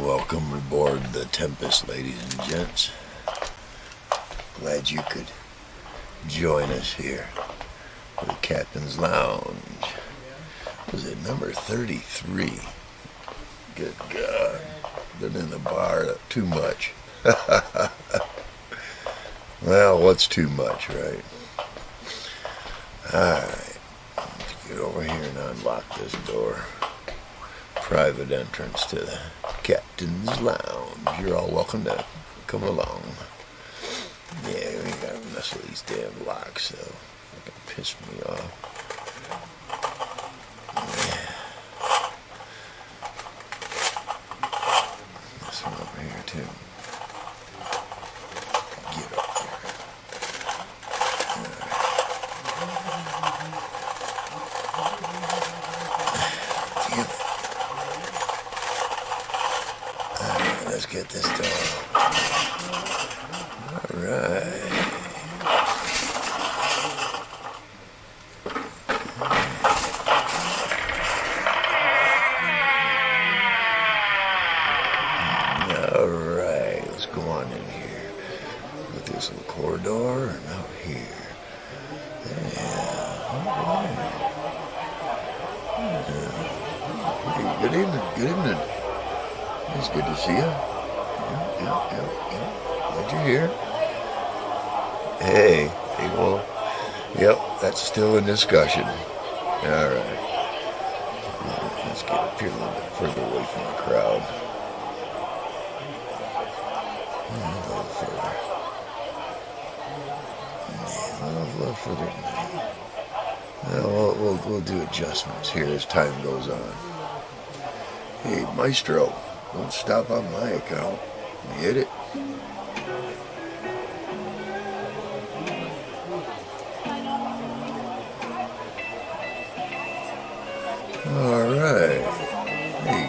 Welcome aboard the Tempest, ladies and gents. Glad you could join us here for the Captain's Lounge. Was it number 33? Good God. Been in the bar too much. Well, what's too much, right? Alright. Let's get over here and unlock this door. Private entrance to the Captain's Lounge. You're all welcome to come along. Yeah, we gotta mess with these damn locks, though. Fucking piss me off. Yeah. This one over here, too. Get up there. Damn it. Let's get this done. Alright. Alright, let's go on in here. With this little corridor and out here. Hey, good evening, good evening. It's good to see you. Yeah. Glad you're here. Hey, well, yep, that's still in discussion. Alright. Let's get up here a little bit further away from the crowd. A little further. Yeah, a little further than that. Well, we'll do adjustments here as time goes on. Hey, Maestro. Don't stop on my account. You hit it. Alright. Hey,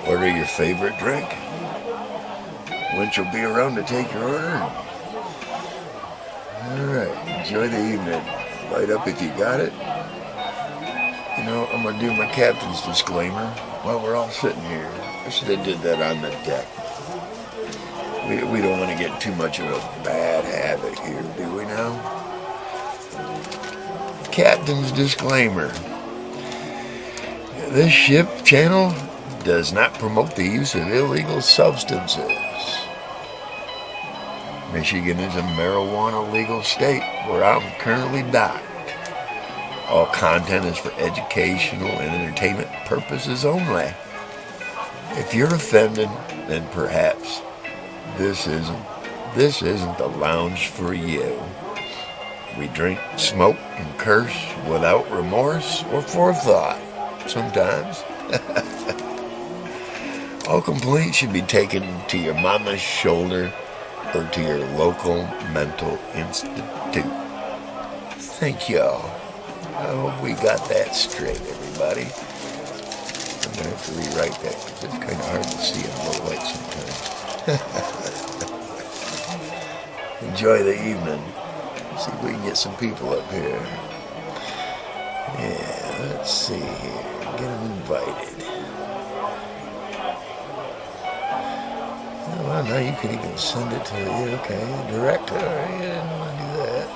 order your favorite drink. Winch will be around to take your order. Alright, enjoy the evening. Light up if you got it. You know, I'm going to do my captain's disclaimer while we're all sitting here. I should have did that on the deck. We don't want to get too much of a bad habit here, do we now? Captain's disclaimer. This ship channel does not promote the use of illegal substances. Michigan is a marijuana legal state where I'm currently docked. All content is for educational and entertainment purposes only. If you're offended, then perhaps this isn't the lounge for you. We drink, smoke, and curse without remorse or forethought. Sometimes. All complaints should be taken to your mama's shoulder or to your local mental institute. Thank y'all. I hope we got that straight, everybody. I'm going to have to rewrite that because it's kind of hard to see in low light sometimes. Enjoy the evening. See if we can get some people up here. Yeah, let's see here. Get them invited. Well, now you can even send it to, direct. All right, I didn't want to do that.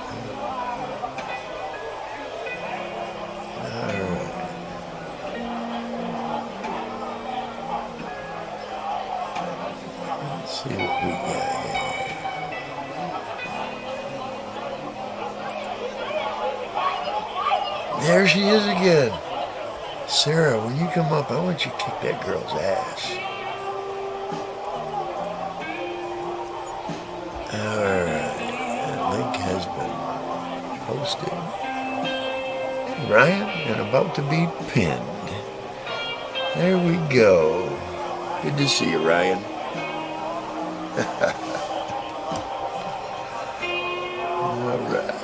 See what we got here. There she is again. Sarah, when you come up, I want you to kick that girl's ass. Alright. That link has been posted. Ryan, and about to be pinned. There we go. Good to see you, Ryan. Alright.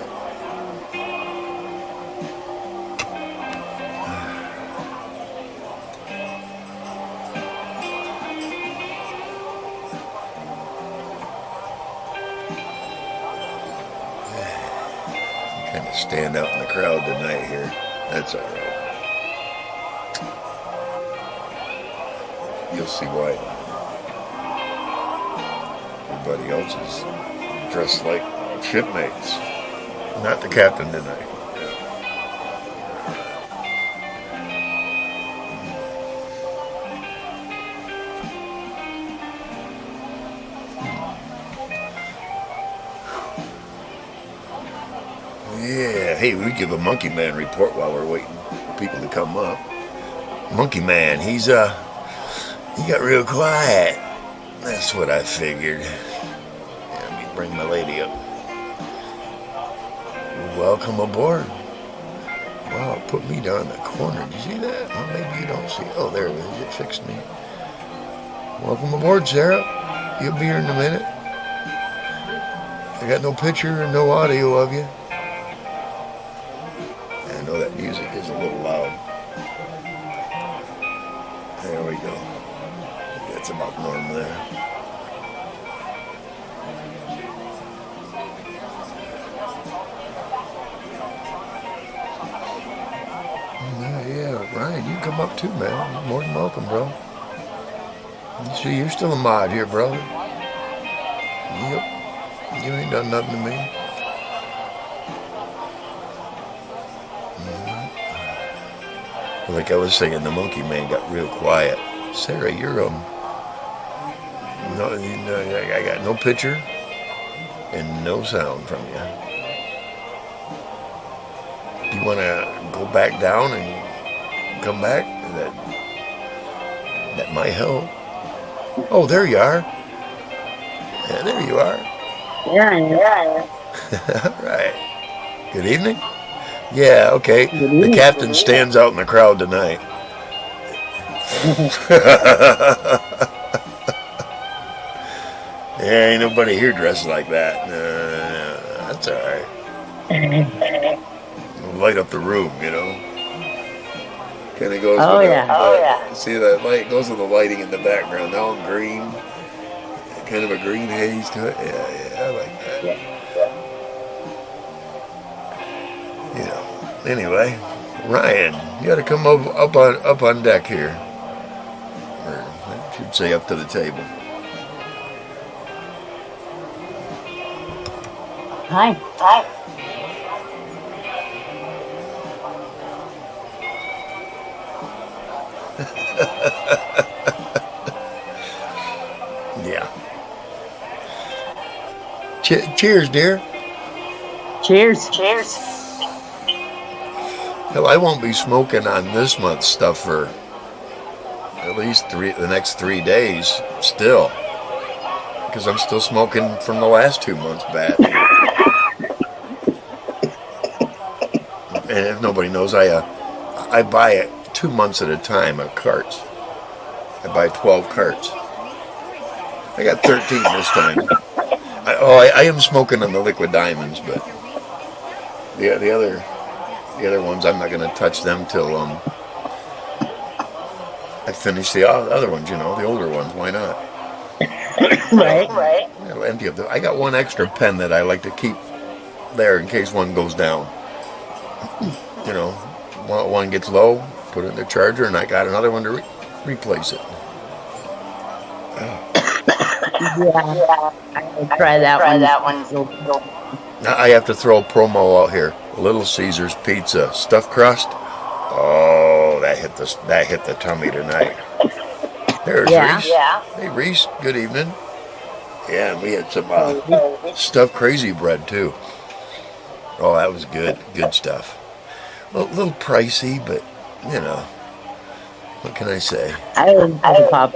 Kind of stand out in the crowd tonight here. That's alright. You'll see why. everybody else is dressed like shipmates. Not the captain tonight. Yeah, hey, we give a Monkey Man report while we're waiting for people to come up. Monkey Man, he got real quiet. That's what I figured. Yeah, let me bring my lady up. Welcome aboard. Wow, it put me down in the corner. Did you see that? Well, maybe you don't see it. Oh, there it is. It fixed me. Welcome aboard, Sarah. You'll be here in a minute. I got no picture and no audio of you. I know that music is a little loud. There we go. That's about normal there. Yeah, Ryan, you come up too, man. You're more than welcome, bro. You see, you're still a mod here, brother. Yep. You ain't done nothing to me. Like I was saying, the Monkey Man got real quiet. Sarah, you're no, I got no picture and no sound from you. Do you want to go back down and come back? That might help. Oh, there you are. Yeah, there you are. Yeah. All right. Good evening. Yeah, okay. The captain stands out in the crowd tonight. Yeah, ain't nobody here dressed like that. No, that's all right. Light up the room, you know. Kind of goes. Oh, with yeah. See that light goes with the lighting in the background. Now I'm green, kind of a green haze to it. Yeah, I like that. Yeah. Anyway, Ryan, you got to come up on deck here, or I should say up to the table. Hi. Yeah. Cheers, dear. Cheers. Hell, I won't be smoking on this month's stuff for at least the next 3 days still, because I'm still smoking from the last 2 months batch. And if nobody knows, I buy it 2 months at a time of carts. I buy 12 carts. I got 13 this time. I am smoking on the liquid diamonds, but the other ones I'm not going to touch them till I finish the other ones. You know, the older ones. Why not? Right. I'll empty up I got one extra pen that I like to keep there in case one goes down. You know, one gets low, put it in the charger, and I got another one to replace it. Yeah. I'll try that one. I have to throw a promo out here. Little Caesar's Pizza stuffed crust. Oh, that hit the tummy tonight. There's Reese. Yeah. Hey Reese, good evening. Yeah, and we had some stuffed crazy bread too. Oh, that was good stuff. A little pricey, but you know, what can I say? I was pop.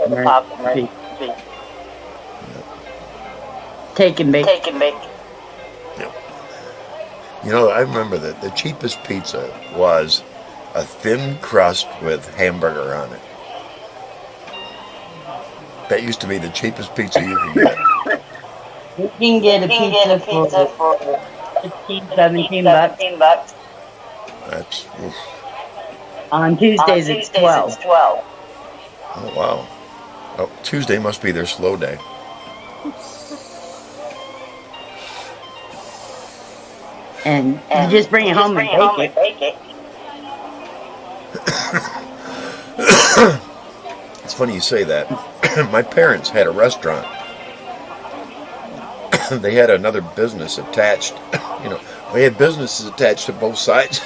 Take and bake. Yep. You know, I remember that the cheapest pizza was a thin crust with hamburger on it. That used to be the cheapest pizza you could get. You can get a pizza for 15, 17 bucks. That's oof. On Tuesdays it's 12. Oh wow. Oh, Tuesday must be their slow day. And you just bring it home and bake it. It's funny you say that. My parents had a restaurant they had another business attached. We had businesses attached to both sides.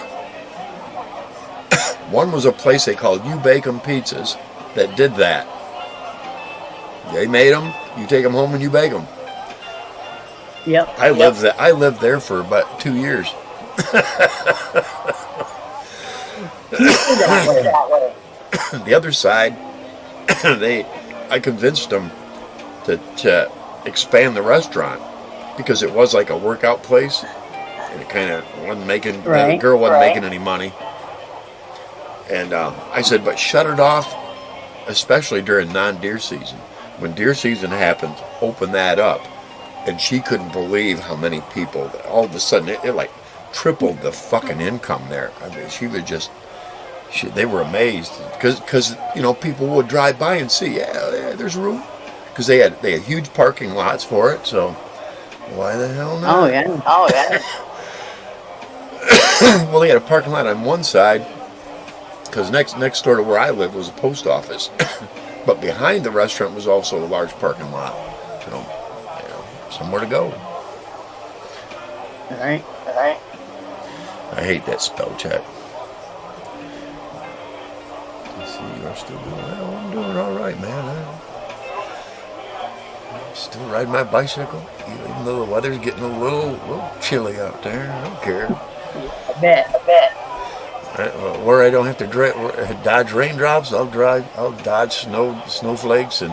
One was a place they called You Bake 'em Pizzas that did that. They made them. You take them home and you bake them. Yep. I lived there for about 2 years. The other side, I convinced them to expand the restaurant because it was like a workout place, and it kind of wasn't making. The girl wasn't making any money, and I said, but shut it off, especially during non-deer season. When deer season happens, open that up. And she couldn't believe how many people, all of a sudden, it like tripled the fucking income there. I mean, she was just, they were amazed. Because people would drive by and see, yeah, there's room. Because they had huge parking lots for it, so why the hell not? Oh, yeah. Well, they had a parking lot on one side, because next door to where I lived was a post office. But behind the restaurant was also a large parking lot. So, somewhere to go. All right. I hate that spell check. Let's see, you're still doing well. I'm doing all right, man. I'm still riding my bicycle, even though the weather's getting a little chilly out there. I don't care. I bet. Where I don't have to dodge raindrops, I'll dodge snowflakes, and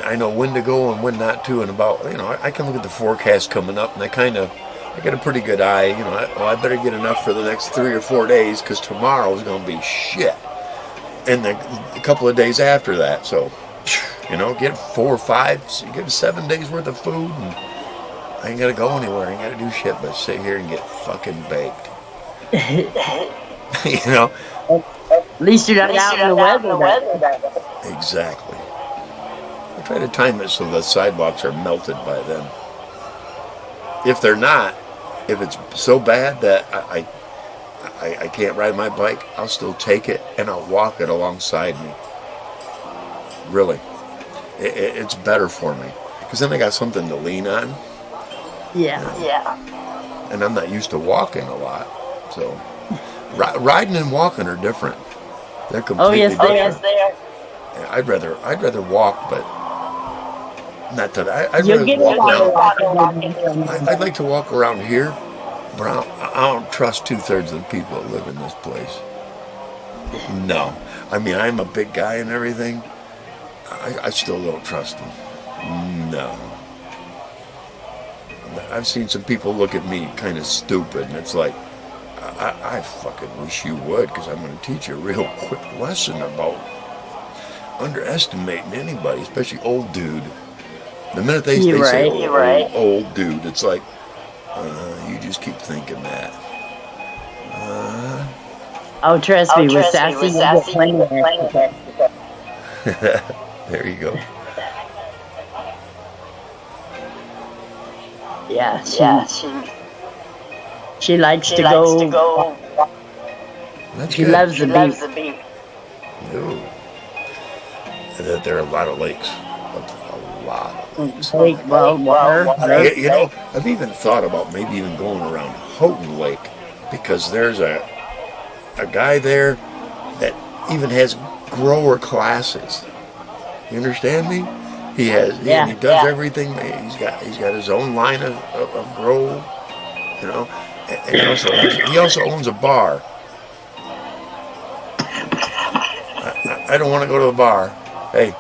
I know when to go and when not to, and about, I can look at the forecast coming up, and I get a pretty good eye. I better get enough for the next 3 or 4 days, because tomorrow is going to be shit, and a couple of days after that. So, get 4 or 5, so you get 7 days worth of food, and I ain't got to go anywhere. I ain't got to do shit but sit here and get fucking baked. At least you're not out in the weather. Exactly. I try to time it so the sidewalks are melted by then. If they're not, if it's so bad that I can't ride my bike, I'll still take it and I'll walk it alongside me. Really. It's better for me. Because then I got something to lean on. Yeah. And I'm not used to walking a lot. So, riding and walking are different. They're completely different. Oh, yes, they are. Yeah, I'd rather walk, but not that. I'd like to walk around here, but I don't trust 2/3 of the people that live in this place. No. I mean, I'm a big guy and everything. I still don't trust them. No. I've seen some people look at me kind of stupid, and it's like, I fucking wish you would, because I'm going to teach you a real quick lesson about underestimating anybody, especially old dude. The minute they say old dude, it's like, you just keep thinking that. Trust me, with Sassy, there you go. Yeah, she likes to go. She loves the beach. Ooh. And that there are a lot of lakes. A lot of lakes. Water. I've even thought about maybe even going around Houghton Lake, because there's a guy there that even has grower classes. You understand me? He has. He does everything. He's got his own line of grow. And he also owns a bar. I don't want to go to the bar. Hey,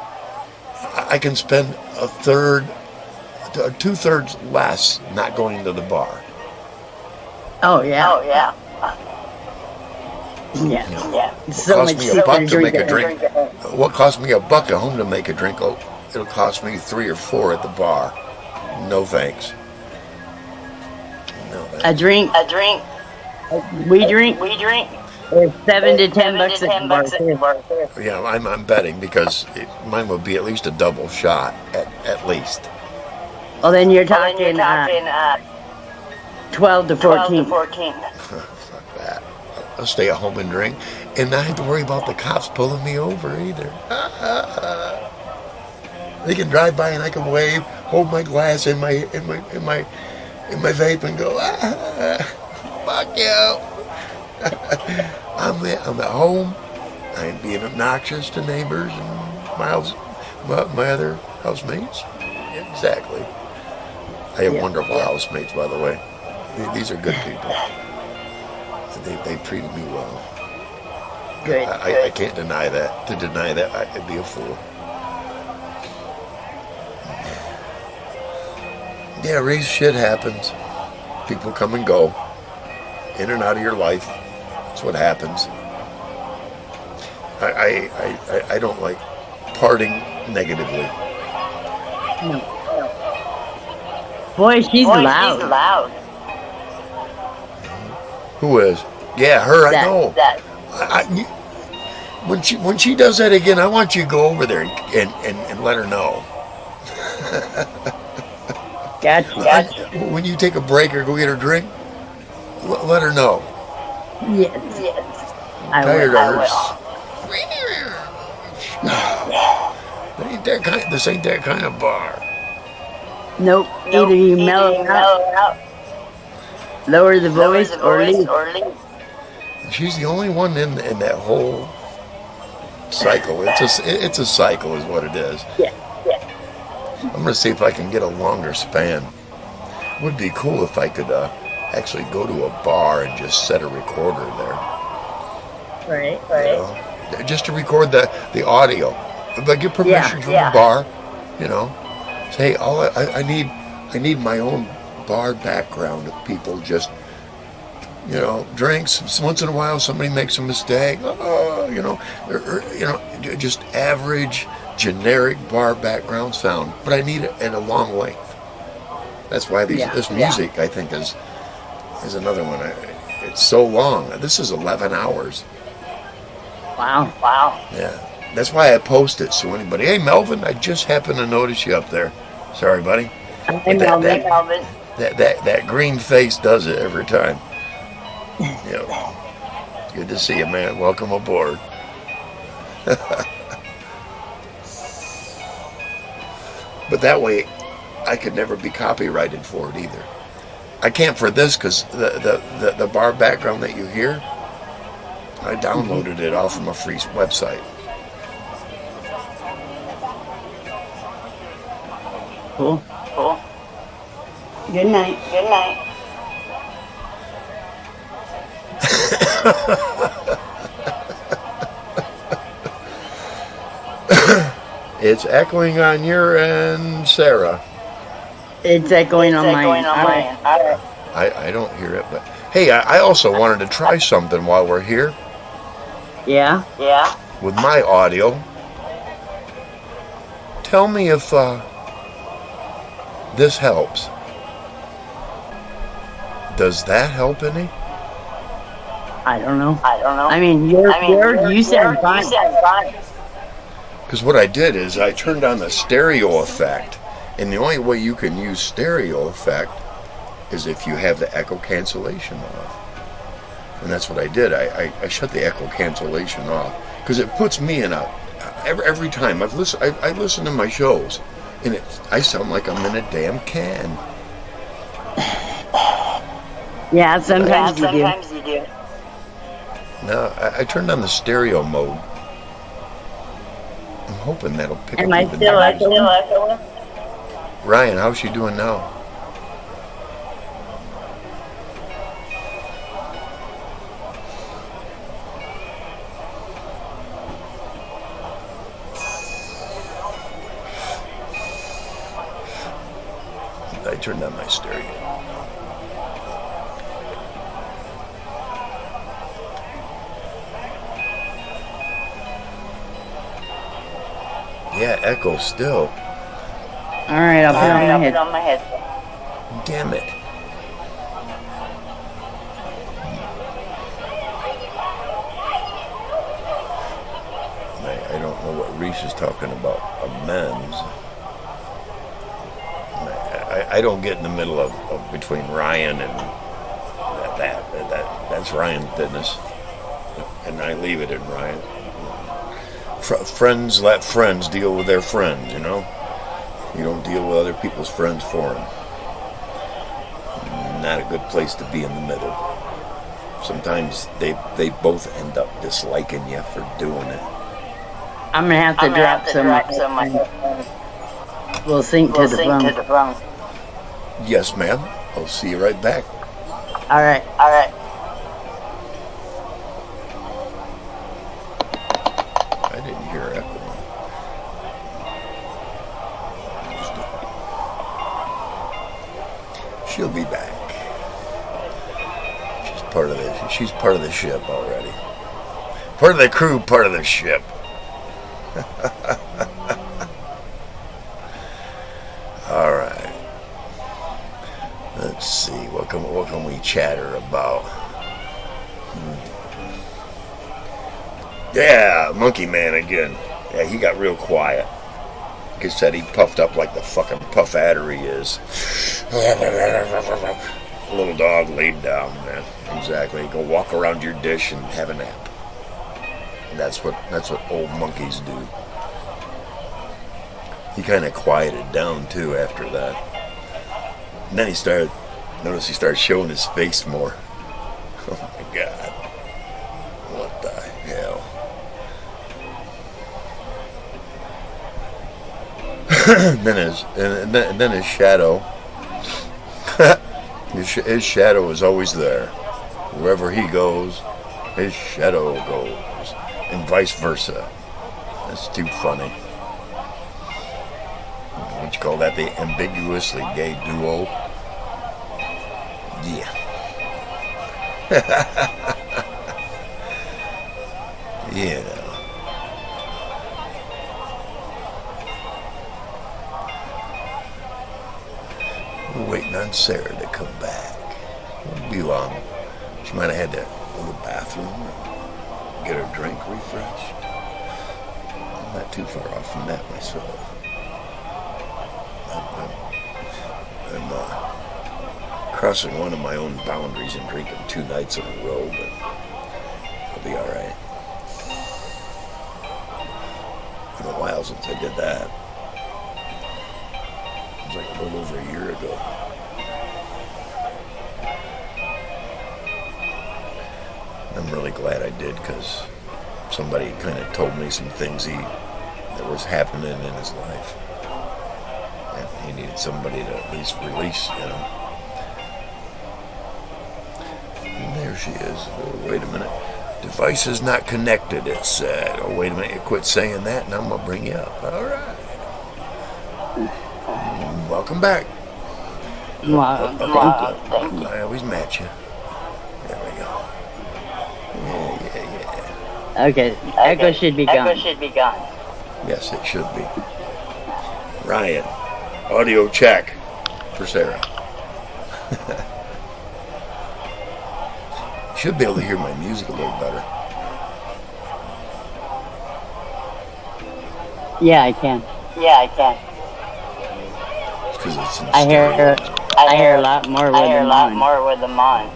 I can spend 2/3 less not going to the bar. Oh yeah. Yeah. So cost me $1 to make a drink. What cost me $1 at home to make a drink? Oh, it'll cost me 3 or 4 at the bar. No thanks. A drink. We drink. It's $7 to $10 at the bar. Yeah, I'm betting, because mine would be at least a double shot at least. Well, then you're talking 12 to 14. Fuck that. I'll stay at home and drink, and not have to worry about the cops pulling me over either. They can drive by and I can wave, hold my glass in my vape and go, fuck you. I'm at home. I ain't being obnoxious to neighbors and my other housemates. Exactly. I have wonderful housemates, by the way. These are good people. They treated me well. Good. I can't deny that. To deny that, I'd be a fool. Yeah, Reese, shit happens. People come and go, in and out of your life. That's what happens. I don't like parting negatively. Boy, she's loud. Who is? Yeah, her. I know. When she does that again, I want you to go over there and let her know. Gotcha. When you take a break or go get her drink, let her know. Yes. I'm tired of her. This ain't that kind of bar. Nope. Either you mellow out, lower the voice, or leave. She's the only one in that whole cycle. It's a cycle, is what it is. Yeah. I'm gonna see if I can get a longer span. It would be cool if I could actually go to a bar and just set a recorder there. Right. You know, just to record the audio. But get permission from the bar. You know, say, I need my own bar background of people just, you know, drinks. Once in a while, somebody makes a mistake. You know, just average, generic bar background sound. But I need it at a long length. That's why this music, I think, is another one. It's so long. This is 11 hours. Wow. Yeah. That's why I post it. So anybody, hey, Melvin, I just happened to notice you up there. Sorry, buddy. Hey, Melvin. That green face does it every time. Yeah. Good to see you, man. Welcome aboard. But that way, I could never be copyrighted for it either. I can't for this because the bar background that you hear, I downloaded it off from a free website. Cool. Good night. It's echoing on your end, Sarah. It's echoing on mine. I don't hear it, but hey, I also wanted to try something while we're here. Yeah. With my audio. Tell me if this helps. Does that help any? I don't know. I mean, you sound fine. Because what I did is I turned on the stereo effect, and the only way you can use stereo effect is if you have the echo cancellation off. And that's what I did. I shut the echo cancellation off because it puts me in a every time I listen to my shows, and I sound like I'm in a damn can. Yeah, sometimes you do. No, I turned on the stereo mode. I'm hoping that'll pick up. Am I still echoing? Ryan, how's she doing now? I turned on my stereo. Yeah, echo still. Alright, I'll put it on my head. Damn it. I don't know what Reese is talking about. Amends. I don't get in the middle of between Ryan and that's Ryan's business. And I leave it in Ryan. Friends let friends deal with their friends, you know. You don't deal with other people's friends for them. Not a good place to be in the middle. Sometimes they both end up disliking you for doing it. I'm gonna have to drop some. We'll sync to the phone. Yes, ma'am. I'll see you right back. All right. I didn't hear echo. She'll be back. She's part of the ship already. Part of the crew, part of the ship. All right. Let's see. What can we chatter about? Yeah, Monkey Man again. Yeah, he got real quiet. Like I said, he puffed up like the fucking puff adder he is. Little dog laid down, man. Exactly. Go walk around your dish and have a nap. That's what old monkeys do. He kind of quieted down too after that. And then he started showing his face more. Oh my God. What the hell? then his shadow. His shadow is always there. Wherever he goes, his shadow goes. And vice versa. That's too funny. What you call that? The ambiguously gay duo? Yeah. Yeah. We're waiting on Sarah to come back. Won't be long. She might have had to go to the bathroom and get her drink refreshed. I'm not too far off from that myself. I'm crossing one of my own boundaries and drinking 2 nights in a row, but I'll be alright. It's been a while since I did that. It was like a little over a year ago. I'm really glad I did, because somebody kind of told me some things that was happening in his life. And he needed somebody to at least release, you know. And there she is. Oh, wait a minute. Device is not connected, it said. Oh, wait a minute. You quit saying that, and I'm going to bring you up. All right. Welcome back. Wow. I always match you. There we go. Yeah. Okay. Echo should be gone. Yes, it should be. Ryan, audio check for Sarah. Should be able to hear my music a little better. Yeah, I can. It's 'cause it's in I hear stereo. a lot more with them on.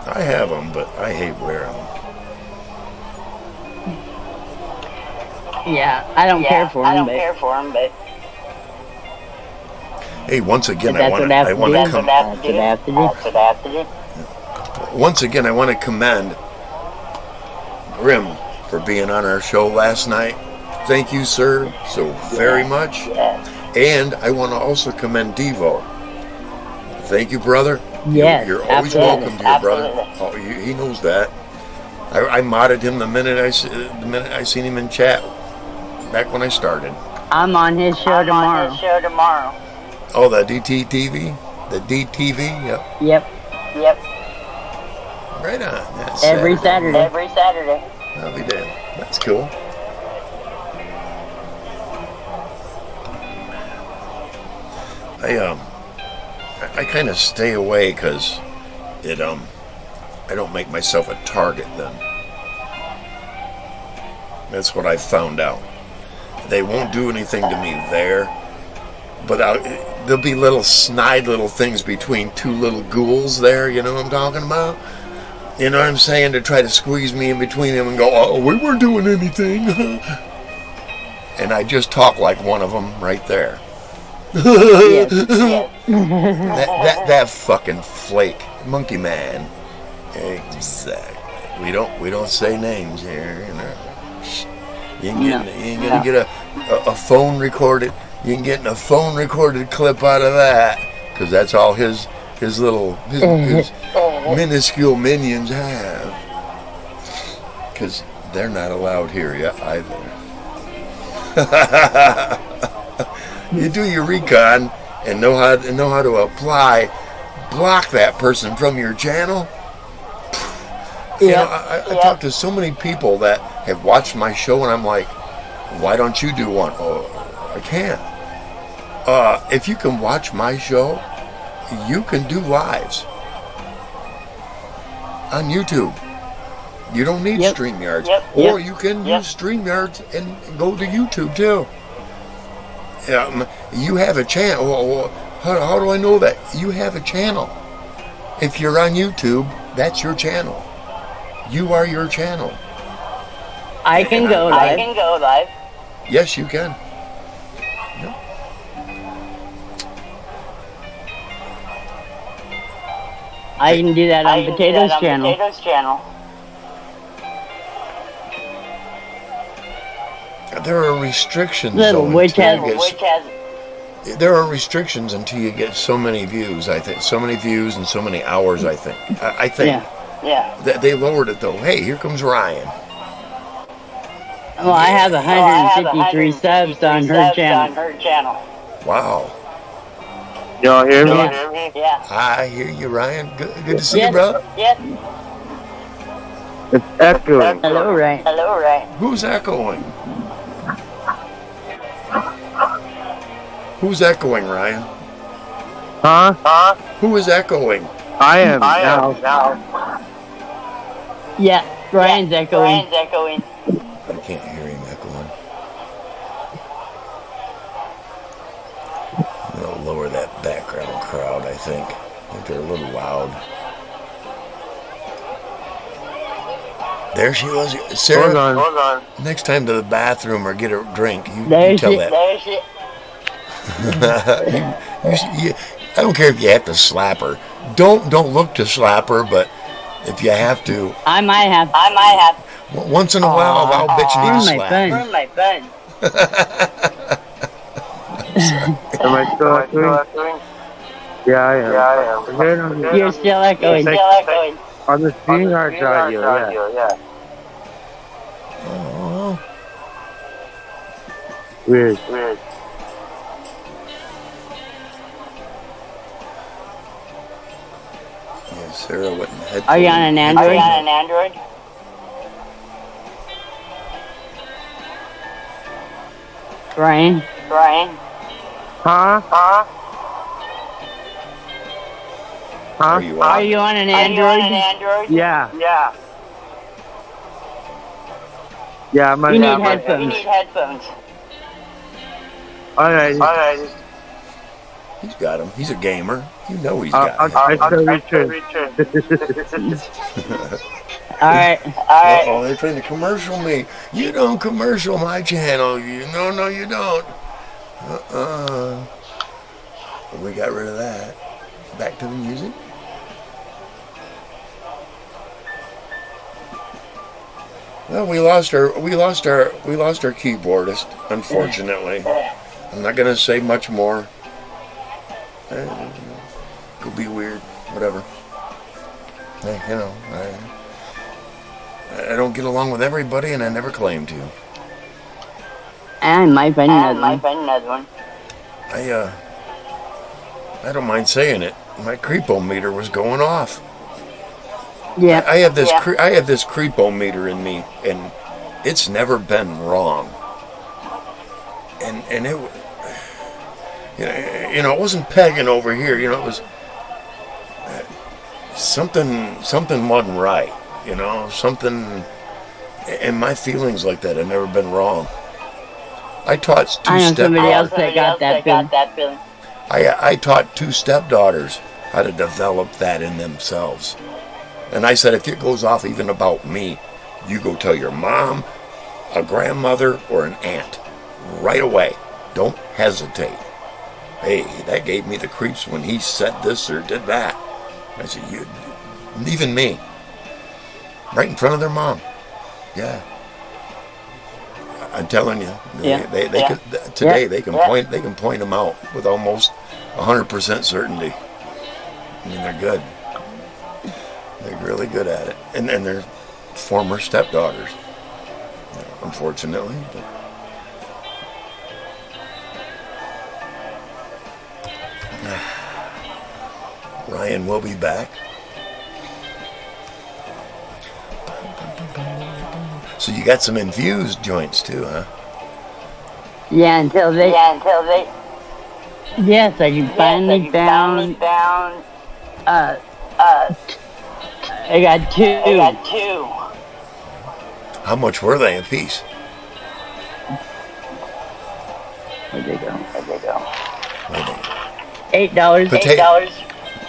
I have them, but I hate wearing them. Yeah, I don't care for them, but Hey, once again, that's what I have to do. Once again, I want to commend Grim for being on our show last night. Thank you, sir, so very much. And I want to also commend Devo. Thank you, brother. Yes, You're always absolutely. welcome here, brother. Oh, he knows that. I modded him the minute I seen him in chat back when I started. I'm on his show tomorrow. Oh, the DTTV? The DTV? Yep. Yep. Right on. That's Every Saturday. I'll be damned. That's cool. I kind of stay away because I don't make myself a target then. That's what I found out. They won't do anything to me there, but there'll be little snide little things between two little ghouls there, you know what I'm talking about? You know what I'm saying? To try to squeeze me in between them and go, oh, we weren't doing anything. and I just talk like one of them right there. Yes. That fucking flake, monkey man. Exactly. We don't say names here. You know. You ain't gonna get a phone recorded. You can get a phone recorded clip out of that, because that's all his minuscule minions have. Because they're not allowed here yet either. You do your recon and know how to block that person from your channel. You know, I talk to so many people that have watched my show, and I'm like, why don't you do one? Oh, I can't. If you can watch my show, you can do lives on YouTube. You don't need StreamYards. Or you can use StreamYards and go to YouTube too. You have a channel. Well, how do I know that? You have a channel. If you're on YouTube, that's your channel. You are your channel. I can go live. Yes, you can. Yeah. I can do that on Potato's channel. There are restrictions. Little witch has. There are restrictions until you get so many views. I think so many views and so many hours. I think. I think. Yeah. They lowered it though. Hey, here comes Ryan. Well, I have 153 subs on her channel. Wow. Y'all hear me? Yeah. I hear you, Ryan. Good to see you, brother. Yes. It's echoing. Hello, Ryan. Who's echoing? Who's echoing, Ryan? Huh? Who is echoing? I am now. Yeah, Ryan's echoing. I can't hear him echoing. I'm going to lower that background crowd, I think. I think they're a little loud. There she was. Sarah, Hold on. next time to the bathroom or get a drink, you tell that. I don't care if you have to slap her. Don't look to slap her, but if you have to, I might have. once in a while, I'll bet you need to slap. Burn my phone. Am I still echoing? Yeah, I am. You're still echoing. On the StreamYard audio, yeah. Oh, Weird. yeah, Sarah went in headphones. Are you on an Android? Ryan? Huh? Are you Are on? you on an Android? Yeah. Yeah, You need headphones. Alright. He's got him. He's a gamer. You know he's got him. I still return. Alright. Uh-oh, they're trying to commercial me. You don't commercial my channel. No, you don't. We got rid of that. Back to the music. Well, we lost our keyboardist, unfortunately. I'm not gonna say much more. Could be weird, whatever. Hey, you know, I don't get along with everybody, and I never claim to. I might find another one. I don't mind saying it. My creepometer was going off. Yeah. I have this creepometer in me, and it's never been wrong. And it, you know, it wasn't pegging over here. You know, it was something wasn't right. You know, something. And my feelings like that have never been wrong. I taught I know somebody else that got that feeling. I taught 2 stepdaughters how to develop that in themselves. And I said, if it goes off even about me, you go tell your mom, a grandmother, or an aunt. right away. Don't hesitate. Hey, that gave me the creeps when he said this or did that. I said, you, even me, right in front of their mom. Yeah, I'm telling you, they could, today they can point them out with almost 100% certainty. I mean, they're good. They're really good at it, and they're former stepdaughters, unfortunately. But Ryan will be back. So you got some infused joints too, huh? Yeah, until they. Yes, I finally found. I got two. How much were they a piece? Where'd they go? $8. $8.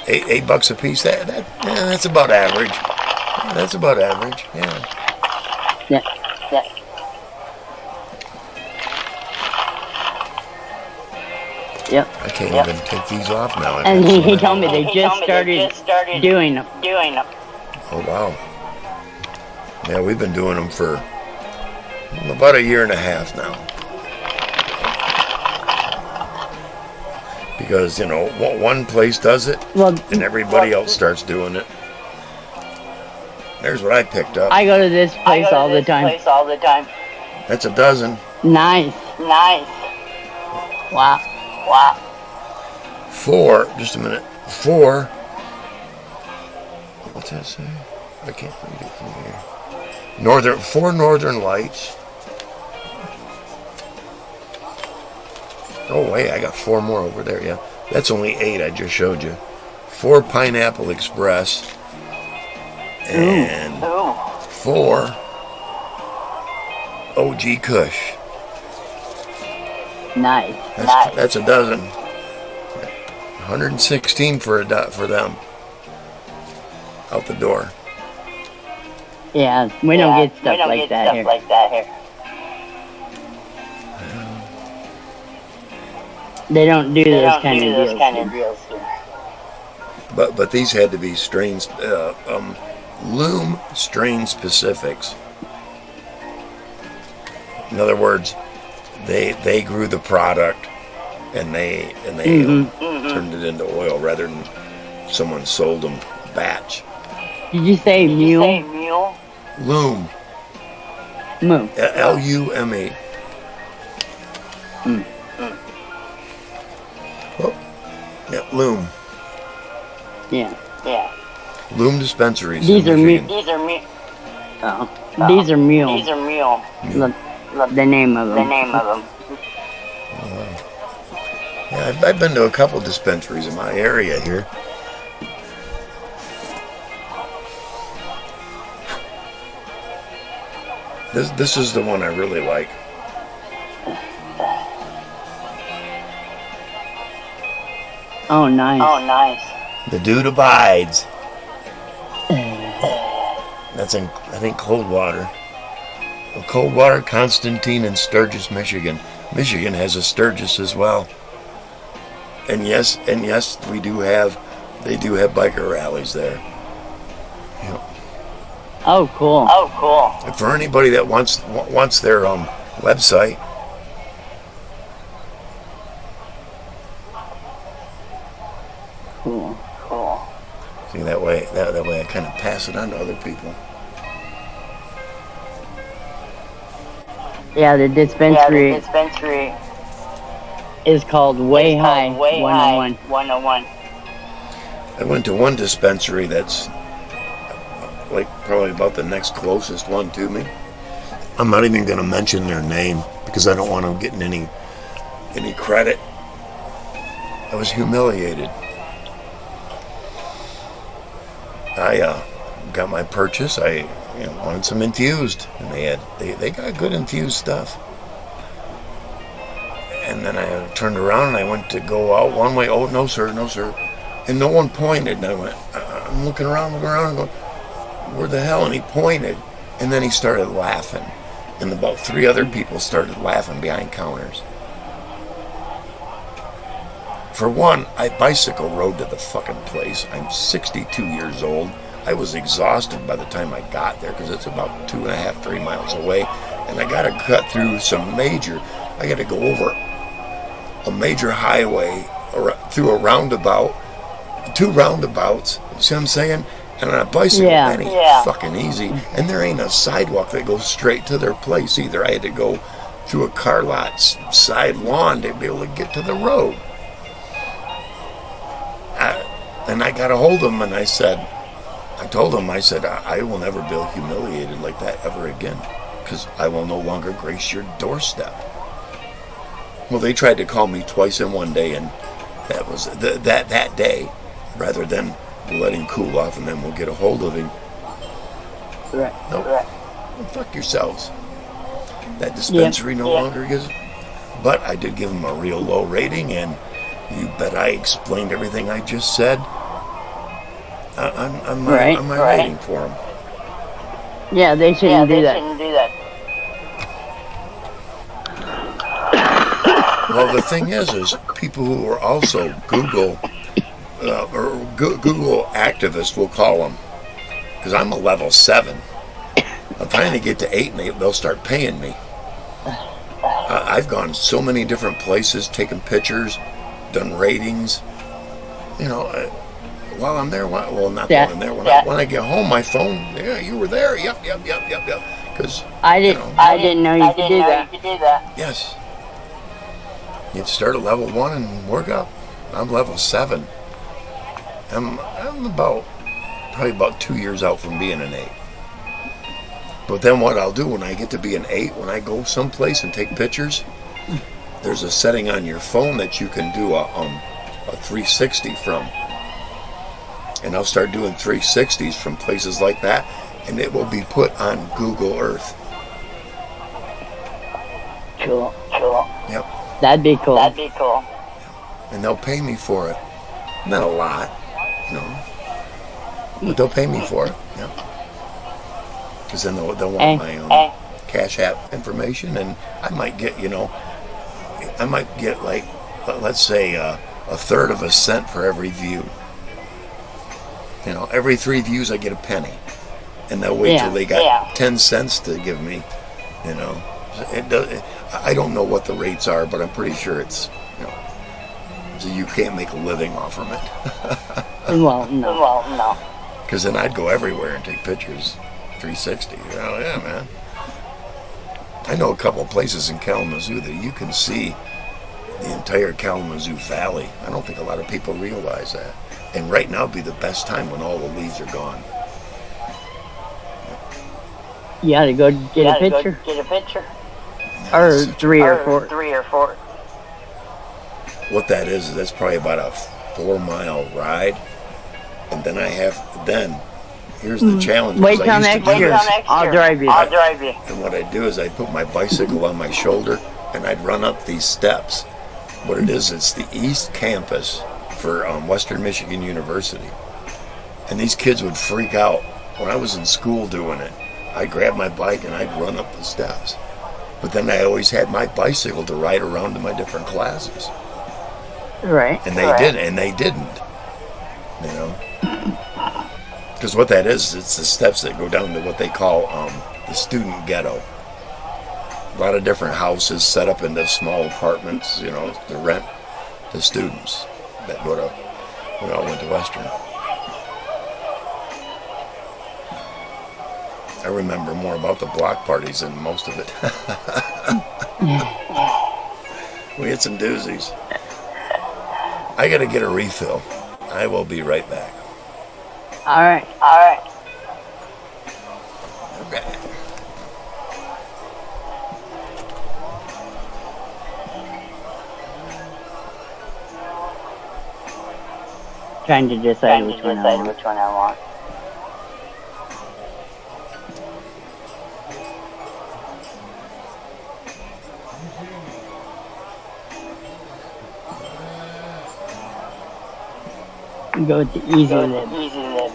$8 a piece. That's about average. That's about average. Yeah. Yep. I can't even take these off now. And he told me they just started doing them. Oh, wow. Yeah, we've been doing them for about a year and a half now. Because, one place does it, and everybody else starts doing it. There's what I picked up. I go to this place all the time. That's a dozen. Nice. Wow. 4, just a minute. 4. What's that say? I can't read it from here. 4 Northern Lights. Oh, wait, I got 4 more over there, yeah. That's only 8 I just showed you. 4 Pineapple Express. And 4 OG Kush. Nice. That's a dozen. 116 for them. Out the door. Yeah, we don't get stuff like that here. They don't do those kind of deals. But these had to be strains, loom strain specifics. In other words, they grew the product and they turned it into oil rather than someone sold them a batch. Did you say mule? Loom. Lume. Lume. Oh, yeah, loom. Yeah. Loom dispensaries. These are mule. These are mule. The name of them. Yeah, I've been to a couple dispensaries in my area here. This is the one I really like. Oh, nice. The Dude Abides. That's in, I think, Coldwater. Coldwater, Constantine, and Sturgis, Michigan. Michigan has a Sturgis as well. And yes, they do have biker rallies there. Yep. Oh, cool. And for anybody that wants their website, Cool. see that way I kind of pass it on to other people. Yeah, the dispensary is called Way High 101. I went to one dispensary that's like probably about the next closest one to me. I'm not even going to mention their name because I don't want them getting any credit. I was humiliated. I got my purchase. I wanted some infused, and they got good infused stuff. And then I turned around and I went to go out one way. Oh, no sir, and no one pointed. And I went, I'm looking around and going, where the hell? And he pointed, and then he started laughing, And about 3 other people started laughing behind counters. For one, I bicycle rode to the fucking place. I'm 62 years old. I was exhausted by the time I got there because it's about 2.5, 3 miles away. And I got to cut through I got to go over a major highway or through a roundabout, 2 roundabouts. You see what I'm saying? And on a bicycle, that ain't fucking easy. And there ain't a sidewalk that goes straight to their place either. I had to go through a car lot's side lawn to be able to get to the road. And I got a hold of him and I told him, I will never be humiliated like that ever again because I will no longer grace your doorstep. Well, they tried to call me twice in one day, and that was that day, rather than let him cool off and then we'll get a hold of him. Right. Nope. Well, fuck yourselves. That dispensary no longer gives. But I did give him a real low rating, and you bet I explained everything I just said on my rating for him. Yeah, they shouldn't do that. Well, the thing is people who are also Google activists, we'll call them, because I'm a level 7. I'm trying to get to 8, and they'll start paying me. I've gone so many different places, taken pictures, done ratings. While I'm there, while I'm there, when I get home, my phone, you were there, yep. Because I didn't know you could do that. Yes. You start at level 1 and work up. I'm level 7. I'm probably about 2 years out from being an 8. But then what I'll do when I get to be an 8, when I go someplace and take pictures, there's a setting on your phone that you can do a 360 from. And I'll start doing 360s from places like that, and it will be put on Google Earth. Cool. Yep. That'd be cool. And they'll pay me for it. Not a lot, but they'll pay me for it. Because then they'll want my own Cash App information, and I might get like, let's say a third of a cent for every view. Every 3 views I get a penny, and they'll wait till they got 10 cents to give me. I don't know what the rates are, but I'm pretty sure it's so you can't make a living off from it. Well, no. Because then I'd go everywhere and take pictures, 360. Yeah, man. I know a couple of places in Kalamazoo that you can see the entire Kalamazoo Valley. I don't think a lot of people realize that. And right now would be the best time when all the leaves are gone. You ought to go get a picture. Or 3 or 4. What that is that's probably about a 4-mile ride. And then here's the challenge. Wait till next year. I'll drive you. And what I do is I put my bicycle on my shoulder and I'd run up these steps. What it is, it's the East Campus for Western Michigan University. And these kids would freak out. When I was in school doing it, I'd grab my bike and I'd run up the steps. But then I always had my bicycle to ride around to my different classes. Right. And they didn't. Because what that is, it's the steps that go down to what they call the student ghetto. A lot of different houses set up into small apartments, to rent to students that all went to Western. I remember more about the block parties than most of it. We had some doozies. I gotta get a refill. I will be right back. All right. Okay. Trying to decide which one I want. Go with the easy lid.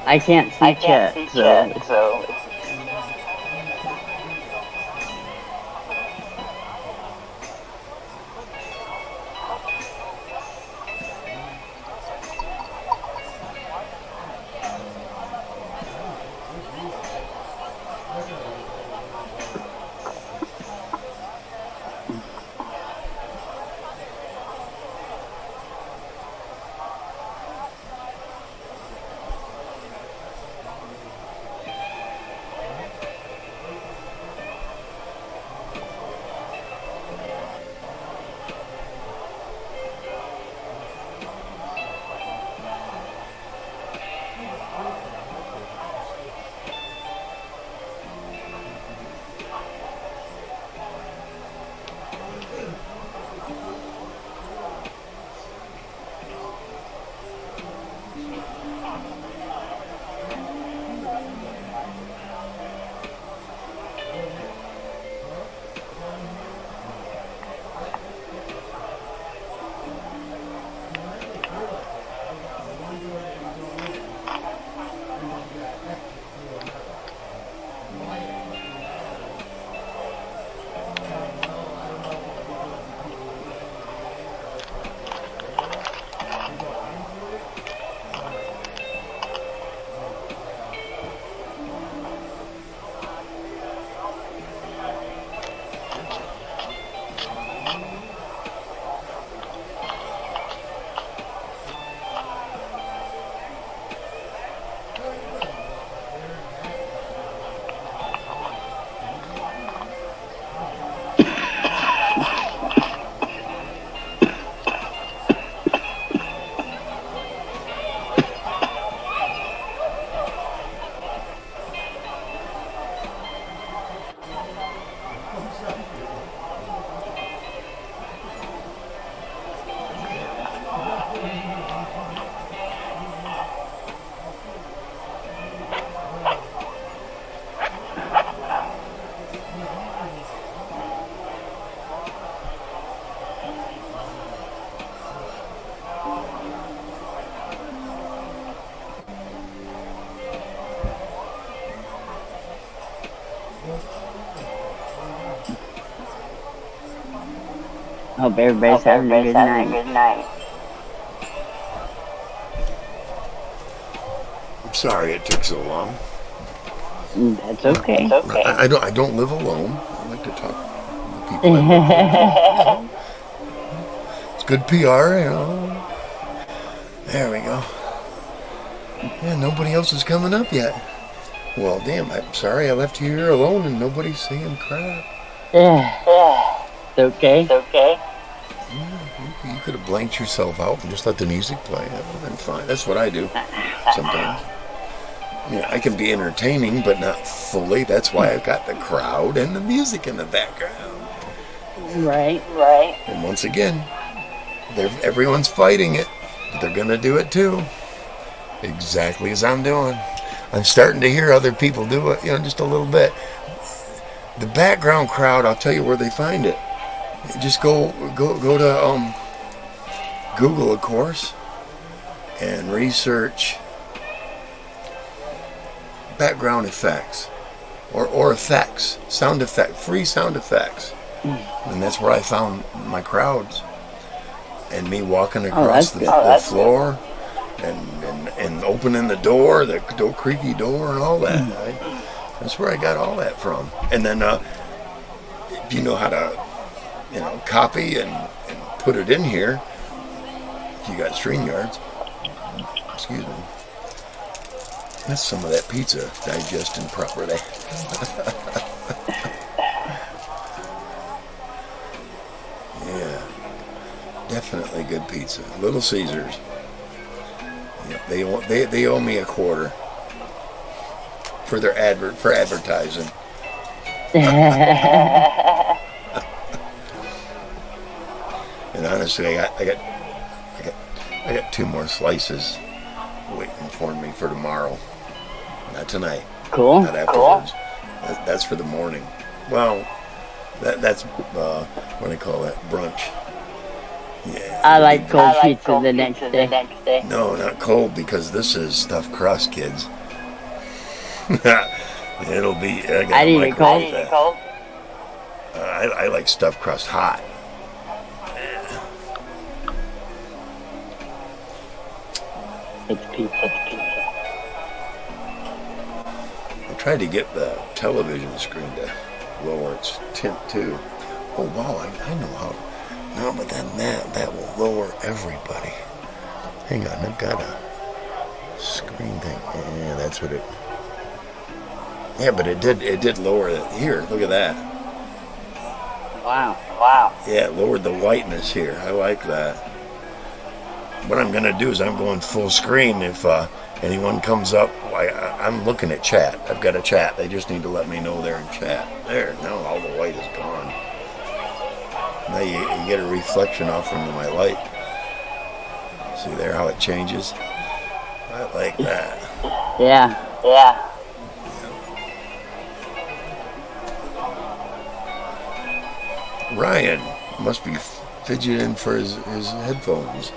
I can't see chat, so Hope everybody's having a good night. I'm sorry it took so long. That's okay. I don't live alone. I like to talk to people. I live with. It's good PR, you know. There we go. Yeah, nobody else is coming up yet. Well, damn, I'm sorry I left you here alone and nobody's saying crap. It's okay. You could have blanked yourself out and just let the music play. That would have been fine. That's what I do sometimes. Yeah, I can be entertaining, but not fully. That's why I've got the crowd and the music in the background. Right. And once again, everyone's fighting it. But they're going to do it too. Exactly as I'm doing. I'm starting to hear other people do it, just a little bit. The background crowd, I'll tell you where they find it. Just go to Google, of course, and research background effects or effects, sound effect, free sound effects. And that's where I found my crowds and me walking across the floor and opening the door, the creaky door and all that. That's where I got all that from. And then if you know how to copy and put it in here, if you got StreamYards, excuse me, that's some of that pizza digesting properly. Yeah, definitely good pizza. Little Caesars. Yeah, they owe me $0.25 for their advertising. And honestly, I got 2 more slices waiting for me for tomorrow. Not tonight. Cool. Not afterwards. That's for the morning. Well, that's what do you call that? Brunch. Yeah. I like cold pizza the next day. No, not cold, because this is stuffed crust, kids. It'll be. I need it cold. I like stuffed crust hot. It's pizza. I tried to get the television screen to lower its tint too. Oh wow, I know how. No, but then that will lower everybody. Hang on, I've got a screen thing. Yeah, that's what it. Yeah, but it did lower it. Here, look at that. Wow. Yeah, it lowered the whiteness here. I like that. What I'm gonna do is I'm going full screen. If anyone comes up, I'm looking at chat. I've got a chat. They just need to let me know they're in chat. There, now all the white is gone. Now you get a reflection off from my light. See there how it changes? I like that. Yeah. Ryan must be fidgeting for his headphones.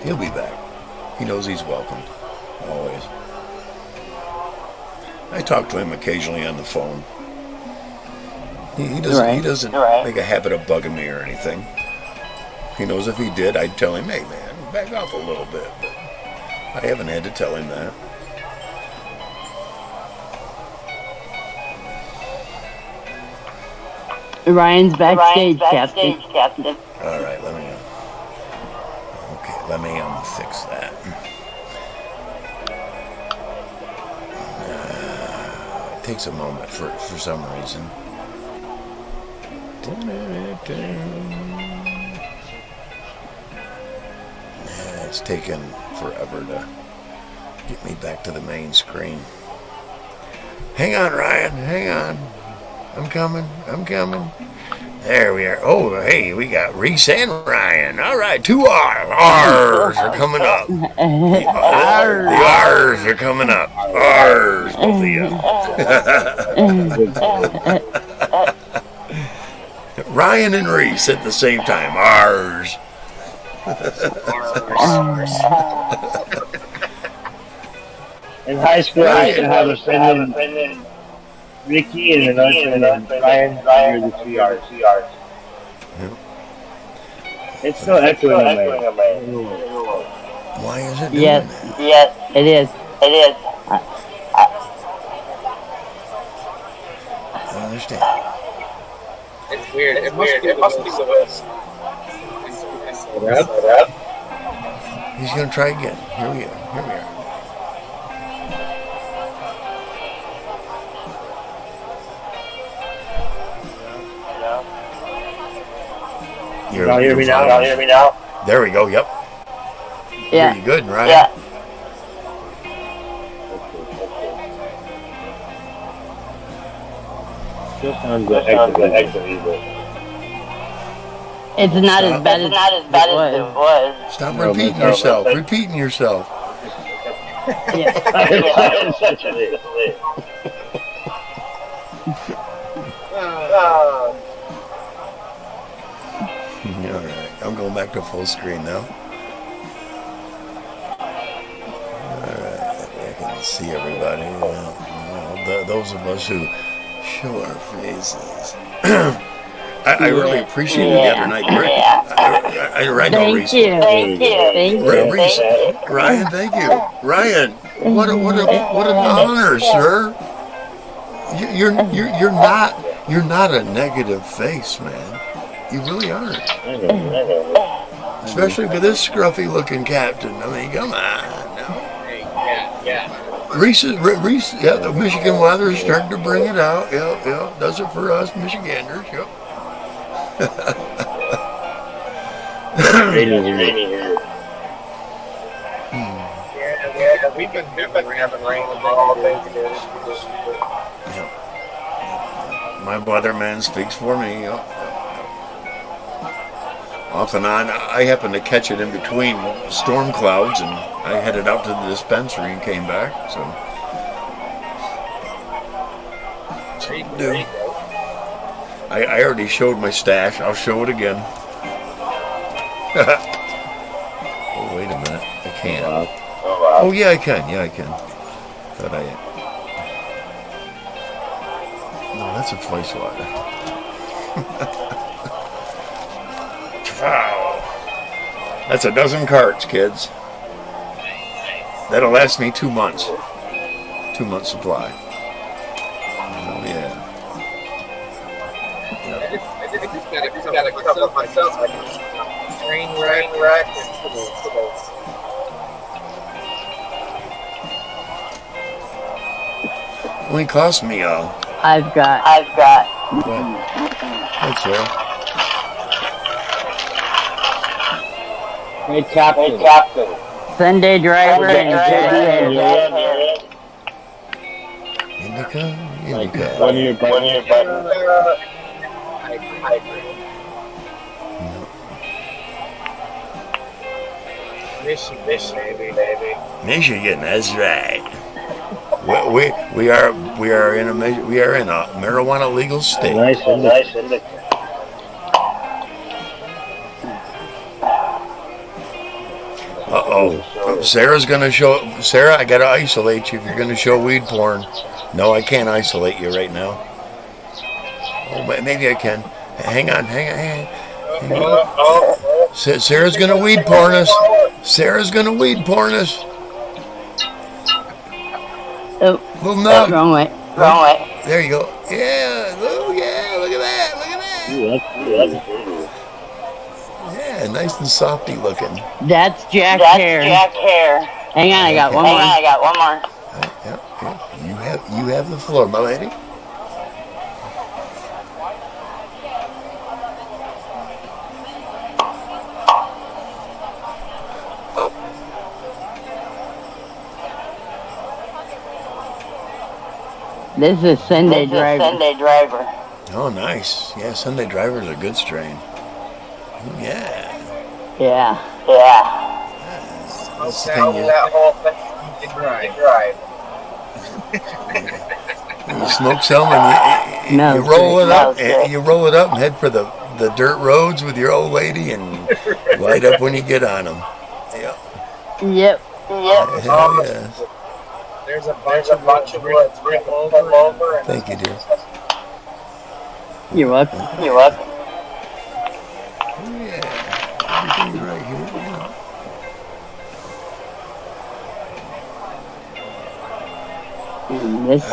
He'll be back. He knows he's welcomed. Always. I talk to him occasionally on the phone. He doesn't make a habit of bugging me or anything. He knows if he did, I'd tell him, hey man, back off a little bit. But I haven't had to tell him that. Ryan's backstage, Captain. All right, let me fix that. It takes a moment for some reason. It's taken forever to get me back to the main screen. Hang on, Ryan, hang on. I'm coming. There we are. Oh, hey, we got Reese and Ryan. All right, 2 R's are coming up. The R's are coming up. R's, both of you. Ryan and Reese at the same time. R's. In high school, I used to have a friend named Ricky and another friend named Ryan. The 3 R's. It's still echoing in my head. Why is it doing Yes, it is. I don't understand. It's weird. It must be the West. He's going to try again. Here we are. Y'all hear me now? There we go, yep. Yeah. You're good, right? Yeah. Still sounds like echoey. It's not as bad as it was. Stop repeating yourself. Repeating yourself. Yeah. It's such a thing. All right, I'm going back to full screen now. All right, I can see everybody. Well, those of us who show our faces. I really appreciated the other night. Thank you. Ryan, thank you. Ryan, what an honor, sir. You're not a negative face, man. You really aren't. Especially for this scruffy-looking captain. I mean, come on. No. Yeah. Reese, yeah, the Michigan weather is starting to bring it out. Yep, does it for us Michiganders. Yep. we've been having rain all day today. My weatherman speaks for me. Off and on, I happened to catch it in between storm clouds, and I headed out to the dispensary and came back. So, There you go. I already showed my stash. I'll show it again. Oh, wait a minute. I can't. Oh, yeah, I can. Yeah, I can. Thought I. No, that's a fly swatter. Wow. That's a dozen carts, kids. That'll last me 2 months. 2 months supply. Oh, yeah. I just got a couple of myself. Train wreck. Only cost me I've got. That's right. Hey, Captain. Sunday driver and Indica. One of your buddies. Michigan, baby. Michigan, that's right. We are in a marijuana legal state. Nice. Sarah's gonna show. Sarah, I gotta isolate you if you're gonna show weed porn. No, I can't isolate you right now. Oh, but maybe I can. Hang on. Sarah's gonna weed porn us. Oh, Little nug. wrong way. There you go. Yeah. Oh, yeah. Look at that. Yeah, nice and softy looking. That's Jack Hare. Hang on, I got one more. Yeah. You have the floor, my lady. This is Sunday driver. Oh, nice. Yeah, Sunday Driver's a good strain. Yeah. Yeah. This That thing, whole thing you can drive. you smoke some and you roll it up. You roll it up and head for the dirt roads with your old lady and light up when you get on them. Yeah. Yep. Hell yeah. There's a bunch of woods rip over. Thank you, dear. You're welcome. Yeah. Everything's right here. This is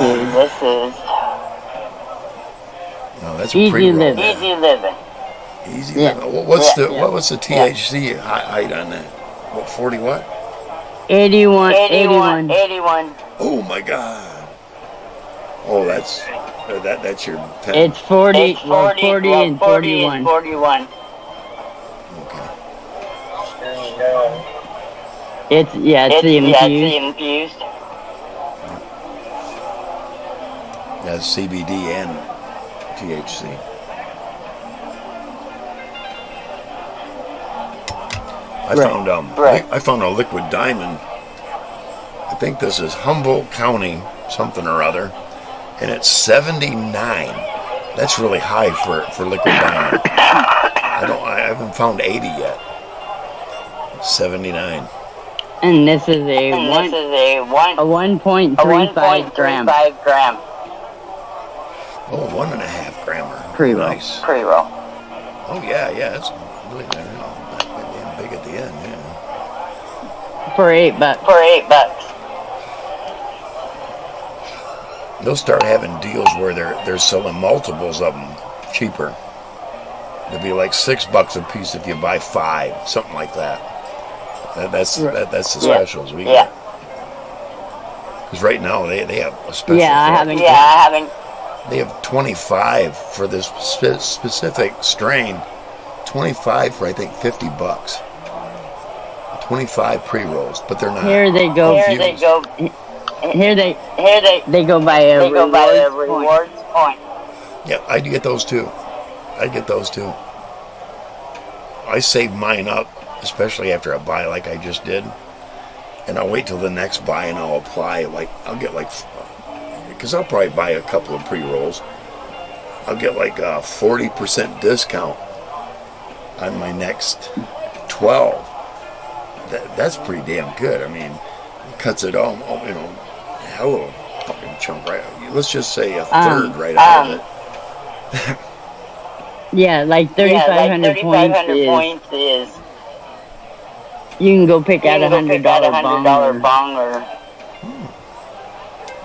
No, that's a easy pre-roll. living. Easy Yeah. living. What's the THC height on that? What, 40 what? 81. Oh my God. Oh, that's your pen. It's 40 and 41. Okay. It's the infused. That's CBD and THC. I found a liquid diamond. I think this is Humboldt County, something or other, and it's 79. That's really high for liquid diamond. I haven't found 80 yet. 79. And this is a 1.35 gram. Oh, 1.5 grammer. Pre-roll. Nice. Oh yeah, it's really not damn big at the end. Yeah. For $8. They'll start having deals where they're selling multiples of them cheaper. It'll be like $6 a piece if you buy 5, something like that. That's the specials we get. Because right now they have a special. They have 25 for this specific strain. 25 for I think $50. 25 pre-rolls, but they're not. Here they go. Confused. Here they go by a rewards point. Yeah, I get those too. I save mine up, especially after a buy like I just did, and I'll wait till the next buy and I'll apply. Like I'll get because I'll probably buy a couple of pre-rolls. I'll get like a 40% discount on my next 12. That's pretty damn good. I mean, it cuts it all, hell of a fucking chunk right. Let's just say a third right out of it. Yeah, like 3,500 points is. You can go pick out $100 bong or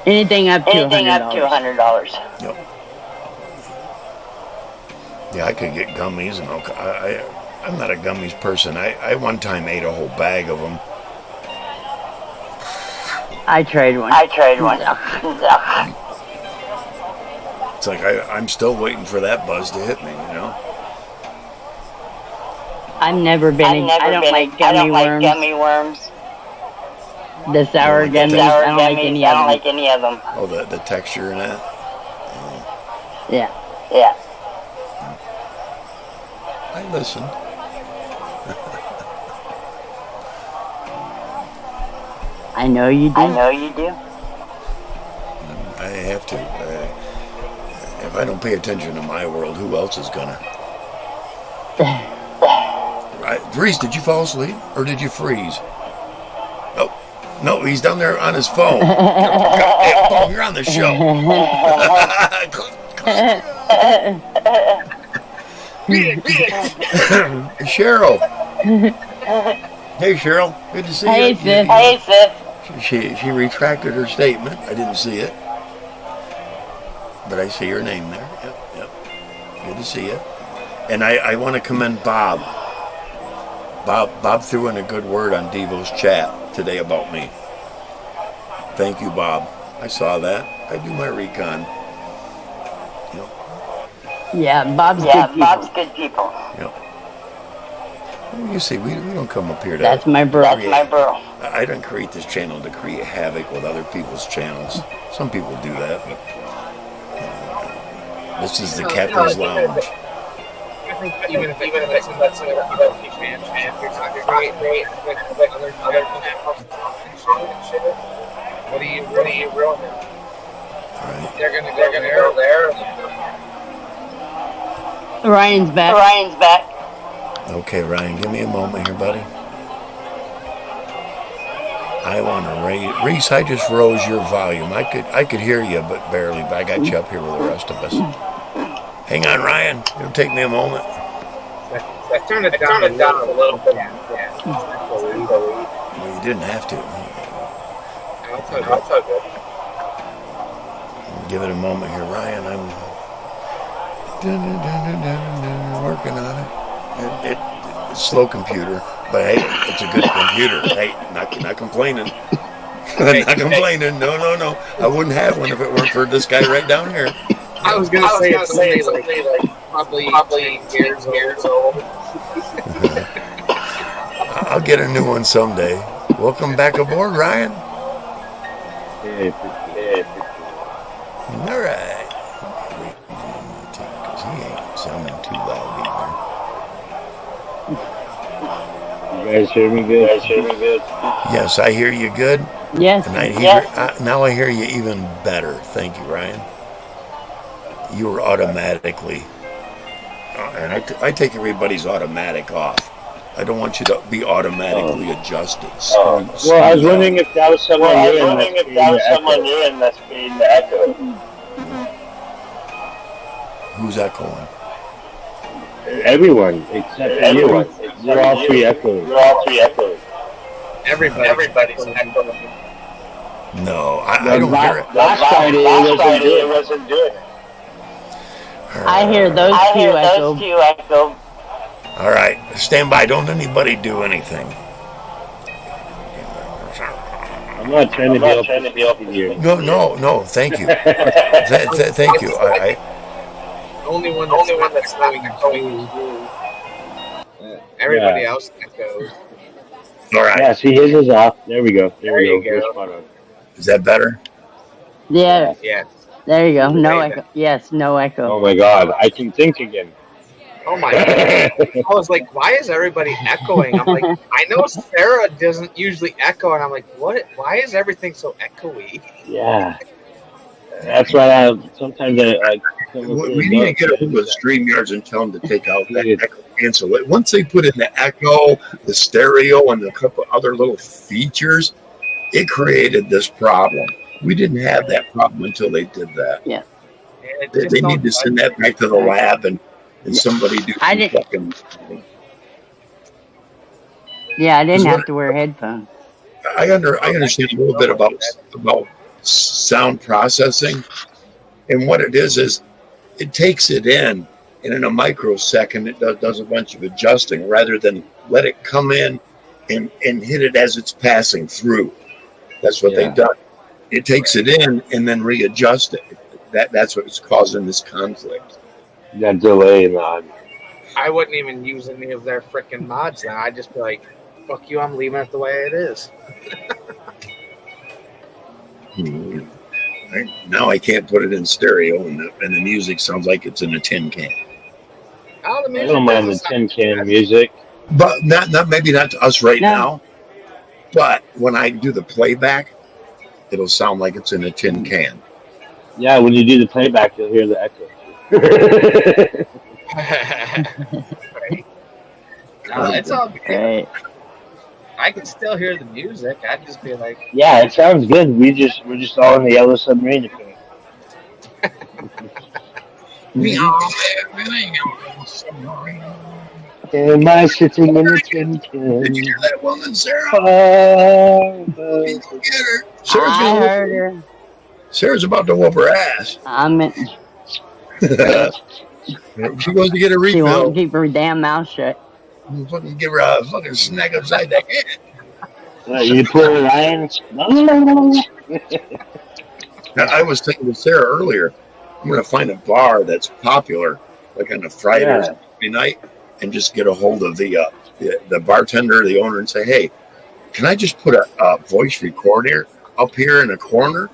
anything up to $100. Yep. Yeah, I could get gummies, and I'm not a gummies person. I one time ate a whole bag of them. I tried one. It's like I'm still waiting for that buzz to hit me, I've never been. I don't like gummy worms. The sour gummies. I don't like any of them. Oh, the texture and that. Yeah. I listen. I know you do. I have to. If I don't pay attention to my world, who else is gonna? Reese, did you fall asleep or did you freeze? No, he's down there on his phone. Phone, you're on the show. Cheryl. Hey, Cheryl. Good to see you. Hey, Sis. She retracted her statement. I didn't see it, but I see her name there. Yep. Good to see you. And I want to commend Bob. Bob threw in a good word on Devo's chat today about me. Thank you, Bob. I saw that. I do my recon. Yeah, Bob's good people. Yep. You see, we don't come up here to... That's my bro. I don't create this channel to create havoc with other people's channels. Some people do that, but... this is the Captain's Lounge. I think even if that's man, you're not great with other shit. What do you ruin them? Right. They're gonna go there. Ryan's back. Okay, Ryan, give me a moment here, buddy. I want to raise... Reese, I just rose your volume. I could hear you, but barely. But I got you up here with the rest of us. Hang on, Ryan. It'll take me a moment. I turned it down a little bit. Yeah. Well, you didn't have to. That's all good. Give it a moment here, Ryan. I'm working on it. It's a slow computer, but hey, it's a good computer. Hey, not complaining. Not complaining. No. I wouldn't have one if it weren't for this guy right down here. I was gonna say it's somebody like probably years old. I'll get a new one someday. Welcome back aboard, Ryan. Yeah. All right. Because he ain't sounding too loud You guys hear me good? Yes, I hear you good. Yes. And now I hear you even better. Thank you, Ryan. You were automatically, and I take everybody's automatic off. I don't want you to be automatically adjusted. Well, I was wondering if that was someone new and that's creating the echo. Who's echoing? Everyone except you. You're all three echoing. Everybody's echoing. No, I don't hear it. Last Friday it wasn't doing it. I hear those two echo. All right, stand by. Don't anybody do anything. I'm not trying to be up to you. No. Thank you. Thank you. The only one that's going is you. Everybody else echoes. All right. Yeah, see, his is off. There we go. There we go. We're spot on. Is that better? Yeah. Yeah. There you go. No echo. Yes, no echo. Oh my God, I can think again. Oh my God. I was like, why is everybody echoing? I'm like, I know Sarah doesn't usually echo, and I'm like, what? Why is everything so echoey? Yeah. That's why sometimes I we need to get a hold of StreamYards and tell them to take out that echo cancel. Once they put in the echo, the stereo, and a couple other little features, it created this problem. We didn't have that problem until they did that. Yeah. They need to send that back to the lab and somebody do fucking. Yeah, I didn't have to wear headphones. I understand a little bit about sound processing, and what it is it takes it in, and in a microsecond it does a bunch of adjusting rather than let it come in and hit it as it's passing through. That's what they've done. It takes it in and then readjust it. That's what's causing this conflict. That delay mod. I wouldn't even use any of their freaking mods then. I'd just be like, fuck you, I'm leaving it the way it is. Now I can't put it in stereo, and the music sounds like it's in a tin can. Oh, the music I don't mind the tin can music, but maybe not to us right now. But when I do the playback, it'll sound like it's in a tin can. Yeah, when you do the playback, you'll hear the echo. Right. It's all good. Right. I can still hear the music. I'd just be like, yeah, it sounds good. We're just all in the yellow submarine. we are Am I sitting in a tin can? Did you hear that woman, Sarah? I heard her. Sarah's about to whoop her ass. She goes to get a refill. She won't keep her damn mouth shut. Fucking give her a fucking snack upside the head. You put it in. Now, I was thinking to Sarah earlier, I'm going to find a bar that's popular, like on a Friday or Saturday night, and just get a hold of the bartender, the owner, and say, hey, can I just put a voice recorder up here in a corner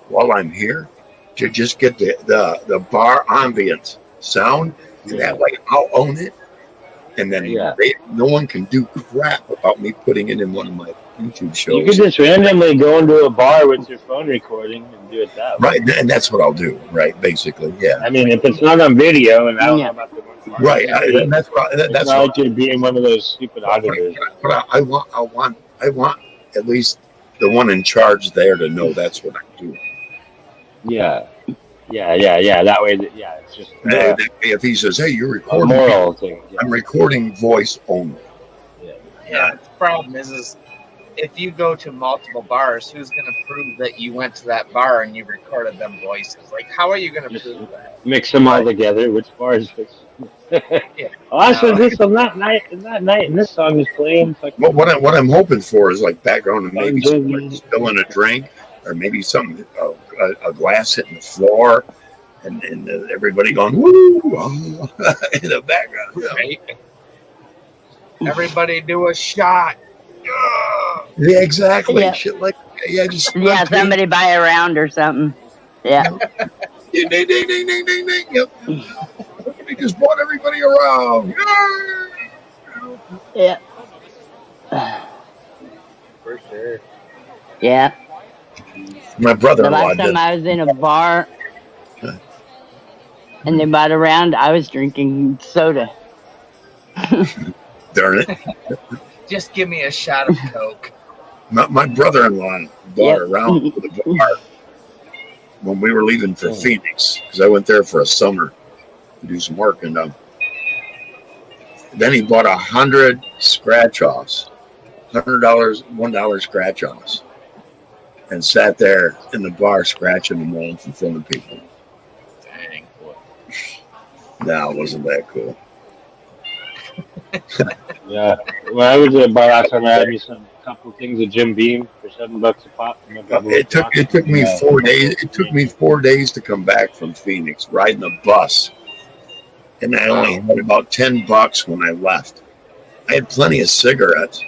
while I'm here to just get the bar ambience sound, and that way I'll own it. And then no one can do crap about me putting it in one of my YouTube shows. You could just randomly go into a bar with your phone recording and do it that way. Right, and that's what I'll do, right, basically, yeah. I mean, if it's not on video, and I don't know about the one. Right, that's not like you're being one of those stupid auditors. But I want at least the one in charge there to know that's what I'm doing. Yeah. That way, it's just if he says, "Hey, you're recording," a moral thing. Yeah. I'm recording voice only. Yeah. The problem is if you go to multiple bars, who's going to prove that you went to that bar and you recorded them voices? Like, how are you going to prove that? Mix them all together. Which bar is this? This on that night, and this song is playing. Well, what I'm hoping for is like background and maybe somebody spilling a drink, or maybe something, a glass hitting the floor, and everybody going woo in the background. Right. Everybody do a shot. Yeah, exactly. Yeah. Shit like just somebody buy a round or something. Yeah. Ding, ding, ding, ding, ding, ding, ding. Yep. We just brought everybody around. Yeah. For sure. Yeah. My brother-in-law. The last time I was in a bar and they bought a round, I was drinking soda. Darn it. Just give me a shot of Coke. My brother-in-law bought a round for the bar when we were leaving for Phoenix, because I went there for a summer to do some work, and then he bought 100 scratch-offs, $100, $1 scratch-offs, and sat there in the bar scratching them all in front of people. Dang. No, it wasn't that cool. Yeah. When I was at a bar last time, I had me a couple things of Jim Beam for $7 a pop. It took me 4 days. It took me 4 days to come back from Phoenix, riding the bus, and I only had about $10 when I left. I had plenty of cigarettes,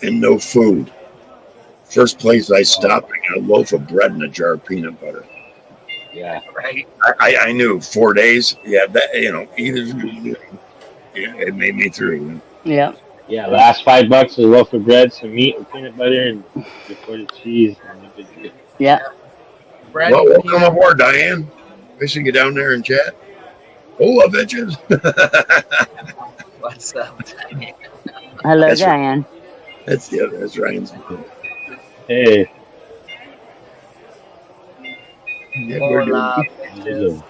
and no food. First place I stopped, I got a loaf of bread and a jar of peanut butter. Yeah. Right. I knew 4 days. Yeah, that either it made me through. Yeah. Yeah, last $5, a loaf of bread, some meat with peanut butter, and before the cheese. And Yeah. Bread Well, and welcome peanut- aboard, Diane. We should get down there and chat. Hola, bitches. What's up? Hello, That's right. Diane. That's Ryan's. hey, Yeah, we're doing Hola, how you bitches. doing?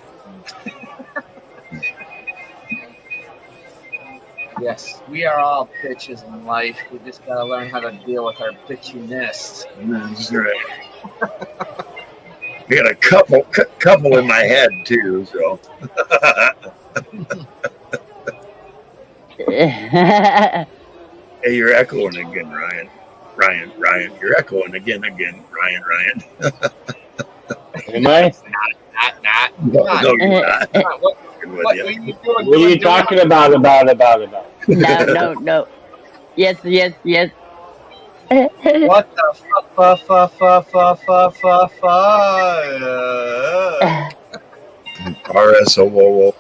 Yes, we are all bitches in life. We just gotta learn how to deal with our bitchiness. That's right. We got a couple in my head too. So hey, you're echoing again, Ryan. Ryan, you're echoing again, Ryan. Am I? Not. No, you're not. Come on, what With are you. you doing? What are you talking about? No. Yes. What the fuck? RSO. Whoa.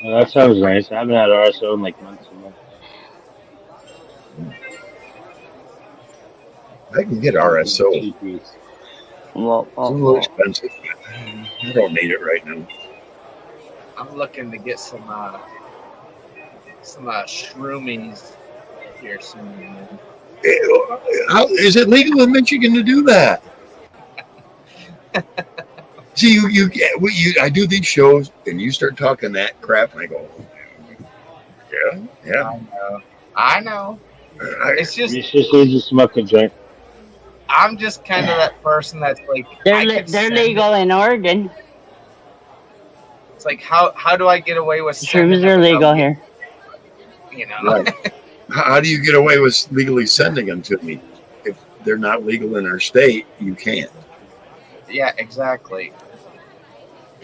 Oh, that sounds nice. I haven't had RSO in like months and months. I can get RSO. It's Well, It's a little expensive. I don't need it right now. I'm looking to get some shroomies here soon. Is it legal in Michigan to do that? See, I do these shows, and you start talking that crap, and I go, yeah. I know. It's just just need to smoke a joint. I'm just kind of that person that's like they're legal in Oregon. It's like how do I get away with Shrooms are legal here. You know. Right. How do you get away with legally sending them to me? If they're not legal in our state, you can't. Yeah, exactly.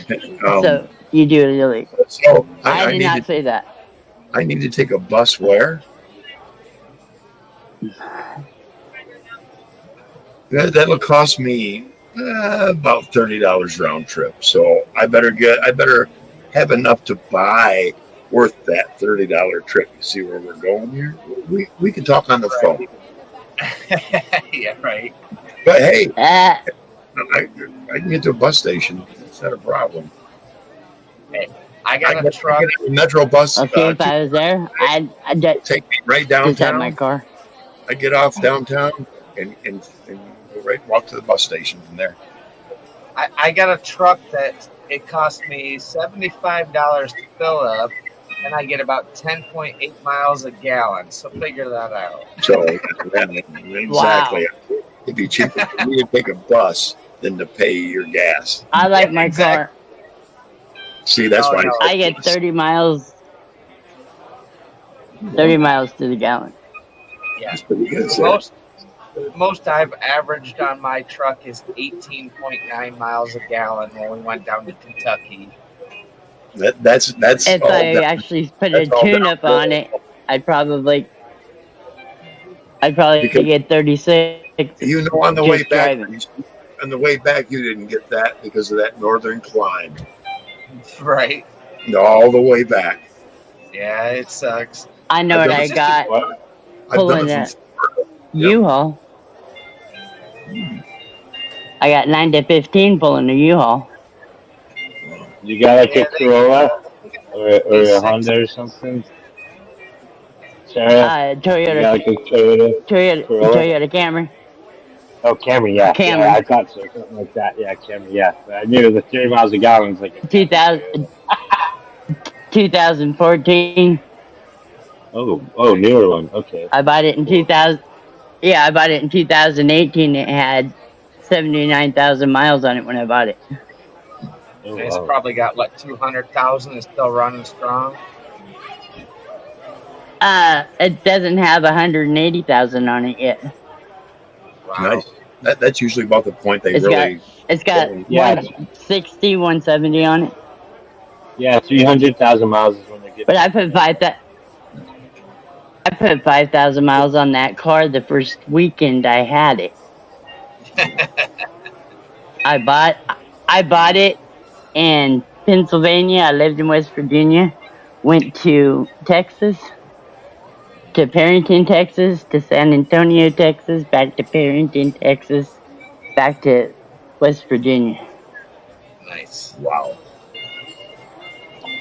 So you do it illegal. So I did not say that. I need to take a bus where? That'll cost me about $30 round trip. So I better have enough to buy worth that $30 trip. You see where we're going here? We can talk on the phone. Yeah, right. But hey, I can get to a bus station. It's not a problem. Hey, I got a truck. I get a Metro bus. Okay, if I was there, I'd take me right just have downtown. my car. I get off downtown and go right walk to the bus station from there. I got a truck that it cost me $75 to fill up, and I get about 10.8 miles a gallon. So figure that out. So exactly, Wow. it'd be cheaper for me to take a bus than to pay your gas. I like my car. See, that's why no. I get 30 miles. 30 miles to the gallon. Yeah. That's pretty good. So. Most I've averaged on my truck is 18.9 miles a gallon when we went down to Kentucky. That's If all I down- actually put a that's all tune-up downhill. on it, I'd probably Because- get 36. You know, on the Just way back, driving. you didn't get that because of that northern climb. Right. All the way back. Yeah, it sucks. I know I've what done I it- got. I've Pulling done it that. from Florida. U-Haul. I got 9 to 15 pulling a U-Haul. You got like a Yeah, Corolla or a Honda or something? Sarah? You got Toyota like a Toyota? Corolla? Toyota Camry. Oh, Camry, yeah. Camry. Yeah, I thought so. Something like that. Yeah, Camry, yeah. But I knew the 30 miles a gallon was like 2014. Oh, newer one. Okay. I bought it in 2000. Yeah, I bought it in 2018. It had 79,000 miles on it when I bought it. Oh, It's wow. probably got, 200,000 is still running strong. It doesn't have 180,000 on it yet. Wow. Nice. That's usually about the point they It's really. It's got Yeah. 160, 170 on it. Yeah, 300,000 miles is when they get. But I put I put 5,000 miles on that car the first weekend I had it. I bought it in Pennsylvania. I lived in West Virginia. Went to Texas, to Perrington, Texas, to San Antonio, Texas, back to Perrington, Texas, back to West Virginia. Nice. Wow.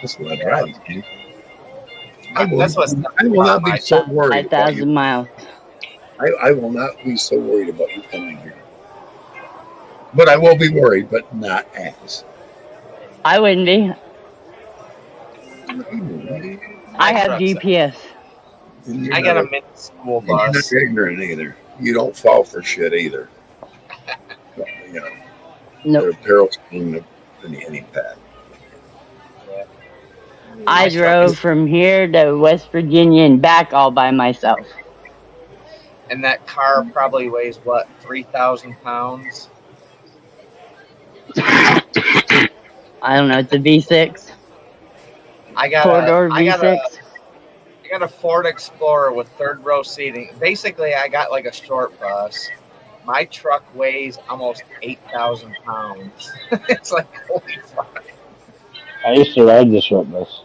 That's what I drive. That's what's I will not be so worried about 5,000 you. miles. I will not be so worried about you coming here. But I will be worried, but not as. I wouldn't be. I have truck's GPS. I got a mini school bus. You're not ignorant either. You don't fall for shit either. You know, Nope. there are perils in any path. I drove from here to West Virginia and back all by myself. And that car probably weighs what, 3,000 pounds? I don't know. It's a V6. I got Four-door V6. I got a Ford Explorer with third row seating. Basically, I got like a short bus. My truck weighs almost 8,000 pounds. It's like, holy fuck. I used to ride the short bus.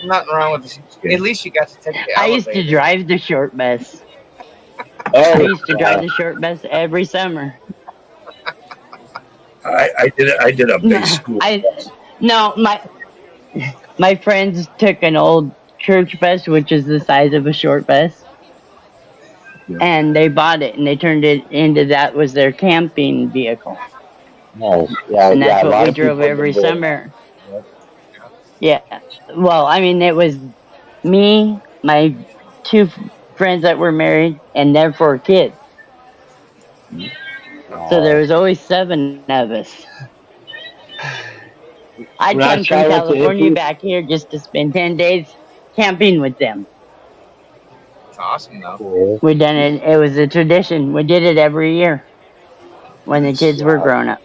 Nothing wrong with this. At least you got to take the elevator. I used to drive the short bus. Oh, I used to drive the short bus every summer. I did a base school bus. No, my friends took an old church bus, which is the size of a short bus, and they bought it and they turned it into that was their camping vehicle. Nice. Yeah, And that's a lot what we of drove people every do that. summer. Yeah. Well, I mean, it was me, my two friends that were married, and their 4 kids. So there was always 7 of us. I'd When I come from traveled to California Italy- back here just to spend 10 days camping with them. It's awesome, though. Cool. We done it. It was a tradition. We did it every year when the kids were grown up.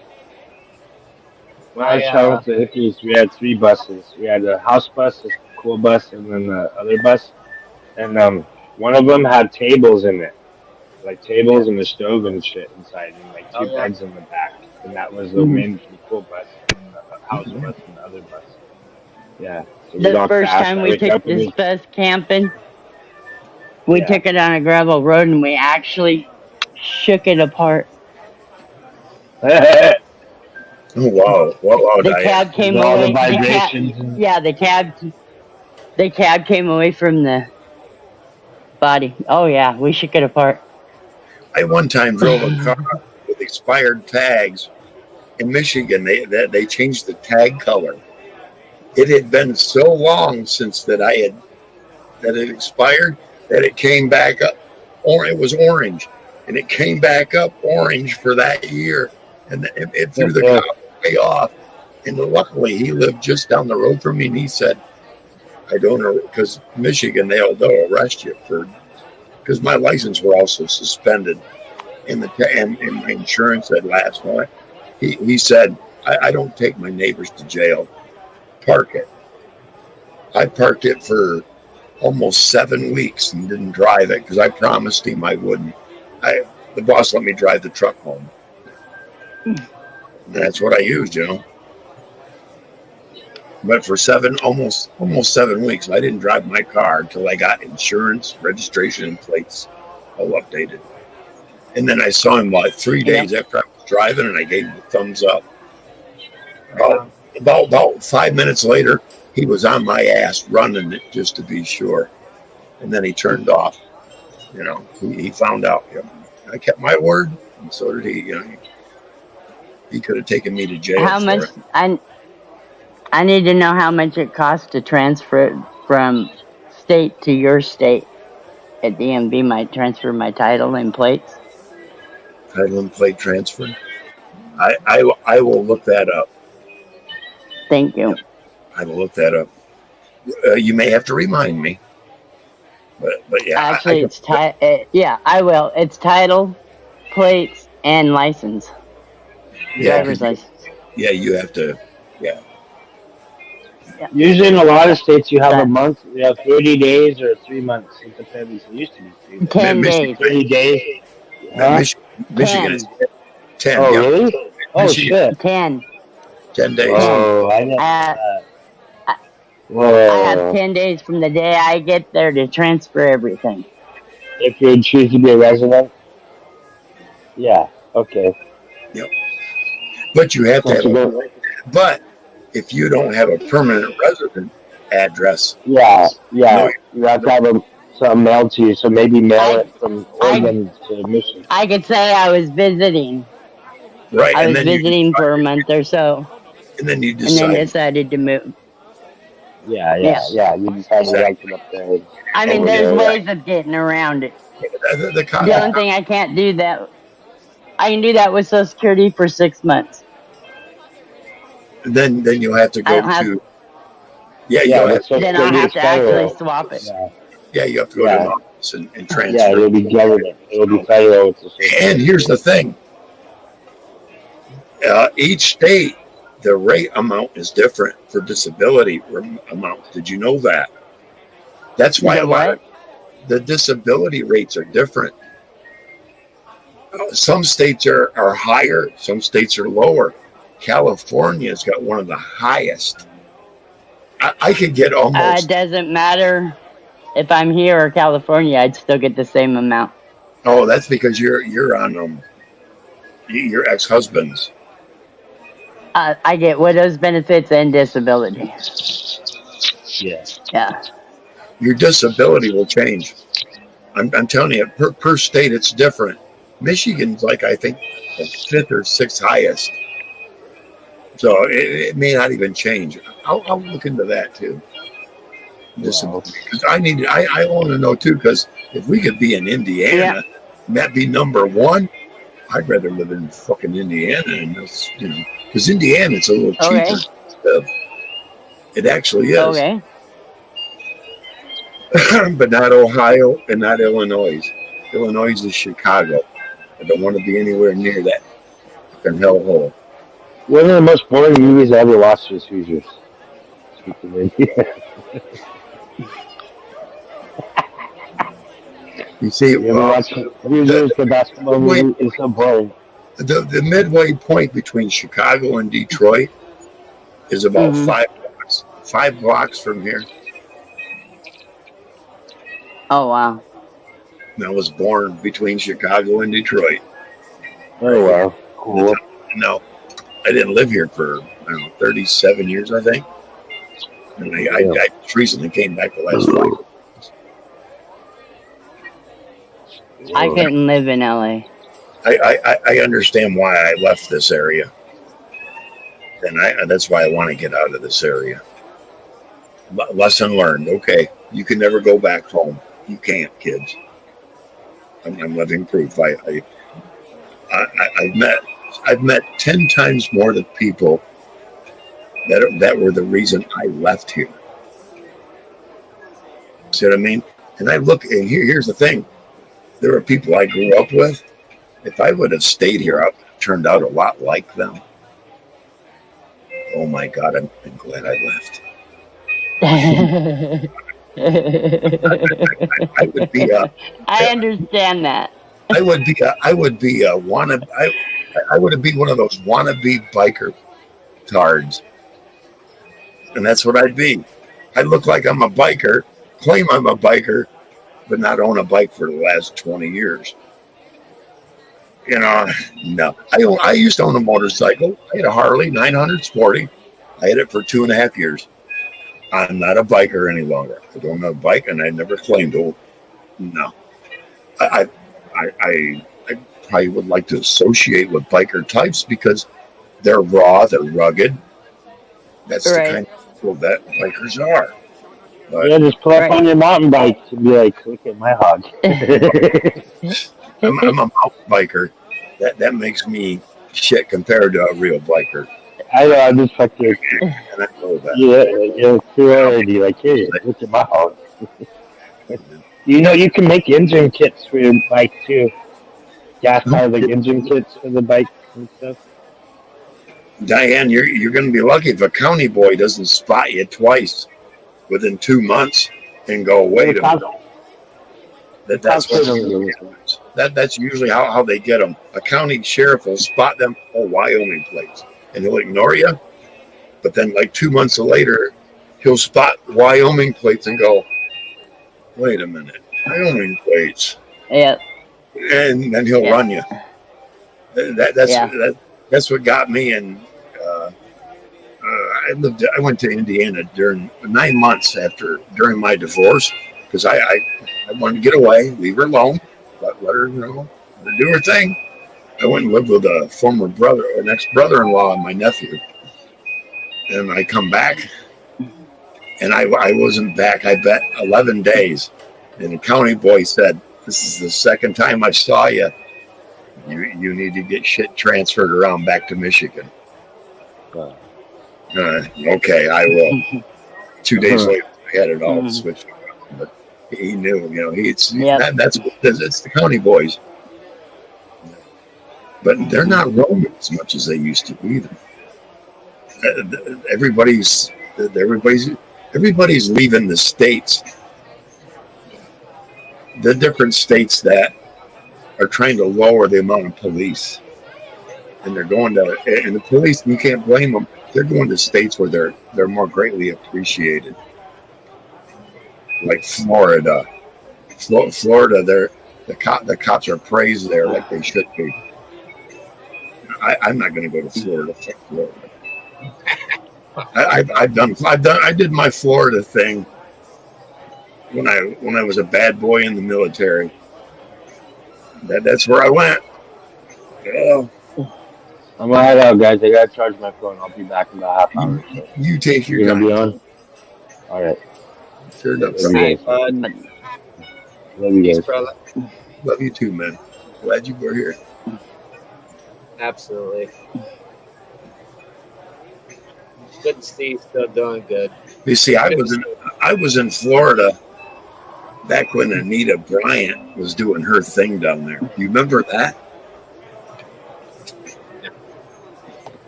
When I traveled to Italy, we had 3 buses. We had a house bus, a school bus, and then the other bus. And one of them had tables in it, like tables and a stove and shit inside, and like 2 beds in the back. And that was the main school bus, and the house bus, and the other bus. Yeah. So we The got first fast. time I we wake took up and this bus camping, we took it on a gravel road and we actually shook it apart. Oh, wow. Wow, The cab came all away. the vibrations. The cab came away from the body. Oh yeah, we shook it apart. I one time drove a car with expired tags in Michigan. They changed the tag color. It had been so long since that it expired that it came back up, or it was orange, and it came back up orange for that year, and it threw the cop way off. And luckily, he lived just down the road from me, and he said, "I don't know," because Michigan they'll arrest you because my license were also suspended, and my insurance had lapsed on it. He said, I don't take my neighbors to jail. Park it. I parked it for almost 7 weeks and didn't drive it because I promised him I wouldn't. The boss let me drive the truck home. And that's what I used, But for almost 7 weeks, I didn't drive my car until I got insurance, registration, and plates all updated. And then I saw him like 3 days after I was driving, and I gave him the thumbs up. About 5 minutes later, he was on my ass running it just to be sure. And then he turned off. He found out. I kept my word, and so did he. He could have taken me to jail. How much? I need to know how much it costs to transfer it from state to your state. At DMV might transfer my title and plates. Title and plate transfer. I will look that up. Thank you. I will look that up. You may have to remind me. But yeah. Actually, I will. It's title, plates, and license. Driver's license. Yeah, you have to. Yeah. Usually in a lot of states you have a But month, you have 30 days or 3 months. It depends. It used to be 3 days. 10 Michigan, days. 30 days. Huh? Michigan is 10. 10. Oh, Yep. really? Oh, Michigan, shit. 10. 10 days. 10. Whoa, I didn't know I, that. I I have Whoa. 10 days from the day I get there to transfer everything. If you choose to be a resident? Yeah, okay. Yep. But you have to Once have you a. go, But if you don't have a permanent resident address, yeah, no, you have to have something mailed to you, so maybe mail I, it from I, Oregon to Michigan. I could say I was visiting. right, I was visiting for a month or so and then you and then decide. decided to move. Yeah, Yeah. you decided to like it up there. I mean, Over there's there, ways of getting around it. The The only thing I can't do that, I can do that with Social Security for 6 months. then you'll have to I go don't have, to you'll Yeah, have but Social then I'll Security have is to actually federal. swap it. you have to go to an Yeah, office and yeah, transfer. it'll be government. It'll be federal with the Social And here's the Security. thing: each state, the rate amount is different for disability amount. Did you know that? That's why The a lot of what? the disability rates are different. Some states are higher, some states are lower. California's got one of the highest. I could get It almost. doesn't matter if I'm here or California, I'd still get the same amount. Oh, that's because you're on your ex-husband's. I get widow's benefits and disability. Yeah. Yeah. Your disability will change. I'm telling you, per state it's different. Michigan's like I think the 5th or 6th highest, so it may not even change. I'll look into that too. Wow. Because I want to know too. Because if we could be in Indiana, and that be number one, I'd rather live in fucking Indiana, and that's, because Indiana it's a little cheaper. Okay. It actually is. Okay. But not Ohio and not Illinois. Illinois is Chicago. I don't want to be anywhere near that fucking hellhole. One of the most boring movies I ever watched was Hoosiers. Speaking of India. You see, You ever watch Hoosiers, the basketball movie? It's so boring. The midway point between Chicago and Detroit is about 5 blocks. 5 blocks from here. Oh, wow. And I was born between Chicago and Detroit. Oh, wow. Cool. No, I didn't live here for, I don't know, 37 years, I think. And I just recently came back the last 5 years. I couldn't live in LA. I understand why I left this area. And that's why I want to get out of this area. Lesson learned. Okay, you can never go back home. You can't, kids. I'm living proof. I've met 10 times more the people that were the reason I left here. See what I mean? And I look, and here's the thing: there are people I grew up with. If I would have stayed here, I would have turned out a lot like them. Oh my God, I'm glad I left. I would be. I understand that. I would be a wannabe. I would be one of those wannabe biker tards, and that's what I'd be. I look like I'm a biker, claim I'm a biker, but not own a bike for the last 20 years. No. I used to own a motorcycle. I had a Harley 900 Sporty. I had it for 2.5 years. I'm not a biker any longer. I don't have a bike, and I never claimed to. No. I probably would like to associate with biker types because they're raw, they're rugged. That's the kind of people that bikers are. But yeah, just pull up on your mountain bike and be like, look at my hog. I'm a mountain biker. That makes me shit compared to a real biker. I know, I'm just fucking. And I know that. Yeah, you're too early. Like, hey, look at my hog. You can make engine kits for your bike too. Gas powered like engine kits for the bike and stuff. Diane, you're going to be lucky if a county boy doesn't spot you twice within 2 months and go, wait a minute. That's that's usually how they get them. A county sheriff will spot them, Wyoming plates, and he'll ignore you. But then, like 2 months later, he'll spot Wyoming plates and go, wait a minute, Wyoming plates. Yeah. And then he'll run you. That's what got me. And I went to Indiana during 9 months during my divorce because I wanted to get away, leave her alone, let her do her thing. I went and lived with a former brother, an ex-brother-in-law, and my nephew. And I come back, and I wasn't back. I bet 11 days. And the county boy said, "This is the second time I saw you. You need to get shit transferred around back to Michigan." Okay, I will. 2 days later, I had it all switched. But he knew, it's the county boys. But they're not roaming as much as they used to either. Everybody's leaving the states. The different states that are trying to lower the amount of police, and they're going to, and the police, you can't blame them. They're going to states where they're more greatly appreciated, like Florida. Florida, the cops are praised there like they should be. I'm not going to go to Florida. I did my Florida thing when I was a bad boy in the military. That's where I went. Yeah. I'm gonna head out, guys. I gotta charge my phone. I'll be back in about half hour. So. You take your time. Be on? All right. Sure enough. Love you guys. Brother. Love you too, man. Glad you were here. Absolutely. Good to see you still doing good. You see, I was in Florida back when Anita Bryant was doing her thing down there. You remember that?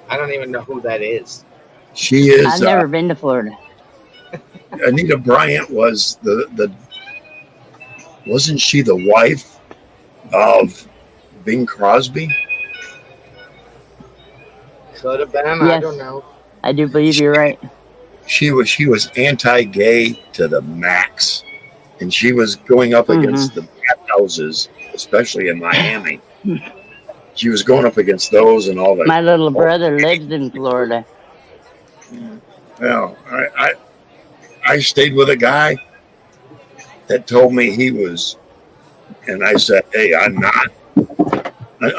I don't even know who that is. She is. I've never been to Florida. Anita Bryant was wasn't she the wife of Bing Crosby? Could have been. Yes. I don't know. I do believe you're right. She was anti-gay to the max, and she was going up against the bathhouses, especially in Miami. She was going up against those and all that. My little brother lives in Florida. Well, I stayed with a guy that told me he was, and I said, "Hey, I'm not."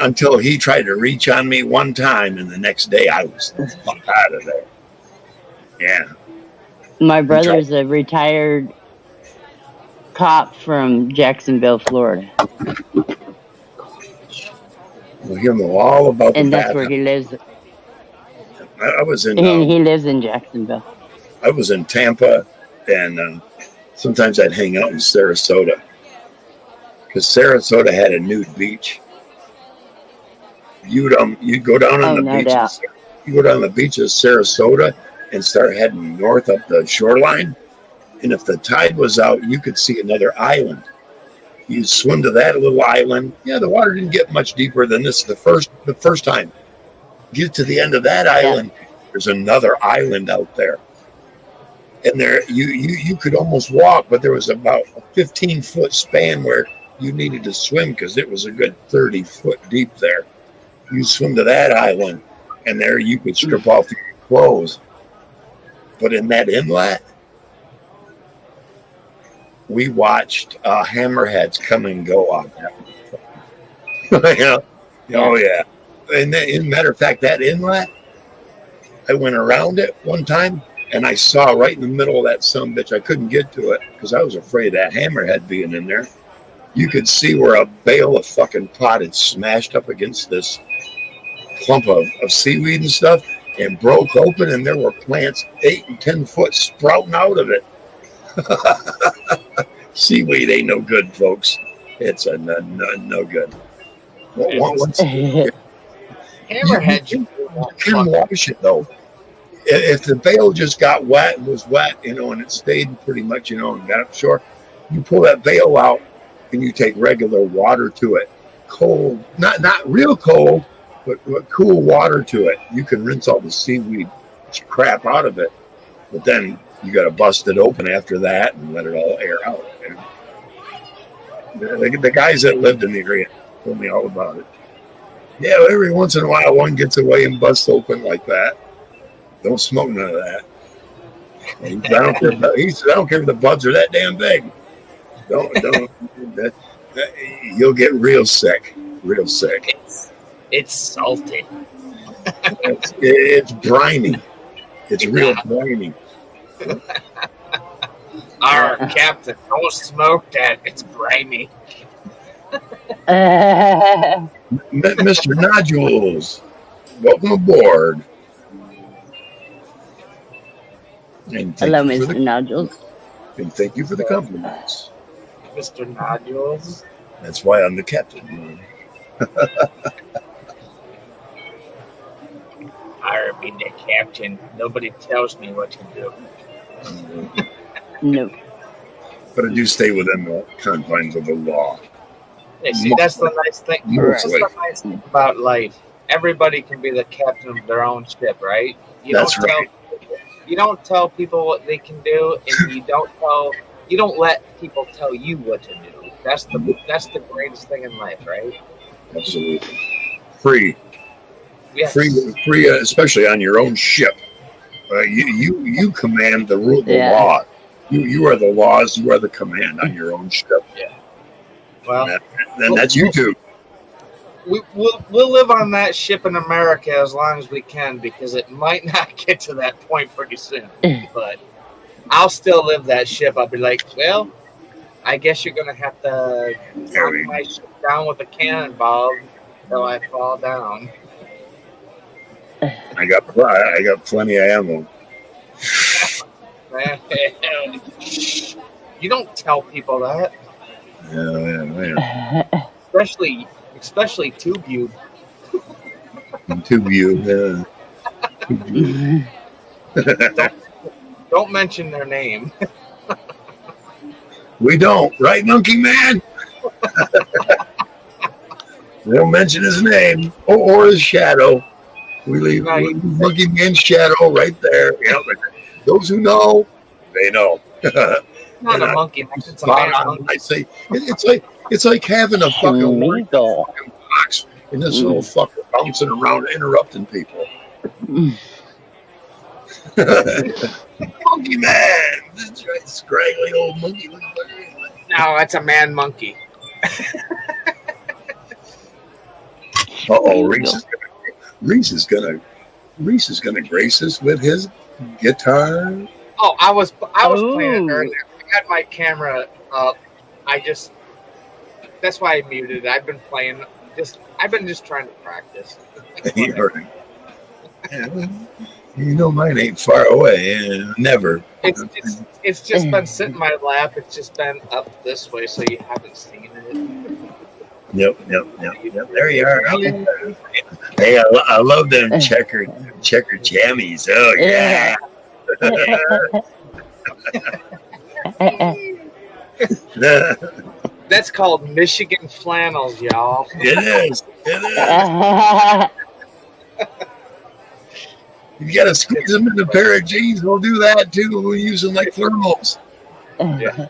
Until he tried to reach on me one time, and the next day I was the fuck out of there. Yeah. My brother's a retired cop from Jacksonville, Florida. Well, he'll know all about the and that's where he lives. I was in. He lives in Jacksonville. I was in Tampa, and sometimes I'd hang out in Sarasota because Sarasota had a nude beach. You'd go down on the beach. You go down the beach of Sarasota and start heading north up the shoreline. And if the tide was out, you could see another island. You swim to that little island. Yeah, the water didn't get much deeper than this the first time. Get to the end of that island, there's another island out there. And there you could almost walk, but there was about a 15-foot span where you needed to swim because it was a good 30-foot deep there. You swim to that island, and there you could strip off your clothes. But in that inlet, we watched hammerheads come and go on that. Yeah. Oh, yeah. And as a matter of fact, that inlet, I went around it one time, and I saw right in the middle of that sumbitch. I couldn't get to it because I was afraid of that hammerhead being in there. You could see where a bale of fucking pot had smashed up against this clump of seaweed and stuff and broke open, and there were plants 8 and 10 foot sprouting out of it. Seaweed ain't no good, folks. It's no good. Hammerheads You won't can fuck. wash it though. If the bale just got wet and was wet, and it stayed pretty much, and got up short, you pull that bale out and you take regular water to it, cold, not real cold, but cool water to it. You can rinse all the seaweed crap out of it, but then you got to bust it open after that and let it all air out. And the guys that lived in the area told me all about it. Yeah, every once in a while one gets away and busts open like that. Don't smoke none of that. I don't care. He said, I don't care if the buds are that damn big. Don't. You'll get real sick. Real sick. It's salty. It's briny. It's real briny. Our captain, don't smoke that. It's briny. Mr. Nodules, welcome aboard. And Hello, Mr. Nodules. And thank you for the compliments. Mr. Nodules. That's why I'm the captain. I'll be the captain. Nobody tells me what to do. No. But I do stay within the confines of the law. Yeah, see, that's the nice thing. That's Mostly. the nice thing about life. Everybody can be the captain of their own ship, right? That's right. You don't tell people what they can do, and you don't let people tell you what to do. That's the greatest thing in life, right? Absolutely. Free. Yes. Free, especially on your own ship. You command the rule, the Yeah. law. You are the laws. You are the command on your own ship. Yeah. Well, Then that's you two. we'll live on that ship in America as long as we can, because it might not get to that point pretty soon. But I'll still live that ship. I'll be like, well, I guess you're gonna have to knock my ship down with a cannonball until I fall down. I got plenty of ammo. You don't tell people that, Yeah. especially tube you. Tube you. Don't mention their name. We don't, right, Monkey Man? We don't mention his name or his shadow. We leave Monkey Man's shadow right there. Those who know, they know. Not a monkey. It's a man monkey. I say it's like having a fucking box and this little fucker bouncing around, interrupting people. Monkey Man, that's right, scraggly old monkey. No, that's a man monkey. Reese is gonna grace us with his guitar. Oh, I was playing it earlier. I had my camera up. That's why I muted it. I've been playing. I've been just trying to practice. Mine ain't far away. Never. It's just been sitting in my lap. It's just been up this way, so you haven't seen it. Yep. There you are. Hey, I love them checker jammies. Oh yeah. That's called Michigan flannels, y'all. It is. You gotta squeeze them in a pair of jeans. We'll do that too. We'll use them like thermals. Yeah.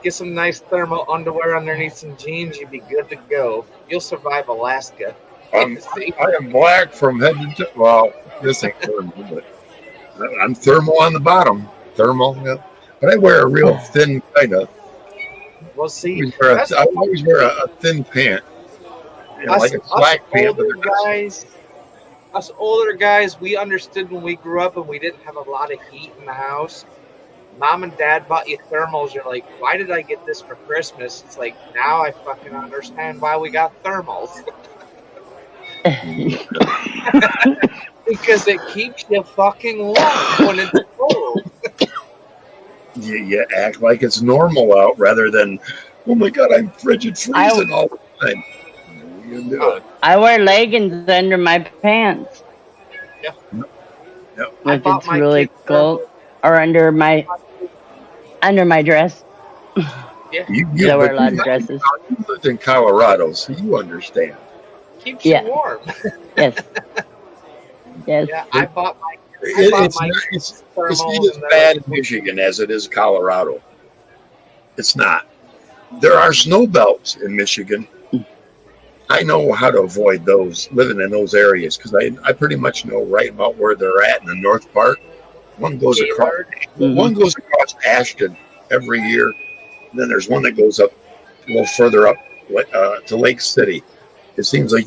Get some nice thermal underwear underneath some jeans. You'd be good to go. You'll survive Alaska. I am black from head to toe. Well, this ain't thermal, but I'm thermal on the bottom. Thermal, yeah. But I wear a real thin kind of. Well, see, I always wear a thin pant. Like a slack pant. Us older guys, we understood when we grew up and we didn't have a lot of heat in the house. Mom and Dad bought you thermals. You're like, why did I get this for Christmas? It's like, now I fucking understand why we got thermals. Because it keeps you fucking warm when it's cold. You act like it's normal out rather than, oh my God, I'm frigid freezing all the time. You can do it. I wear leggings under my pants Yeah. Yep. if it's really cold, or under my dress. Yeah. I wear a lot of dresses. You lived in Colorado, so you understand. Keeps Yeah. you warm. Yes. Yes. Yeah, I bought my It's thermals not as and they're bad like- in Michigan as it is Colorado. It's not. There are snow belts in Michigan. I know how to avoid those, living in those areas, because I pretty much know right about where they're at in the north part. One goes across. Mhm. One goes across Ashton every year. And then there's one that goes up a little further up to Lake City. It seems like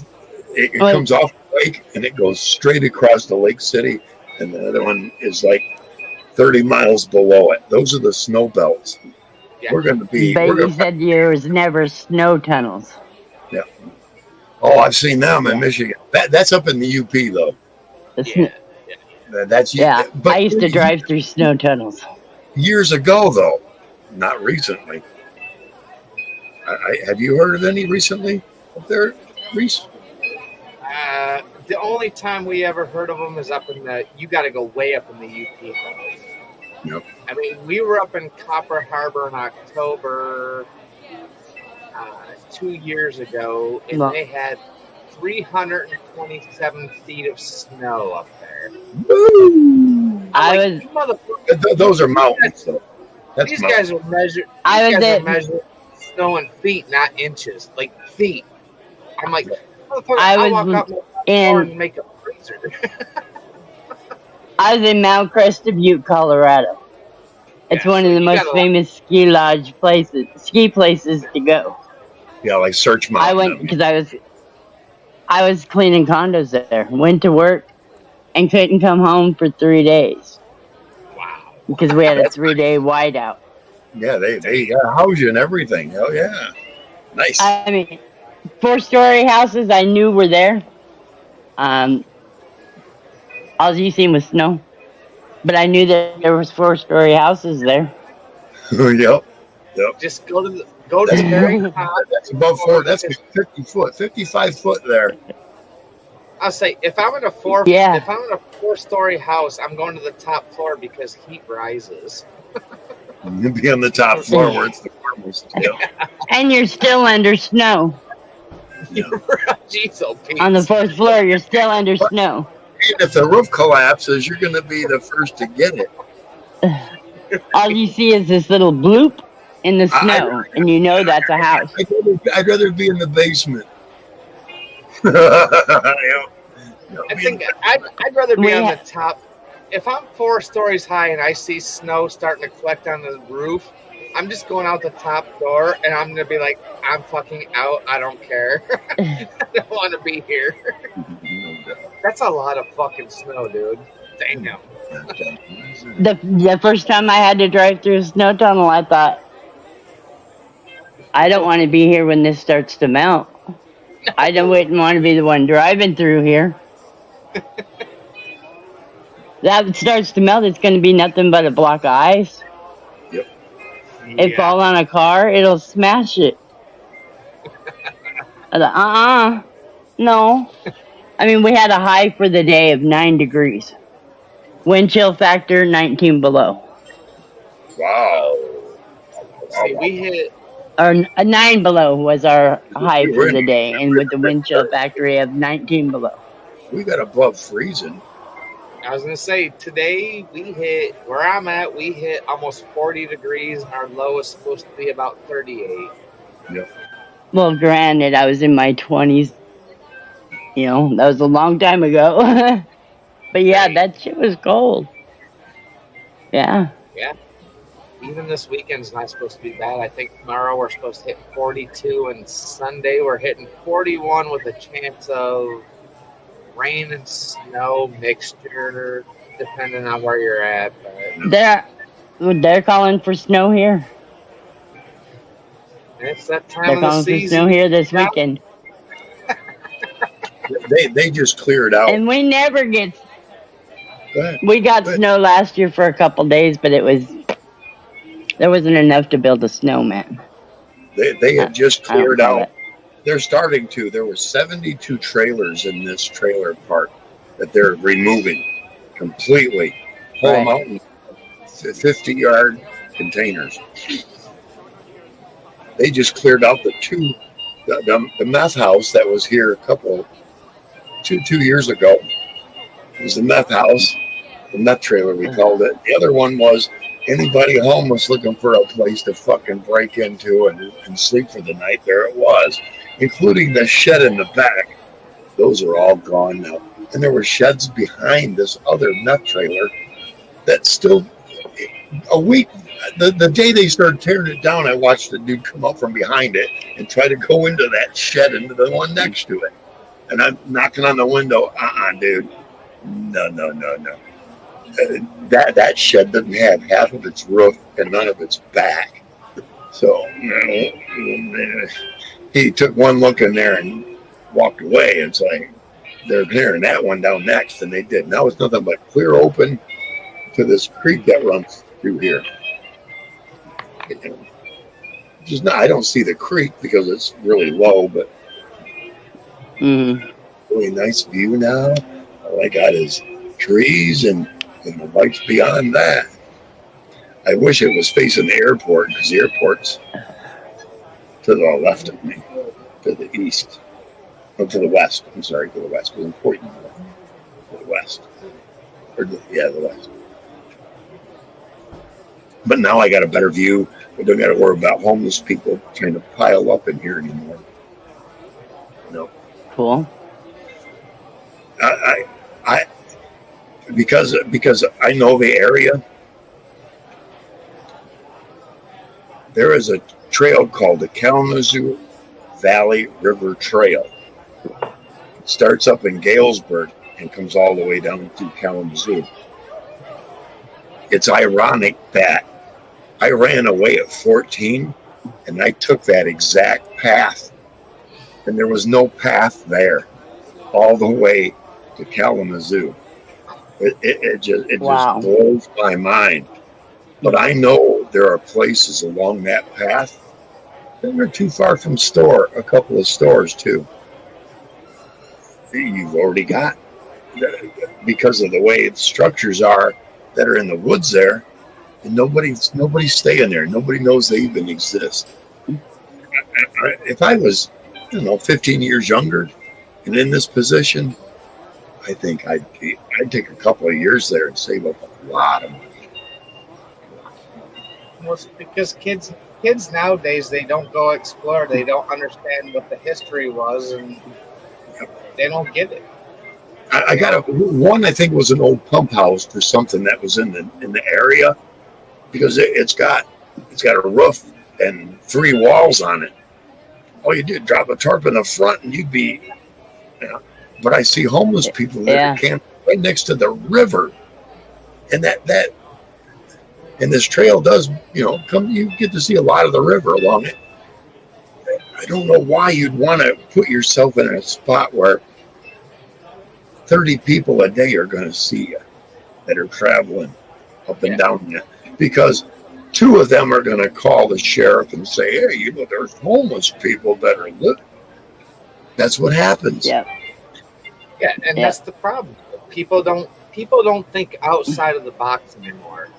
it comes off the lake and it goes straight across to Lake City, and the other one is like 30 miles below it. Those are the snow belts. Yeah. We're going to be. But you said there was never snow tunnels. Oh, I've seen them in Michigan. That's up in the UP though. The sn- That's yeah, But I used to drive through snow tunnels. years ago though, not recently. Have you heard of any recently up there, Reese? The only time we ever heard of them is up in the. You got to go way up in the UP. Yep. I mean, we were up in Copper Harbor in October 2 years ago, and they had 327 feet of snow up there. Woo! Those are mountains, though. These guys are measured. Measuring snow in feet, not inches. Like feet. I'm like, I'll walk up and make a freezer. I was in Mount Crested Butte, Colorado. It's one of the most famous ski places to go. Yeah, like Search Mountain. I went because I was cleaning condos there. Went to work and couldn't come home for 3 days. Wow. Because we had a 3-day whiteout. Yeah, they house you and everything. Hell yeah. Nice. I mean, 4-story houses I knew were there. All you seen was snow. But I knew that there was 4-story houses there. Yep. Just go to the very top. That's above 4. That's 50 foot, 55 foot there. I'll say if I'm in a 4-story house, I'm going to the top floor because heat rises. You'll be on the top floor where it's the warmest. Yeah. And you're still under snow. Jeez, on the 4th floor, you're still under snow. Even if the roof collapses, you're going to be the first to get it. All you see is this little bloop in the snow, and you know that's a house. I'd rather be in the basement. I think I'd rather be on the top. If I'm 4 stories high and I see snow starting to collect on the roof, I'm just going out the top door and I'm gonna be like, I'm fucking out. I don't care. I don't want to be here. That's a lot of fucking snow, dude. Damn. The first time I had to drive through a snow tunnel, I thought, I don't want to be here when this starts to melt. I wouldn't want to be the one driving through here. That starts to melt, it's going to be nothing but a block of ice. Yep. It fall on a car, it'll smash it. I thought, no. I mean, we had a high for the day of 9 degrees. Wind chill factor 19 below. Wow. See, we hit. Or a 9 below was our high for the day, and with the wind chill factor of 19 below. We got above freezing. I was gonna say today where I'm at, we hit almost 40 degrees, and our low is supposed to be about 38. Yeah. Well, granted, I was in my 20s. You know, that was a long time ago. But yeah, that shit was cold. Yeah. Yeah. Even this weekend's not supposed to be bad. I think tomorrow we're supposed to hit 42, and Sunday we're hitting 41 with a chance of rain and snow mixture, depending on where you're at. But they're calling for snow here. It's that time they're of the calling season. For snow here this weekend. They just cleared out. And we never get. We got snow last year for a couple days, but there wasn't enough to build a snowman. They had just cleared out They're starting to. There were 72 trailers in this trailer park that they're removing completely. Pull them out in 50-yard containers. They just cleared out the meth house that was here two years ago. It was the meth house, the meth trailer we called it. The other one was anybody homeless looking for a place to fucking break into and sleep for the night. There it was, including the shed in the back. Those are all gone now. And there were sheds behind this other meth trailer that still, a week, the day they started tearing it down, I watched the dude come up from behind it and try to go into that shed, into the one next to it. And I'm knocking on the window, dude. No. That shed doesn't have half of its roof and none of its back. So he took one look in there and walked away. It's like they're clearing that one down next, and they did. Now it's nothing but clear open to this creek that runs through here. Just not, I don't see the creek because it's really low, but really nice view now. All I got is trees and the lights beyond that. I wish it was facing the airport because the airport's to the left of me, to the east, or to the west. I'm sorry, to the west. It was important. To the west. The west. But now I got a better view. I don't got to worry about homeless people trying to pile up in here anymore. No. Cool. Because I know the area, there is a trail called the Kalamazoo Valley River Trail. It starts up in Galesburg and comes all the way down to Kalamazoo. It's ironic that I ran away at 14 and I took that exact path, and there was no path there all the way to Kalamazoo. It just blows my mind. But I know there are places along that path that are too far from a couple of stores too. You've already got, because of the way the structures are that are in the woods there, and nobody's staying there. Nobody knows they even exist. If I was, 15 years younger and in this position, I think I'd take a couple of years there and save up a lot of money. Well, it's because kids nowadays, they don't go explore. They don't understand what the history was, and they don't get it. I got one. I think was an old pump house for something that was in the area, because it's got a roof and 3 walls on it. All you do is drop a tarp in the front, and you'd be. But I see homeless people that camp right next to the river, and and this trail does, you get to see a lot of the river along it. I don't know why you'd want to put yourself in a spot where 30 people a day are going to see you that are traveling up and down there, because 2 of them are going to call the sheriff and say, hey, there's homeless people that are living. That's what happens. Yeah, and that's the problem. People don't think outside of the box anymore.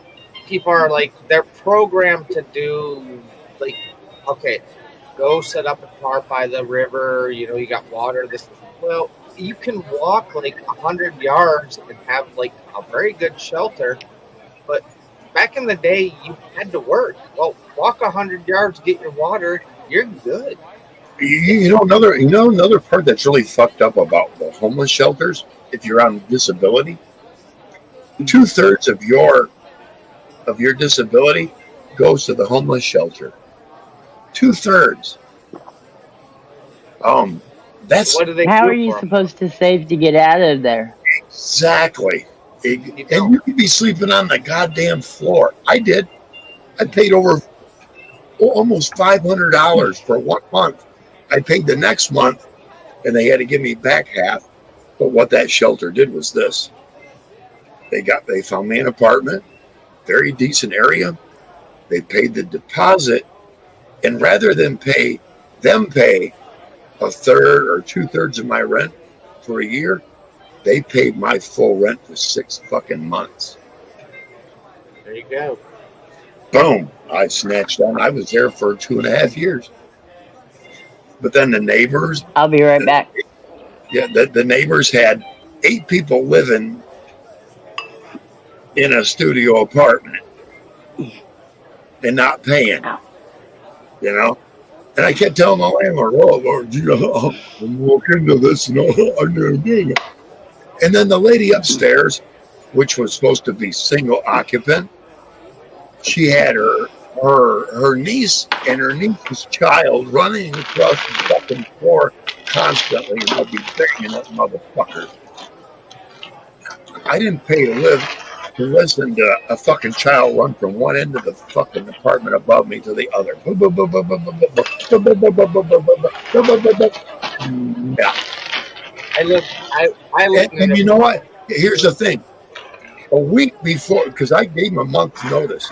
People are like, they're programmed to do, like, okay, go set up a tarp by the river. You got water. Well, you can walk like 100 yards and have like a very good shelter. But back in the day, you had to work. Well, walk 100 yards, get your water. You're good. Another part that's really fucked up about the homeless shelters, if you're on disability, 2/3 of your disability goes to the homeless shelter. 2/3. That's how are you supposed to save to get out of there? Exactly. And you could be sleeping on the goddamn floor. I did. I paid over almost $500 for 1 month. I paid the next month, and they had to give me back half. But what that shelter did was this: they found me an apartment, very decent area. They paid the deposit, and rather than pay a third or 2/3 of my rent for a year. They paid my full rent for 6 fucking months. There you go. Boom! I snatched on. I was there for 2.5 years. But then the neighbors, I'll be right back. yeah, the neighbors had 8 people living in a studio apartment and not paying, you know. And I kept telling the landlord, "Oh Lord, you know, I'm looking into this, and I'm never doing it." And then the lady upstairs, which was supposed to be single occupant, she had her niece and her niece's child running across the fucking floor constantly, and I'd be banging that motherfucker. I didn't pay to listen to a fucking child run from one end of the fucking apartment above me to the other. Yeah. I lived And you know what? Here's the thing. A week before, because I gave him a month's notice,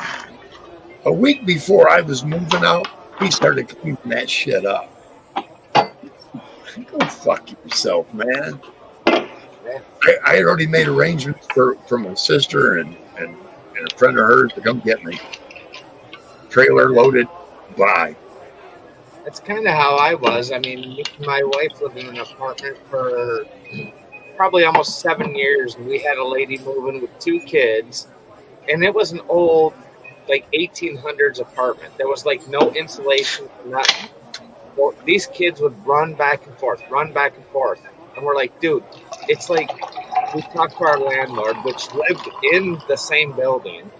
a week before I was moving out, he started cleaning that shit up. Go fuck yourself, man. I had already made arrangements for my sister and a friend of hers to come get me. Trailer loaded, bye. That's kind of how I was. I mean, my wife lived in an apartment for probably almost 7 years, and we had a lady moving with 2 kids, and it was an old, like 1800s apartment. There was like no insulation, nothing. Well, these kids would run back and forth, and we're like, dude, it's like we talked to our landlord, which lived in the same building.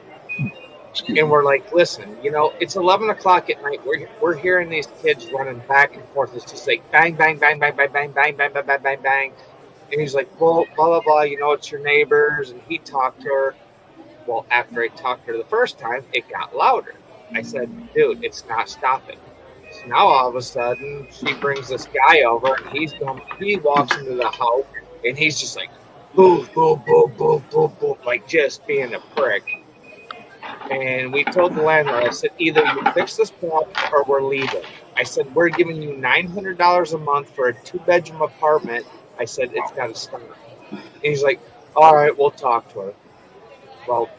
And we're like, listen, you know, it's 11 o'clock at night. We're hearing these kids running back and forth. It's just like bang, bang, bang, bang, bang, bang, bang, bang, bang, bang, bang, bang. And he's like, well, blah, blah, blah, you know, it's your neighbors. And he talked to her. Well, after I talked to her the first time, it got louder. I said, dude, it's not stopping. So now all of a sudden, she brings this guy over, and he walks into the house, and he's just like, boo, boo, boo, boo, boo, boo, like just being a prick. And we told the landlord, I said, either you fix this problem or we're leaving. I said, we're giving you $900 a month for a 2-bedroom apartment. I said, it's got to stop. And he's like, all right, we'll talk to her. Well,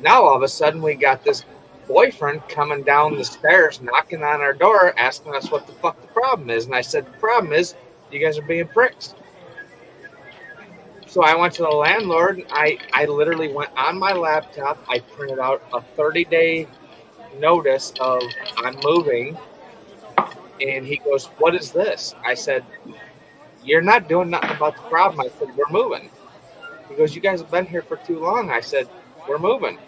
now all of a sudden we got this boyfriend coming down the stairs, knocking on our door, asking us what the fuck the problem is. And I said, the problem is you guys are being pricks. So I went to the landlord, and I literally went on my laptop. I printed out a 30-day notice of I'm moving. And he goes, what is this? I said, you're not doing nothing about the problem. I said, we're moving. He goes, you guys have been here for too long. I said, we're moving.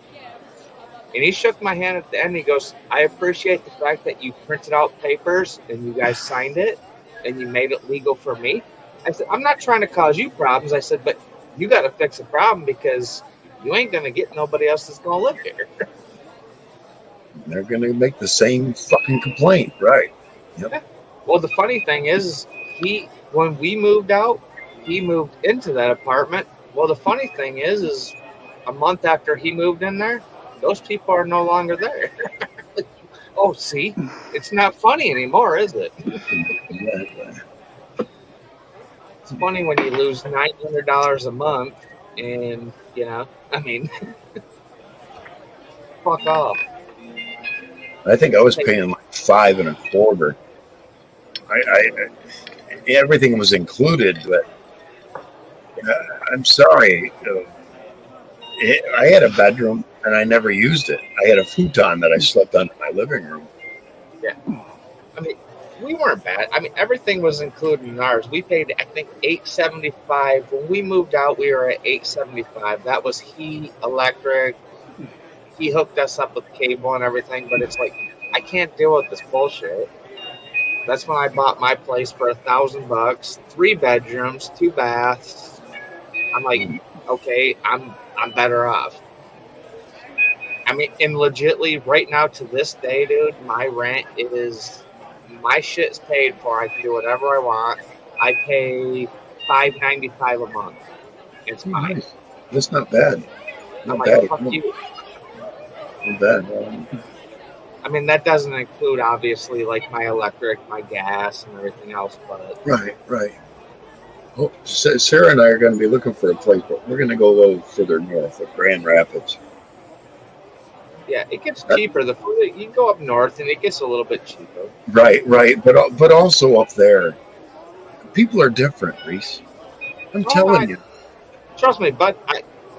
And he shook my hand at the end. He goes, I appreciate the fact that you printed out papers and you guys signed it and you made it legal for me. I said, I'm not trying to cause you problems. I said, but you got to fix the problem because you ain't going to get nobody else that's going to live here. They're going to make the same fucking complaint, right? Yep. Yeah. Well, the funny thing is, when we moved out, he moved into that apartment. Well, the funny thing is a month after he moved in there, those people are no longer there. Oh, see, it's not funny anymore, is it? It's funny when you lose $900 a month, and you know, I mean, fuck off. I think I was paying like $5 1/4. I everything was included, but I'm sorry. I had a bedroom and I never used it. I had a futon that I slept on in my living room. Yeah, I mean, we weren't bad. I mean, everything was included in ours. We paid, I think, $875 when we moved out. We were at $875. That was heat, electric. He hooked us up with cable and everything. But it's like, I can't deal with this bullshit. That's when I bought my place for $1,000, 3 bedrooms, 2 baths. I'm like, okay, I'm better off. I mean, and legitly, right now to this day, dude, my rent is, my shit's paid for. I can do whatever I want. I pay $5.95 a month. It's mine. Nice. That's not bad. I'm Not like, bad. fuck you. Not bad. I mean, that doesn't include obviously like my electric, my gas, and everything else. But Right. Well, Sarah and I are going to be looking for a place, but we're going to go a little further north of Grand Rapids. yeah, it gets cheaper. The further you can go up north, and it gets a little bit cheaper. Right. But also up there, people are different, Reese. I'm telling you. Trust me, but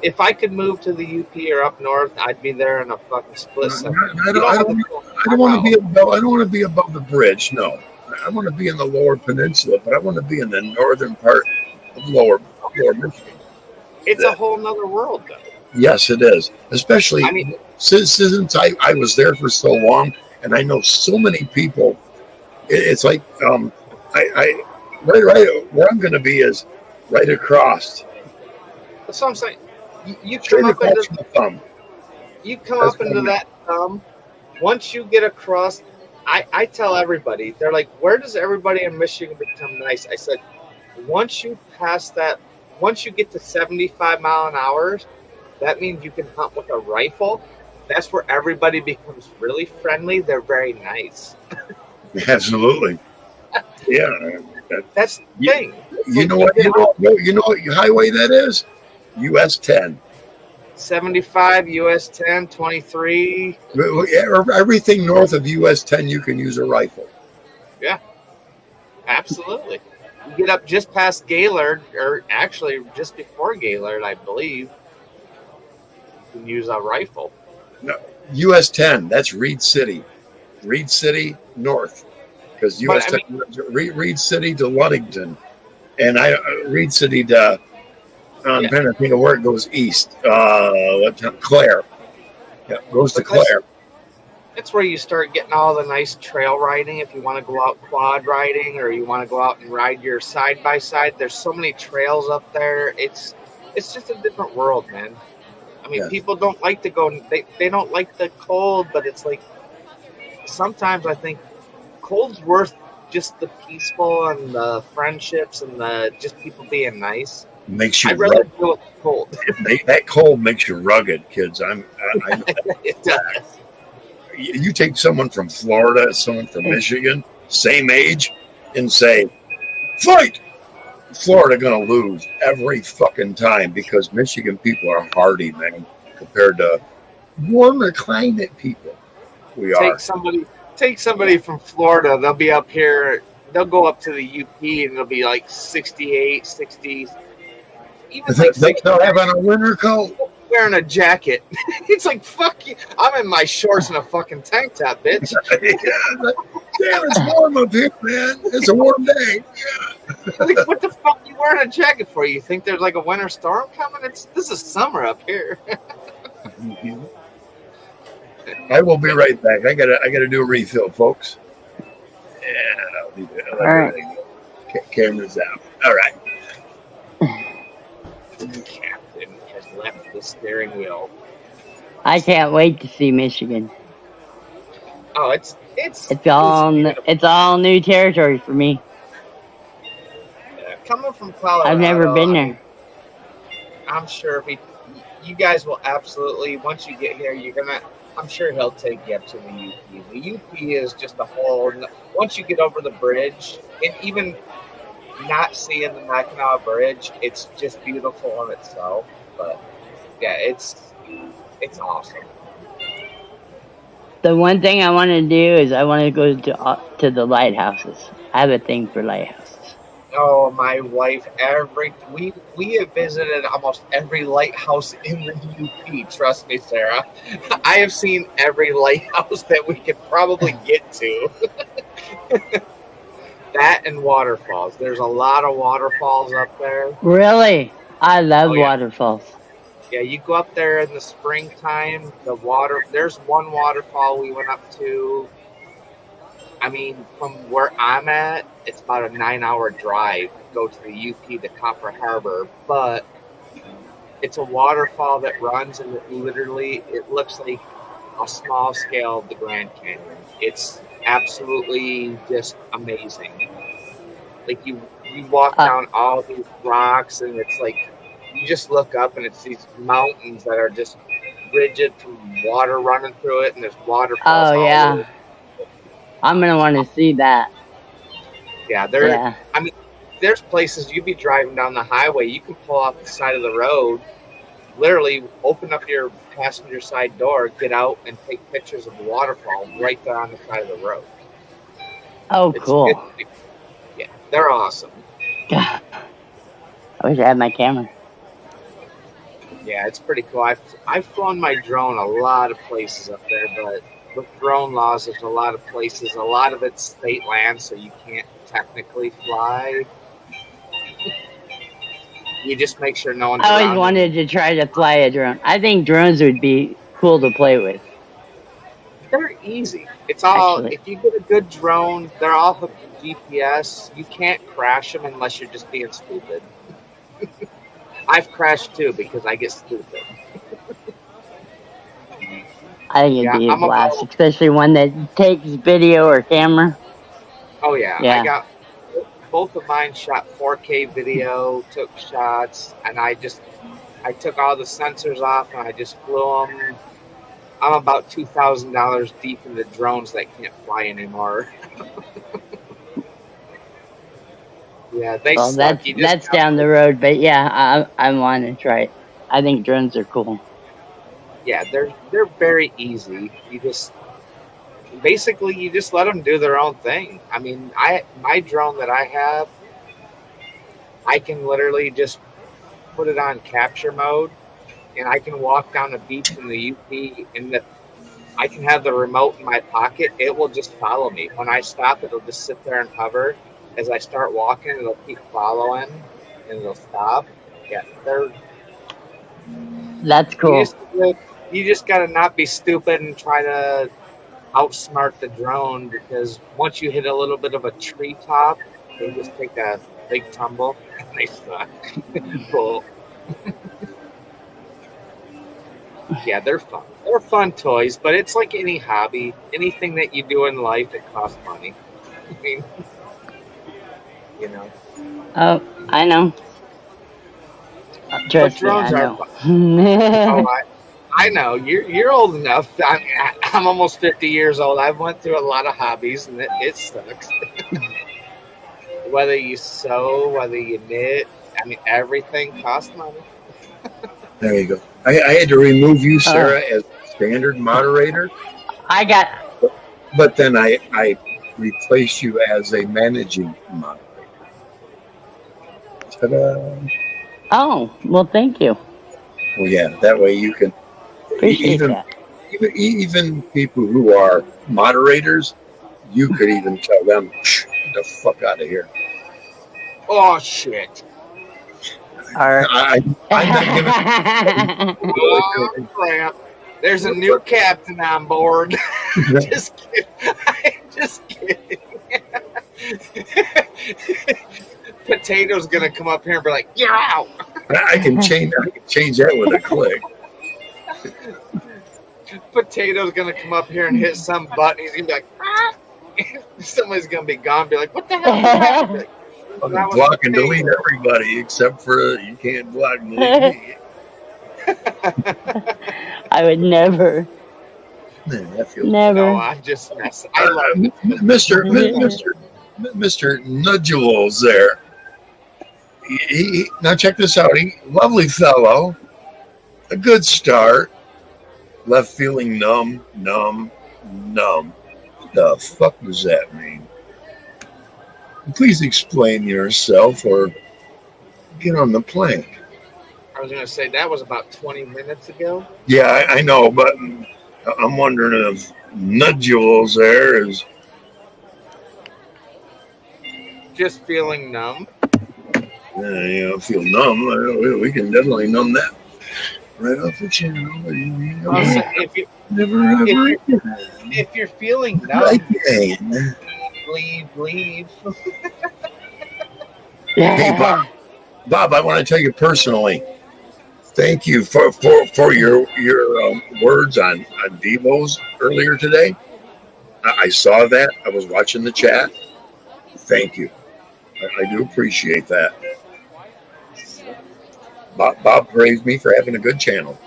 if I could move to the UP or up north, I'd be there in a fucking split second. I don't want to be above. I don't want to be above the bridge. No, I want to be in the lower peninsula, but I want to be in the northern part of lower Michigan. It's a whole nother world, though. Yes, it is. Especially I mean, since I was there for so long, and I know so many people. It's like I right where I'm going to be is right across. that's what I'm saying. You come up into the thumb. You come up into that thumb. Once you get across, I tell everybody, they're like, where does everybody in Michigan become nice? I said, once you pass that, once you get to 75 mile an hour, that means you can hunt with a rifle. That's where everybody becomes really friendly. They're very nice. Absolutely. Yeah. That's the thing. You know what highway that is? US 10. 75, US 10, 23. Everything north of US 10, you can use a rifle. Yeah, absolutely. You get up just past Gaylord, or actually just before Gaylord, I believe. You can use a rifle. No, US 10, that's Reed City. Reed City north. Because US 10, Reed City to Ludington. And Reed City to... I'm trying to think of where it goes east. Clare. Yeah, goes to Clare. That's where you start getting all the nice trail riding. If you want to go out quad riding, or you want to go out and ride your side by side, there's so many trails up there. It's just a different world, man. I mean, people don't like to go. They don't like the cold, but it's like sometimes I think cold's worth just the peaceful and the friendships and the just people being nice. Makes you. I'd rather feel cold. That cold makes you rugged, kids. I know it does. You take someone from Florida, someone from Michigan, same age, and say, fight! Florida going to lose every fucking time because Michigan people are hardy, man, compared to warmer climate people. Take somebody from Florida. They'll be up here. They'll go up to the UP and they'll be like 68, 60s. Even they'll have on a winter coat. Wearing a jacket. It's like, fuck you. I'm in my shorts and a fucking tank top, bitch. Damn, it's warm up here, man. It's a warm day. Yeah. Like, what the fuck are you wearing a jacket for? You think there's like a winter storm coming? This is summer up here. I will be right back. I gotta do a refill, folks. Yeah, I'll leave it. All right. Camera's out. All right. Captain has left the steering wheel. I can't wait to see Michigan. Oh, it's all new territory for me. Coming from Colorado, I've never been there. I'm sure you guys will absolutely, once you get here, I'm sure he'll take you up to the UP. The UP is just a whole. Once you get over the bridge, and even not seeing the Mackinac Bridge, it's just beautiful in itself. But yeah, it's awesome. The one thing I want to do is I want to go to the lighthouses. I have a thing for lighthouses. Oh, my wife! We have visited almost every lighthouse in the UP. Trust me, Sarah. I have seen every lighthouse that we could probably get to. That and waterfalls. There's a lot of waterfalls up there. Really? I love waterfalls. Yeah, you go up there in the springtime. There's one waterfall we went up to. I mean, from where I'm at, it's about a 9-hour drive to go to the UP to Copper Harbor. But it's a waterfall that runs, and it looks like a small scale of the Grand Canyon. It's absolutely just amazing. Like you walk down all these rocks, and it's like you just look up, and it's these mountains that are just rigid from water running through it, and there's waterfalls. Oh yeah, I'm gonna want to see that. Yeah, Yeah. I mean, there's places you be driving down the highway, you can pull off the side of the road, literally open up your passenger side door, get out, and take pictures of the waterfall right there on the side of the road. Oh, cool. Yeah, they're awesome. I wish I had my camera. Yeah, it's pretty cool. I've flown my drone a lot of places up there, but with drone laws, there's a lot of places. A lot of it's state land, so you can't technically fly. You just make sure no one's I always around wanted to try to fly a drone. I think drones would be cool to play with. They're easy. It's all, Actually. if you get a good drone, they're all hooked to GPS. You can't crash them unless you're just being stupid. I've crashed too because I get stupid. I think it'd be a blast, especially one that takes video or camera. Oh yeah. Yeah. I got both of mine shot 4K video, took shots, and I took all the sensors off and I just flew them. I'm about $2,000 deep into drones that can't fly anymore. Yeah, they suck. That's down the road, but yeah, I want to try it. I think drones are cool. Yeah, they're very easy. You just let them do their own thing. I mean, my drone that I have, I can literally just put it on capture mode, and I can walk down a beach in the UP, and I can have the remote in my pocket. It will just follow me. When I stop, it'll just sit there and hover. As I start walking, it'll keep following, and it'll stop. Yeah, that's cool. You just gotta not be stupid and try to outsmart the drone, because once you hit a little bit of a treetop, they just take a big tumble and they suck. Cool. Yeah, they're fun. They're fun toys, but it's like any hobby. Anything that you do in life, it costs money. I mean, you know. Oh, I know. Trust me, I know. I know. You're old enough. I'm almost 50 years old. I've went through a lot of hobbies, and it sucks. Whether you sew, whether you knit, I mean, everything costs money. There you go. I had to remove you, Sarah, as standard moderator. But then I replaced you as a managing moderator. Ta-da. Oh, well, thank you. Well, yeah, that way you can. Appreciate that. Even people who are moderators, you could even tell them, get the fuck out of here. Oh, shit. I'm not giving. Oh, crap. There's a new captain on board. Just kidding. Potato's gonna come up here and be like, "You're out." I can change that with a click. Potato's gonna come up here and hit some button. He's gonna be like, "Ah!" Somebody's gonna be gone. Be like, "What the hell?" Like, block and delete everybody except for you can't block and delete me. I would never. Never. No, I'm just messing. I love it. Mr. Nudules there. Now check this out. Lovely fellow. A good start. Left feeling numb. The fuck does that mean? Please explain yourself or get on the plank. I was going to say that was about 20 minutes ago. Yeah, I know, but I'm wondering if Nudules there is just feeling numb. Feel numb. We can definitely numb that right off the channel. If you're feeling numb, leave. Hey, Bob, I want to tell you personally, thank you for your words on Devos earlier today. I saw that. I was watching the chat. Thank you. I do appreciate that. Bob praised me for having a good channel.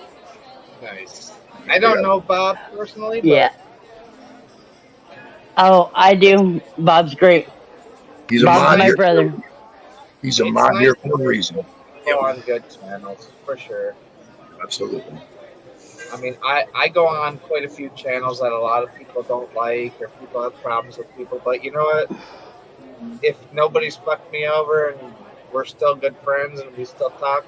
Nice. I don't know Bob personally, but Yeah. Oh, I do. Bob's great. He's a Bob's mod my here. brother. He's a it's mod nice here to for a hear reason. people on good channels for sure. Absolutely. I mean, I go on quite a few channels that a lot of people don't like or people have problems with people, but you know what? If nobody's fucked me over and we're still good friends and we still talk,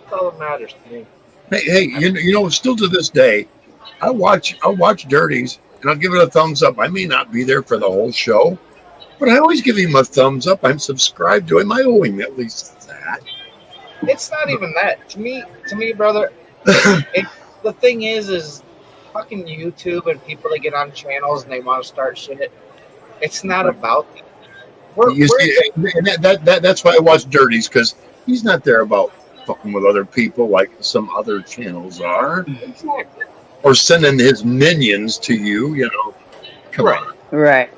that's all that matters to me. Hey, you know, still to this day, I'll watch Dirties and I'll give it a thumbs up. I may not be there for the whole show, but I always give him a thumbs up. I'm subscribed to him. I owe him at least that. It's not even that. To me, brother, the thing is fucking YouTube and people that get on channels and they want to start shit. It's not about that. You see, and that's why I watch Dirties, because he's not there about fucking with other people like some other channels are, exactly. or sending his minions to you. You know, come Right. on. Right.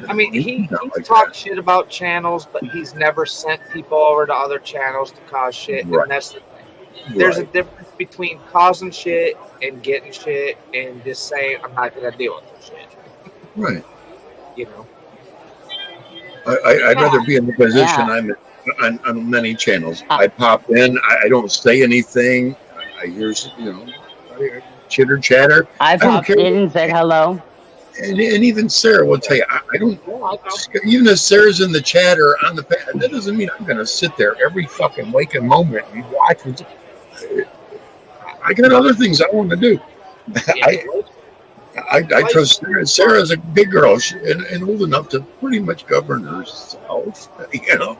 I mean, He's he not like talks shit about channels, but he's never sent people over to other channels to cause shit. Right. And that's the thing. There's a difference between causing shit and getting shit and just saying, I'm not going to deal with this shit. Right. You know? I'd rather be in the position Yeah. I'm in on many channels. I pop in. I don't say anything. I hear, you know, chitter chatter. I don't popped care. in and said hello. And even Sarah will tell you, I don't. Even if Sarah's in the chat or on the pad, that doesn't mean I'm going to sit there every fucking waking moment and watch. I got other things I want to do. I trust Sarah. Sarah's a big girl and old enough to pretty much govern herself. You know.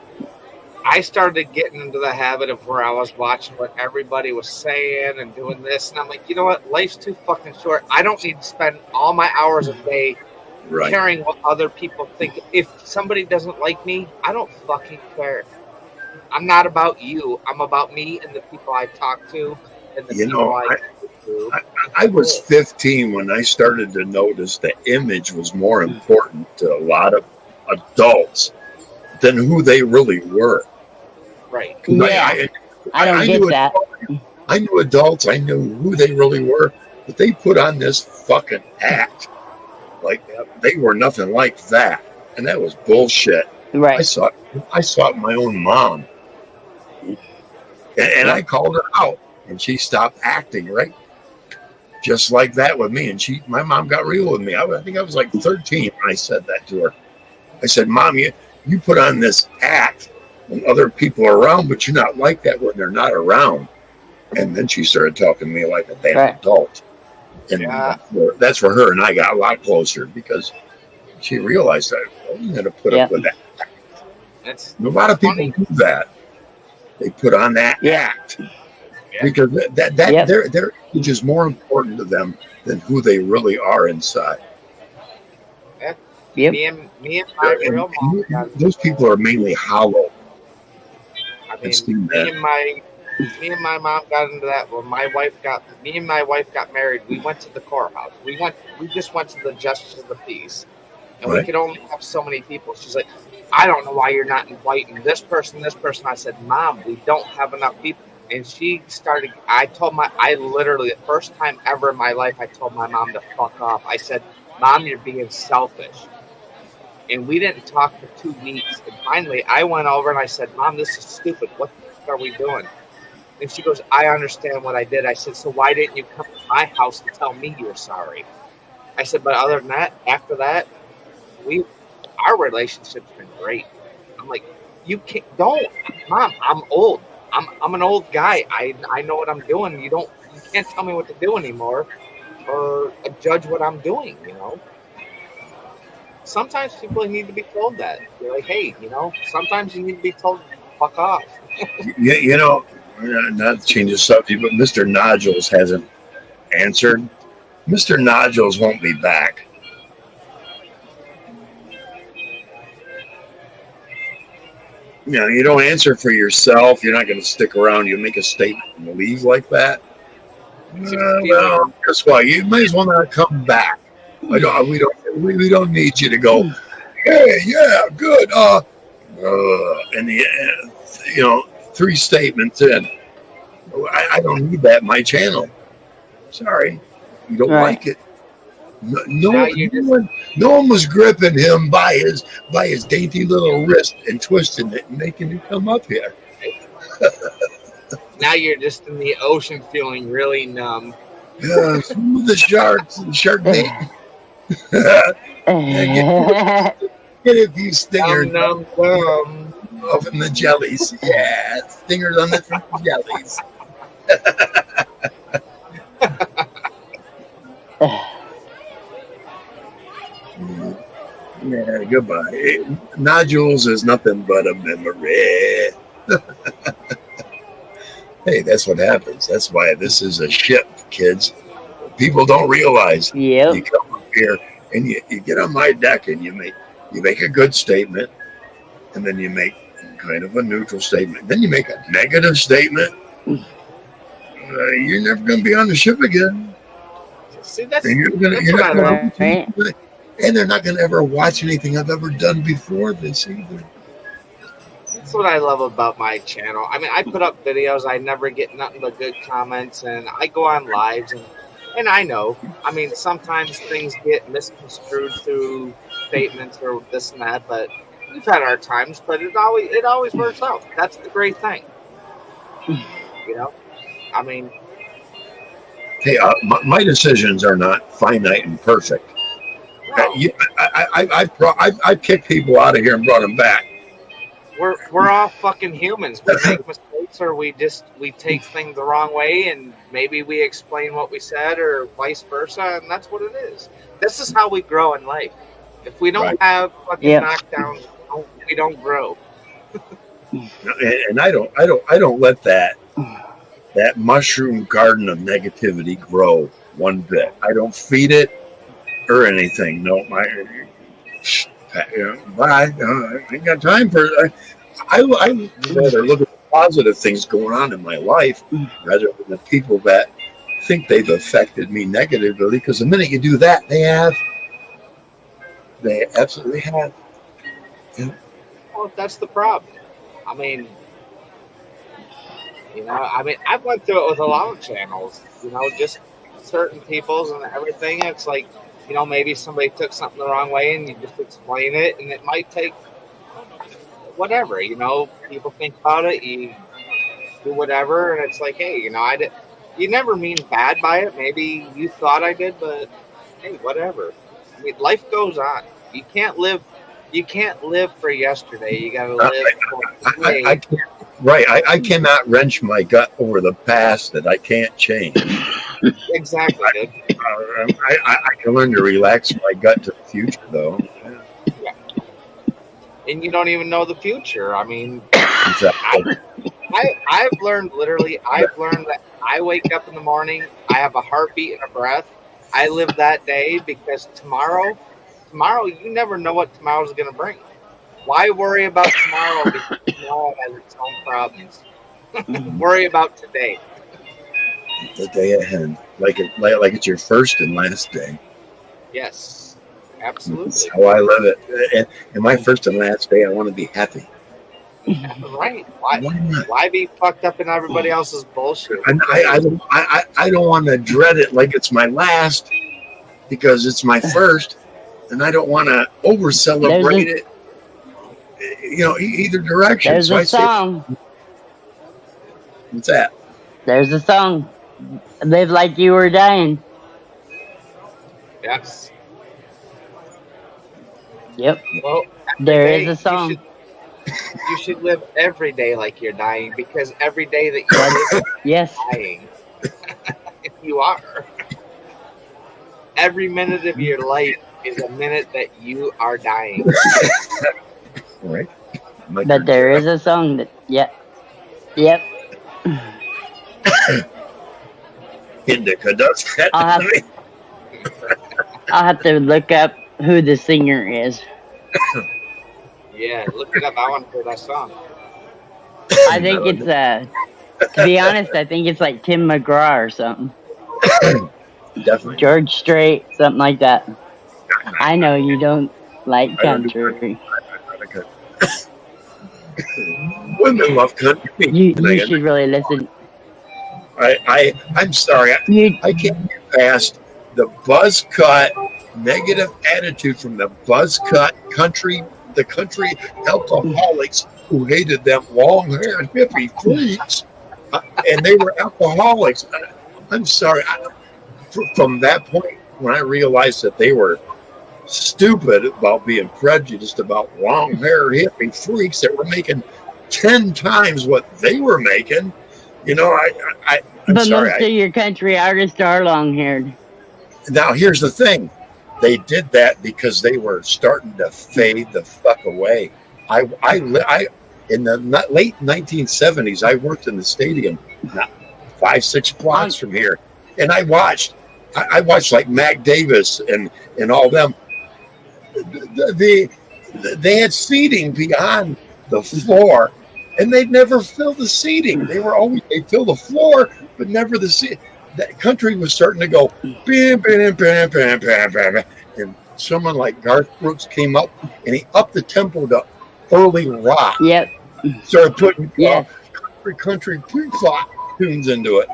I started getting into the habit of where I was watching what everybody was saying and doing this, and I'm like, you know what? Life's too fucking short. I don't need to spend all my hours a day caring what other people think. If somebody doesn't like me, I don't fucking care. I'm not about you. I'm about me and the people I talk to and the people I talk to. I was 15 when I started to notice the image was more important to a lot of adults than who they really were. Right. Yeah. I don't get that. I knew adults. I knew who they really were, but they put on this fucking act like they were nothing like that, and that was bullshit. Right. I saw it in my own mom, and I called her out, and she stopped acting right, just like that with me. And my mom got real with me. I think I was like 13 when I said that to her. I said, "Mom, you put on this act when other people are around, but you're not like that when they're not around." And then she started talking to me like a damn adult. And that's where her and I got a lot closer, because she realized I wasn't going to put up with that. A lot of people do that. They put on that act because their image is more important to them than who they really are inside. Yep. Me and my real mom. Those people are mainly hollow. I mean, me and my mom got into that when me and my wife got married. We went to the courthouse. We just went to the justice of the peace, and we could only have so many people. She's like, I don't know why you're not inviting this person. I said, Mom, we don't have enough people. And she started. I literally the first time ever in my life, I told my mom to fuck off. I said, Mom, you're being selfish. And we didn't talk for 2 weeks. And finally, I went over and I said, Mom, this is stupid. What the fuck are we doing? And she goes, I understand what I did. I said, so why didn't you come to my house and tell me you're sorry? I said, but other than that, after that, our relationship's been great. I'm like, you don't, Mom, I'm old. I'm an old guy. I know what I'm doing. You can't tell me what to do anymore or judge what I'm doing, you know? Sometimes people need to be told that. They're like, hey, you know, sometimes you need to be told, fuck off. You know, not to change the subject, but Mr. Nodules hasn't answered. Mr. Nodules won't be back. You know, you don't answer for yourself. You're not going to stick around. You make a statement and leave like that. Well, guess what? You might as well not come back. We don't need you to go, hey, yeah, good. And you know, 3 statements in. I don't need that in my channel. Sorry, you don't Right. like it. No, Now you just no one was gripping him by his dainty little wrist and twisting it and making him come up here. now you're just in the ocean feeling really numb. Yeah, some of the sharks and shark bait. Get a few stingers Numb, numb. off in the jellies. Yeah, stingers on the jellies. Yeah, goodbye. Nodules is nothing but a memory. Hey, that's what happens. That's why this is a ship, kids. People don't realize. Yep. You come up here and you get on my deck and you make a good statement, and then you make kind of a neutral statement. Then you make a negative statement. You're never going to be on the ship again. See, that's And you're that's what I not love. gonna, and they're not going to ever watch anything I've ever done before this either. That's what I love about my channel. I mean, I put up videos. I never get nothing but good comments, and I go on lives, and I know. I mean, sometimes things get misconstrued through statements or this and that, but we've had our times. But it always works out. That's the great thing. You know, I mean, Hey, my decisions are not finite and perfect. no, I've kicked people out of here and brought them back. we're all fucking humans. We make mistakes, or we take things the wrong way, and maybe we explain what we said, or vice versa, and that's what it is. This is how we grow in life. If we don't Right. have fucking Yep. knockdowns, we don't grow. And I don't let that mushroom garden of negativity grow one bit. I don't feed it or anything. No, bye. I ain't got time for it. I rather look at the positive things going on in my life rather than the people that think they've affected me negatively. Because the minute you do that, they absolutely have. Well, that's the problem. I mean, I've went through it with a lot of channels. Just certain people's and everything. It's like, maybe somebody took something the wrong way, and you just explain it, and it might take whatever. People think about it, you do whatever, and it's like, hey, you never mean bad by it. Maybe you thought I did, but hey, whatever. I mean, life goes on. You can't live for yesterday. You gotta live for today. I can't. Right, I cannot wrench my gut over the past that I can't change. Exactly, dude. I can learn to relax my gut to the future, though. Yeah. And you don't even know the future. I mean, Exactly. I've learned that I wake up in the morning, I have a heartbeat and a breath. I live that day because tomorrow, you never know what tomorrow's going to bring. Why worry about tomorrow? Because tomorrow has its own problems. Worry about today. The day ahead, like it's your first and last day. Yes, That's absolutely. how I live it. And my first and last day, I want to be happy. Right. Why not? Why be fucked up in everybody else's bullshit? And I don't want to dread it like it's my last because it's my first, and I don't want to over celebrate it. Either direction. There's So I a song. say, what's that? There's a song. Live like you were dying. Yes. Yep. Well, There hey, is a song. You should live every day like you're dying, because every day that you're Yes. dying, you are. Every minute of your life is a minute that you are dying. Right. But there is a song that. Yep. Indica does that. I'll have to look up who the singer is. Yeah, look it up. I want to hear that song. I think it's to be honest, I think it's like Tim McGraw or something. Definitely. George Strait, something like that. I know you don't like I don't do country. Women love country. You should really listen. I'm sorry. You, I can't get past the buzz cut negative attitude from the buzz cut the country alcoholics who hated them long haired hippie freaks, and they were alcoholics. I'm sorry. From that point, when I realized that they were stupid about being prejudiced about long haired hippie freaks that were making 10 times what they were making, I'm but sorry. most of your country artists are long haired. Now, here's the thing. They did that because they were starting to fade the fuck away. In the late 1970s, I worked in the stadium, 5-6 blocks from here, and I watched like Mac Davis and all them. They had seating beyond the floor, and they'd never fill the seating. They'd fill the floor, but never the seat. That country was starting to go bam, bam, bam, bam, bam, bam, and someone like Garth Brooks came up and he upped the tempo to early rock. Yep. Started putting country pop tunes into it.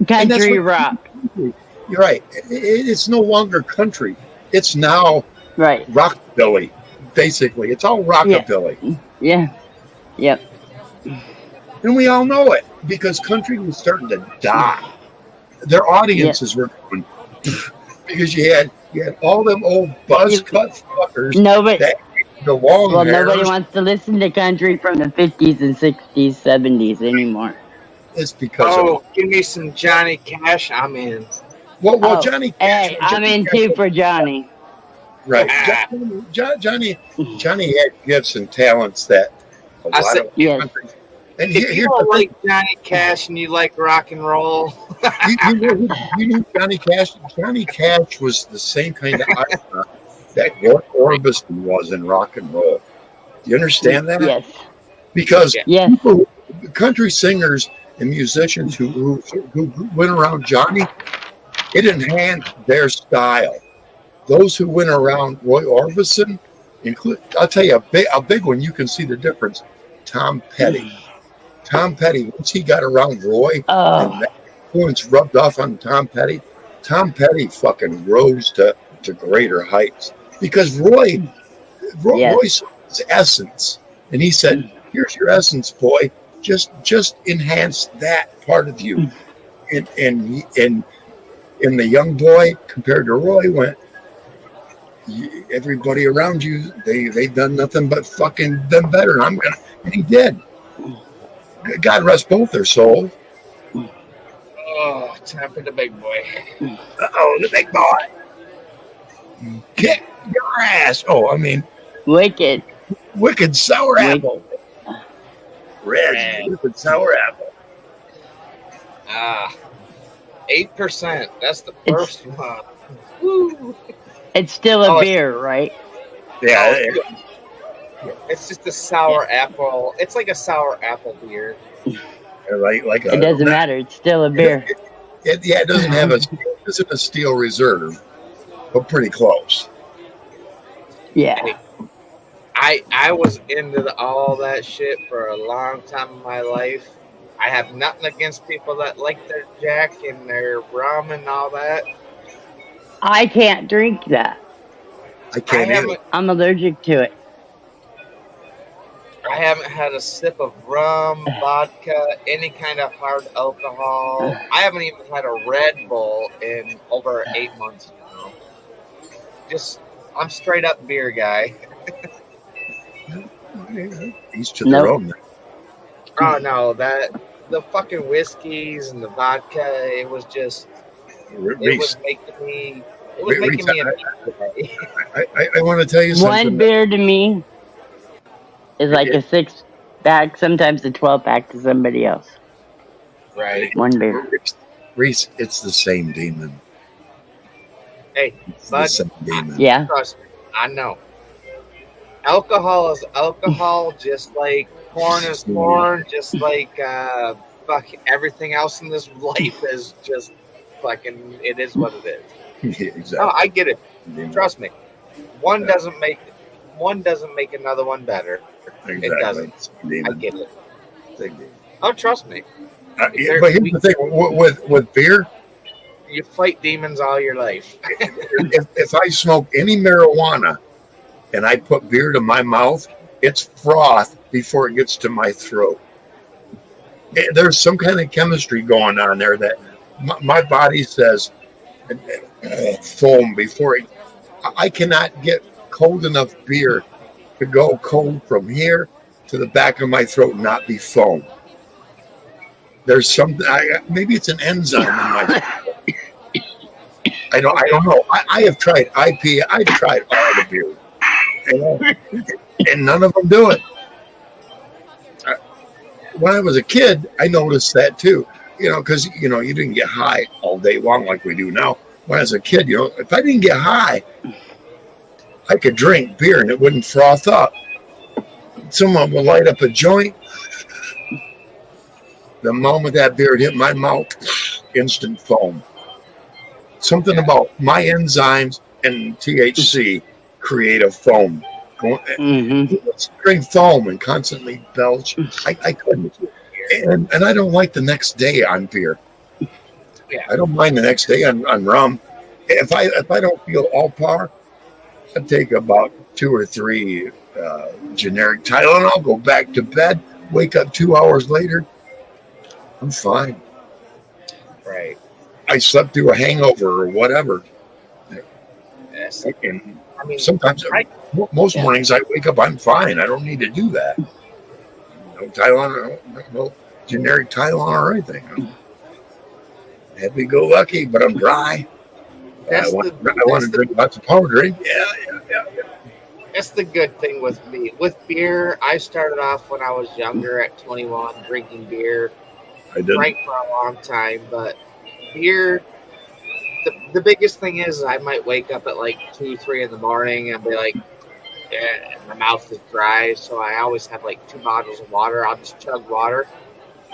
Country rock. You're right. It's no longer country. It's now rockabilly. Basically, it's all rockabilly. Yeah. Yep. And we all know it because country was starting to die. Their audiences were going because you had all them old buzz cut fuckers. Nobody wants to listen to country from the 50s and 60s, 70s anymore. It's because give me some Johnny Cash. I'm in. Well, Johnny Cash. Hey, I'm in too for Johnny. Right. Johnny had gifts and talents that a lot of country. And if you don't like Johnny Cash and you like rock and roll, you knew Johnny Cash. Johnny Cash was the same kind of icon that Roy Orbison was in rock and roll. Do you understand that? Yes. Because country singers and musicians who went around Johnny, it enhanced their style. Those who went around Roy Orbison, I'll tell you a big one. You can see the difference. Tom Petty. Tom Petty, once he got around Roy, and that influence rubbed off on Tom Petty fucking rose to greater heights. Because Roy saw his essence. And he said, here's your essence, boy. Just enhance that part of you. And the young boy, compared to Roy, went, everybody around you, they've done nothing but fucking done better. And he did. God rest both their souls. Oh, time for the big boy. The big boy. Kick your ass. Wicked sour apple. Red wicked sour apple. 8%. That's the first one. Woo. It's still a beer, right? Yeah. It's just a sour apple. It's like a sour apple beer. It doesn't matter. It's still a beer. It doesn't have a steel reserve, but pretty close. Yeah. I was into all that shit for a long time in my life. I have nothing against people that like their Jack and their rum and all that. I can't drink that. I can't either. I'm allergic to it. I haven't had a sip of rum, vodka, any kind of hard alcohol. I haven't even had a Red Bull in over 8 months now. I'm straight up beer guy. Each to their own. Oh no, the fucking whiskeys and the vodka, it was making me I want to tell you something. One beer to me is like a 6-pack, sometimes a 12-pack to somebody else. Right. One beer. Reese, it's the same demon. Hey, the same demon. Yeah. Trust me, I know. Alcohol is alcohol, just like corn is corn, just like everything else in this life is just fucking, it is what it is. Yeah, exactly. No, I get it. Trust me. One doesn't make another one better. Exactly. It doesn't. I get it. Oh, trust me. But here's the thing with beer. You fight demons all your life. If I smoke any marijuana and I put beer to my mouth, it's froth before it gets to my throat. There's some kind of chemistry going on there that my body says foam before it. I cannot get cold enough beer to go cold from here to the back of my throat and not be foam. There's something. Maybe it's an enzyme in my. I don't know. I have tried IPA. I've tried all the beers, and none of them do it. When I was a kid, I noticed that too. Because you didn't get high all day long like we do now. When I was a kid, if I didn't get high, I could drink beer and it wouldn't froth up. Someone would light up a joint. The moment that beer hit my mouth, instant foam. Something about my enzymes and THC create a foam. Drink foam and constantly belch. I couldn't. And I don't like the next day on beer. Yeah. I don't mind the next day on rum. If I don't feel all par, I take about 2 or 3 generic Tylenol, go back to bed, wake up 2 hours later, I'm fine. Right. I slept through a hangover or whatever. Yes. And sometimes, most mornings I wake up, I'm fine. I don't need to do that. No Tylenol, no generic Tylenol or anything. I'm happy-go-lucky, but I'm dry. I want to drink lots of power drink. Yeah. That's the good thing with me. With beer, I started off when I was younger at 21 drinking beer. I did. Drank for a long time, but beer, the biggest thing is I might wake up at like 2, 3 in the morning and be like, my mouth is dry, so I always have like 2 bottles of water. I'll just chug water.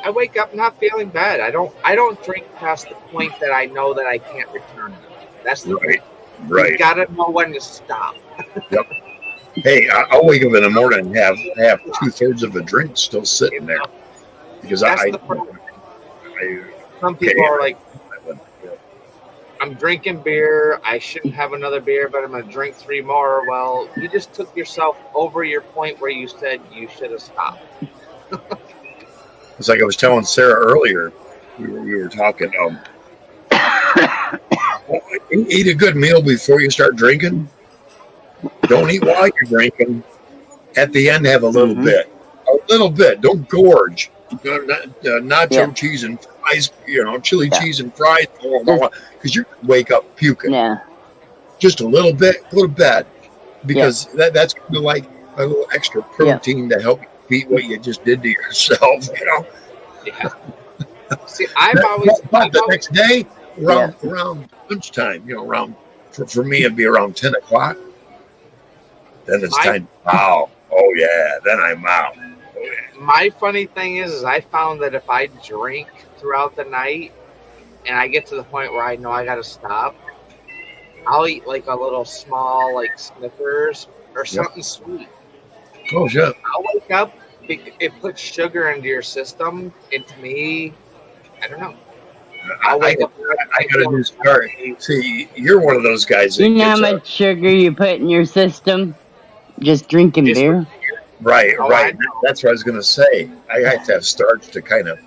I wake up not feeling bad. I don't drink past the point that I know that I can't return it. That's the point. Right. You gotta know when to stop. Yep. Hey, I'll wake up in the morning and have 2/3 of a drink still sitting there because the problem. Some people are like, I'm drinking beer. I shouldn't have another beer, but I'm going to drink 3 more. Well, you just took yourself over your point where you said you should have stopped. It's like I was telling Sarah earlier. We were talking. Eat a good meal before you start drinking. Don't eat while you're drinking. At the end, have a little bit. A little bit. Don't gorge. Nacho cheese and fries, chili cheese and fries, because you're going to wake up puking. Yeah. Just a little bit, go to bed, because that's kind of like a little extra protein to help you beat what you just did to yourself, Yeah. See, the next day, around lunchtime, for me, it'd be around 10 o'clock. Then it's time. Wow. Oh, yeah. Then I'm out. My funny thing is I found that if I drink throughout the night and I get to the point where I know I got to stop, I'll eat like a little small like Snickers or something sweet. Oh, yeah. I'll wake up, it puts sugar into your system, and to me, I don't know. I got a new start. See, you're one of those guys. You know how much sugar you put in your system just drinking beer? Right. That's what I was going to say. I have to have starch to kind of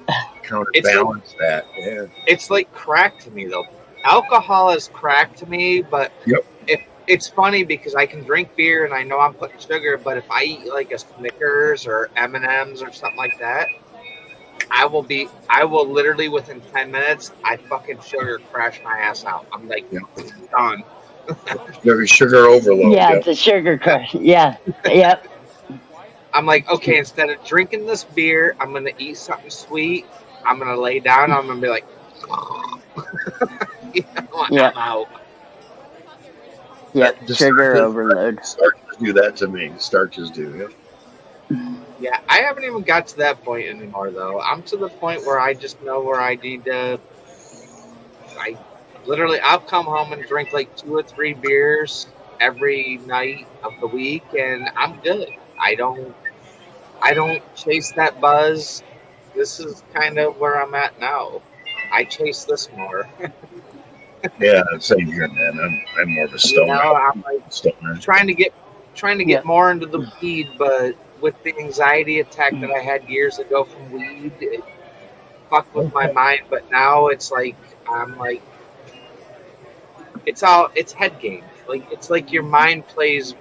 counterbalance that. Yeah. It's like crack to me, though. Alcohol is crack to me, but it's funny because I can drink beer and I know I'm putting sugar, but if I eat like a Snickers or M&Ms or something like that, I will literally within 10 minutes, I fucking sugar crash my ass out. I'm like, done. There's sugar overload. Yeah, it's a sugar crush. Yeah. Yep. I'm like, okay, instead of drinking this beer, I'm going to eat something sweet. I'm going to lay down. I'm going to be like, I'm out. Yeah, sugar overload. Starches do that to me. Starches do, Yeah, I haven't even got to that point anymore, though. I'm to the point where I just know where I need to. I'll come home and drink like 2 or 3 beers every night of the week, and I'm good. I don't chase that buzz. this is kind of where I'm at now. I chase this more. Yeah, same here, man. I'm more of a stoner. I'm like Stoner. trying to get more into the weed, but with the anxiety attack that I had years ago from weed, it fucked with my mind. But now it's like I'm like it's head games. Like it's like your mind plays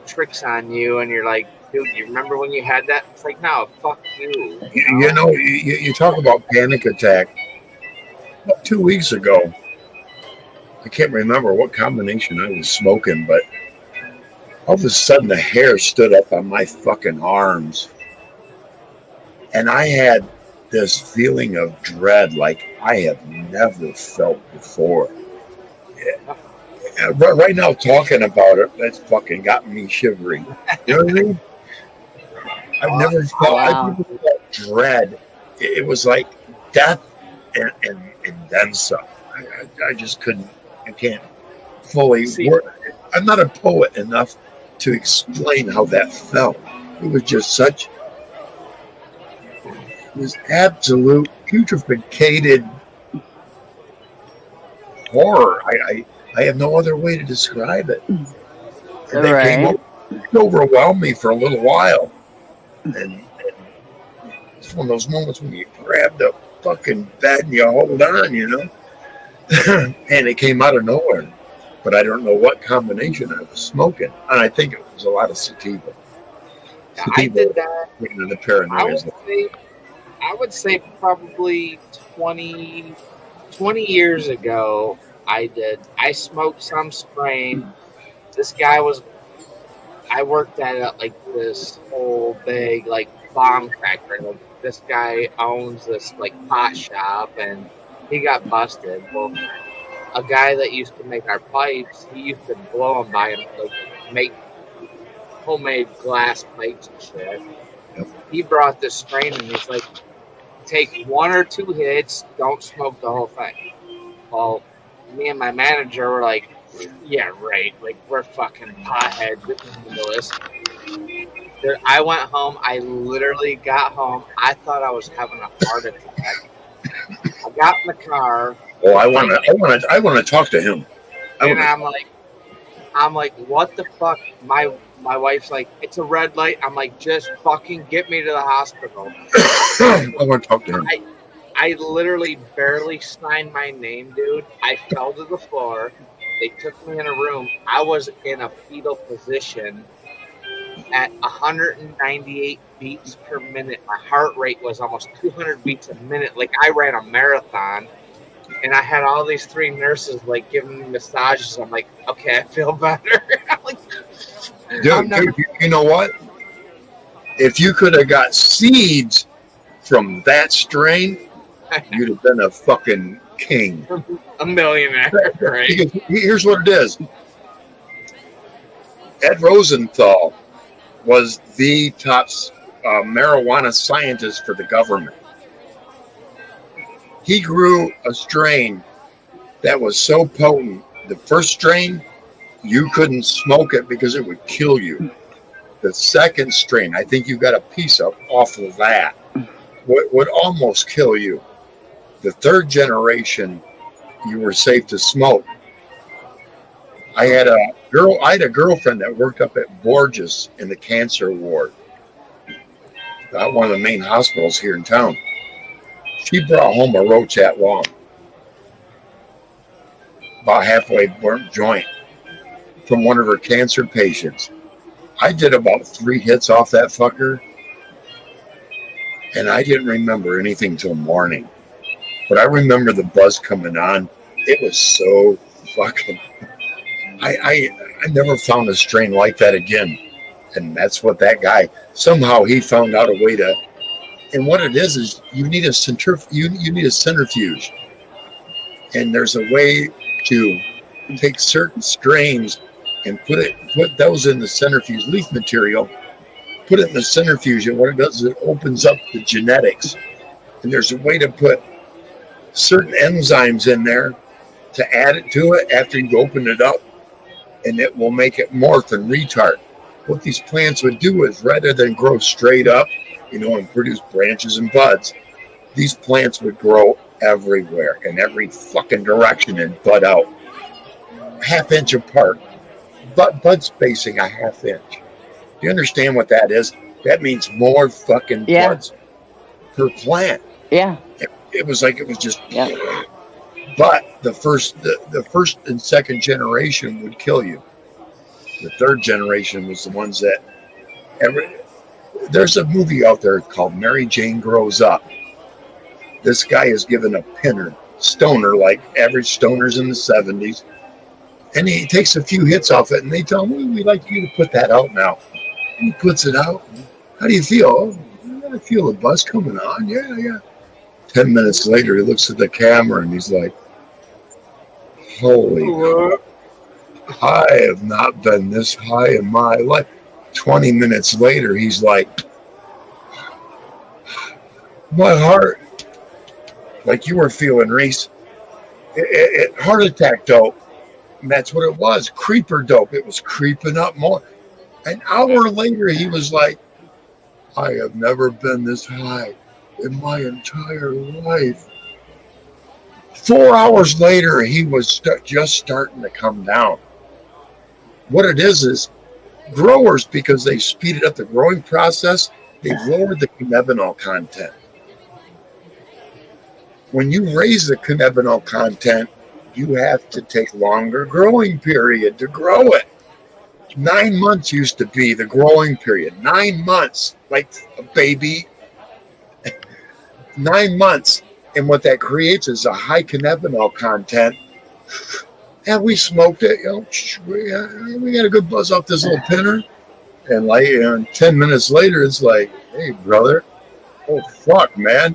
tricks on you, and you're like, dude, you remember when you had that? It's like, no, fuck you. You know, you talk about panic attack. About 2 weeks ago, I can't remember what combination I was smoking, but all of a sudden the hair stood up on my fucking arms. And I had this feeling of dread like I have never felt before. Yeah. Right now, talking about it, that's fucking got me shivering. You know what I mean? I've never felt dread. It was like death and then some. I just couldn't. I can't fully work. I'm not a poet enough to explain how that felt. It was just such. It was absolute putreficated horror. I have no other way to describe it. And it overwhelmed me for a little while. And it's one of those moments when you grab the fucking bed and you hold on, you know? And it came out of nowhere. But I don't know what combination I was smoking. And I think it was a lot of sativa. I did that. The paranoia. I would say probably 20 years ago, I smoked some strain. This guy I worked at like this whole big like bomb factory. Like, this guy owns this like pot shop, and he got busted. Well, a guy that used to make our pipes, he used to blow them by him, like make homemade glass pipes and shit. Yep. He brought this strain, and he's like, take 1 or 2 hits, don't smoke the whole thing. Well, me and my manager were like, yeah, right. Like, we're fucking potheads. We can handle this. Dude, I went home. I literally got home. I thought I was having a heart attack. I got in the car. Oh, I want to talk to him. I'm like, what the fuck? My wife's like, it's a red light. I'm like, just fucking get me to the hospital. I want to talk to him. I literally barely signed my name, dude. I fell to the floor. They took me in a room. I was in a fetal position at 198 beats per minute. My heart rate was almost 200 beats a minute. Like I ran a marathon, and I had all these 3 nurses like giving me massages. I'm like, okay, I feel better. Like, dude, you know what? If you could have got seeds from that strain, you'd have been a fucking king. A millionaire, right? Because here's what it is. Ed Rosenthal was the top marijuana scientist for the government. He grew a strain that was so potent. The first strain, you couldn't smoke it because it would kill you. The second strain, I think you got a piece off of that, would almost kill you. The third generation, you were safe to smoke. I had a girlfriend that worked up at Borges in the cancer ward, one of the main hospitals here in town. She brought home a Rochat long, about halfway burnt joint, from one of her cancer patients. I did about 3 hits off that fucker, and I didn't remember anything till morning. But I remember the buzz coming on. It was so fucking... I never found a strain like that again. And that's what that guy... Somehow he found out a way to... And what it is you need a you need a centrifuge. And there's a way to take certain strains and put those in the centrifuge, leaf material, put it in the centrifuge, and what it does is it opens up the genetics. And there's a way to put certain enzymes in there to add it to it after you open it up, and it will make it morph and retard. What these plants would do is, rather than grow straight up, and produce branches and buds, these plants would grow everywhere in every fucking direction and bud out half-inch apart, but bud spacing a half-inch. Do you understand what that is? That means more fucking buds per plant. Yeah. It was like it was just. Yeah. But the first and second generation would kill you. The third generation was the ones that. There's a movie out there called Mary Jane Grows Up. This guy is given a pinner, stoner, like average stoners in the 70s. And he takes a few hits off it, and they tell him, we'd like you to put that out now. And he puts it out. How do you feel? Oh, I feel the buzz coming on. Yeah. 10 minutes later, he looks at the camera, and he's like, holy crap. I have not been this high in my life. 20 minutes later, he's like, my heart, like you were feeling, Reese. Heart attack dope. And that's what it was. Creeper dope. It was creeping up more. An hour later, he was like, I have never been this high in my entire life. 4 hours later, he was just starting to come down. What it is growers, because they speeded up the growing process, they've lowered the cannabinol content. When you raise the cannabinol content, you have to take longer growing period to grow it. 9 months used to be the growing period. 9 months, like a baby. 9 months. And what that creates is a high cannabinol content. And we smoked it. We got a good buzz off this little pinner. And 10 minutes later, it's like, hey, brother. Oh, fuck, man.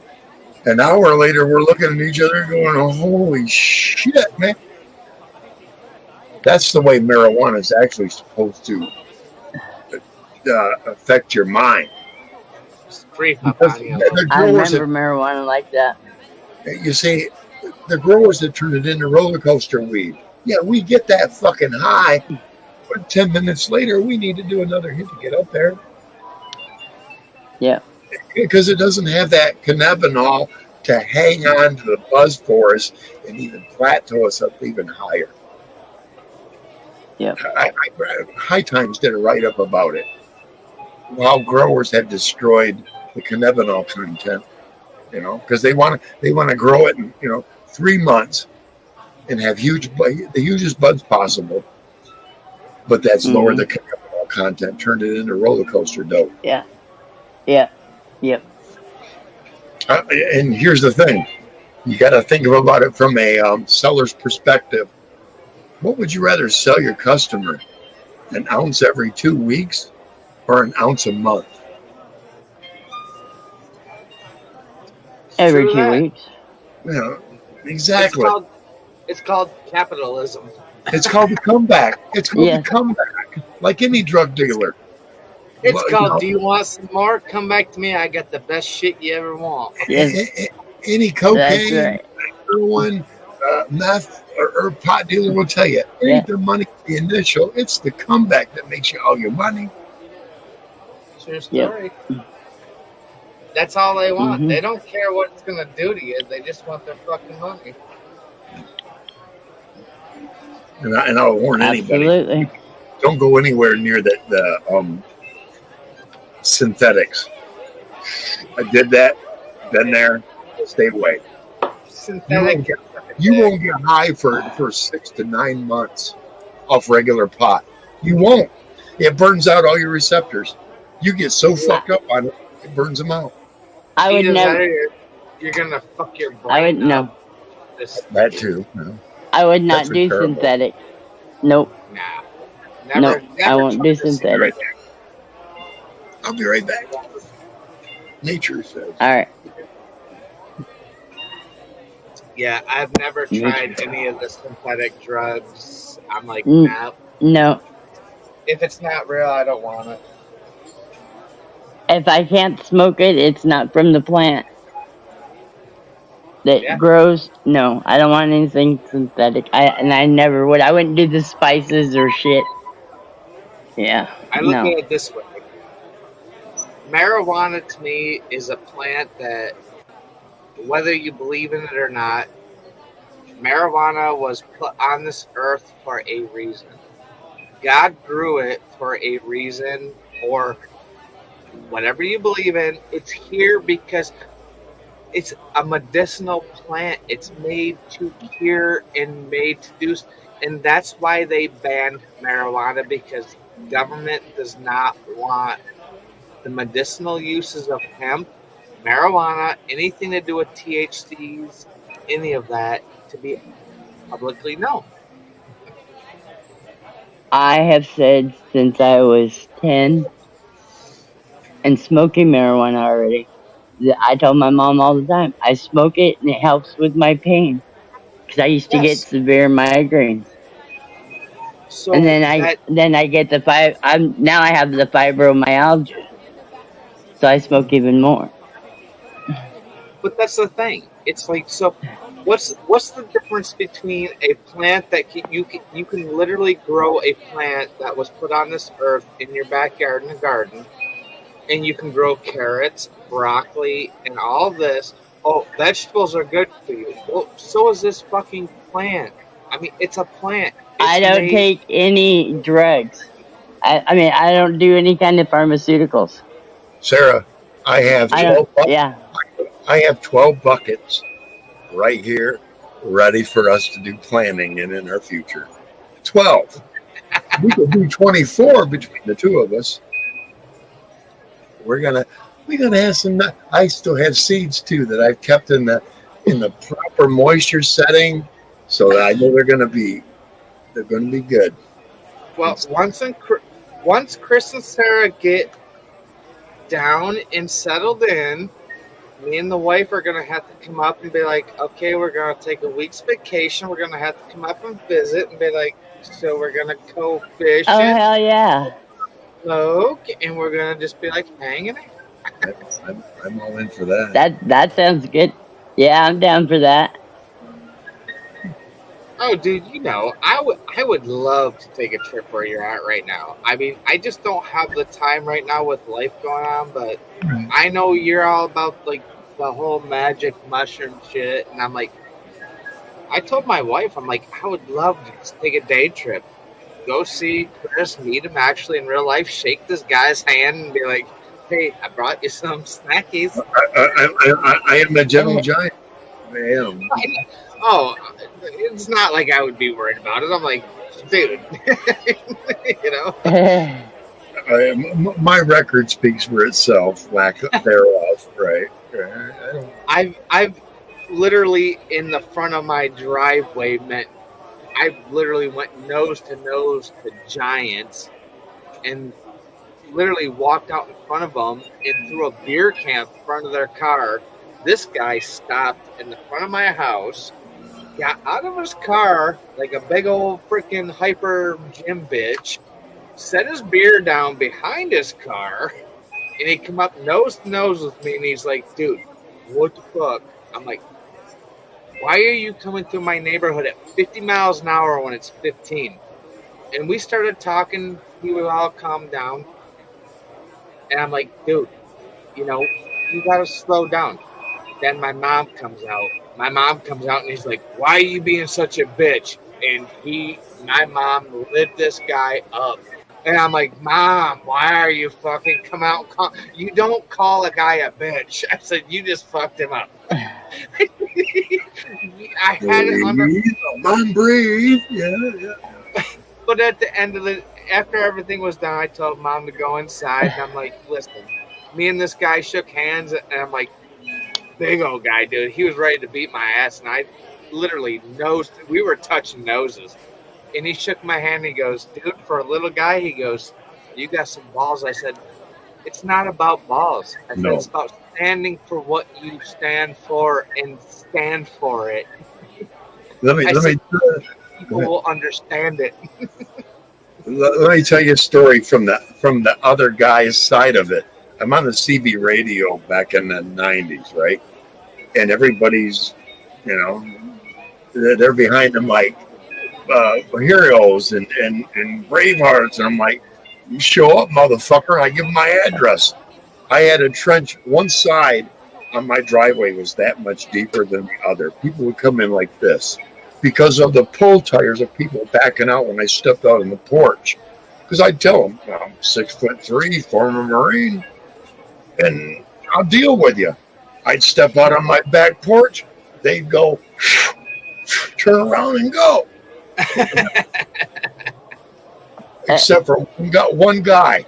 An hour later, we're looking at each other going, oh, holy shit, man. That's the way marijuana is actually supposed to affect your mind. I remember marijuana like that. You see, the growers that turn it into roller coaster weed. Yeah, we get that fucking high, but 10 minutes later, we need to do another hit to get up there. Yeah. Because it doesn't have that cannabinol to hang on to the buzz for us and even plateau us up even higher. Yeah. High Times did a write-up about it. How growers have destroyed the cannabinol content, because they want to grow it in 3 months and have the hugest buds possible. But that's lowered the cannabinol content, turned it into roller coaster dope. Yeah. Yep. And here's the thing. You got to think about it from a seller's perspective. What would you rather sell your customer? An ounce every 2 weeks or an ounce a month? Every 2 weeks. Yeah, exactly. It's called capitalism. It's called the comeback. It's called the comeback, like any drug dealer. It's called, do you want some more? Come back to me. I got the best shit you ever want. Yes. Any cocaine, heroin, meth, or pot dealer will tell you, it ain't the money, the initial. It's the comeback that makes you all your money. True story. Yep. That's all they want. Mm-hmm. They don't care what it's going to do to you. They just want their fucking money. And I'll warn anybody. Don't go anywhere near the synthetics. I did that. Been there. Stay away. Synthetic. You won't get high for 6 to 9 months off regular pot. You won't. It burns out all your receptors. You get so fucked up on it, it burns them out. I would never. You're gonna fuck your brain. I would no. That too. No. I would not do synthetic. Nope. Nah. Never, I won't do synthetic. I'll be right back. Nature says. All right. Yeah, I've never tried any of the synthetic drugs. I'm like, nah. No. If it's not real, I don't want it. If I can't smoke it, it's not from the plant that grows. No, I don't want anything synthetic. I never would. I wouldn't do the spices or shit. Yeah. I look at it this way. Marijuana to me is a plant that whether you believe in it or not, marijuana was put on this earth for a reason. God grew it for a reason, or whatever you believe in. It's here because it's a medicinal plant. It's made to cure and made to do, and that's why they banned marijuana, because government does not want the medicinal uses of hemp, marijuana, anything to do with THCs, any of that to be publicly known. I have said since I was 10 and smoking marijuana already. I told my mom all the time, I smoke it and it helps with my pain. Because I used to get Yes. severe migraines. And So that, then I get now I have the fibromyalgia. So I smoke even more. but that's the thing. It's like, so what's the difference between a plant that you can literally grow a plant that was put on this earth in your backyard in a garden, and you can grow carrots, broccoli, and all this. Oh, vegetables are good for you. Well, so is this fucking plant. I mean, it's a plant. I don't take any drugs. I mean, I don't do any kind of pharmaceuticals. Sarah, I have 12 buckets. Yeah. I have 12 buckets right here ready for us to do planning in our future. 12. We could do 24 between the two of us. We're gonna have some. I still have seeds too that I've kept in the proper moisture setting, so that I know they're gonna be good. Well, once Chris and Sarah get down and settled in, me and the wife are gonna have to come up and be like, okay, we're gonna take a week's vacation. We're gonna have to come up and visit and be like, so we're gonna go fishing. Oh hell yeah! And we're gonna just be like hanging out. I'm all in for that. That sounds good. Yeah, I'm down for that. Oh, dude, I would love to take a trip where you're at right now. I mean, I just don't have the time right now with life going on, but I know you're all about like the whole magic mushroom shit, and I'm like, I told my wife, I'm like, I would love to just take a day trip, go see Chris, meet him actually in real life, shake this guy's hand, and be like, hey, I brought you some snackies. I am the gentle giant. I am. Oh, it's not like I would be worried about it. I'm like, dude, you know. My record speaks for itself, lack thereof, right? I've literally in the front of my driveway I've literally went nose to giants, and literally walked out in front of them and threw a beer can in front of their car. This guy stopped in the front of my house, got out of his car like a big old freaking hyper gym bitch, set his beer down behind his car, and he come up nose to nose with me, and he's like, dude, what the fuck? I'm like, why are you coming through my neighborhood at 50 miles an hour when it's 15? And we started talking. He was all calmed down. And I'm like, dude, you got to slow down. Then my mom comes out. And he's like, why are you being such a bitch? And my mom lit this guy up. And I'm like, Mom, why are you fucking come out and call? You don't call a guy a bitch. I said, you just fucked him up. I had it under. Mom, breathe. Yeah. But at the end of after everything was done, I told Mom to go inside. And I'm like, listen, me and this guy shook hands. And I'm like, big old guy, dude. He was ready to beat my ass. And I literally we were touching noses. And he shook my hand. And he goes, dude, for a little guy, he goes, you got some balls. I said, it's not about balls. I said, it's about standing for what you stand for and stand for it. Let me people will understand it. Let me tell you a story from the other guy's side of it. I'm on the CB radio back in the 90s, right? And everybody's, they're behind the mic. Heroes and Bravehearts, and I'm like, you show up, motherfucker. I give them my address. I had a trench one side on my driveway was that much deeper than the other. People would come in like this because of the pull tires of people backing out when I stepped out on the porch. Because I'd tell them, I'm 6'3", former Marine, and I'll deal with you. I'd step out on my back porch. They'd go, turn around and go. Except for one guy.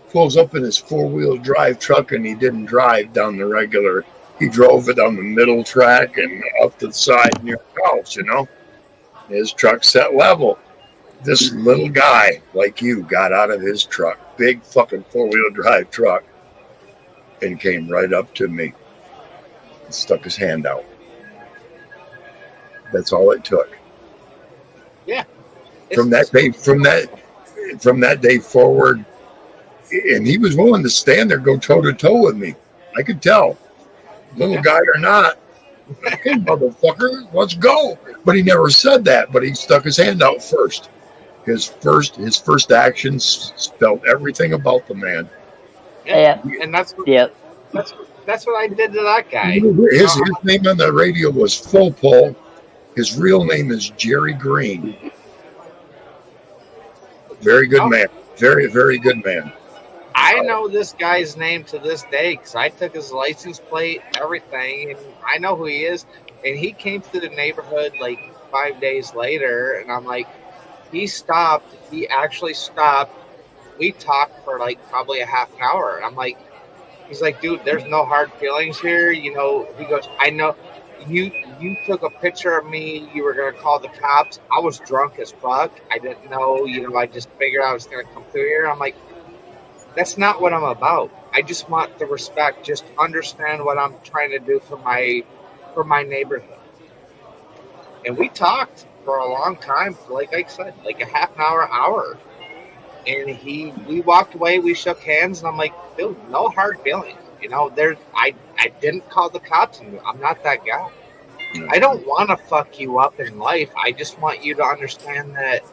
Pulls up in his four-wheel drive truck, and he didn't drive down the regular. He drove it on the middle track and up the side near the house, you know. His truck set level. This little guy, like you, got out of his truck, big fucking four-wheel drive truck, and came right up to me and stuck his hand out. That's all it took. Yeah. From that day forward, and he was willing to stand there, go toe to toe with me. I could tell, little guy or not. Hey, motherfucker, let's go. But he never said that. But he stuck his hand out first. His first actions spelled everything about the man. Yeah. And that's what I did to that guy. His name on the radio was Full Pull. His real name is Jerry Green. Very good man. Very, very good man. I know this guy's name to this day because I took his license plate, everything, and I know who he is. And he came through the neighborhood like 5 days later, and I'm like, he stopped. He actually stopped. We talked for like probably a half an hour. I'm like, he's like, dude, there's no hard feelings here. You know, he goes, I know you took a picture of me. You were going to call the cops. I was drunk as fuck. I didn't know, I just figured I was going to come through here. I'm like, that's not what I'm about. I just want the respect. Just understand what I'm trying to do for my neighborhood. And we talked for a long time, like I said, like a half an hour. And we walked away, we shook hands, and I'm like, dude, no hard feelings. I didn't call the cops on you. I'm not that guy. I don't want to fuck you up in life. I just want you to understand that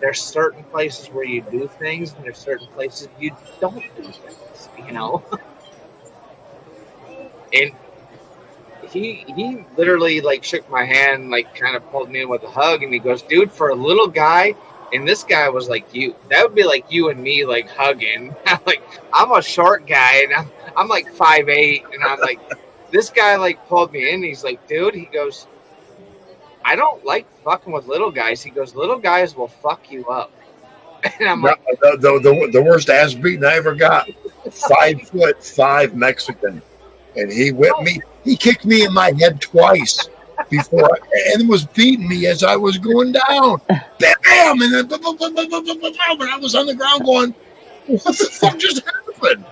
there's certain places where you do things, and there's certain places you don't do things, And he literally like shook my hand, like kind of pulled me in with a hug, and he goes, dude, for a little guy, and this guy was like you, that would be like you and me like hugging. I'm a short guy, and I'm like 5'8", and I'm like, this guy like pulled me in, and he's like, dude, he goes, I don't like fucking with little guys. He goes, little guys will fuck you up. And I'm like, the worst ass beating I ever got. 5'5" Mexican. And he whipped me. He kicked me in my head twice and was beating me as I was going down. Bam! And then and I was on the ground going, what the fuck just happened?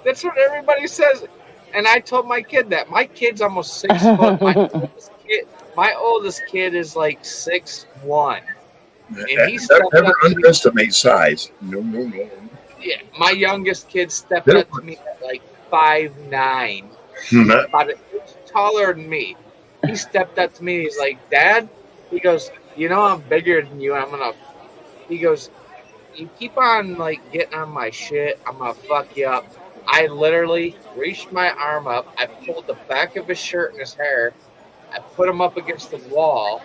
That's what everybody says. And I told my kid that. My kid's almost 6 foot. My oldest kid is like 6'1". And he never underestimate size. No. Yeah, my youngest kid stepped up to me at like 5'9". About an inch taller than me. He stepped up to me. He's like, Dad, he goes, I'm bigger than you. He goes, you keep on like getting on my shit, I'm going to fuck you up. I literally reached my arm up. I pulled the back of his shirt and his hair. I put him up against the wall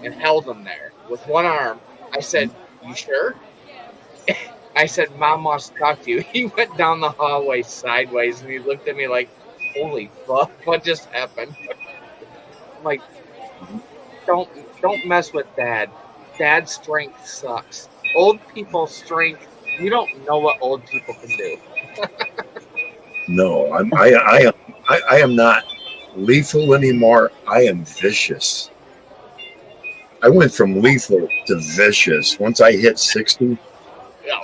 and held him there with one arm. I said, you sure? I said, Mom wants to talk to you. He went down the hallway sideways, and he looked at me like, holy fuck, what just happened? I'm like, don't mess with Dad. Dad's strength sucks. Old people's strength, you don't know what old people can do. No, I am not lethal anymore. I am vicious. I went from lethal to vicious. Once I hit 60,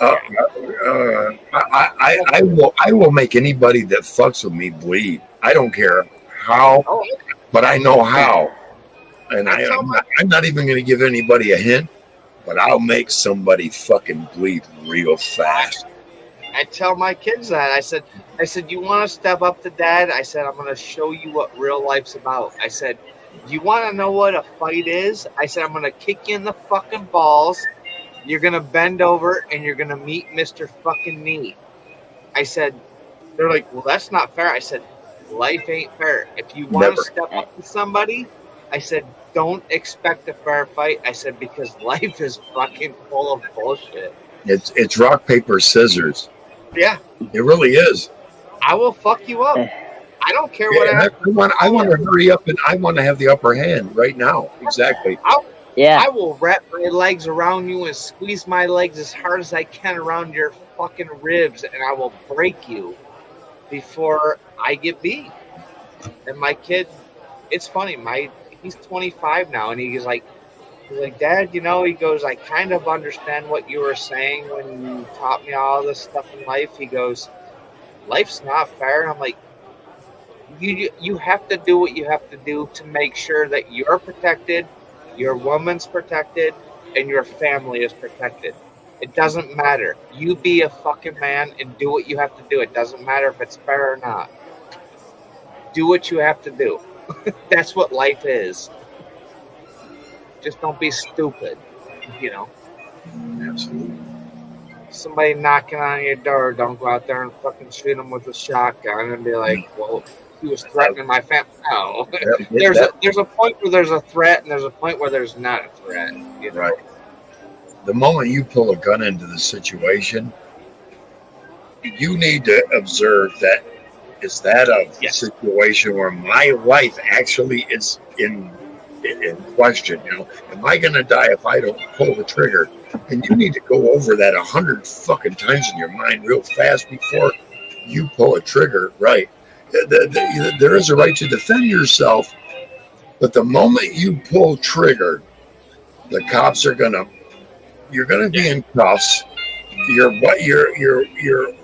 I will make anybody that fucks with me bleed. I don't care how, but I know how. And I'm not even going to give anybody a hint, but I'll make somebody fucking bleed real fast. I tell my kids that. I said, you want to step up to Dad? I said, I'm going to show you what real life's about. I said, you want to know what a fight is? I said, I'm going to kick you in the fucking balls. You're going to bend over and you're going to meet Mr. fucking Knee. I said, They're like, well, that's not fair. I said, life ain't fair. If you want to Never. step up to somebody, I said, don't expect a fair fight. I said, because life is fucking full of bullshit. It's rock, paper, scissors. Yeah. It really is. I will fuck you up. I don't care Yeah, what and happens. I want to hurry up, and I want to have the upper hand right now. Exactly. Yeah. I will wrap my legs around you and squeeze my legs as hard as I can around your fucking ribs, and I will break you before I get beat. And my kid, it's funny. He's 25 now, and he's like, Dad, he goes, I kind of understand what you were saying when you taught me all this stuff in life. He goes, life's not fair. And I'm like, you have to do what you have to do to make sure that you're protected, your woman's protected, and your family is protected. It doesn't matter. You be a fucking man and do what you have to do. It doesn't matter if it's fair or not. Do what you have to do. That's what life is. Just don't be stupid, Absolutely. Somebody knocking on your door, don't go out there and fucking shoot them with a shotgun and be like, well, he was threatening my family. No. There's a point where there's a threat and there's a point where there's not a threat. Right. The moment you pull a gun into the situation, you need to observe that is that a situation where my life actually is in question? Am I going to die if I don't pull the trigger? And you need to go over that 100 fucking times in your mind real fast before you pull a trigger. Right. There is a right to defend yourself, but the moment you pull trigger, the cops are you're gonna be in cuffs. Your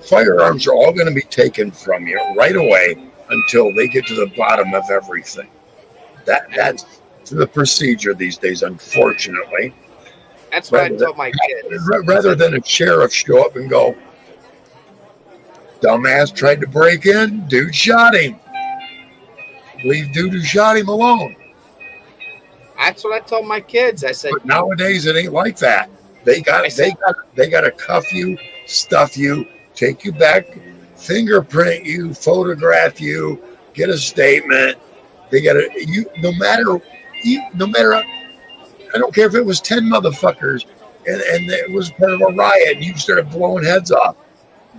firearms are all going to be taken from you right away until they get to the bottom of everything. That's the procedure these days, unfortunately. That's what I told my kids. Rather than a sheriff show up and go, dumbass tried to break in, dude shot him. Leave dude who shot him alone. That's what I told my kids. I said, but nowadays it ain't like that. They got to cuff you, stuff you, take you back, fingerprint you, photograph you, get a statement. They got to no matter. I don't care if it was 10 motherfuckers and it was part of a riot and you started blowing heads off.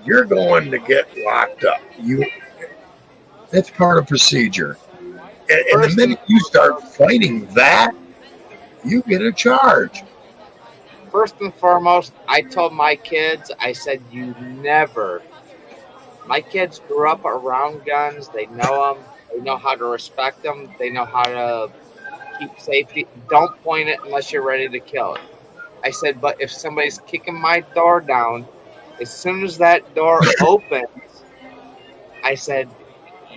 You're going to get locked up. That's part of procedure. And the minute you start fighting that, you get a charge. First and foremost, I told my kids, I said, my kids grew up around guns. They know them. They know how to respect them. They know how to keep safety. Don't point it unless you're ready to kill it. I said, but if somebody's kicking my door down, as soon as that door opens, I said,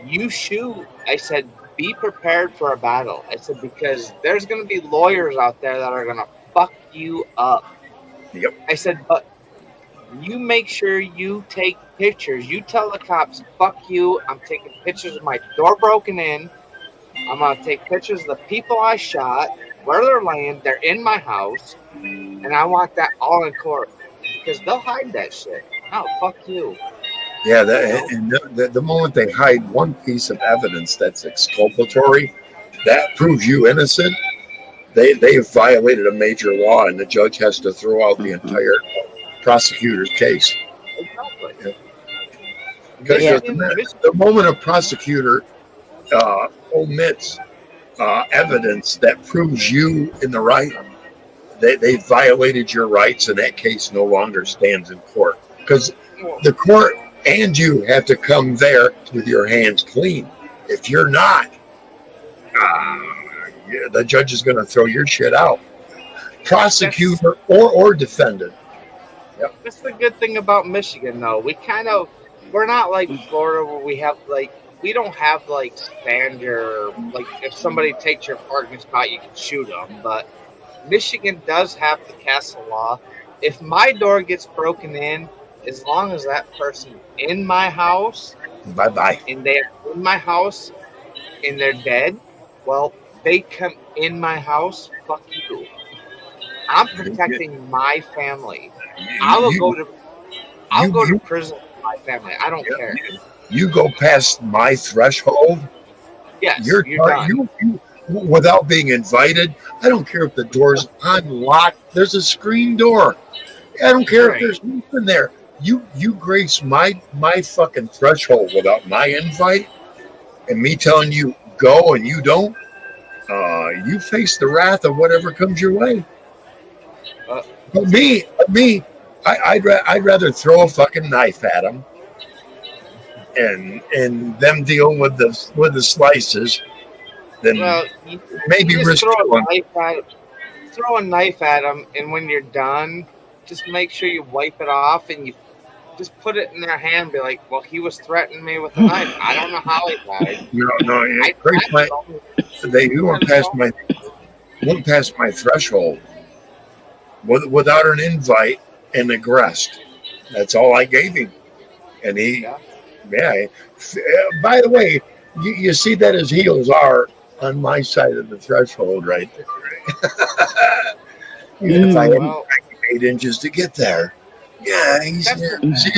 you shoot. I said, be prepared for a battle. I said, because there's going to be lawyers out there that are going to fuck you up. Yep. I said, but you make sure you take pictures. You tell the cops, fuck you. I'm taking pictures of my door broken in. I'm going to take pictures of the people I shot, where they're laying. They're in my house. And I want that all in court. Because they'll hide that shit. Oh, fuck you. Yeah, the moment they hide one piece of evidence that's exculpatory, that proves you innocent, they've violated a major law, and the judge has to throw out the entire prosecutor's case. Exactly. Because the moment a prosecutor omits evidence that proves you in the right, they violated your rights, and that case no longer stands in court. Because the court and you have to come there with your hands clean. If you're not, the judge is going to throw your shit out. Prosecutor or defendant. Yep. That's the good thing about Michigan, though. We're not like Florida where we don't have standard, if somebody takes your parking spot, you can shoot them. But Michigan does have to cast a law. If my door gets broken in, as long as that person in my house, bye-bye, and they're in my house and they're dead, well, they come in my house, fuck you. I'm protecting my family. I'll go to prison for my family. I don't care. You go past my threshold, Yes, you're done. you without being invited. I don't care if the door's unlocked. There's a screen door. I don't care if Right. there's nothing there. You grace my fucking threshold without my invite, and me telling you go and you don't. You face the wrath of whatever comes your way. Uh, But me, I'd rather throw a fucking knife at them and them deal with the slices than well, you maybe just risk throw killing. a knife at them, and when you're done, just make sure you wipe it off and you just put it in their hand. And be like, well, he was threatening me with a knife. I don't know how he died. No, I grace my they went past my threshold without an invite and aggressed. That's all I gave him, and he. Yeah. Yeah. By the way, you see that his heels are on my side of the threshold right there. If I had Well, 8 inches to get there, yeah, he's That's there. See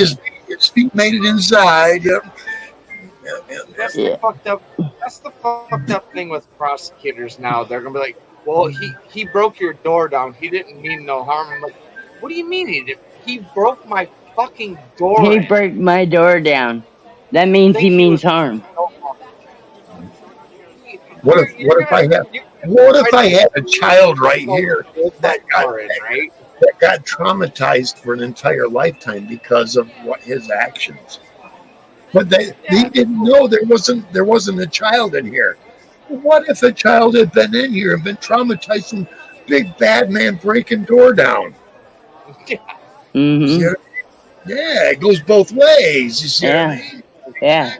his feet made it inside. Yep. that's Yeah. the fucked up. That's the fucked up thing with prosecutors now. They're gonna be like, well, he broke your door down. He didn't mean no harm. I'm like, what do you mean he did? He broke my fucking door. He in. broke my door down. That means he Think means was harm. What if I had a child right here that got traumatized for an entire lifetime because of what his actions? But they didn't know there wasn't a child in here. What if a child had been in here and been traumatized from big bad man breaking door down? Mm-hmm. Yeah, it goes both ways. You see what I mean? Yeah.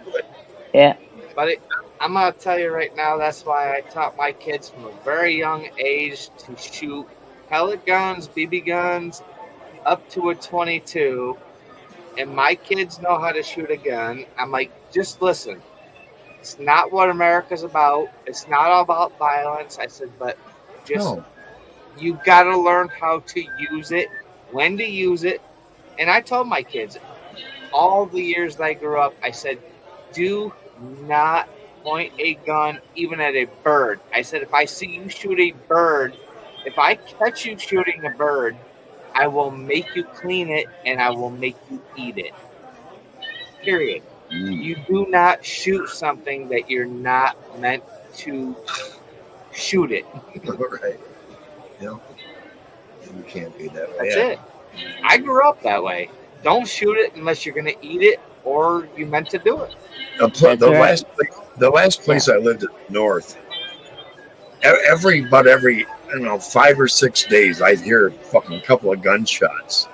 Yeah. But I'm gonna tell you right now, that's why I taught my kids from a very young age to shoot pellet guns, BB guns, up to a 22. And my kids know how to shoot a gun. I'm like, just listen. It's not what America's about. It's not all about violence. I said, but just you got to learn how to use it, when to use it. And I told my kids, all the years that I grew up, I said, do not point a gun even at a bird. I said, if I see you shoot a bird, if I catch you shooting a bird, I will make you clean it and I will make you eat it. Period. You do not shoot something that you're not meant to shoot it. Right. You can't be that way. That's it. I grew up that way. Don't shoot it unless you're going to eat it or you meant to do it. The last place I lived in the north, every 5 or 6 days, I'd hear a fucking couple of gunshots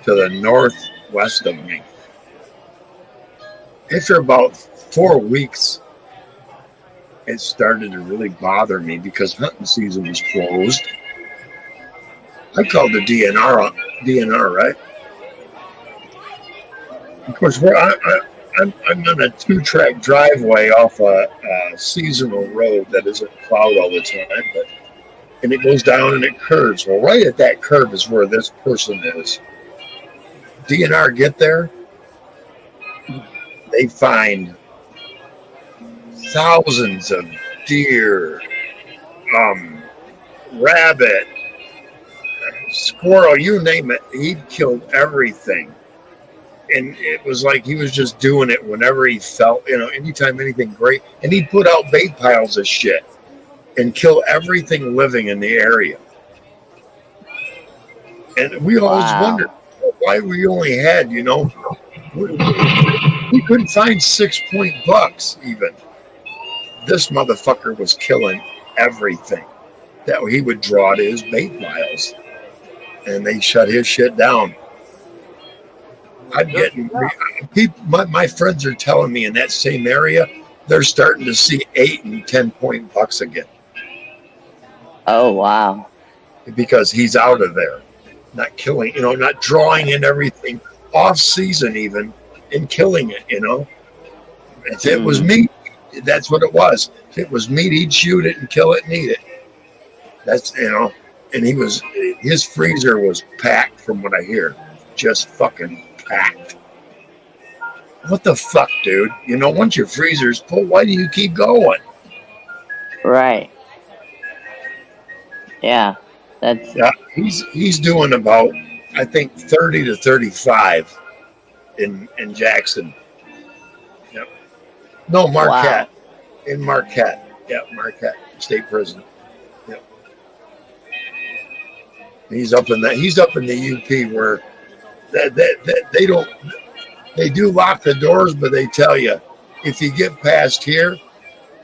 to the northwest of me. After about 4 weeks, it started to really bother me because hunting season was closed. I called the DNR, right? Of course, I'm on a 2-track driveway off a seasonal road that isn't plowed all the time, and it goes down and it curves. Well, right at that curve is where this person is. DNR get there, they find thousands of deer, rabbit, squirrel, you name it. He'd killed everything. And it was like he was just doing it whenever he felt, anytime anything great. And he'd put out bait piles of shit and kill everything living in the area. And we always wondered why we only had, we couldn't find 6-point bucks even. This motherfucker was killing everything that he would draw to his bait piles. And they shut his shit down. I'm getting people. My friends are telling me in that same area, they're starting to see 8 and 10-point bucks again. Oh wow! Because he's out of there, not killing, not drawing in everything off season even and killing it. If it was meat, that's what it was. If it was meat, he'd shoot it and kill it and eat it. That's and his freezer was packed from what I hear, just fucking packed. What the fuck, dude? You know, once your freezer's full, why do you keep going? Right. Yeah. That's Yeah, he's doing about, I think, 30 to 35 in Jackson. Yep. No, Marquette. wow. In Marquette. Yeah, Marquette State Prison. Yep. He's up in the UP where they don't, they do lock the doors, but they tell you if you get past here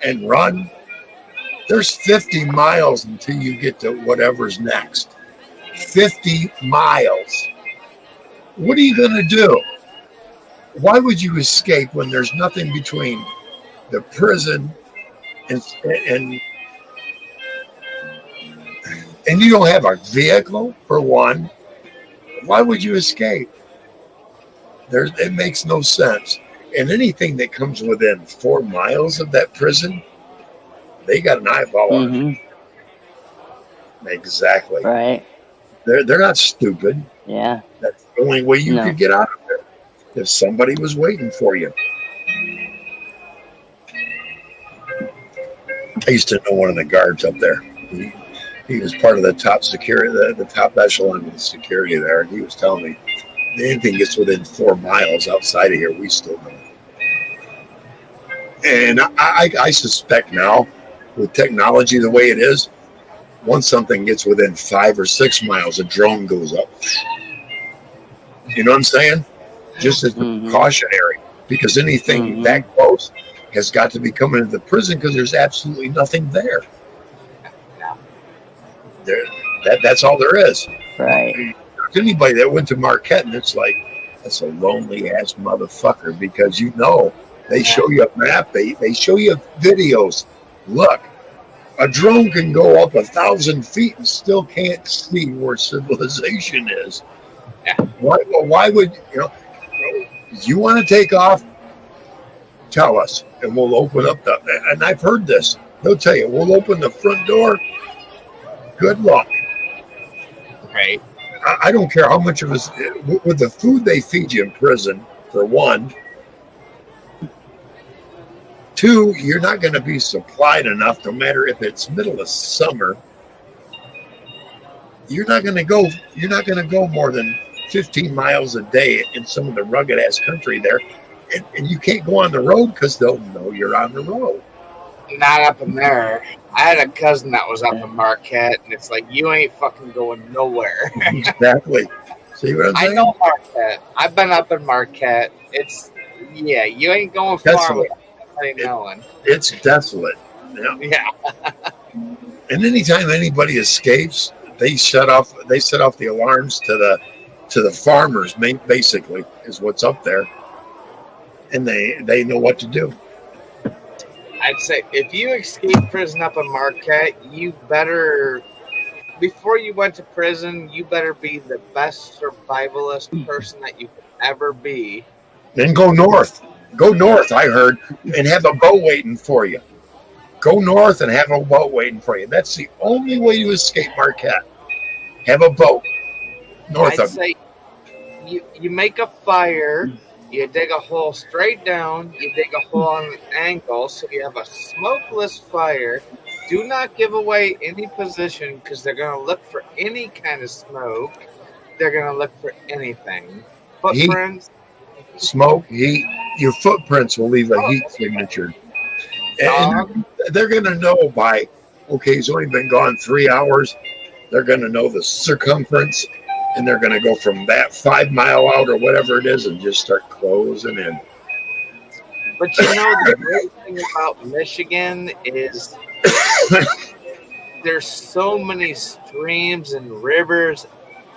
and run, there's 50 miles until you get to whatever's next. 50 miles. What are you going to do? Why would you escape when there's nothing between the prison and you don't have a vehicle, for one? Why would you escape? It makes no sense. And anything that comes within 4 miles of that prison, they got an eyeball on it. Exactly. Right. They're not stupid. Yeah. That's the only way you could get out of there. If somebody was waiting for you. I used to know one of the guards up there. He was part of the top security, the top echelon of the security there. And he was telling me, anything gets within 4 miles outside of here, we still know. And I suspect now, with technology the way it is, once something gets within 5 or 6 miles, a drone goes up. You know what I'm saying? Just as precautionary, because anything that close has got to be coming into the prison because there's absolutely nothing there. That's all there is. Right. Anybody that went to Marquette, and it's like, that's a lonely ass motherfucker, because you know they show you a map, they show you videos. Look, a drone can go up 1,000 feet and still can't see where civilization is. Yeah. Why would you want to take off? Tell us, and we'll open up and I've heard this. They'll tell you, we'll open the front door. Good luck. Right. I don't care how much of us, with the food they feed you in prison, for one. 2, you're not going to be supplied enough, no matter if it's middle of summer. You're not going to go more than 15 miles a day in some of the rugged ass country there. And you can't go on the road because they'll know you're on the road. Not up in there. I had a cousin that was up in Marquette, and it's like, you ain't fucking going nowhere. Exactly. See what I'm saying? I know Marquette. I've been up in Marquette. You ain't going far without anybody knowing. It's desolate. Yeah. And anytime anybody escapes, they set off the alarms to the farmers, basically, is what's up there. And they know what to do. I'd say if you escape prison up in Marquette, you better, before you went to prison, you better be the best survivalist person that you could ever be. Then go north. Go north, I heard, and have a boat waiting for you. Go north and have a boat waiting for you. That's the only way to escape Marquette. Have a boat north I'd of say you make a fire. You dig a hole straight down. You dig a hole on an angle so you have a smokeless fire. Do not give away any position because they're going to look for any kind of smoke. They're going to look for anything. Footprints. Heat, smoke, heat. Your footprints will leave a heat signature. And they're going to know by, okay, he's only been gone 3 hours. They're going to know the circumference. And they're going to go from that 5 mile out or whatever it is and just start closing in. But you know, the great thing about Michigan is there's so many streams and rivers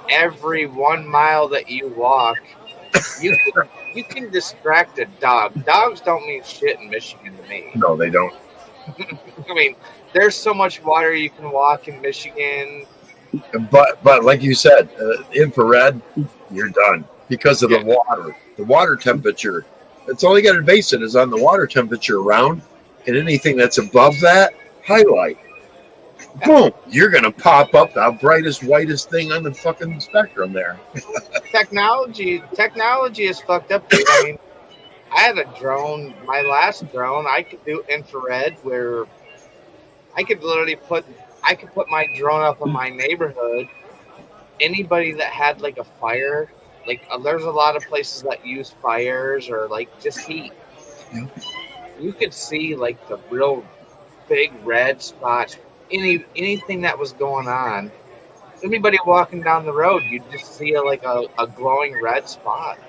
every 1 mile that you walk. You can distract a dog. Dogs don't mean shit in Michigan to me. No, they don't. I mean, there's so much water you can walk in Michigan. But like you said, infrared, you're done because of the water. The water temperature. That's all you got to base it is on the water temperature around, and anything that's above that, highlight. Boom! You're gonna pop up the brightest, whitest thing on the fucking spectrum there. Technology is fucked up. Dude. I mean, I had a drone. My last drone, I could do infrared, where I could literally put my drone up in my neighborhood. Anybody that had like a fire, like there's a lot of places that use fires or like just heat. Yeah. You could see like the real big red spots. Anything that was going on. Anybody walking down the road, you'd just see a glowing red spot.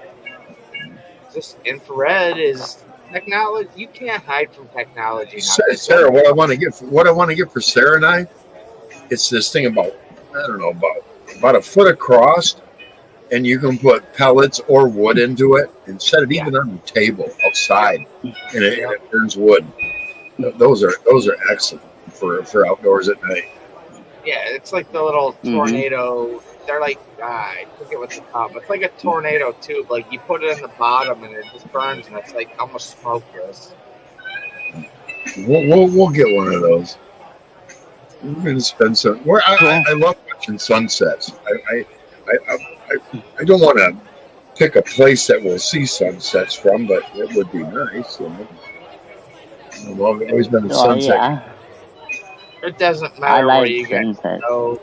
Just infrared is technology. You can't hide from technology now. Sarah, what I want to get for Sarah and I, it's this thing about, I don't know, about a foot across, and you can put pellets or wood into it and set it even on the table outside, and it burns wood. Those are excellent for outdoors at night. Yeah, it's like the little tornado. They're like, I forget what they call it. It's like a tornado tube. Like you put it in the bottom and it just burns, and it's like almost smokeless. We'll get one of those. We're going to spend some. I love watching sunsets. I don't want to pick a place that we'll see sunsets from, but it would be nice. You know? I've always been a sunset. Yeah. It doesn't matter where you guys sunsets. go.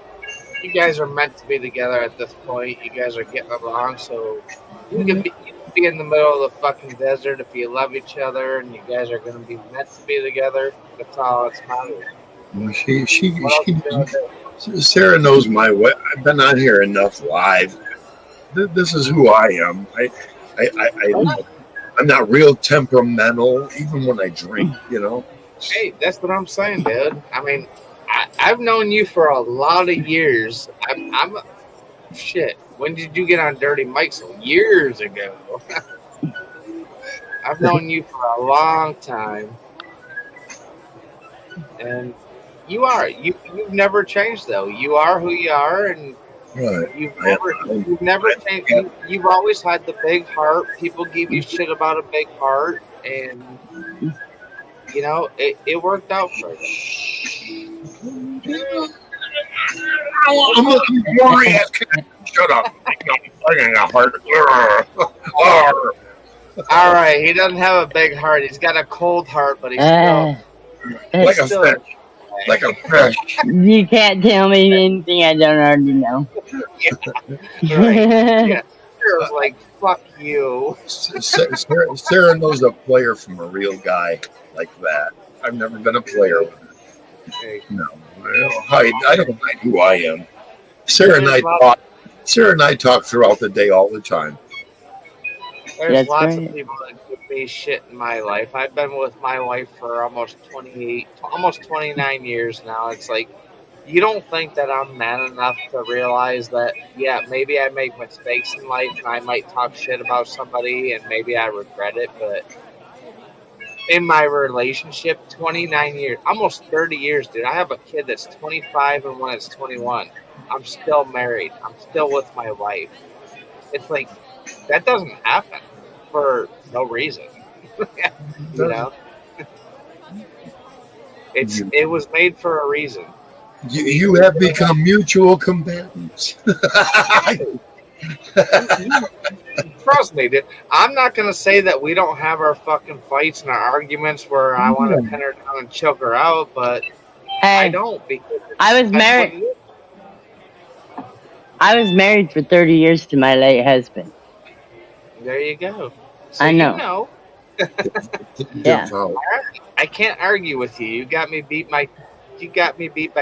You guys are meant to be together at this point. You guys are getting along, so you can be in the middle of the fucking desert if you love each other, and you guys are going to be meant to be together. That's all it's matters. Well, Sarah knows my way. I've been on here enough live. This is who I am. I'm not real temperamental, even when I drink. You know. Hey, that's what I'm saying, dude. I mean, I've known you for a lot of years. I'm shit. When did you get on Dirty Mike? So years ago. I've known you for a long time, and you've never changed though. You are who you are, and right. You've never changed. You've always had the big heart. People give you shit about a big heart, and you know it worked out for you. I'm looking glorious. Shut up. I got a heart. All right, he doesn't have a big heart. He's got a cold heart, but he's still like a fish. Like a fish. You can't tell me anything I don't already know. Yeah, right. Yeah. Sarah's like, fuck you. Sarah knows a player from a real guy like that. I've never been a player with her. Okay. No. I don't mind who I am. Sarah and I talk throughout the day all the time. There's lots of people that give me shit in my life. I've been with my wife for almost 29 years now. It's like, you don't think that I'm man enough to realize that, yeah, maybe I make mistakes in life and I might talk shit about somebody and maybe I regret it, but in my relationship, 29 years, almost 30 years, dude. I have a kid that's 25 and one that's 21. I'm still married. I'm still with my wife. It's like, that doesn't happen for no reason. You know? It was made for a reason. You have become mutual combatants. Trust me, dude. I'm not going to say that we don't have our fucking fights and our arguments where I want to pin her down and choke her out, but I don't, because I was married. I was married for 30 years to my late husband. There you go. So I know. You know. Yeah. I can't argue with you. You got me beat by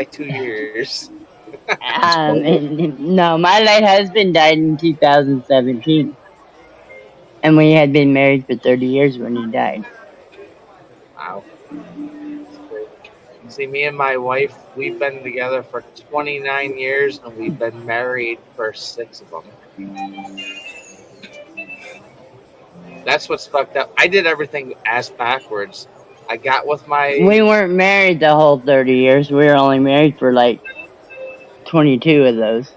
2 years. No, my late husband died in 2017. And we had been married for 30 years when he died. Wow. See, me and my wife, we've been together for 29 years, and we've been married for 6 of them. That's what's fucked up. I did everything ass backwards. I got with my... We weren't married the whole 30 years. We were only married for like 22 of those.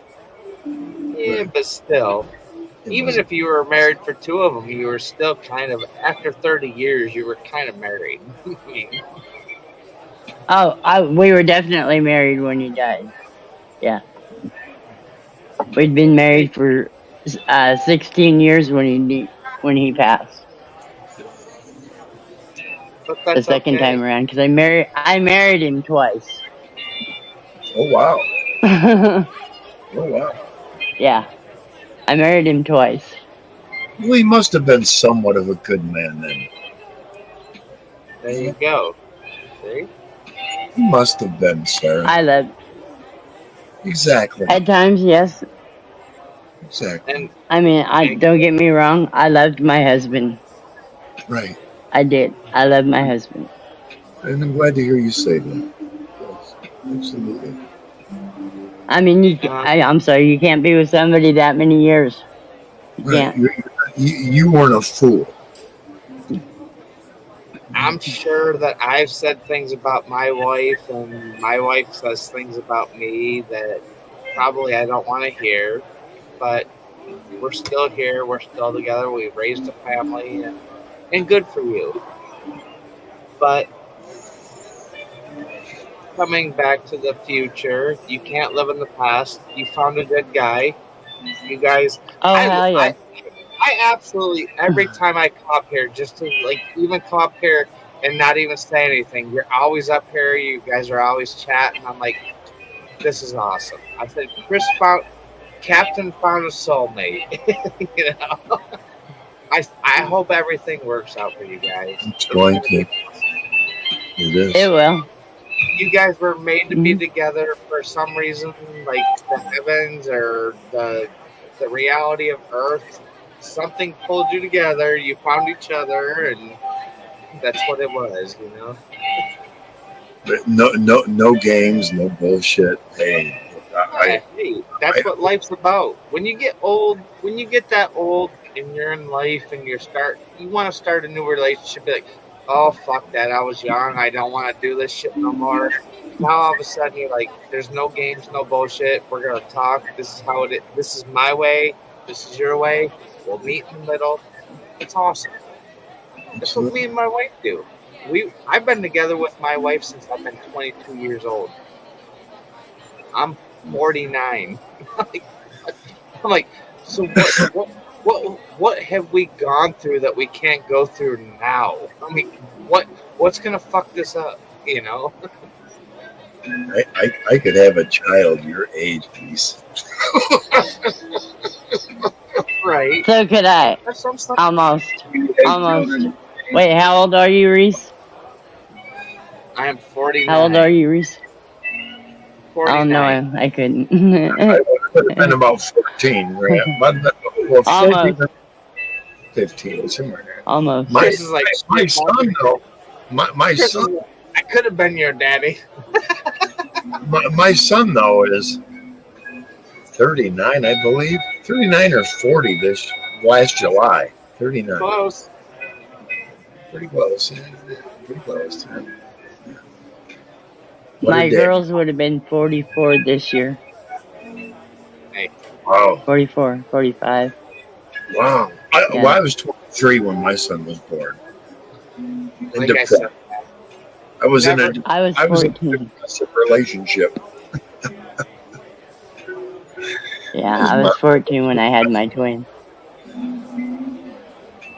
Yeah, but still. Even if you were married for 2 of them, you were still kind of... After 30 years, you were kind of married. We were definitely married when he died. Yeah. We'd been married for 16 years when he passed. But the that's second okay. time around because I married him twice. Oh wow. Yeah, Oh wow. I married him twice. Well, he must have been somewhat of a good man then. There you go. See? He must have been, Sarah. I love Exactly. at times, yes. Exactly. And I mean, don't get me wrong. I loved my husband. Right. I did. I love my husband. And I'm glad to hear you say that. Yes, absolutely. I mean, I'm sorry, you can't be with somebody that many years. You Right. can't. You weren't a fool. I'm sure that I've said things about my wife, and my wife says things about me that probably I don't want to hear, but we're still here. We're still together. We've raised a family, and good for you. But coming back to the future, you can't live in the past. You found a good guy. You guys, Oh, hell yeah. I absolutely, every time I come up here, just to like even come up here and not even say anything, you're always up here. You guys are always chatting. I'm like, this is awesome. I said, Captain found a soulmate. You know, I hope everything works out for you guys. It's going to. It is. It will. You guys were made to be together for some reason, like the heavens or the reality of Earth. Something pulled you together. You found each other, and that's what it was, you know. But no games, no bullshit. Hey, that's what life's about. When you get old, when you get that old, and you're in life, and you want to start a new relationship. Be like, oh fuck that! I was young. I don't want to do this shit no more. Now all of a sudden you're like, there's no games, no bullshit. We're gonna talk. This is how it is. This is my way. This is your way. We'll meet in the middle. It's awesome. That's what me and my wife do. I've been together with my wife since I've been 22 years old. I'm 49. I'm like, so what have we gone through that we can't go through now? I mean, what's gonna fuck this up? You know? I could have a child your age, please. Right. So could I. Almost. Wait, how old are you, Reese? I am 49. How old are you, Reese? 49. Oh, no, I couldn't. I would have been about 14, right? Well, Almost. 15, somewhere there. Almost. My son, though, my son, I could have been your daddy. my son, though, is 39, I believe. 39 or 40 this last July. 39. Close. Pretty close. Yeah. Pretty close. Yeah. My girls would have been 44 this year. Hey. Wow. 44, 45. Wow. I was 23 when my son was born. Like I said, I was 14. in a depressive relationship. Yeah, I was 14 when I had my twins.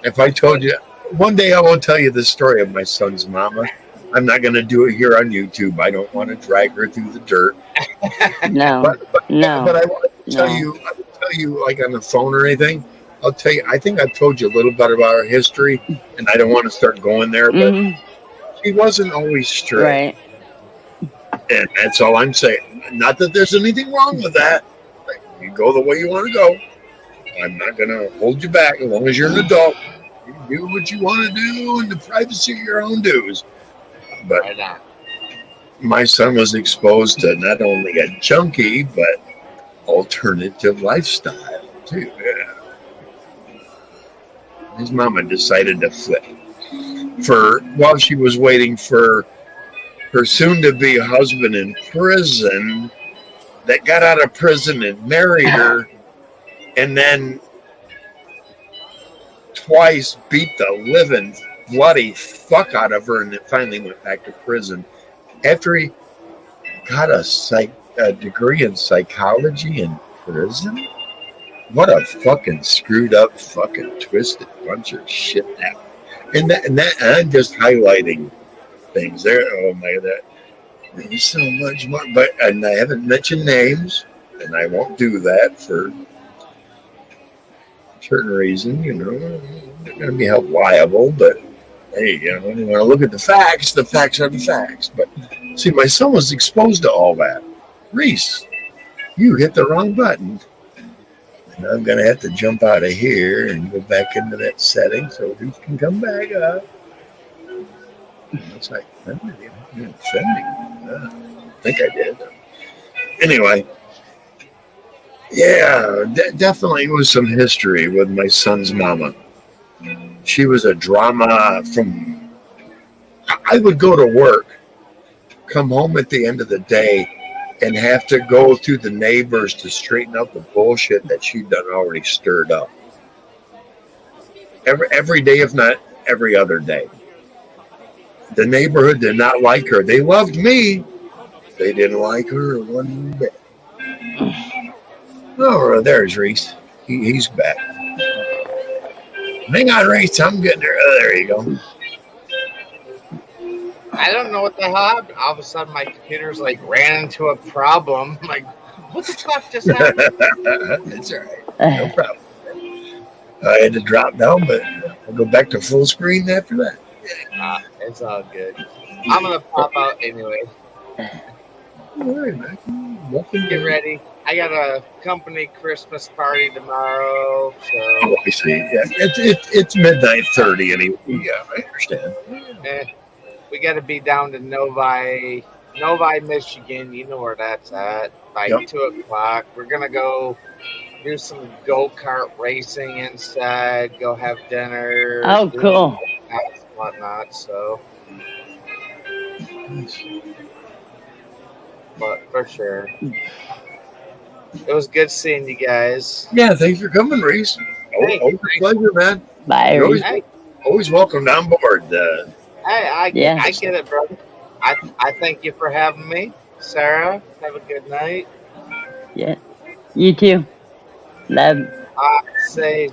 If I told you, one day I will tell you the story of my son's mama. I'm not going to do it here on YouTube. I don't want to drag her through the dirt. No, but I want to tell you, I will tell you like on the phone or anything. I'll tell you, I think I've told you a little bit about our history, and I don't want to start going there, but she wasn't always straight. Right. And that's all I'm saying. Not that there's anything wrong with that. Like, you go the way you want to go. I'm not going to hold you back as long as you're an adult. You do what you want to do in the privacy of your own dues. But my son was exposed to not only a junkie, but alternative lifestyle, too. Yeah. His mama decided to flip. While she was waiting for her soon-to-be husband in prison that got out of prison and married her, and then twice beat the living bloody fuck out of her, and then finally went back to prison. After he got a degree in psychology in prison? What a fucking screwed up, fucking twisted bunch of shit that. and I'm just highlighting things there. Oh my, there's so much more. But and I haven't mentioned names, and I won't do that for a certain reason. They're going to be held liable. But hey, when you want to look at the facts are the facts. But see, my son was exposed to all that. Reese, you hit the wrong button. And I'm going to have to jump out of here and go back into that setting so you can come back up. It's like, I'm offending. I think I did. Anyway, yeah, definitely was some history with my son's mama. She was a drama from. I would go to work, come home at the end of the day, and have to go through the neighbors to straighten out the bullshit that she'd done already stirred up. Every day, if not every other day. The neighborhood did not like her. They loved me. They didn't like her one bit. Oh, there's Reese. He's back. Hang on, Reese. I'm getting there. Oh, there you go. I don't know what the hell happened. All of a sudden, my computer's like ran into a problem. I'm like, what the fuck just happened? That's all right. No problem. I had to drop down, but I'll go back to full screen after that. It's all good. I'm gonna pop out anyway. All right, man. Welcome. Get ready. I got a company Christmas party tomorrow. So Oh, I see. Yeah, it's midnight 30 anyway. Yeah, I understand. we got to be down to Novi, Michigan. You know where that's at. By 2:00, we're gonna go do some go-kart racing inside. Go have dinner. Oh, cool. Whatnot. So, but for sure, it was good seeing you guys. Yeah, thanks for coming, Reese. Always a pleasure, man. Bye. You're always welcome on board. I get it, brother. I thank you for having me, Sarah. Have a good night. Yeah. You too. Love. I say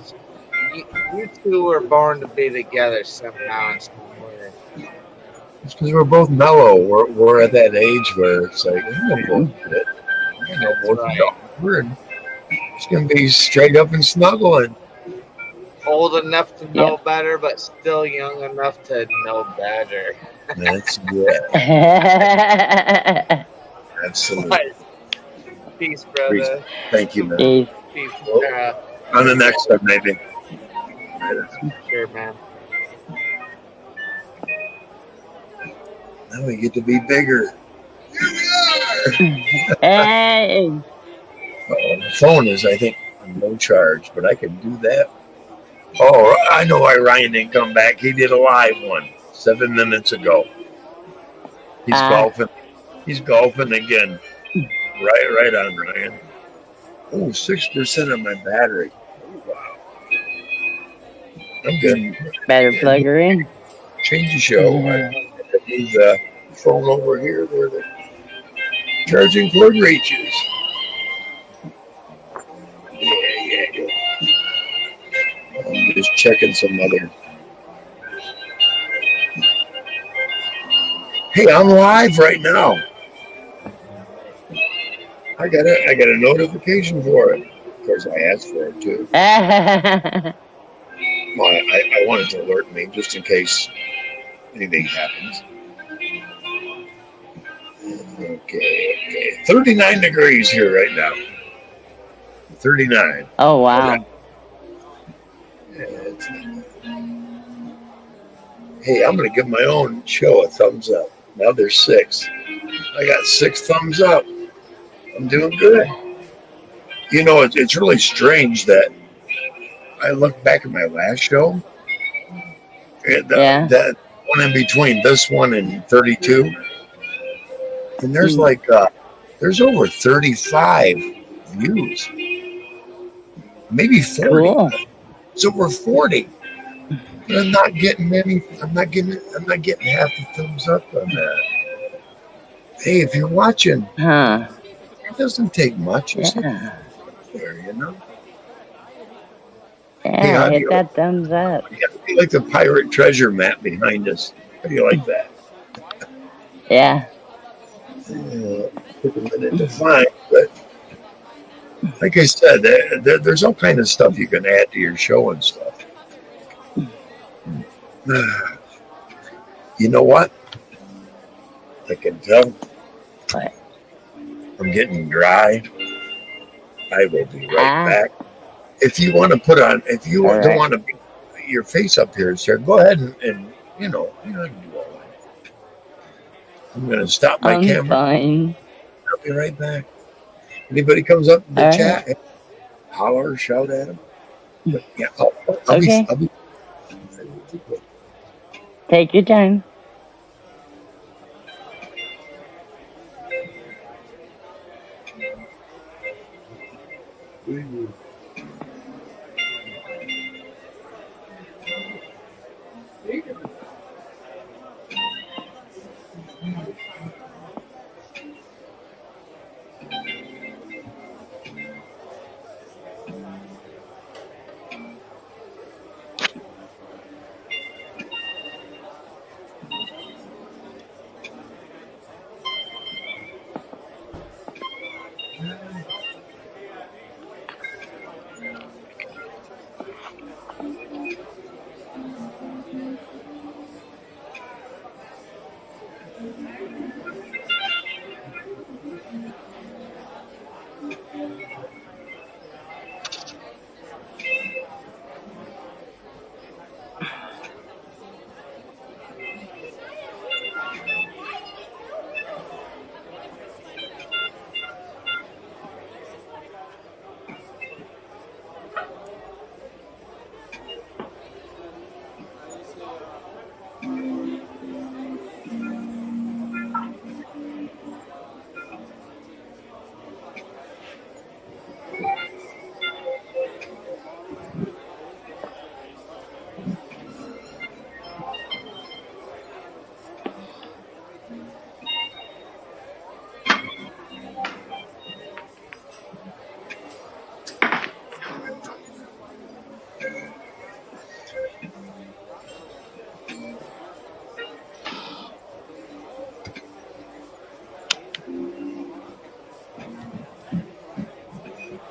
you two were born to be together somehow and somewhere. It's because we're both mellow. We're at that age where it's like, no bullshit. No bullshit. We're just going to be straight up and snuggling. Old enough to know better, but still young enough to know better. That's absolutely. Peace, brother. Thank you, man. Peace. On the next one, maybe. Sure, man. Now we get to be bigger. Hey. The phone is, I think, on no charge, but I can do that. Oh, I know why Ryan didn't come back. He did a live one 7 minutes ago. He's golfing. He's golfing again. Right on, Ryan. Oh, 6% of my battery. Wow. I'm good. Better plug her in. Change the show. I move the phone over here where the charging plug reaches. Yeah. I'm just checking some other. Hey, I'm live right now. I got a notification for it. Of course, I asked for it too. Well, I want it to alert me just in case anything happens. Okay. 39 degrees here right now. 39. Oh, wow. Hey, I'm going to give my own show a thumbs up. Now there's 6. I got 6 thumbs up. I'm doing good. You know, it's really strange that I look back at my last show. And that one in between this one and 32. And there's there's over 35 views. Maybe 40. Cool. It's over 40. But I'm not getting half the thumbs up on that. Hey, if you're watching, it doesn't take much. There, you know. Hey, Yeah, how do hit you, that thumbs up. how do you like the pirate treasure map behind us? How do you like that? Yeah. Took a minute to find, but like I said, there's all kind of stuff you can add to your show and stuff. You know what? I can tell But, I'm getting dry. I will be right ah, back. If you want to if you all don't right. want to be your face up here, sir, go ahead and you know, you don't have to do all that. I'm going to stop my I'm camera. fine. I'll be right back. Anybody comes up in the All right. chat, holler, shout at them. But yeah, I'll be, Okay. I'll be. Take your time.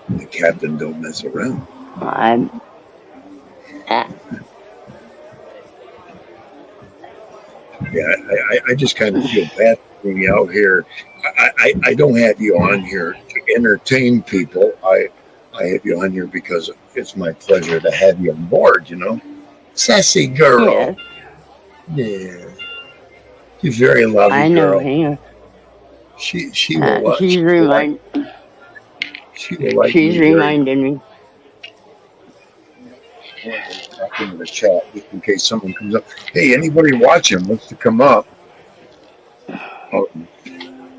The captain don't mess around. I'm. Ah, Yeah, I just kind of feel bad being out here. I don't have you on here to entertain people. I have you on here because it's my pleasure to have you on board. You know, sassy girl. yes, Yeah, she's a very I lovely know girl. him. She will She's she will like She's me very reminded me. back into the chat just in case someone comes up. Hey, anybody watching wants to come up?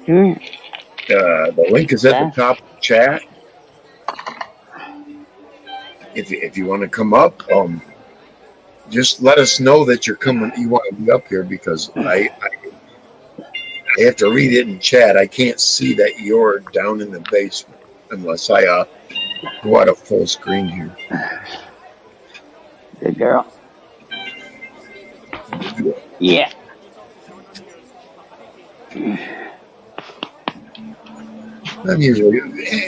Hmm, The link is at the that's top of the chat. If you want to come up, just let us know that you're coming. You want to be up here because I have to read it in chat. I can't see that you're down in the basement unless I go out of full screen here. good girl. Yeah.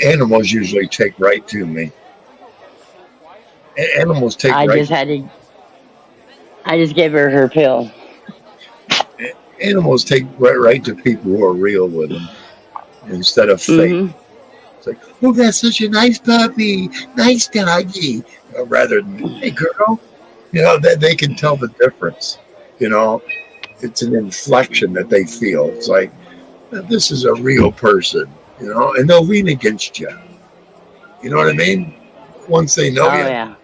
Animals usually take right to me. Animals take I right. just had to. I just gave her her pill. Animals take right to people who are real with them instead of fake. Mm-hmm. It's like, oh, that's such a nice puppy, nice doggy, rather than, hey, girl. You know, that they can tell the difference. You know, it's an inflection that they feel. It's like, this is a real person, you know, and they'll lean against you. You know what I mean? Once they know Oh you, yeah.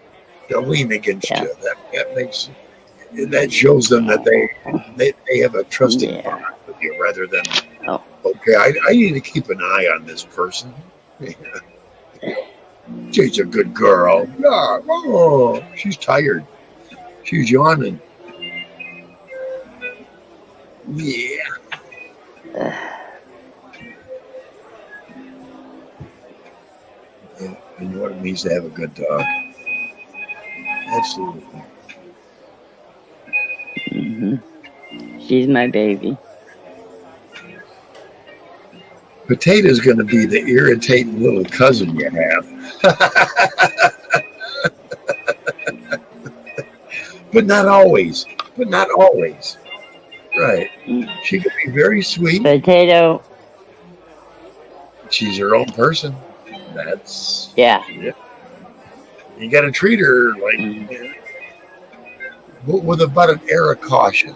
they'll lean against Yeah. you. That shows them that they have a trusting Yeah. bond with you rather than, Oh. okay, I need to keep an eye on this person. She's a good girl. Yeah, oh, she's tired. She's yawning. Yeah. Yeah, you know what it means to have a good dog. Absolutely. Hmm. She's my baby. Potato's going to be the irritating little cousin you have. But not always. But not always. Right. She can be very sweet. Potato. She's her own person. That's Yeah. You got to treat her like with about an air of caution.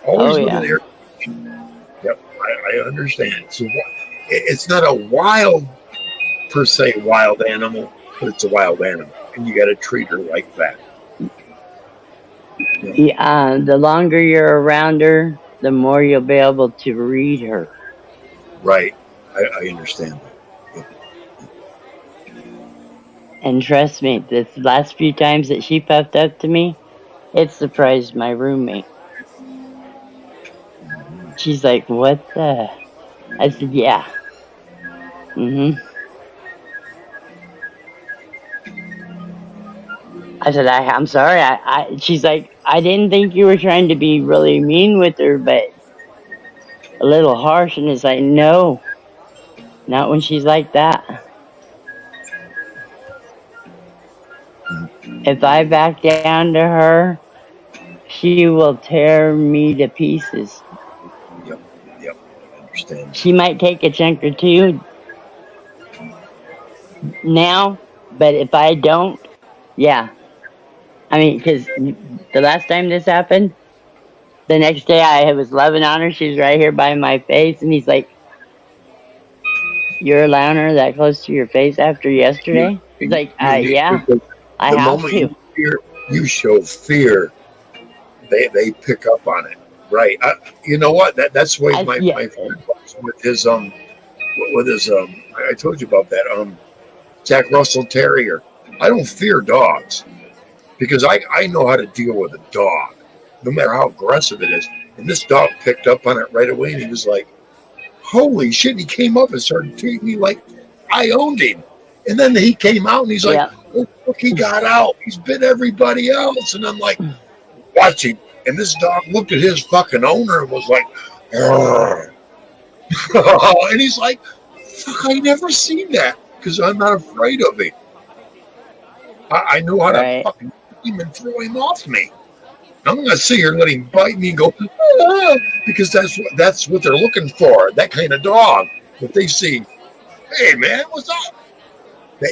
Always with an air of caution. Yep, I understand. So it's not a wild, per se, wild animal, but it's a wild animal, and you got to treat her like that. Yeah, the longer you're around her, the more you'll be able to read her. Right. I understand that. And trust me, the last few times that she puffed up to me, it surprised my roommate. She's like, "What the?" I said, "Yeah." I said, I'm sorry. She's like, "I didn't think you were trying to be really mean with her, but a little harsh." And it's like, no, not when she's like that. If I back down to her, she will tear me to pieces. Yep, I understand. She might take a chunk or two now, but if I don't, yeah. I mean, because the last time this happened, the next day I was loving on her. She was right here by my face, and he's like, "You're allowing her that close to your face after yesterday?" He's like, "Yeah, I have to." You show fear, they pick up on it, right? You know what? That's the way my friend was with his I told you about that Jack Russell Terrier. I don't fear dogs because I know how to deal with a dog, no matter how aggressive it is. And this dog picked up on it right away, and he was like, "Holy shit!" And he came up and started treating me like I owned him. And then he came out, and he's like, "Oh, look, he got out. He's bit everybody else." And I'm like, watching. And this dog looked at his fucking owner and was like, and he's like, "Fuck, I never seen that because I'm not afraid of him. I know how to fucking him and throw him off me. I'm going to sit here and let him bite me and go, because that's what they're looking for, that kind of dog. If they see, hey, man, what's up?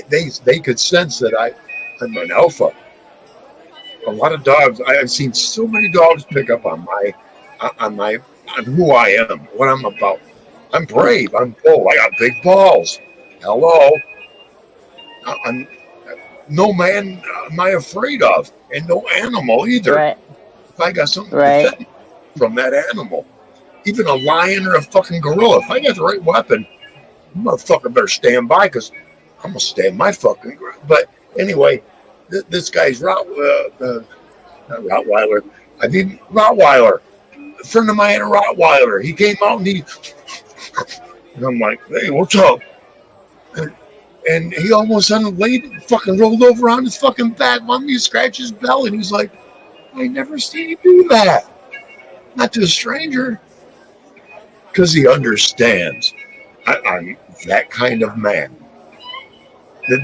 They could sense that I'm an alpha. A lot of dogs, I've seen so many dogs pick up on who I am, what I'm about. I'm brave. I'm bold. I got big balls. Hello. No man am I afraid of, and no animal either. Right. If I got something to defend from that animal, even a lion or a fucking gorilla, if I got the right weapon, motherfucker better stand by because I'm gonna stand my fucking ground. But anyway, this guy's Rottweiler. Rottweiler. A friend of mine had a Rottweiler. He came out and I'm like, "Hey, what's up?" And he almost suddenly fucking rolled over on his fucking back, wanted me to scratch his belly, and he's like, "I never seen you do that." Not to a stranger. Because he understands. I'm that kind of man.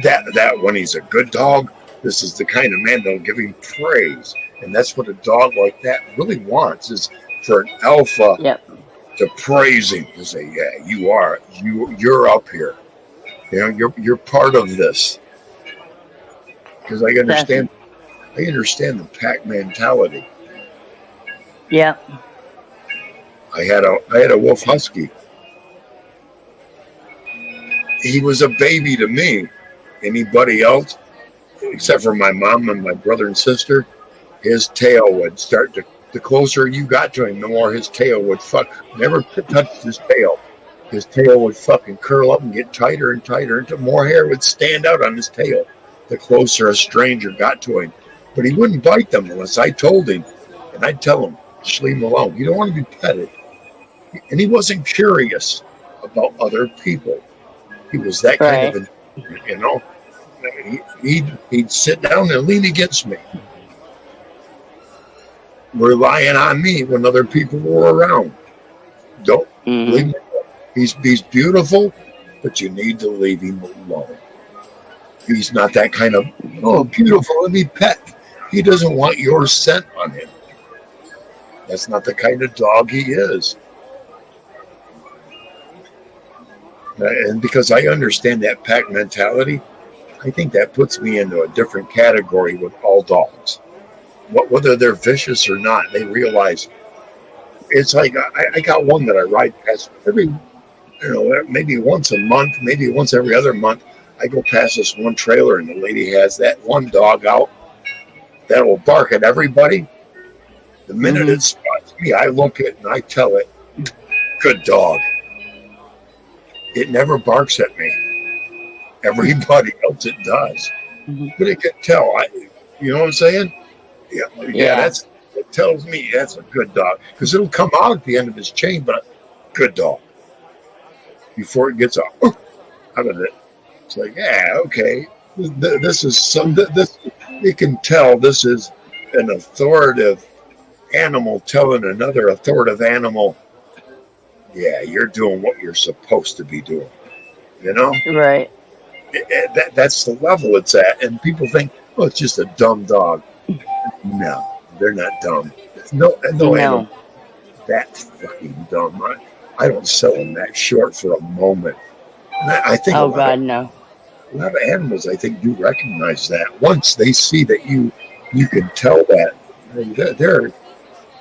That when he's a good dog, this is the kind of man that'll give him praise. And that's what a dog like that really wants, is for an alpha to praise him, to say, "Yeah, you're up here. You're part of this." Because I understand the pack mentality. Yeah. I had a wolf husky. He was a baby to me. Anybody else, except for my mom and my brother and sister, his tail would start to. The closer you got to him, the more his tail would never touched his tail. His tail would fucking curl up and get tighter and tighter until more hair would stand out on his tail. The closer a stranger got to him. But he wouldn't bite them unless I told him. And I'd tell him, just leave him alone. You don't want to be petted. And he wasn't curious about other people. He was that kind of, He'd sit down and lean against me, relying on me when other people were around. Don't leave him alone. He's beautiful, but you need to leave him alone. He's not that kind of, oh, beautiful, let me pet. He doesn't want your scent on him. That's not the kind of dog he is. And because I understand that pack mentality, I think that puts me into a different category with all dogs. Whether they're vicious or not, they realize it's like I got one that I ride past every, maybe once a month, maybe once every other month. I go past this one trailer and the lady has that one dog out that will bark at everybody. The minute it spots me, I look at it and I tell it, good dog. It never barks at me. Everybody else it does. But it can tell. You know what I'm saying? Yeah. It tells me that's a good dog. Because it'll come out at the end of his chain, but good dog. Before it gets out of it. It's like, yeah, okay. This is this. You can tell this is an authoritative animal telling another authoritative animal, yeah, you're doing what you're supposed to be doing. Right. That's the level it's at. And people think, oh, it's just a dumb dog. No, they're not dumb. No animal that's fucking dumb. I don't sell them that short for a moment. And I think oh God, no. A lot of animals, I think, do recognize that. Once they see that you can tell that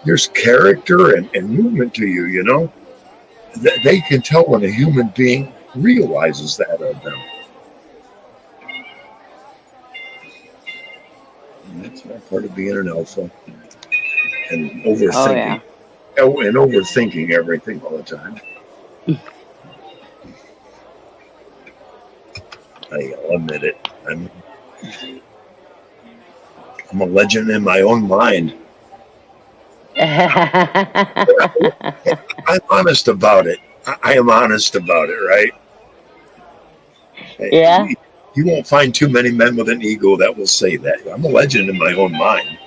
there's character and movement to you, They can tell when a human being realizes that of them. And that's not part of being an alpha. And overthinking. And overthinking everything all the time. I'll admit it. I'm a legend in my own mind. I'm honest about it. I am honest about it, right? Yeah. You won't find too many men with an ego that will say that. I'm a legend in my own mind.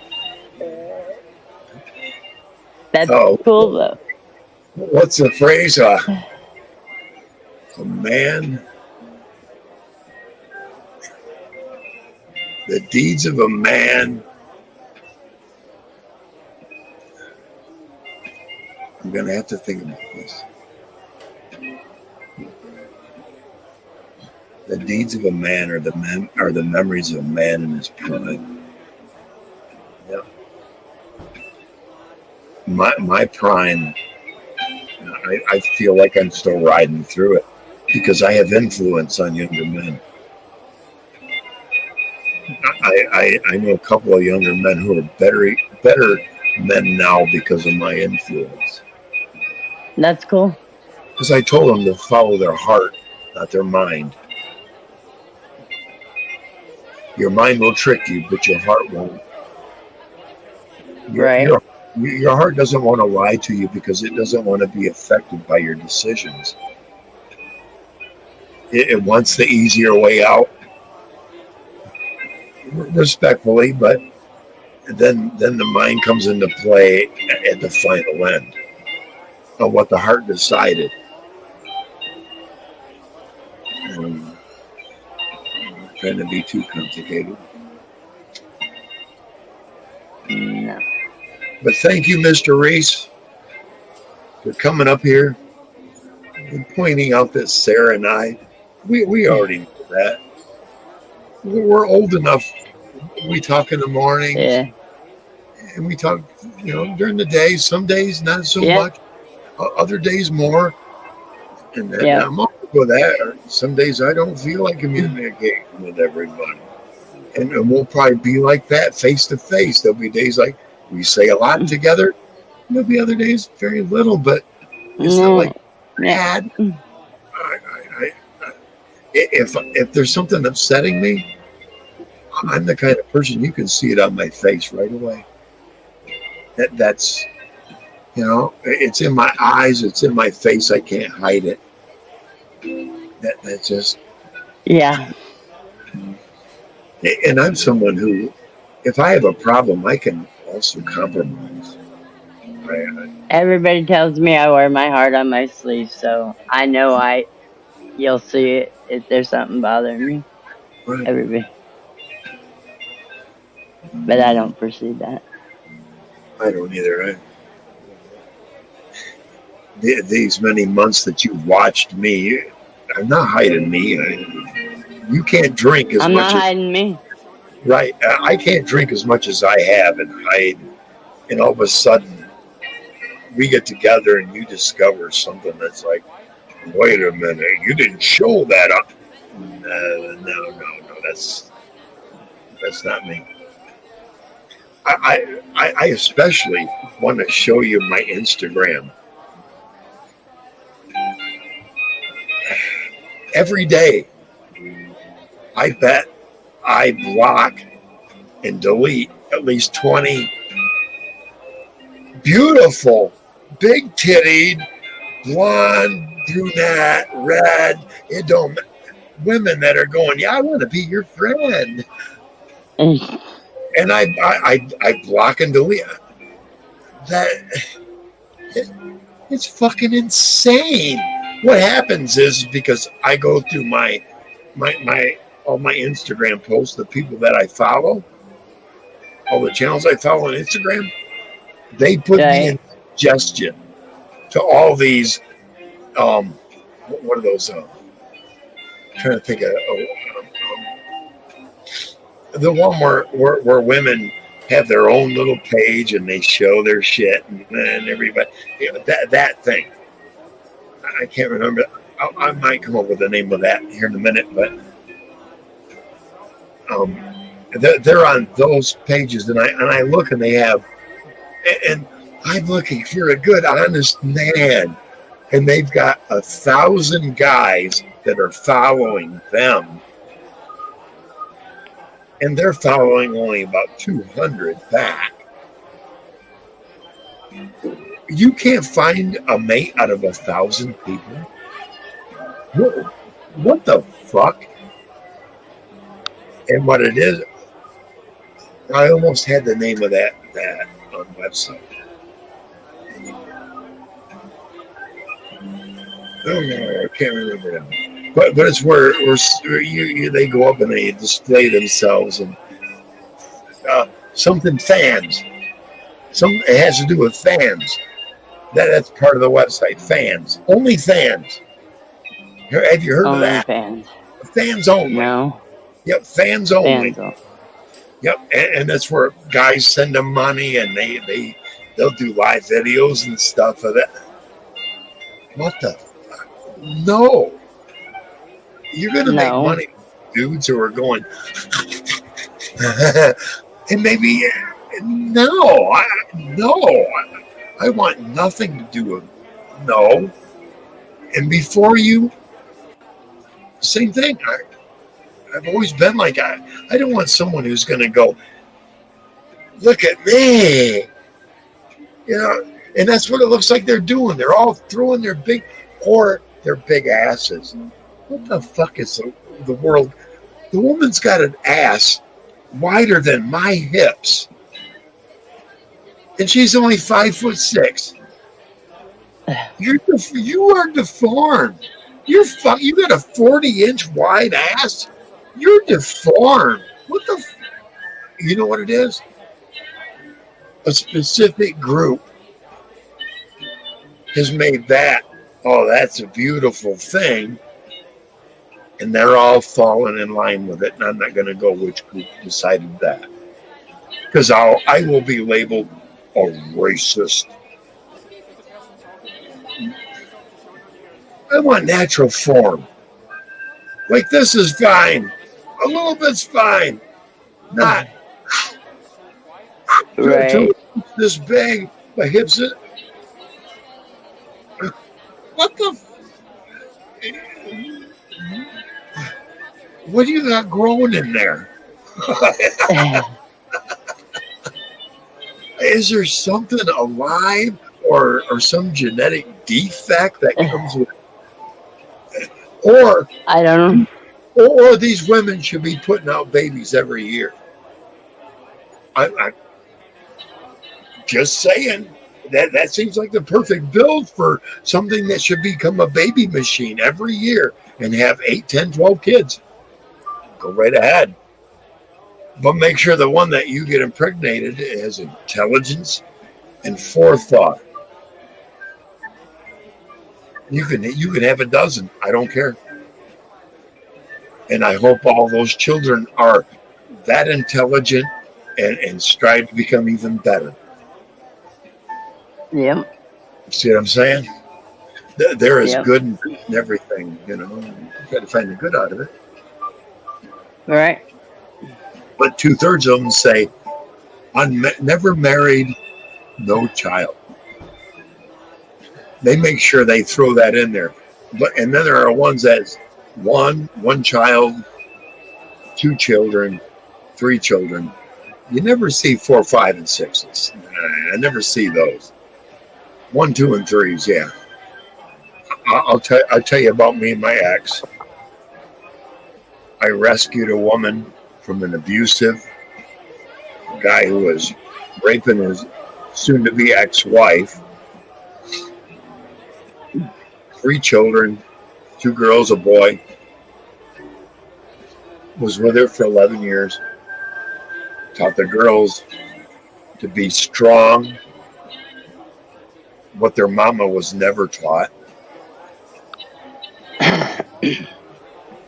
That's cool, though. What's the phrase? A man... The deeds of a man... I'm going to have to think about this. The deeds of a man are the memories of a man in his prime. Yep. My prime, I feel like I'm still riding through it because I have influence on younger men. I know a couple of younger men who are better men now because of my influence. That's cool. Because I told them to follow their heart, not their mind. Your mind will trick you, but your heart won't. Your heart doesn't want to lie to you because it doesn't want to be affected by your decisions. It wants the easier way out. Respectfully, but then the mind comes into play at the final end of what the heart decided. Not trying to be too complicated. No. But thank you, Mr. Reese, for coming up here and pointing out that Sarah and I, we already know that. We're old enough. We talk in the morning. Yeah. And we talk, during the day. Some days not so much. Other days more. And then I'm all for that. Some days I don't feel like communicating with everybody. And we'll probably be like that face to face. There'll be days like we say a lot together. There'll be other days very little, but it's not like bad. If there's something upsetting me, I'm the kind of person you can see it on my face right away. That's it's in my eyes, it's in my face. I can't hide it. That's just And I'm someone who, if I have a problem, I can also compromise. Everybody tells me I wear my heart on my sleeve, so I know you'll see it if there's something bothering me. Right. Everybody. But I don't pursue that. I don't either. These many months that you've watched me, I'm not hiding me. You can't drink as I'm much not hiding me. right. I can't drink as much as I have and hide. And all of a sudden, we get together and you discover something that's like, wait a minute, you didn't show that up. No, that's not me. I especially want to show you my Instagram. Every day, I bet I block and delete at least 20 beautiful, big tittied, blonde, brunette, red, it don't women that are going, yeah, I want to be your friend. And I block and delete. That it's fucking insane. What happens is because I go through my all my Instagram posts, the people that I follow, all the channels I follow on Instagram, they put me in suggestion to all these what are those I'm trying to think of the one where women have their own little page and they show their shit and everybody, you know, that thing. I can't remember. I might come up with the name of that here in a minute, but they're on those pages, and I look and they have, and I'm looking for a good, honest man, and they've got 1,000 guys that are following them, and they're following only about 200 back. You can't find a mate out of 1,000 people. What the fuck? And what it is, I almost had the name of that website. Oh no, I can't remember now. But it's where they go up and they display themselves and something fans. It has to do with fans. That's part of the website. Fans. Only fans. Have you heard of that? Fans. Fans only. No. Yep, fans only. Yep, and that's where guys send them money and they'll do live videos and stuff of it. What the fuck? No. You're gonna make money with dudes who are going and maybe no. I want nothing to do with no. And before you, same thing. I've always been like I don't want someone who's going to go, look at me, you know. And that's what it looks like they're doing. They're all throwing their big asses. What the fuck is the world? The woman's got an ass wider than my hips, and she's only 5'6". You are deformed. You got a 40-inch wide ass. You're deformed. What the? You know what it is? A specific group has made that. Oh, that's a beautiful thing, and they're all falling in line with it. And I'm not going to go which group decided that, because I will be labeled a racist. I want natural form. Like this is fine. A little bit's fine. Not right. This big, my hips. What the? What do you got growing in there? Is there something alive or some genetic defect that comes with it? Or I don't know. or these women should be putting out babies every year. I'm just saying that seems like the perfect build for something that should become a baby machine every year and have 8, 10, 12 kids. Go right ahead. But make sure the one that you get impregnated has intelligence and forethought. You can have a dozen. I don't care. And I hope all those children are that intelligent and strive to become even better. Yep. See what I'm saying? There is Yep. good in everything, you know. You got to find the good out of it. Right. But 2/3 of them say, never married, no child. They make sure they throw that in there. And then there are ones that's one child, 2 children, 3 children. You never see 4, 5, and 6s. I never see those. 1, 2, and 3s, yeah. I'll tell you about me and my ex. I rescued a woman from an abusive guy who was raping his soon-to-be ex-wife. 3 children, 2 girls, a boy. Was with her for 11 years. Taught the girls to be strong, what their mama was never taught.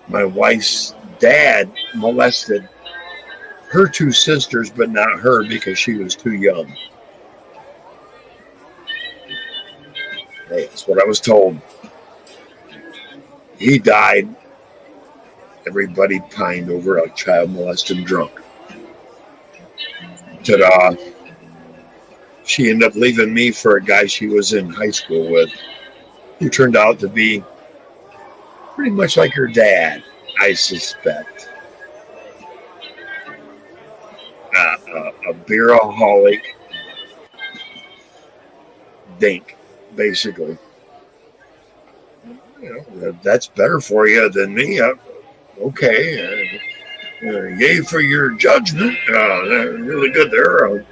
My wife's dad molested her 2 sisters, but not her because she was too young. Hey, that's what I was told. He died. Everybody pined over a child molested drunk. Ta-da. She ended up leaving me for a guy she was in high school with, who turned out to be pretty much like her dad, I suspect. A beeraholic dink, basically. You know, that's better for you than me. Okay. Yay for your judgment. Really good there.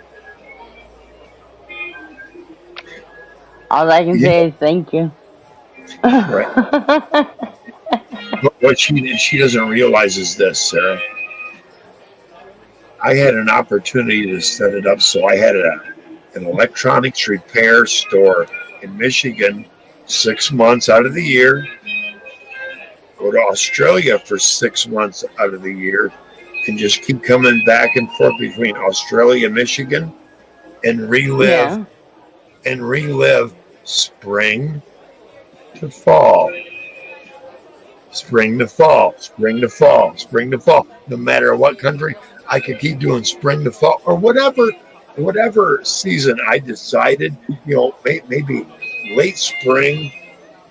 All I can say is thank you. Right. But what she doesn't realize is this, Sarah. I had an opportunity to set it up, so I had an electronics repair store in Michigan 6 months out of the year. Go to Australia for 6 months out of the year and just keep coming back and forth between Australia and Michigan and relive spring to fall. Spring to fall, spring to fall, spring to fall. No matter what country, I could keep doing spring to fall or whatever season I decided, maybe late spring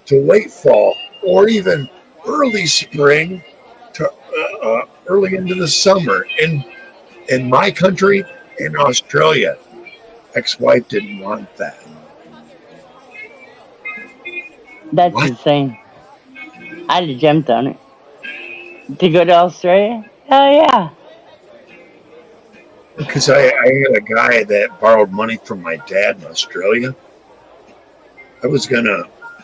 to late fall, or even early spring to early into the summer. In my country, in Australia, ex-wife didn't want that. That's What? insane. I'd have jumped on it. To go to Australia? Hell yeah. Because I had a guy that borrowed money from my dad in Australia.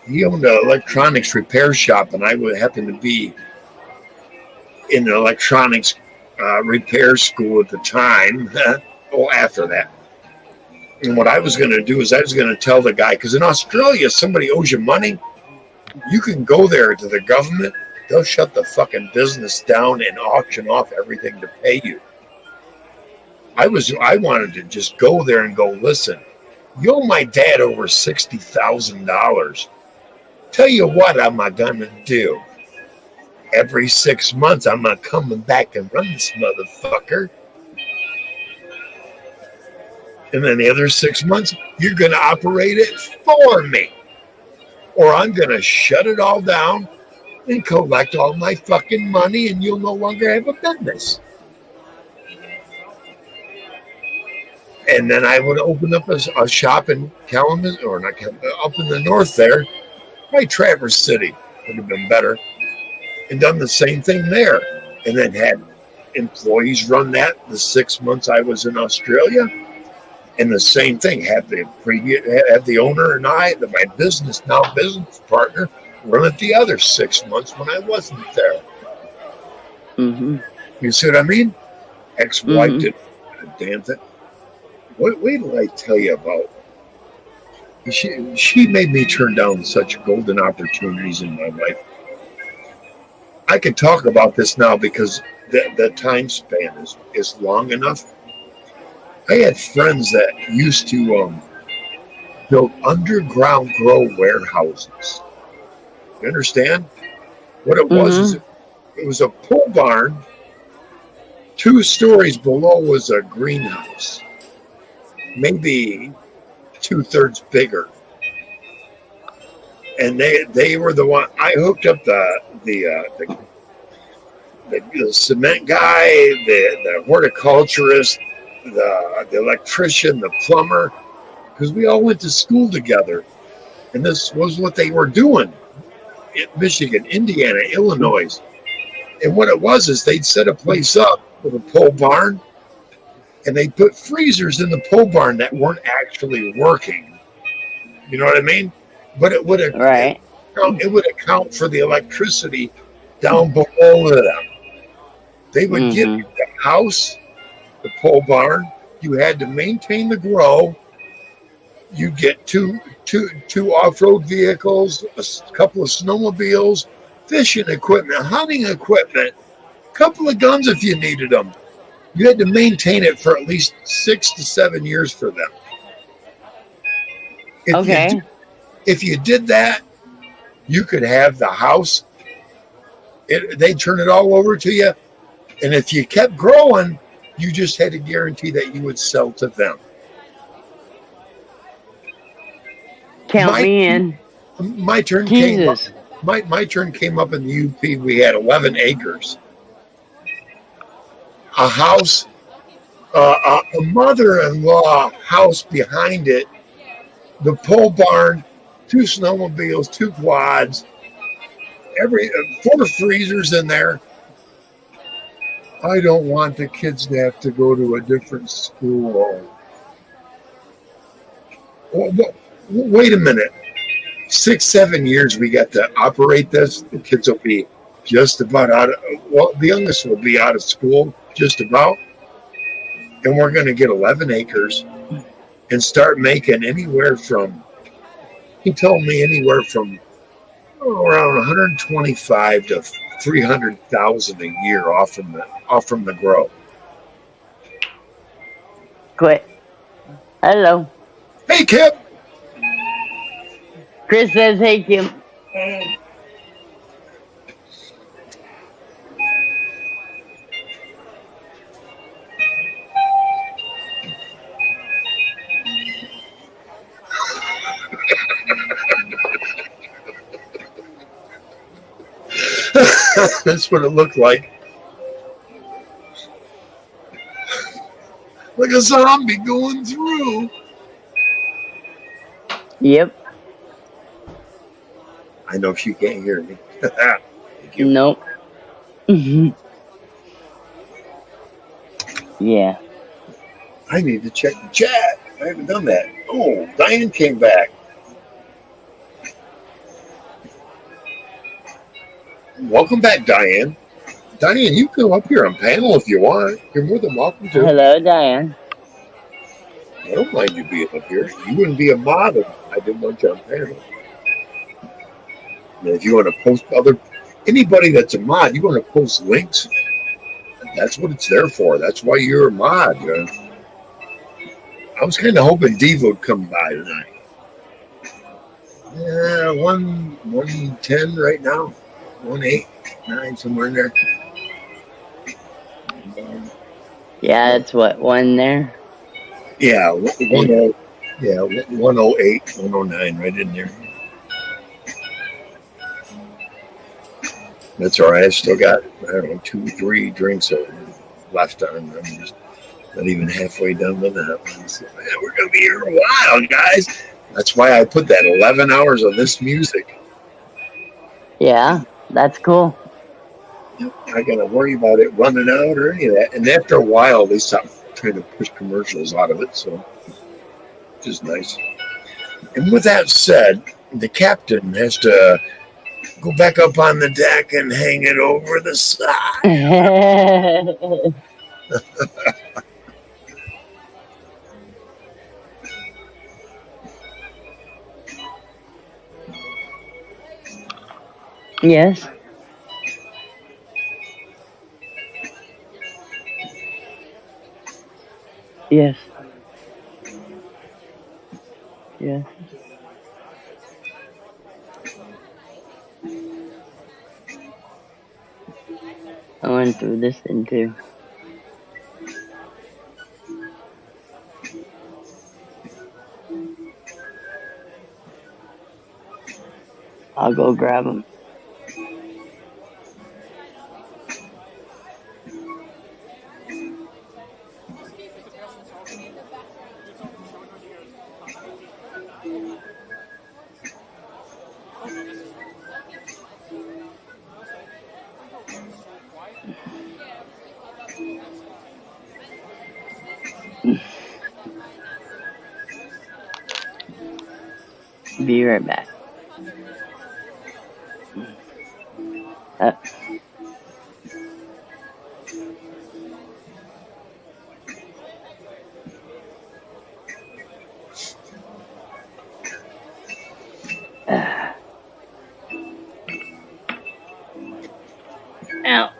He owned an electronics repair shop, and I would happen to be in an electronics repair school at the time. After that. And what I was going to do is I was going to tell the guy, because in Australia, somebody owes you money, you can go there to the government, they'll shut the fucking business down and auction off everything to pay you. I wanted to just go there and go, listen, you owe my dad over $60,000. Tell you what I'm going to do. Every 6 months, I'm not coming back and run this motherfucker. And then the other 6 months, you're going to operate it for me. Or I'm going to shut it all down and collect all my fucking money, and you'll no longer have a business. And then I would open up a shop in Kalamazoo, or not Kalamazoo, up in the north there, by Traverse City. Would have been better. and done the same thing there. And then had employees run that the 6 months I was in Australia. And the same thing, have the owner and my business partner, run it the other 6 months when I wasn't there. Mm-hmm. You see what I mean? Ex-wife Mhm. did a damn thing. Wait till I tell you about. She made me turn down such golden opportunities in my life. I can talk about this now because the time span is long enough. I had friends that used to build underground grow warehouses. You understand? What it was is Mhm. it was a pole barn. 2 stories below was a greenhouse, maybe 2/3 bigger. And they were the one I hooked up the cement guy, the horticulturist, the electrician, the plumber, because we all went to school together, and this was what they were doing in Michigan, Indiana, Illinois. And what it was is they'd set a place up with a pole barn, and they put freezers in the pole barn that weren't actually working. You know what I mean? But it would Right. account for the electricity down below them. They would give you Mhm. the house, the pole barn. You had to maintain the grow. You get two off-road vehicles, a couple of snowmobiles, fishing equipment, hunting equipment, a couple of guns if you needed them. You had to maintain it for at least 6 to 7 years for them. Okay. If you did that, you could have the house. They'd turn it all over to you. And if you kept growing, you just had to guarantee that you would sell to them. Count me in. My turn Jesus. came up. My turn came up in the UP. We had 11 acres, a house, a mother-in-law house behind it, the pole barn, 2 snowmobiles, 2 quads, 4 freezers in there. I don't want the kids to have to go to a different school. Wait a minute. 6, 7 years we got to operate this. The kids will be just about the youngest will be out of school, just about. And we're going to get 11 acres and start making anywhere from, he told me anywhere from around 125 to 300,000 a year off from the grow. Quit. Hello. Hey, Kip. Chris says, "Hey, Kim." That's what it looked like. Like a zombie going through. Yep. I know she can't hear me. Thank you. Nope. Mhm. Yeah. I need to check the chat. I haven't done that. Oh, Diane came back. Welcome back, Diane. Diane, you can come up here on panel if you want. You're more than welcome to. Hello, Diane. I don't mind you being up here. You wouldn't be a mod if I didn't want you on panel. And if you want to post anybody that's a mod, you want to post links. That's what it's there for. That's why you're a mod. I was kind of hoping Dave would come by tonight. Yeah, 110 right now. 189, somewhere in there. Yeah, it's what, one there? Yeah, 108, 109, right in there. That's all right. I still got, I don't know, 2, 3 drinks left on. I'm just not even halfway done with that one. So, man, we're going to be here a while, guys. That's why I put that 11 hours of this music. Yeah, that's cool. Not gonna worry about it running out or any of that. And after a while, they stopped trying to push commercials out of it, so which is nice. And with that said, the captain has to go back up on the deck and hang it over the side. Yes. Yes. Yes. I went through this thing too. I'll go grab them. Be right back. Ow.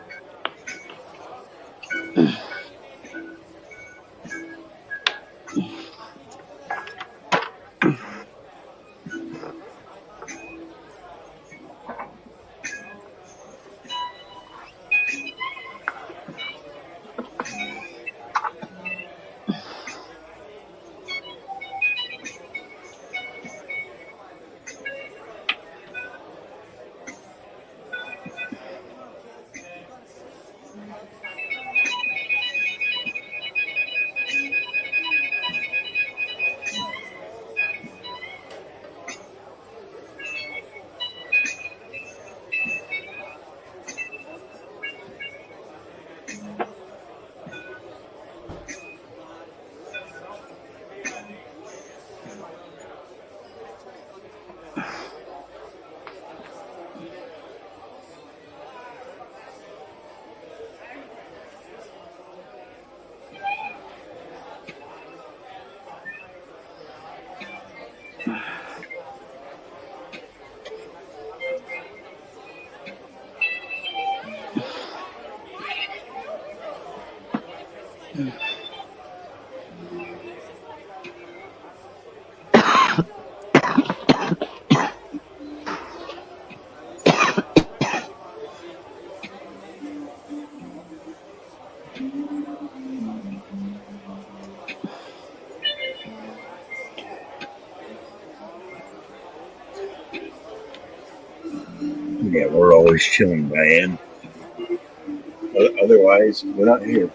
Yeah, we're always chilling, Diane. Otherwise, we're not here.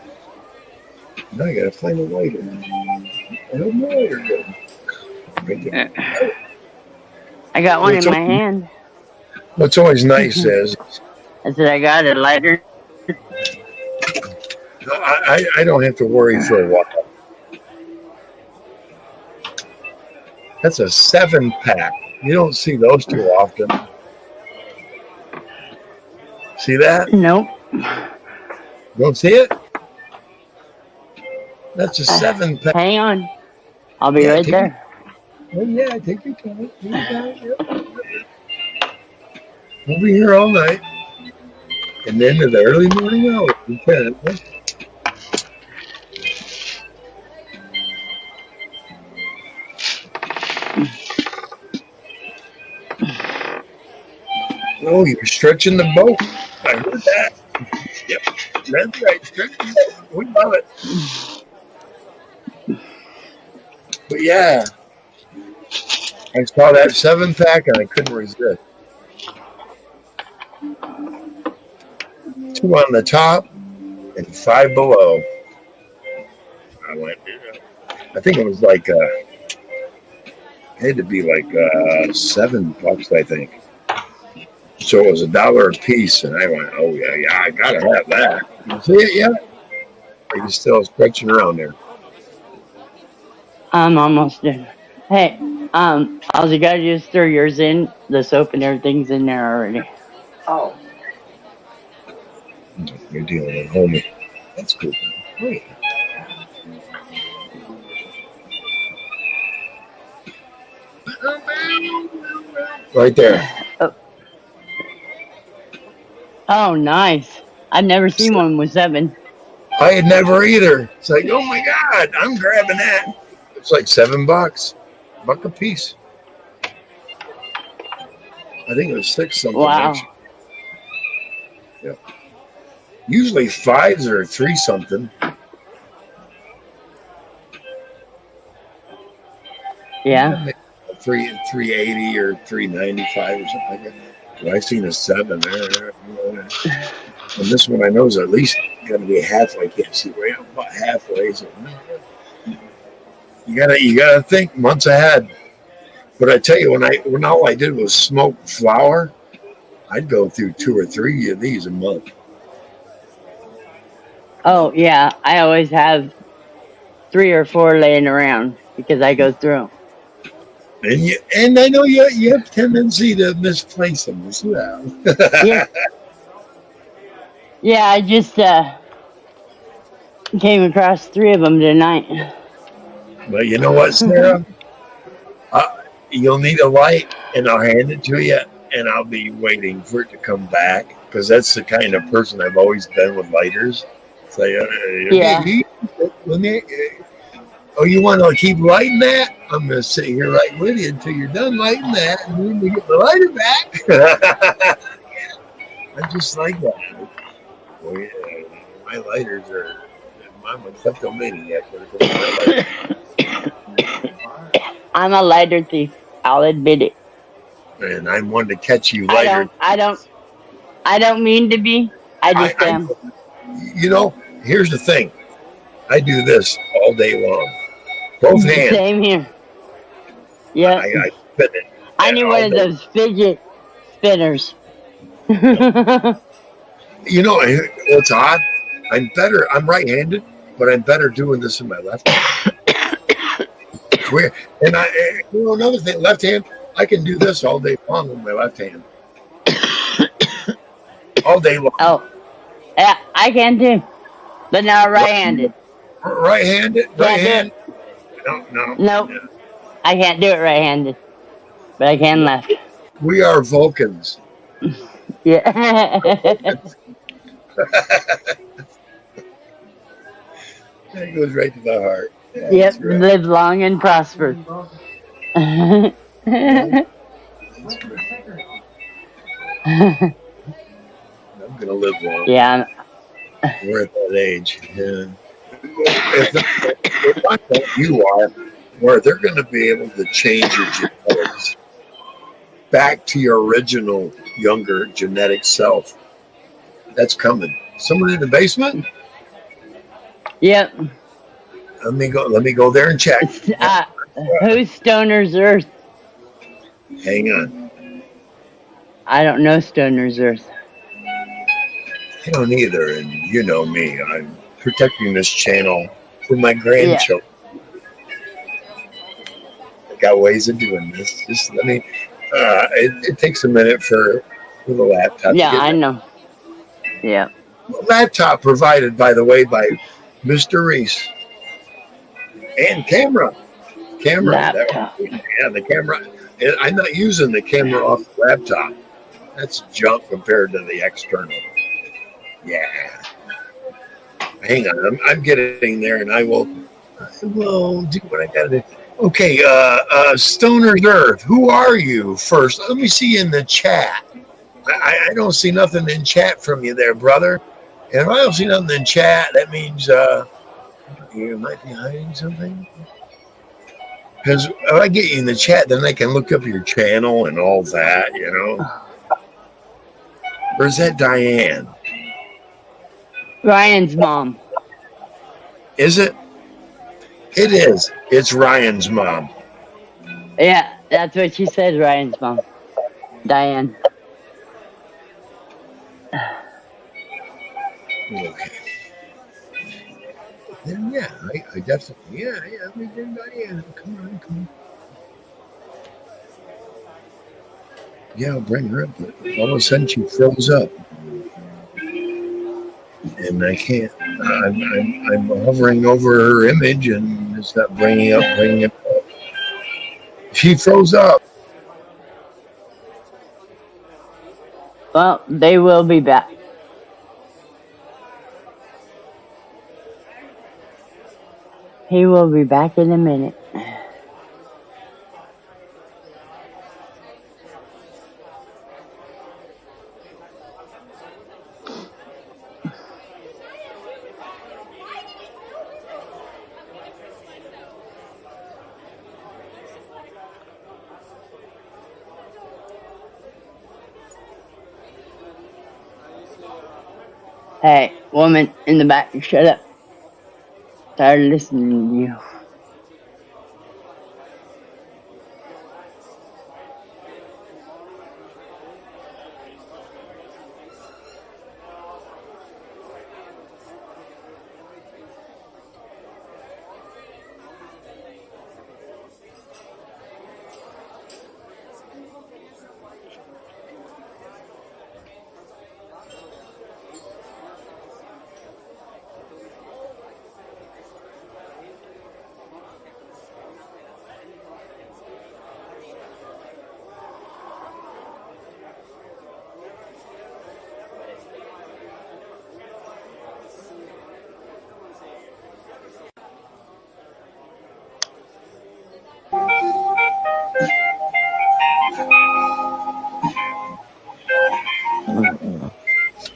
Now I gotta find a lighter. I have no lighter good. I got one in my hand. What's always nice is I said I got a lighter. I don't have to worry for a while. That's a 7-pack. You don't see those too often. See that? Nope. You don't see it? That's a 7-pack. Hang on. I'll be right there. Oh, yeah, take your time. Take your time. Yep. We'll be here all night. And then in the early morning hours, we can. Oh, you're stretching the boat. I heard that. Yep, that's right. Stretching the boat. We love it. But yeah, I saw that 7-pack and I couldn't resist. 2 on the top and 5 below. I went. I think it was like it had to be like $7, I think. So it was $1 a piece, and I went, "Oh yeah, I gotta have that." You see it yet? Are you still stretching around there? I'm almost done. Hey, all you gotta do is throw yours in. The soap and everything's in there already. Oh, You're dealing with homie. That's good. Great. Right there. Oh, nice. I've never seen one with 7. I had never either. It's like, oh my God, I'm grabbing that. It's like $7, $1 a piece. I think it was 6 something. Wow. Actually. Yeah. Usually 5s or 3 something. Yeah. 380 or 395 or something like that. Well, I seen a 7 there. And this one I know is at least going to be halfway. I can't see where I'm about halfway. So you gotta think months ahead. But I tell you, when all I did was smoke flour, I'd go through 2 or 3 of these a month. Oh, yeah. I always have 3 or 4 laying around because I go through. And I know you have tendency to misplace them as well. Yeah. Yeah, I just came across 3 of them tonight. But you know what, Sarah? You'll need a light, and I'll hand it to you, and I'll be waiting for it to come back, because that's the kind of person I've always been with lighters. So, Yeah. Oh, you want to keep lighting that? I'm going to sit here right with you until you're done lighting that, and then we get the lighter back. I'm just like that. Well, yeah, my lighters are, I'm a kleptomaniac. I'm a lighter thief. I'll admit it. And I'm one to catch you lighter. I don't mean to be. I just am. You know, here's the thing. I do this all day long. Both hands. Same here. Yeah. I spin it. I need one of those fidget spinners. You know, what's odd? I'm right-handed, but I'm better doing this in my left hand. Weird. And another thing, left hand, I can do this all day long with my left hand. All day long. Oh, yeah, I can too, but now right-handed. Right-handed? Right-handed? No. Nope. I can't do it right-handed, but I can left. We are Vulcans. Yeah. That goes right to the heart. Yeah, yep. right. Live long and prosper. That's right. I'm gonna live long. Yeah. We're at that age. Yeah. If I know you are, where they're going to be able to change your genetics back to your original younger genetic self. That's coming. Someone in the basement? Yep. Let me go there and check. Who's Stoner's Earth? Hang on. I don't know Stoner's Earth. I don't either, and you know me. I'm protecting this channel for my grandchildren. Yeah. I got ways of doing this. Just let me. It takes a minute for the laptop. Yeah, I know. Yeah. Laptop provided, by the way, by Mr. Reese. And camera. Laptop. Yeah, the camera. I'm not using the camera off the laptop. That's junk compared to the external. Yeah. Hang on. I'm getting there, and I will do what I got to do. Okay, Stoner's Earth. Who are you first? Let me see in the chat. I don't see nothing in chat from you there, brother. And if I don't see nothing in chat, that means you might be hiding something. Because if I get you in the chat, then I can look up your channel and all that, you know. Or is that Diane? Ryan's mom. Is it? It is. It's Ryan's mom. Yeah, that's what she said, Ryan's mom. Diane. Okay. Then yeah, I definitely let me bring Diane. Come on. Yeah, I'll bring her up. But all of a sudden she froze up, and I can't. I'm hovering over her image, and it's not bringing it up. She froze up. Well, they will be back. He will be back in a minute. Hey, woman in the back, shut up. Tired of listening to you.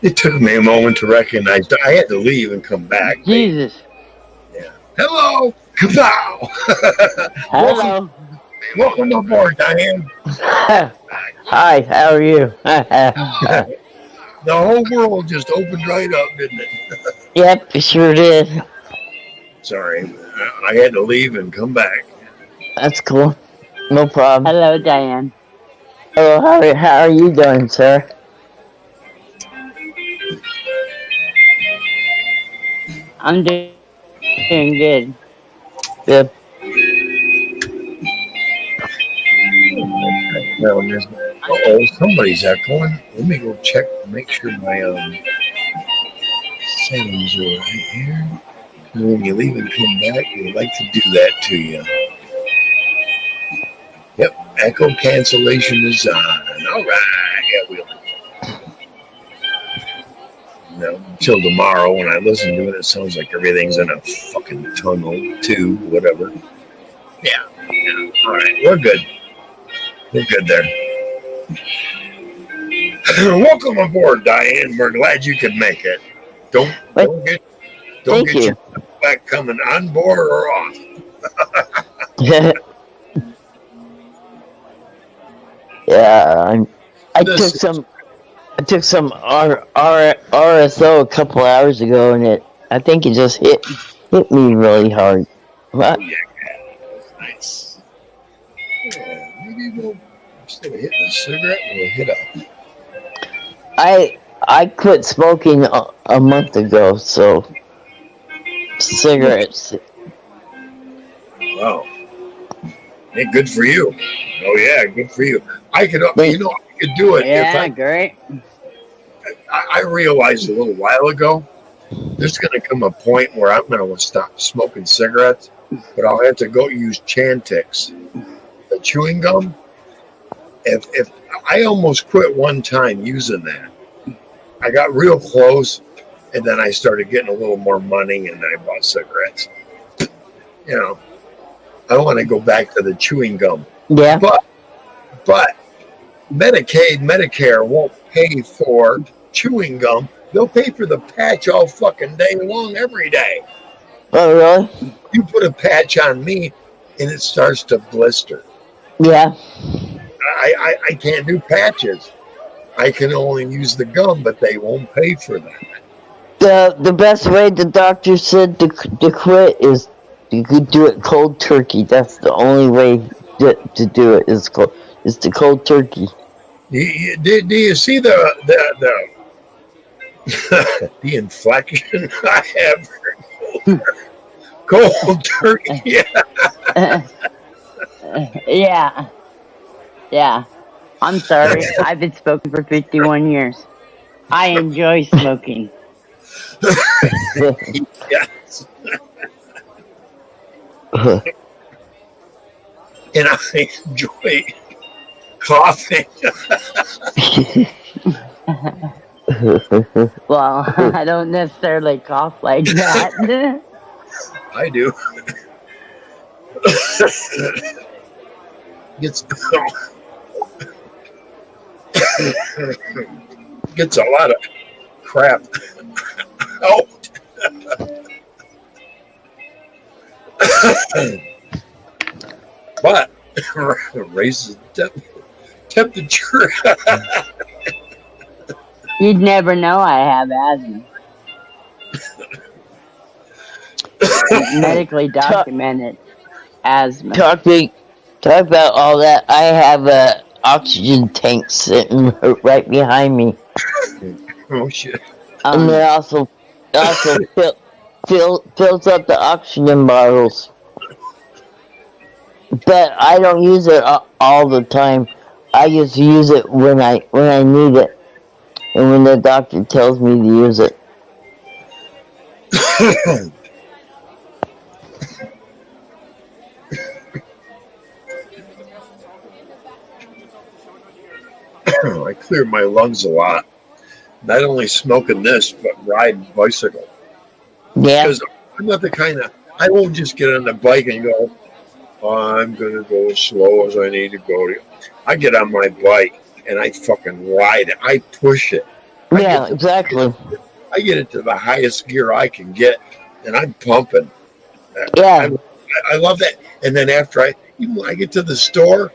It took me a moment to recognize. I had to leave and come back. Jesus. Yeah. Hello. Kapow. Hello. Welcome aboard, Diane. Hi, how are you? The whole world just opened right up, didn't it? Yep, it sure did. Sorry, I had to leave and come back. That's cool. No problem. Hello, Diane. Hello, how are you doing, sir? I'm doing good. Good. Somebody's echoing. Let me go check, make sure my settings are right here. Because when you leave and come back, they like to do that to you. Yep, echo cancellation is on. All right, yeah, we'll. Until tomorrow, when I listen to it, it sounds like everything's in a fucking tunnel, too, whatever. Yeah. All right, we're good. We're good there. Welcome aboard, Diane. We're glad you could make it. Don't get your back coming on board or off. Yeah, I took some RSO a couple hours ago, and I think it just hit me really hard. What? Oh, yeah, nice. Yeah, maybe we'll, instead of hitting a cigarette, we'll hit a. I quit smoking a month ago, so cigarettes. Wow. Hey, good for you. Oh yeah, good for you. I could do it. Yeah, great. I realized a little while ago, there's going to come a point where I'm going to stop smoking cigarettes, but I'll have to go use Chantix, the chewing gum. If I almost quit one time using that, I got real close, and then I started getting a little more money, and I bought cigarettes. You know, I don't want to go back to the chewing gum. Yeah. But Medicaid, Medicare won't pay for chewing gum. They'll pay for the patch all fucking day long, every day. Oh, really? You put a patch on me, and it starts to blister. Yeah. I can't do patches. I can only use the gum, but they won't pay for that. The best way the doctor said to quit is you could do it cold turkey. That's the only way to do it is the cold turkey. Do you see the The inflection I have cold turkey. Yeah. Yeah, yeah. I'm sorry. I've been smoking for 51 years. I enjoy smoking. Yes. And I enjoy coughing. Well, I don't necessarily cough like that. I do. Gets gets a lot of crap out. But raises the temperature. You'd never know I have asthma. Medically documented asthma. Talk about all that. I have a oxygen tank sitting right behind me, Oh shit! and it also fills up the oxygen bottles. But I don't use it all the time. I just use it when I need it, and when the doctor tells me to use it. I clear my lungs a lot. Not only smoking this, but riding bicycle. Yeah. Because I'm not the kind of, I won't just get on the bike and go, oh, I'm going to go as slow as I need to go. I get on my bike and I fucking ride it. I push it. Yeah, exactly. I get it to the highest gear I can get, and I'm pumping. Yeah. I love that. And then after I get to the store,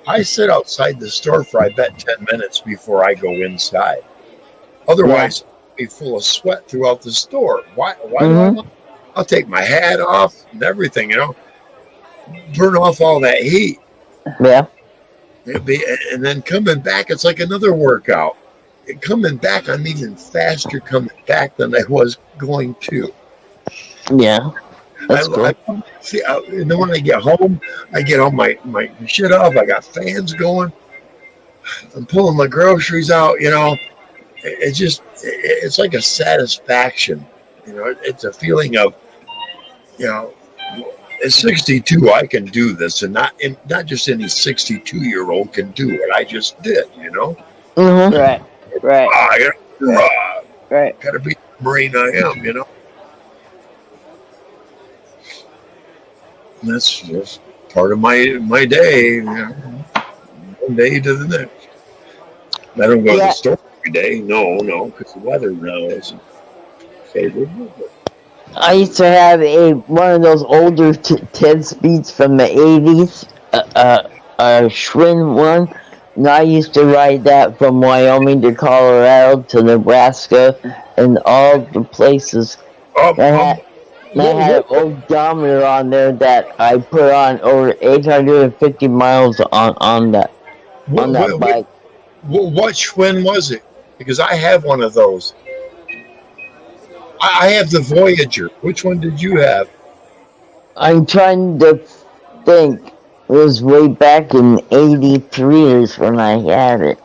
I sit outside the store for, I bet, 10 minutes before I go inside. Otherwise, I'll be full of sweat throughout the store. Why do I'll take my hat off and everything, burn off all that heat. Yeah. And then coming back, it's like another workout. And coming back, I'm even faster coming back than I was going to. Yeah. That's cool. And then when I get home, I get all my shit off. I got fans going. I'm pulling my groceries out, It's like a satisfaction. It's a feeling of, at 62, I can do this, and not just any 62-year-old can do what I just did, Mm-hmm. Right. Right. Gotta be the Marine I am, And that's just part of my day, one day to the next. I don't go to the store every day, no, because the weather now isn't favorable. I used to have one of those older 10 speeds from the 80s, a Schwinn one, and I used to ride that from Wyoming to Colorado to Nebraska and all the places. I had an odometer on there that I put on over 850 miles on that bike. What Schwinn was it? Because I have one of those. I have the Voyager. Which one did you have? I'm trying to think. It was way back in '83 is when I had it.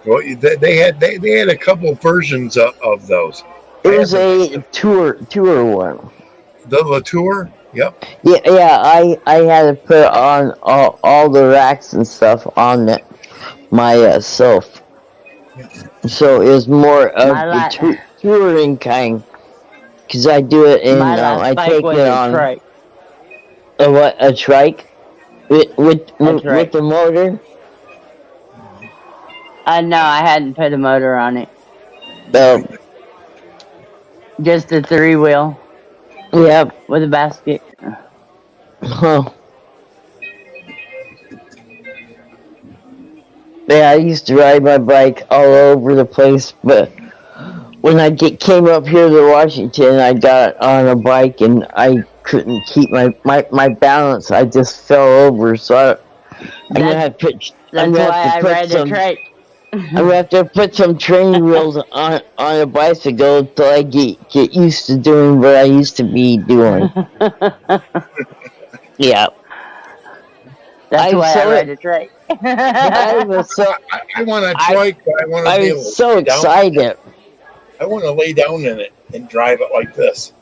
Well, they had a couple versions of those. It was a tour one. The Latour? Yep. Yeah. I had to put on all the racks and stuff on it myself. So it was more of the touring kind. Because I do it in, I take it on. Trike. A trike? With the motor? No, I hadn't put a motor on it. Just a 3-wheel. Yep. With a basket. Huh. Yeah, I used to ride my bike all over the place, but when I came up here to Washington, I got on a bike and I couldn't keep my balance. I just fell over, so I'm gonna have to put That's why I ride a trike. I'm gonna have to put some training wheels on a bicycle till I get used to doing what I used to be doing. Yeah, That's I'm why I so ride a trike. I was so I want a I trike, but I want to be I'm able to so lay down. excited. I want to lay down in it and drive it like this.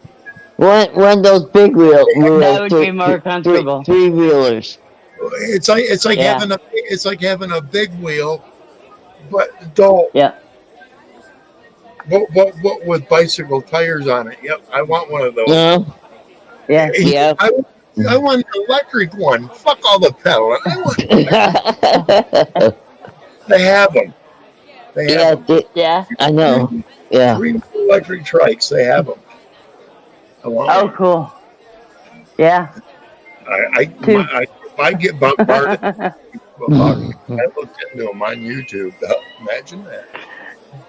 One of those big wheels, That would be more comfortable. three wheelers. It's like Yeah. having a big wheel, but dull. Yeah. What with bicycle tires on it? Yep, I want one of those. Yeah. Yeah. I want an electric one. Fuck all the pedal. I want. They have them. They have them. Yeah. I know. Yeah. 3 electric trikes. They have them. I want Oh, one. cool. Yeah. If I get bombarded, I looked into them on YouTube. Imagine that.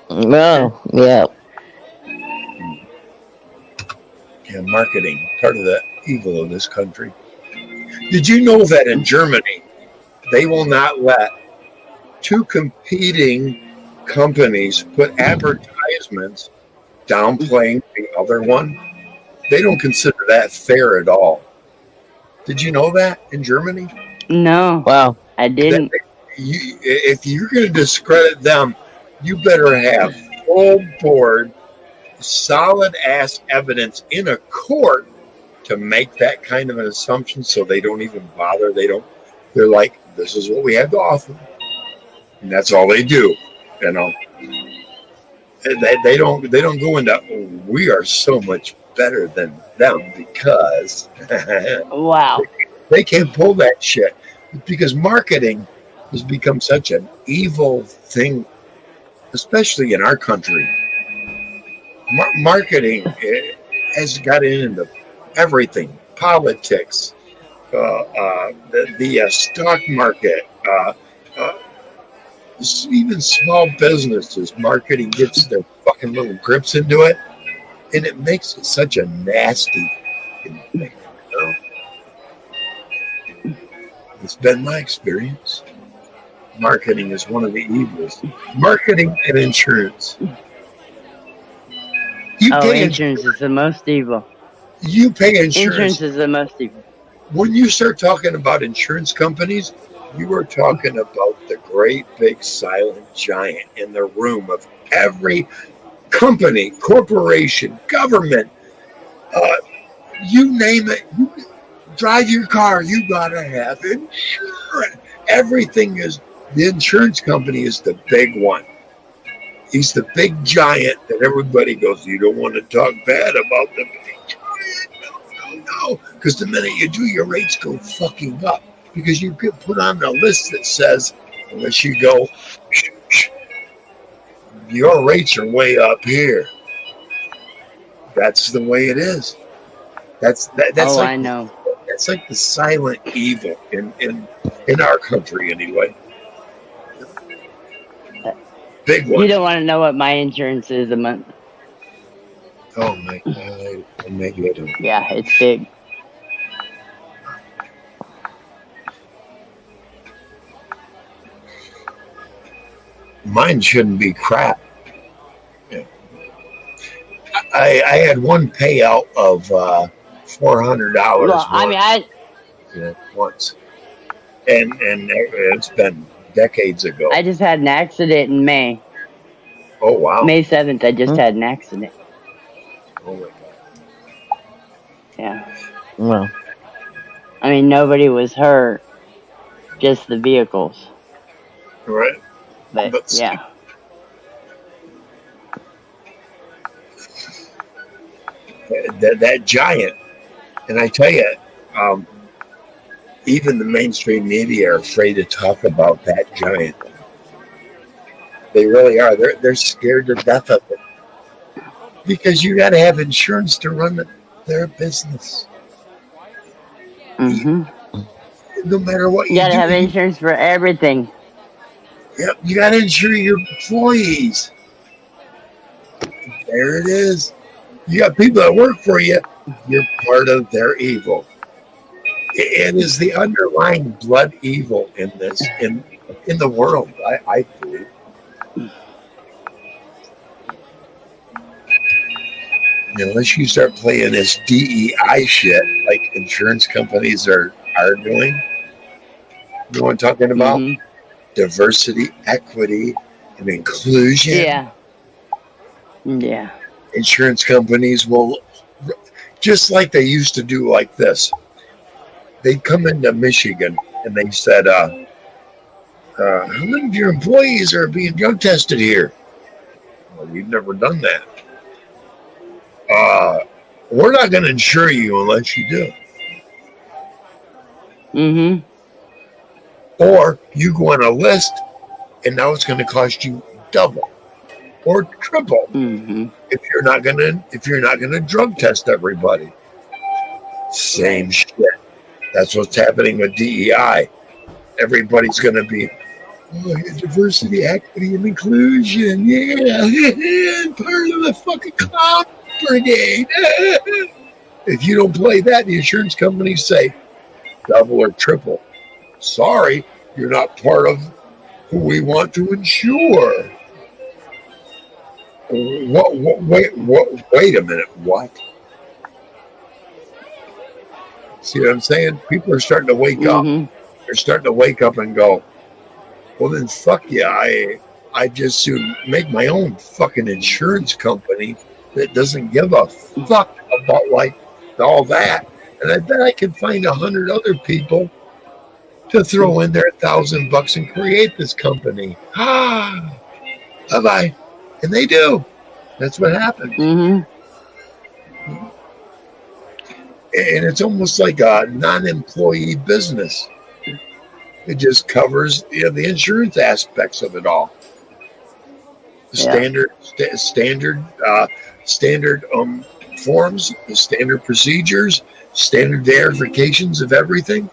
No. Yeah. Yeah, marketing, part of the evil of this country. Did you know that in Germany, they will not let 2 competing companies put advertisements downplaying the other one? They don't consider that fair at all. Did you know that in Germany? No. Wow. I didn't. If you're going to discredit them, you better have full board, solid ass evidence in a court to make that kind of an assumption, so they don't even bother. They're like, this is what we have to offer, and that's all they do. You know, they don't go into, oh, we are so much better than them because Wow. they can't pull that shit, because marketing has become such an evil thing, especially in our country. Marketing has got into everything: politics, the stock market, even small businesses. Marketing gets their fucking little grips into it, and it makes it such a nasty thing. You know? It's been my experience. Marketing is one of the evils. Marketing and insurance. Insurance is the most evil. You pay insurance. Insurance is the most evil. When you start talking about insurance companies, you are talking about the great big silent giant in the room of every company, corporation, government, you name it. You drive your car, you gotta have insurance. Everything is, the insurance company is the big one. He's the big giant that everybody goes, you don't want to talk bad about the big giant. No. Because the minute you do, your rates go fucking up. Because you get put on a list that says, unless you go, your rates are way up here. That's the way it is. That's like, I know. That's like the silent evil in our country anyway. Big one. You don't want to know what my insurance is a month. Oh my God. Maybe I don't. Yeah, it's big. Mine shouldn't be crap. Yeah. I had one payout of $400. Well, I mean, once, and it's been decades ago. I just had an accident in May. Oh wow! May 7th, I just had an accident. Oh my God! Yeah. Well. I mean, nobody was hurt, just the vehicles. Right. But yeah. That giant, and I tell you, even the mainstream media are afraid to talk about that giant. They really are. They're scared to death of it, because you got to have insurance to run their business. Mm-hmm. No matter what you got to have insurance for everything. Yep, you got to insure your employees. There it is. You got people that work for you. You're part of their evil. It is the underlying blood evil in this in the world. I believe unless you start playing this DEI shit like insurance companies are doing. You know what I'm talking about? Mhm. Diversity, equity, and inclusion. Yeah. Yeah. Insurance companies will, just like they used to do like this, they'd come into Michigan and they said, how many of your employees are being drug tested here? Well, we've never done that. We're not going to insure you unless you do. Mhm. Or you go on a list and now it's going to cost you double or triple Mhm. if you're not going to drug test everybody. Same shit. That's what's happening with DEI. Everybody's going to be diversity, equity, and inclusion. Yeah, part of the fucking clown brigade. If you don't play that, the insurance companies say double or triple. Sorry, you're not part of who we want to insure. Wait a minute. What? See what I'm saying? People are starting to wake up. Mhm. They're starting to wake up and go, well, then fuck yeah. I just soon make my own fucking insurance company that doesn't give a fuck about like all that. And I bet I can find 100 other people to throw in their $1,000 and create this company. Bye-bye. And they do. That's what happens. Mhm. And it's almost like a non-employee business. It just covers the insurance aspects of it all. The standard forms, the standard procedures, standard verifications of everything.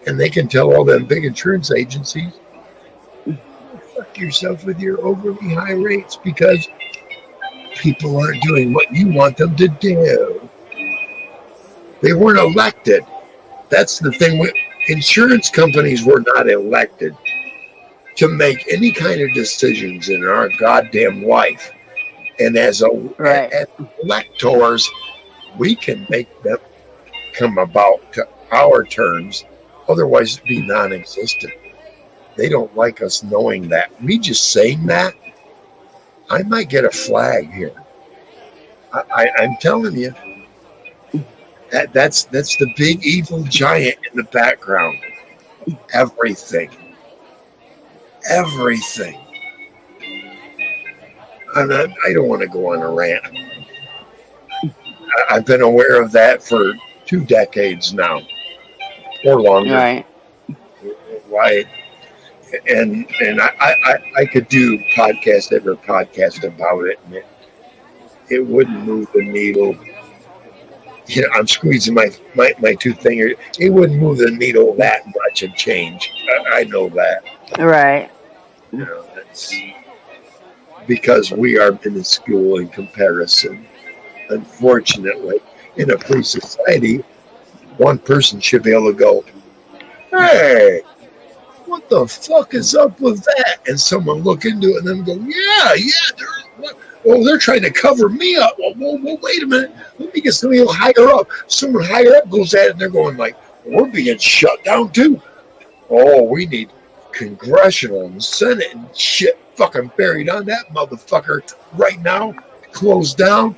And they can tell all them big insurance agencies, fuck yourself with your overly high rates because people aren't doing what you want them to do. They weren't elected. That's the thing. Insurance companies were not elected to make any kind of decisions in our goddamn life. And as electors, we can make them come about to our terms. Otherwise, it'd be non-existent. They don't like us knowing that. Me just saying that, I might get a flag here. I'm telling you. That's the big evil giant in the background. Everything. And I don't want to go on a rant. I've been aware of that for 2 decades now, or longer. Right. Right. And I could do podcast after podcast about it, and it wouldn't move the needle. I'm squeezing my 2 fingers. It wouldn't move the needle that much and change. I know that. Right. That's because we are minuscule in comparison. Unfortunately, in a free society, one person should be able to go, hey, what the fuck is up with that? And someone look into it and then go, they're trying to cover me up. Well, wait a minute. Let me get somebody higher up. Someone higher up goes at it and they're going like, we're being shut down too. Oh, we need congressional and Senate and shit fucking buried on that motherfucker right now. Closed down.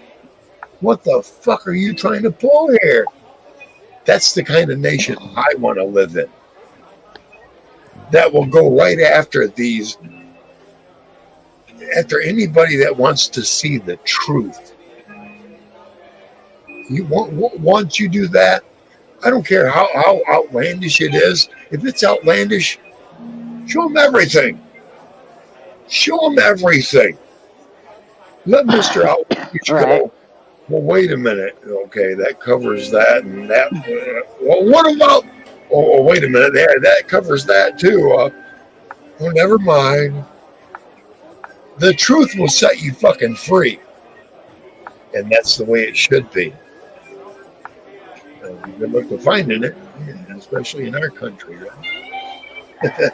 What the fuck are you trying to pull here? That's the kind of nation I want to live in. That will go right after anybody that wants to see the truth. Once you do that, I don't care how outlandish it is. If it's outlandish, show them everything. Let Mr. Outlandish go. Well, wait a minute. Okay, that covers that and that. Well, what about? Oh, wait a minute. There, that covers that too. Never mind. The truth will set you fucking free, and that's the way it should be. Good luck to finding it, especially in our country, right?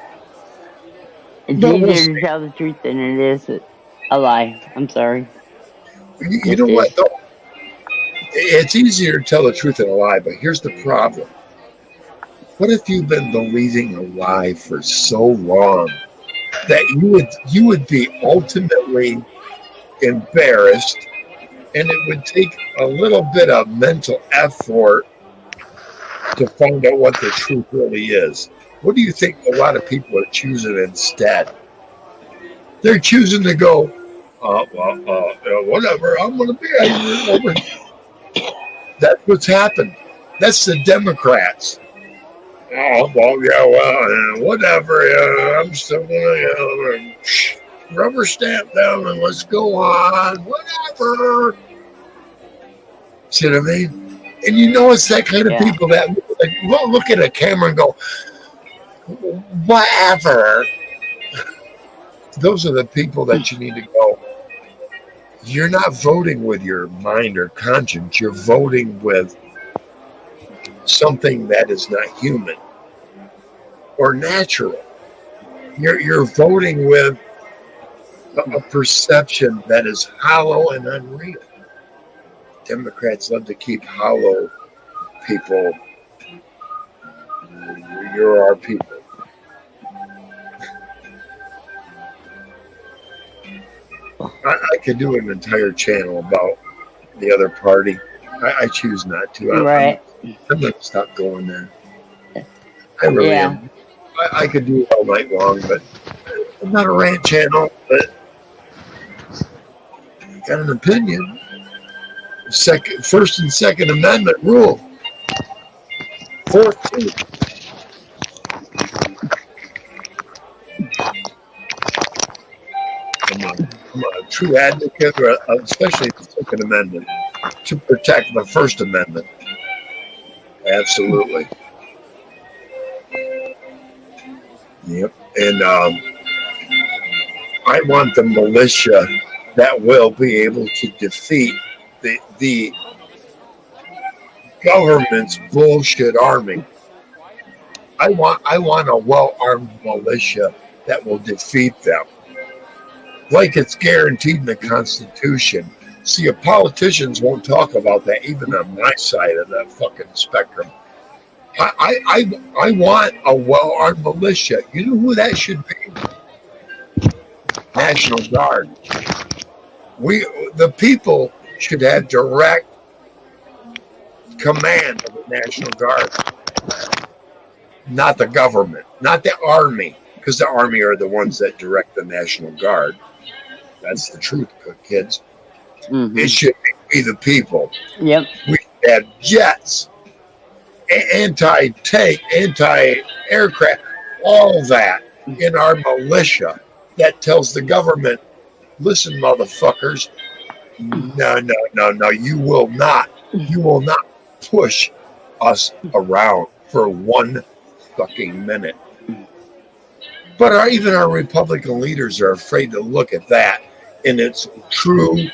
It's easier to tell the truth than it is a lie. I'm sorry. You know what, though? It's easier to tell the truth than a lie, but here's the problem. What if you've been believing a lie for so long that you would be ultimately embarrassed, and it would take a little bit of mental effort to find out what the truth really is? What do you think a lot of people are choosing instead? They're choosing to go, whatever, I'm going to be angry. That's what's happened. That's the Democrats. Oh, well, yeah, well, whatever. I'm still going to rubber stamp them and let's go on. Whatever. See what I mean? And you know it's that kind of people that look at a camera and go, whatever. Those are the people that you need to go. You're not voting with your mind or conscience. You're voting with something that is not human or natural. You're voting with a perception that is hollow and unreal. Democrats love to keep hollow people. You're our people. I could do an entire channel about the other party. I choose not to. I'm going to stop going there. I really am. I could do it all night long, but I'm not a rant channel, but I got an opinion. First and Second Amendment rule. 14. I'm a true advocate, especially the Second Amendment, to protect the First Amendment. Absolutely. Yep. And I want the militia that will be able to defeat the government's bullshit army. I want a well-armed militia that will defeat them. Like it's guaranteed in the Constitution. See, politicians won't talk about that, even on my side of that fucking spectrum. I want a well-armed militia. You know who that should be? National Guard. The people should have direct command of the National Guard, not the government, not the Army, because the Army are the ones that direct the National Guard. That's the truth, kids. Mm-hmm. It should be the people. Yep. We have jets, anti-tank, anti-aircraft, all that in our militia that tells the government, listen, motherfuckers, no, you will not push us around for one fucking minute. But even our Republican leaders are afraid to look at that in its true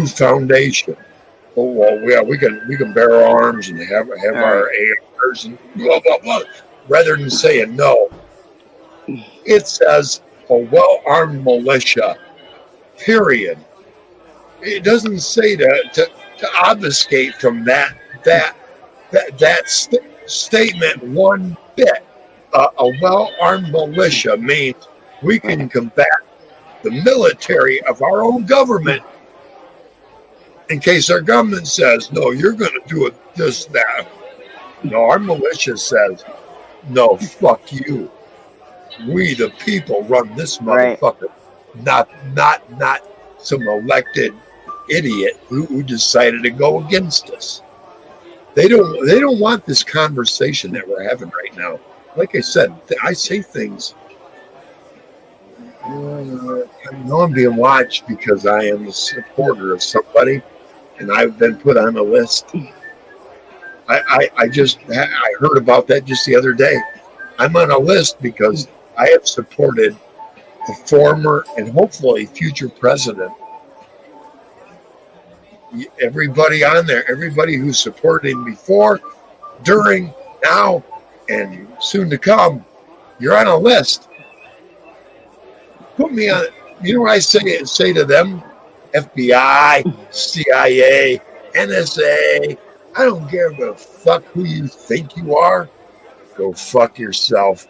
foundation. Oh, well, yeah, we can bear arms and have our ARs and blah blah blah. Rather than saying no, it says a well-armed militia. Period. It doesn't say to obfuscate from that statement one bit. A well-armed militia means we can combat the military of our own government in case our government says, no, you're going to do it this, that. No, our militia says, no, fuck you. We, the people, run this motherfucker. Not some elected idiot who decided to go against us. They don't want this conversation that we're having right now. Like I said, I say things. I know I'm being watched because I am a supporter of somebody, and I've been put on a list. I heard about that just the other day. I'm on a list because I have supported the former and hopefully future president. Everybody on there, everybody who's supported him before, during, now, and soon to come, you're on a list. Put me on. You know what I say to them? FBI, CIA, NSA. I don't give a fuck who you think you are. Go fuck yourself.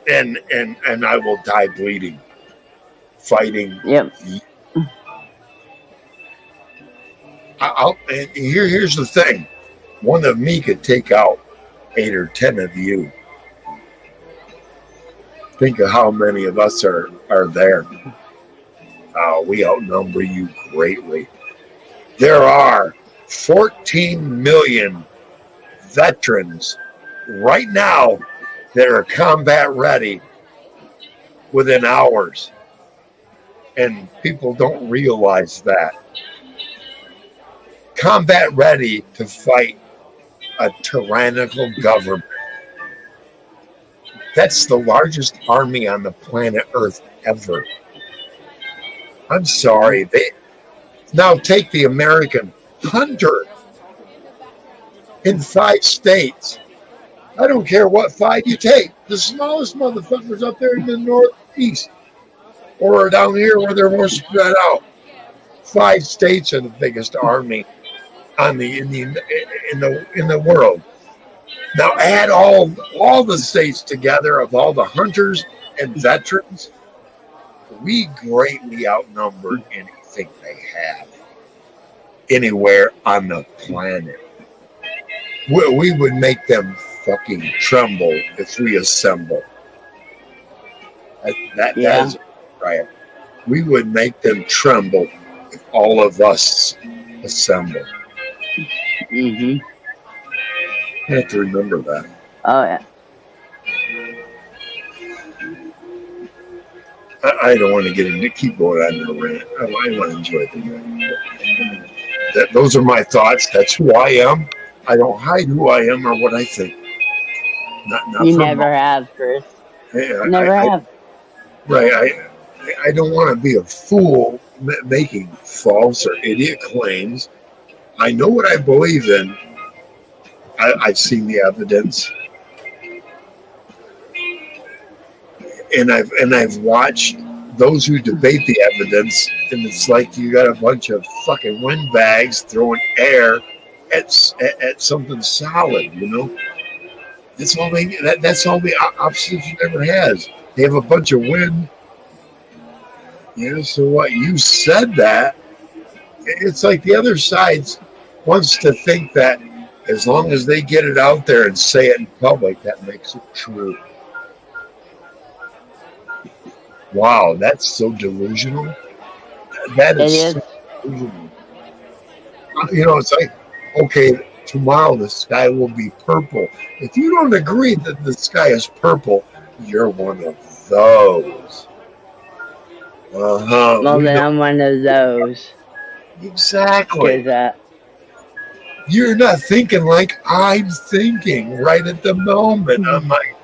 And I will die bleeding, fighting. Yep. And here's the thing. One of me could take out 8 or 10 of you. Think of how many of us are there. We outnumber you greatly. There are 14 million veterans right now that are combat ready within hours. And people don't realize that. Combat ready to fight a tyrannical government. That's the largest army on the planet Earth ever. I'm sorry. Now take the American hunter in 5 states. I don't care what 5 you take. The smallest motherfuckers up there in the Northeast or down here where they're more spread out. 5 states are the biggest army in the world. Now add all the states together of all the hunters and veterans. We greatly outnumbered anything they have anywhere on the planet. We would make them fucking tremble if we assemble. That is right. We would make them tremble if all of us assemble. Mm-hmm. You have to remember that. Oh yeah. I don't want to get into keep going on the rant. I want to enjoy the rant. Those are my thoughts. That's who I am. I don't hide who I am or what I think. Not You never have, Chris. Never have. Right. I don't want to be a fool making false or idiot claims. I know what I believe in. I've seen the evidence. And I've watched those who debate the evidence, and it's like you got a bunch of fucking windbags throwing air at something solid, you know. That's all the opposition ever has. They have a bunch of wind. You know, so what? You said that. It's like the other side wants to think that as long as they get it out there and say it in public, that makes it true. Wow, that's so delusional. That is so delusional. You know, it's like, okay, tomorrow the sky will be purple. If you don't agree that the sky is purple, you're one of those. Well, then I'm one of those. Exactly. You're not thinking like I'm thinking right at the moment. I'm like,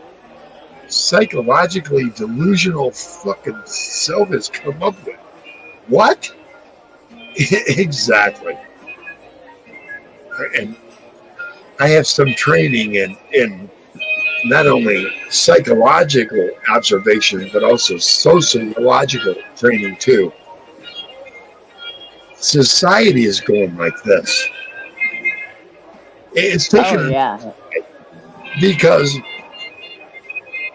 psychologically delusional fucking self has come up with. What? Exactly. And I have some training in not only psychological observation, but also sociological training too. Society is going like this. It's taken because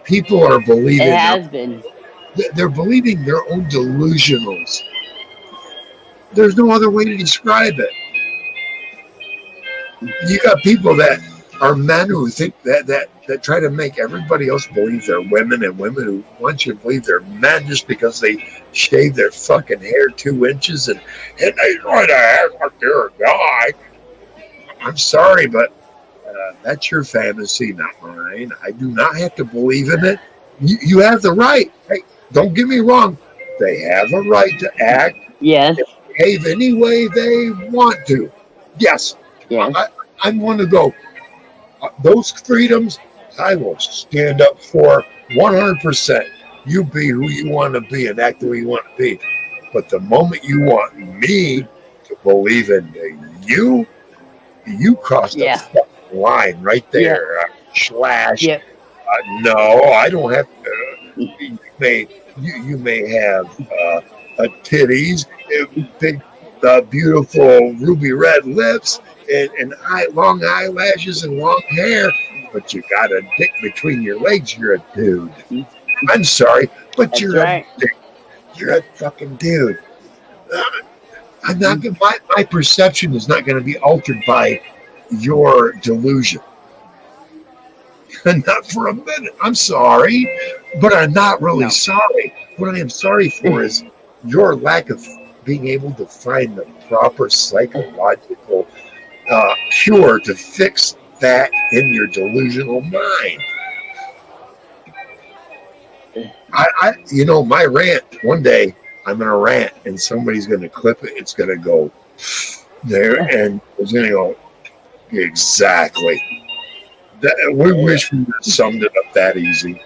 people are believing. It has been. They're believing their own delusionals. There's no other way to describe it. You got people that are men who think that try to make everybody else believe they're women, and women who want you to believe they're men just because they shave their fucking hair 2 inches and they try to act like they're a guy. I'm sorry, but that's your fantasy, not mine. I do not have to believe in it. You have the right. Hey, don't get me wrong. They have a right to act. Yes. Behave any way they want to. Yes. I'm going to go. Those freedoms, I will stand up for 100%. You be who you want to be and act the way you want to be. But the moment you want me to believe in you crossed the fucking line right there. Slash. No, I don't have to. You may have titties, big, beautiful ruby red lips, and long eyelashes and long hair, but you got a dick between your legs, you're a dude. I'm sorry, but That's you're right. you're a fucking dude. I'm not gonna, my perception is not going to be altered by your delusion. Not for a minute. I'm sorry, but I'm not really sorry. What I am sorry for is your lack of being able to find the proper psychological cure to fix that in your delusional mind. My rant, one day I'm going to rant and somebody's going to clip it. It's going to go there and it's going to go, exactly. We wish we had summed it up that easy.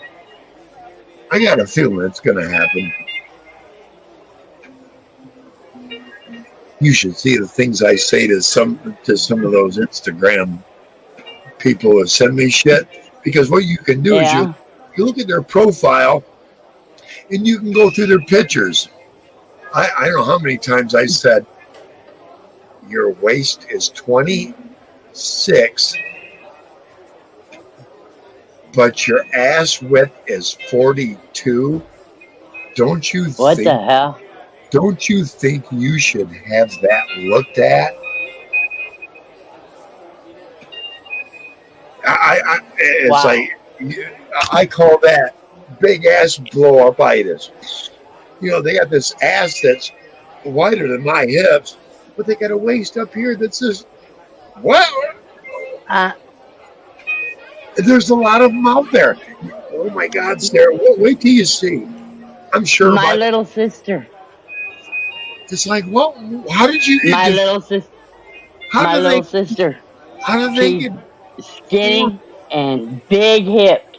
I got a feeling it's going to happen. You should see the things I say to some of those Instagram people that send me shit. Because what you can do is you look at their profile and you can go through their pictures. I don't know how many times I said, your waist is 26, but your ass width is 42. Don't you What the hell? Don't you think you should have that looked at? It's like, I call that big ass blow up itis. They got this ass that's wider than my hips, but they got a waist up here that's just, what? There's a lot of them out there. Oh my God, Sarah, wait till you see. I'm sure my little sister. It's like, what? How did you get my little sister? My little sister. How do they get skinny and big hipped?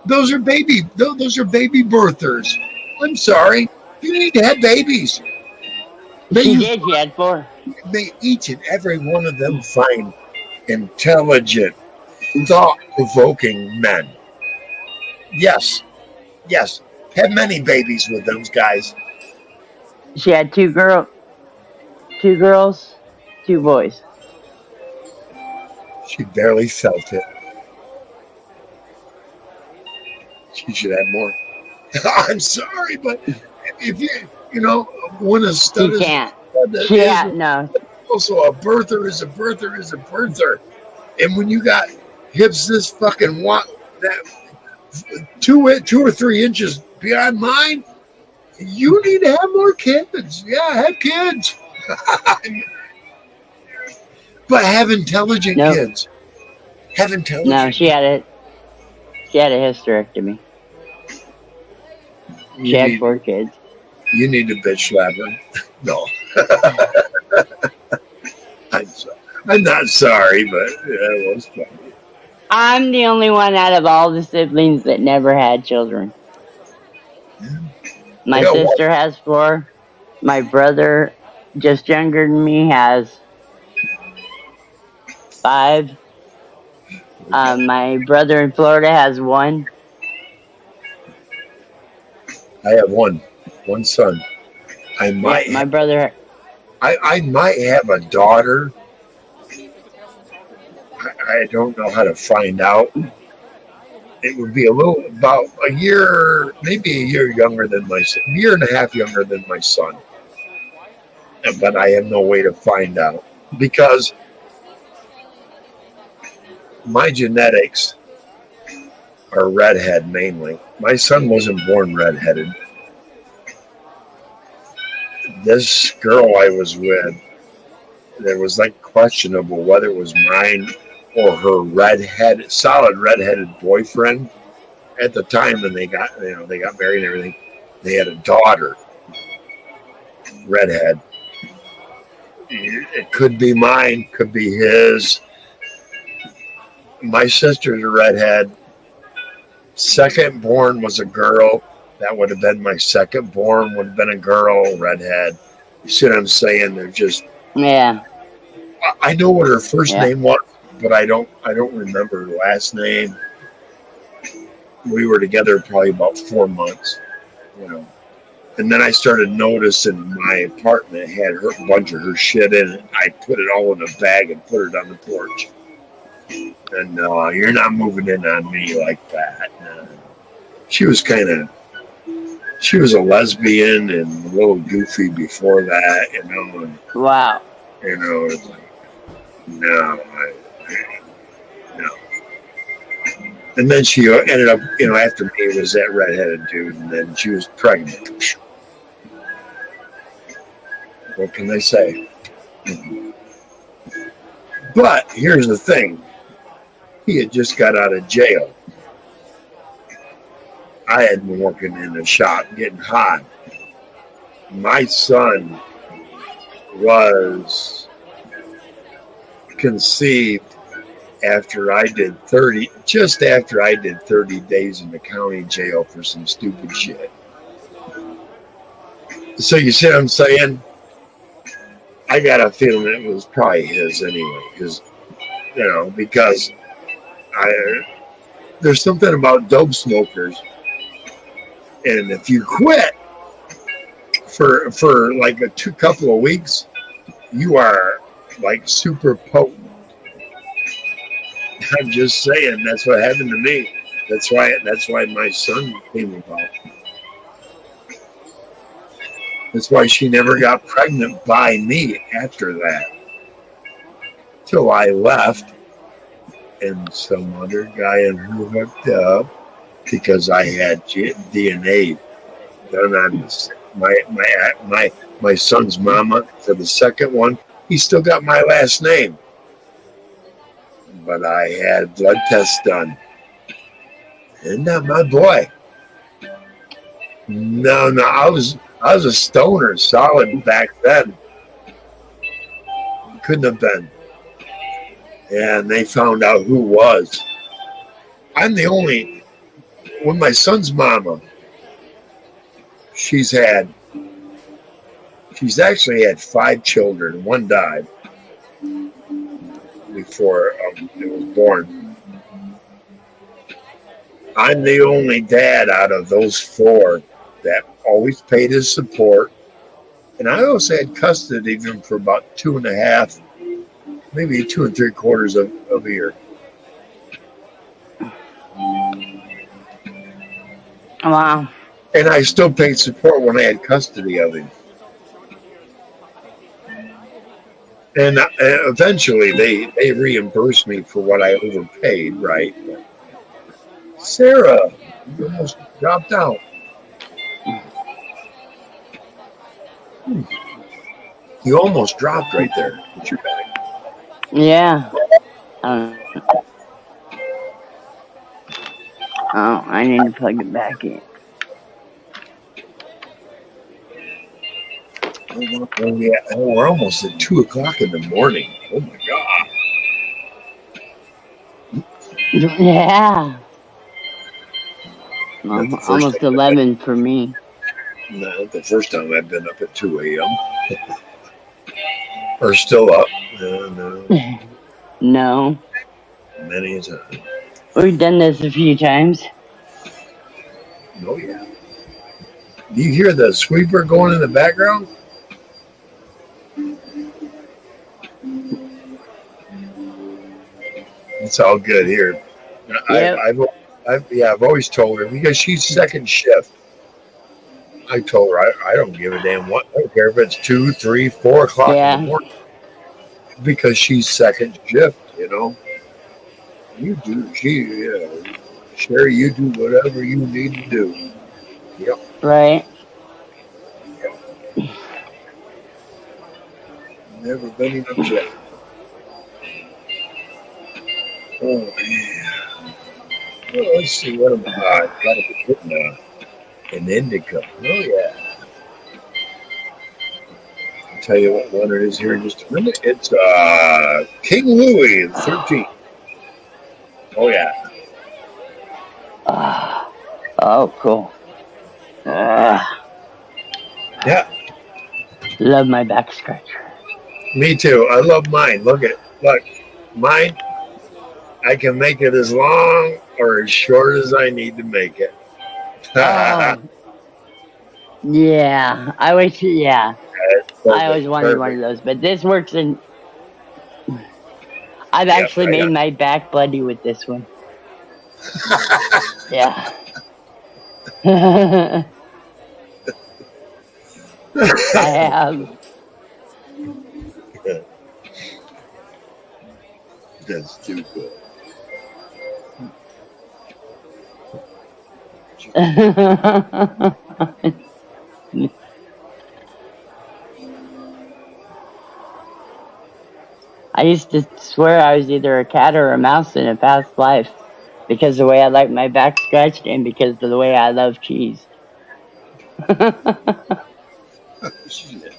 Those are baby birthers. I'm sorry. You need to have babies. She had 4. May each and every one of them find intelligent, thought-provoking men. Yes. Have many babies with those guys. She had 2 girls, 2 boys. She barely felt it. She should have more. I'm sorry, but if when a stud she can't. No. Also, a birther is a birther. And when you got hips this fucking that 2 or 3 inches beyond mine, you need to have more kids. Yeah, have kids. But have intelligent kids. Have intelligent. No, she had a hysterectomy. She had 4 kids. You need to bitch slap her. No. I'm not sorry, but it was funny. I'm the only one out of all the siblings that never had children. My sister has 4. My brother, just younger than me, has 5. My brother in Florida has 1. I have one son. My brother. I might have a daughter. I don't know how to find out. It would be about a year, maybe a year younger than my son, a year and a half younger than my son. But I have no way to find out because my genetics are redhead mainly. My son wasn't born redheaded. This girl I was with, it was like questionable whether it was mine or her solid redheaded boyfriend. At the time when they got married and everything, they had a daughter, redhead. It could be mine, could be his. My sister's a redhead. Second born was a girl. That would have been my second born, would have been a girl, redhead. You see what I'm saying? They're just. Yeah. I know what her first name was, but I don't remember her last name. We were together probably about 4 months, And then I started noticing my apartment had a bunch of her shit in it. I put it all in a bag and put it on the porch. And you're not moving in on me like that. She was she was a lesbian and a little goofy before that, you know. And, Wow. you know, it's like, no. And then she ended up, you know, after me was that redheaded dude, and then she was pregnant. What can I say? But here's the thing. He had just got out of jail. I had been working in a shop getting hot. My son was conceived after I did 30 days in the county jail for some stupid shit. So you see what I'm saying? I got a feeling it was probably his anyway, because there's something about dope smokers, and if you quit for like a couple of weeks, you are like super potent. I'm just saying, that's what happened to me. That's why my son came about. That's why she never got pregnant by me after that. Till I left and some other guy and her hooked up because I had DNA done on my son's mama for the second one. He still got my last name. But I had blood tests done. Isn't that my boy? No, I was a stoner solid back then. Couldn't have been. And they found out who was. I'm the only, when my son's mama, she's actually had 5 children. One died before it was born. I'm the only dad out of those 4 that always paid his support, and I also had custody of him for about 2.5, maybe 2 3/4 of a year. Wow. And I still paid support when I had custody of him. And eventually they reimbursed me for what I overpaid, right? Sarah, you almost dropped out. You almost dropped right there with your bag. Yeah. Oh, I need to plug it back in. Oh, yeah. Oh, we're almost at 2 o'clock in the morning. Oh my God. Yeah. Almost 11 for me. No, the first time I've been up at 2 a.m. Or still up. No. No. Many a time. We've done this a few times. Oh, yeah. Do you hear the sweeper going in the background? It's all good here. Yep. I've always told her, because she's second shift. I told her I don't give a damn what. I don't care if it's 2, 3, 4 o'clock in the morning. Because she's second shift, you know. You do, Sherry, you do whatever you need to do. Yep. Right. Yep. Never been an objection. Oh, man. Well, let's see, what am I? Got to be putting an indica. Oh, yeah. I'll tell you what one it is here in just a minute. It's King Louis the 13th. Oh, yeah. Oh, cool. Yeah. Love my back scratcher. Me too. I love mine. Look, mine. I can make it as long or as short as I need to make it. Yeah, I wish. Yeah, I always Perfect. wanted one of Perfect. those, but this works in. I've Yep. actually made my back bloody with this one. Yeah. I have. That's too good. I used to swear I was either a cat or a mouse in a past life because the way I like my back scratched and because of the way I love cheese. Shit.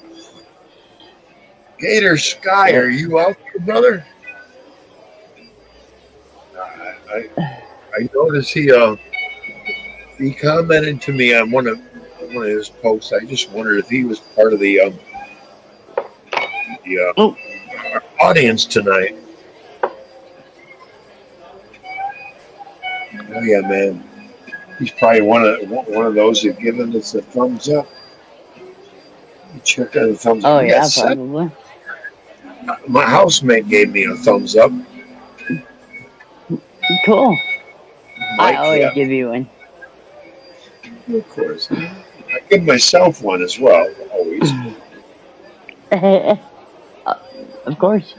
Gator Sky, Yep. are you out there, brother? I noticed he commented to me on one of his posts. I just wondered if he was part of the Oh, audience tonight. Oh yeah, man. He's probably one of those that giving us a thumbs up. Check out the thumbs up. oh We got yeah, seven. probably. My housemate gave me a thumbs up. Cool. I Mike, always yeah, give you one. of course. I give myself one as well, always. Of course.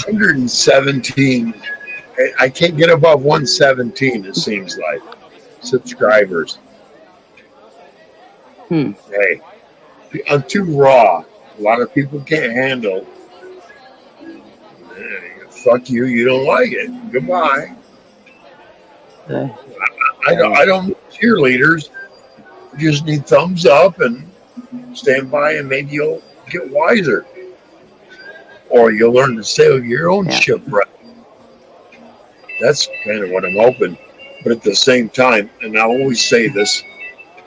117. I can't get above 117. It seems like subscribers. Hey, I'm too raw. A lot of people can't handle. Fuck you. You don't like it. Goodbye. Uh, I don't need cheerleaders. You just need thumbs up and stand by, and maybe you'll get wiser, or you'll learn to sail your own Yeah. ship right. That's kind of what I'm hoping. But at the same time, and I always say this,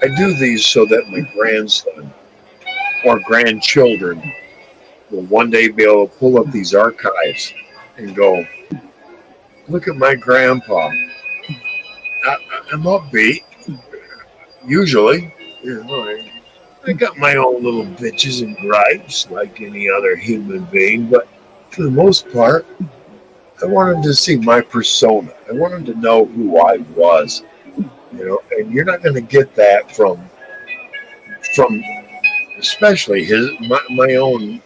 I do these so that my grandson or grandchildren will one day be able to pull up these archives and go, look at my grandpa. I'm upbeat, usually. You know, I got my own little bitches and gripes like any other human being, but for the most part, I want him to see my persona. I want him to know who I was. You know, and you're not going to get that from especially my own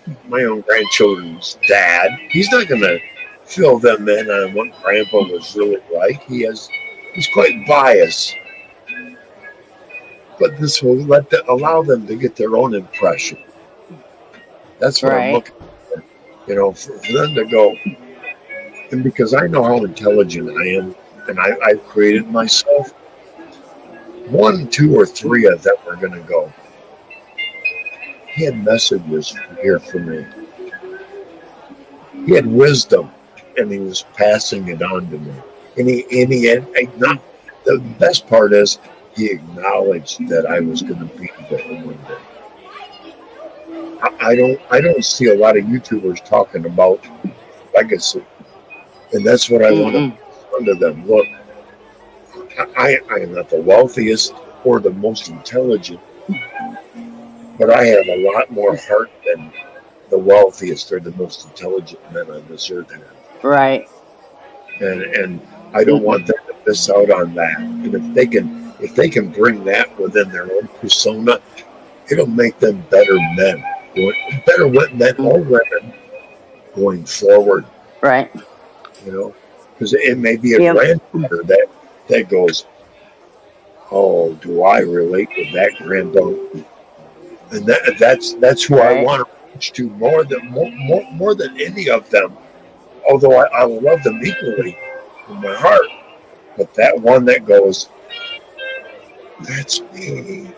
grandchildren's dad. He's not going to fill them in on what Grandpa was really like. He's quite biased, but this will allow them to get their own impression. That's what I'm right. looking for. You know, for them to go, and because I know how intelligent I am, and I've created myself. 1, 2, or 3 of them are going to go. He had messages here for me. He had wisdom, and he was passing it on to me. And he had not. The best part is he acknowledged that I was going to be there one day. I don't see a lot of YouTubers talking about legacy, and that's what I want to put under them. Look, I am not the wealthiest or the most intelligent, but I have a lot more heart than the wealthiest or the most intelligent men on this earth have. Right. And I don't want them to miss out on that. And if they can bring that within their own persona, it'll make them better men, better men or women going forward. Right. You know, because it may be a granddaughter that goes, oh, do I relate with that granddaughter? And that's who I want to reach to more than any of them. Although I love them equally in my heart, but that one that goes, that's me,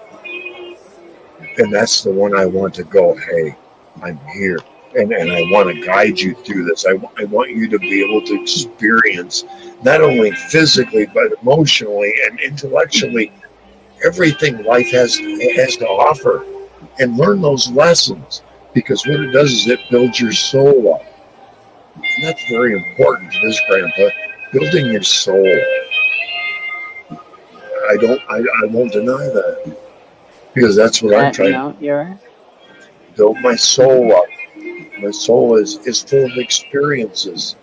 and that's the one I want to go. Hey, I'm here, and I want to guide you through this. I want you to be able to experience not only physically but emotionally and intellectually everything life has to offer, and learn those lessons, because what it does is it builds your soul up. And that's very important to this, Grandpa, building your soul. I won't deny that because that's what I'm trying to No, you're right. build my soul up. My soul is full of experiences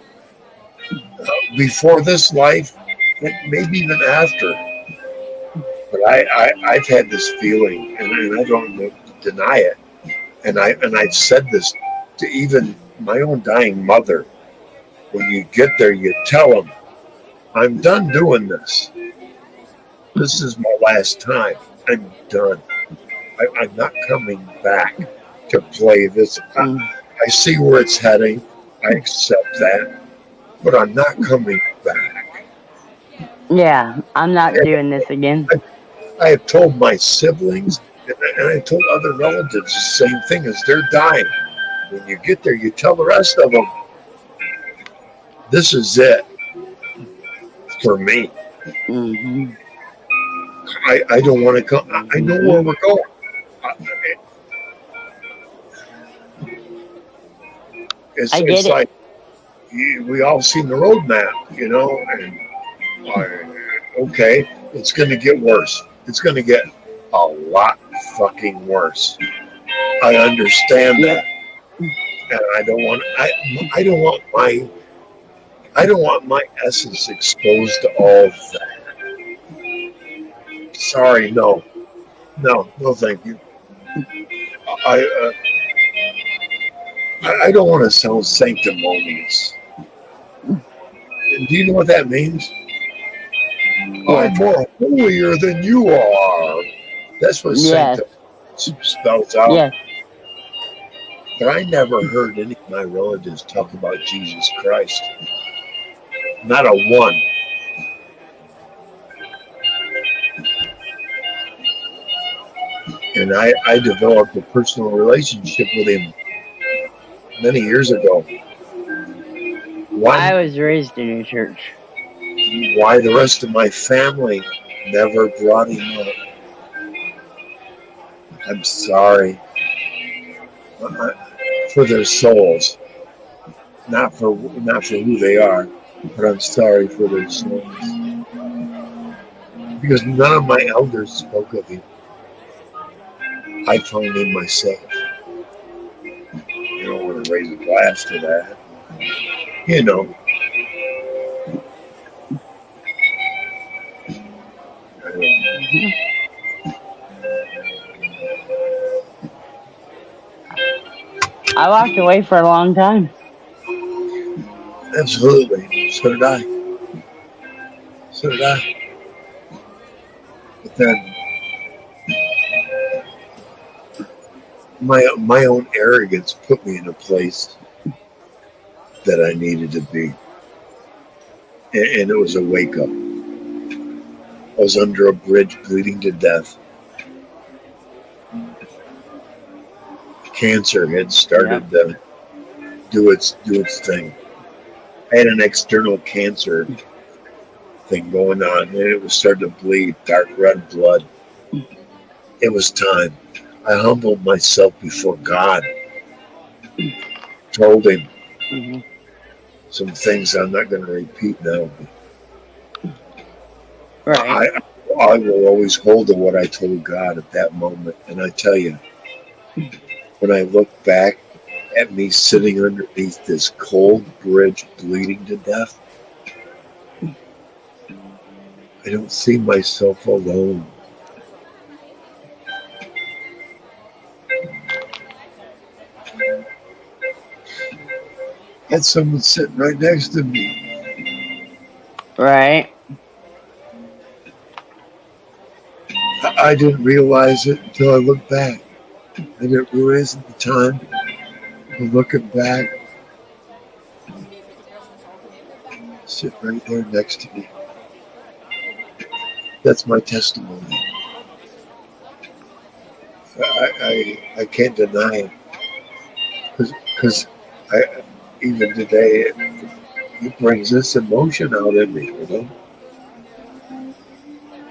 before this life, maybe even after. But I've had this feeling, and I don't deny it. And I've said this to even my own dying mother. When you get there, you tell them, "I'm done doing this. This is my last time. I'm done. I'm not coming back to play this. I see where it's heading. I accept that, but I'm not coming back." Yeah, I'm not doing this again. I have told my siblings and I told other relatives the same thing as they're dying. When you get there, you tell the rest of them, "This is it for me. Mm-hmm. I don't want to come. I know where we're going." I get it's it. like we all seen the roadmap, and okay, it's going to get worse. It's going to get a lot fucking worse. I understand that, and I don't want. I don't want my. I don't want my essence exposed to all of that. Sorry, no, thank you. I don't want to sound sanctimonious. Do you know what that means? I'm more holier than you are. That's what sanctimony spells out. Yes. But I never heard any of my relatives talk about Jesus Christ. Not a one. And I developed a personal relationship with him many years ago. I was raised in a church. Why the rest of my family never brought him up? I'm sorry. For their souls. Not for who they are, but I'm sorry for their souls. Because none of my elders spoke of him. I found him myself. You don't want to raise a glass to that. I walked away for a long time. Absolutely. So did I. But then my own arrogance put me in a place that I needed to be. And it was a wake up. I was under a bridge bleeding to death. Cancer had started to do its thing. I had an external cancer thing going on, and it was starting to bleed dark red blood. It was time. I humbled myself before God. Told him some things I'm not going to repeat now. Right. I will always hold to what I told God at that moment. And I tell you, when I look back at me sitting underneath this cold bridge bleeding to death, I don't see myself alone. I had someone sitting right next to me. Right. I didn't realize it until I looked back. I didn't realize at the time. But looking back, sit right there next to me. That's my testimony. I can't deny it. Because even today, it brings this emotion out in me,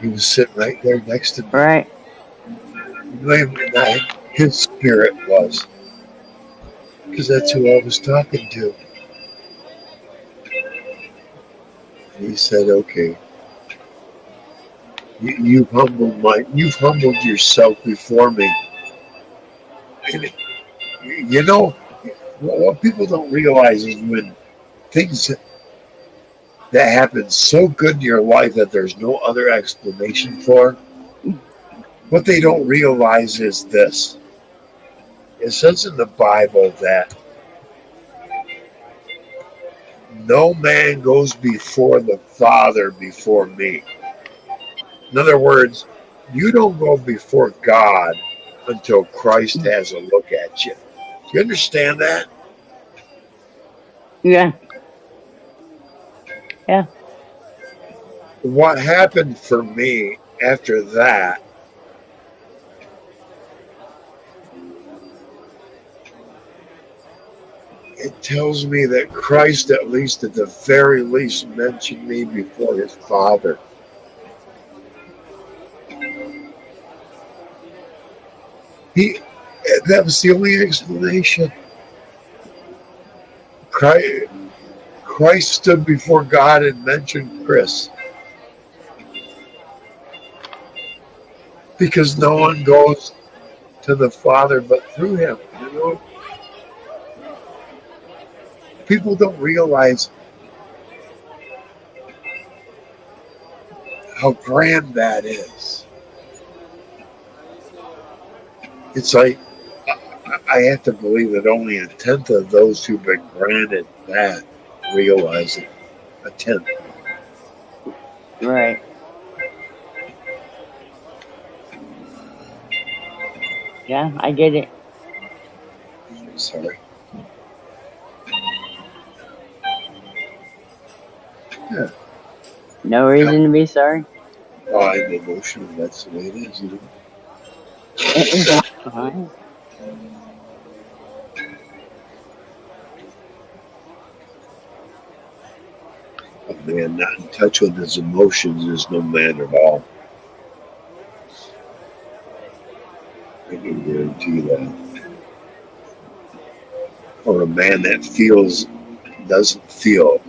He was sitting right there next to me. Right. Believe it or not, his spirit was. Because that's who I was talking to. And he said, okay, You've humbled yourself before me. And you know what people don't realize is when things that happen so good in your life that there's no other explanation for. What they don't realize is this. It says in the Bible that no man goes before the Father before me. In other words, you don't go before God until Christ has a look at you. Do you understand that? Yeah. Yeah. What happened for me after that, it tells me that Christ, at least at the very least, mentioned me before his Father. That was the only explanation. Christ stood before God and mentioned Chris. Because no one goes to the Father but through him. You know? People don't realize how grand that is. It's like I have to believe that only a tenth of those who've been granted that realize it. A tenth. Right. Yeah, I get it. Sorry. Yeah. No reason to be sorry. Oh, I'm emotional. That's the way it is, you know. Fine. A man not in touch with his emotions is no man at all. I can guarantee that. Or a man that doesn't feel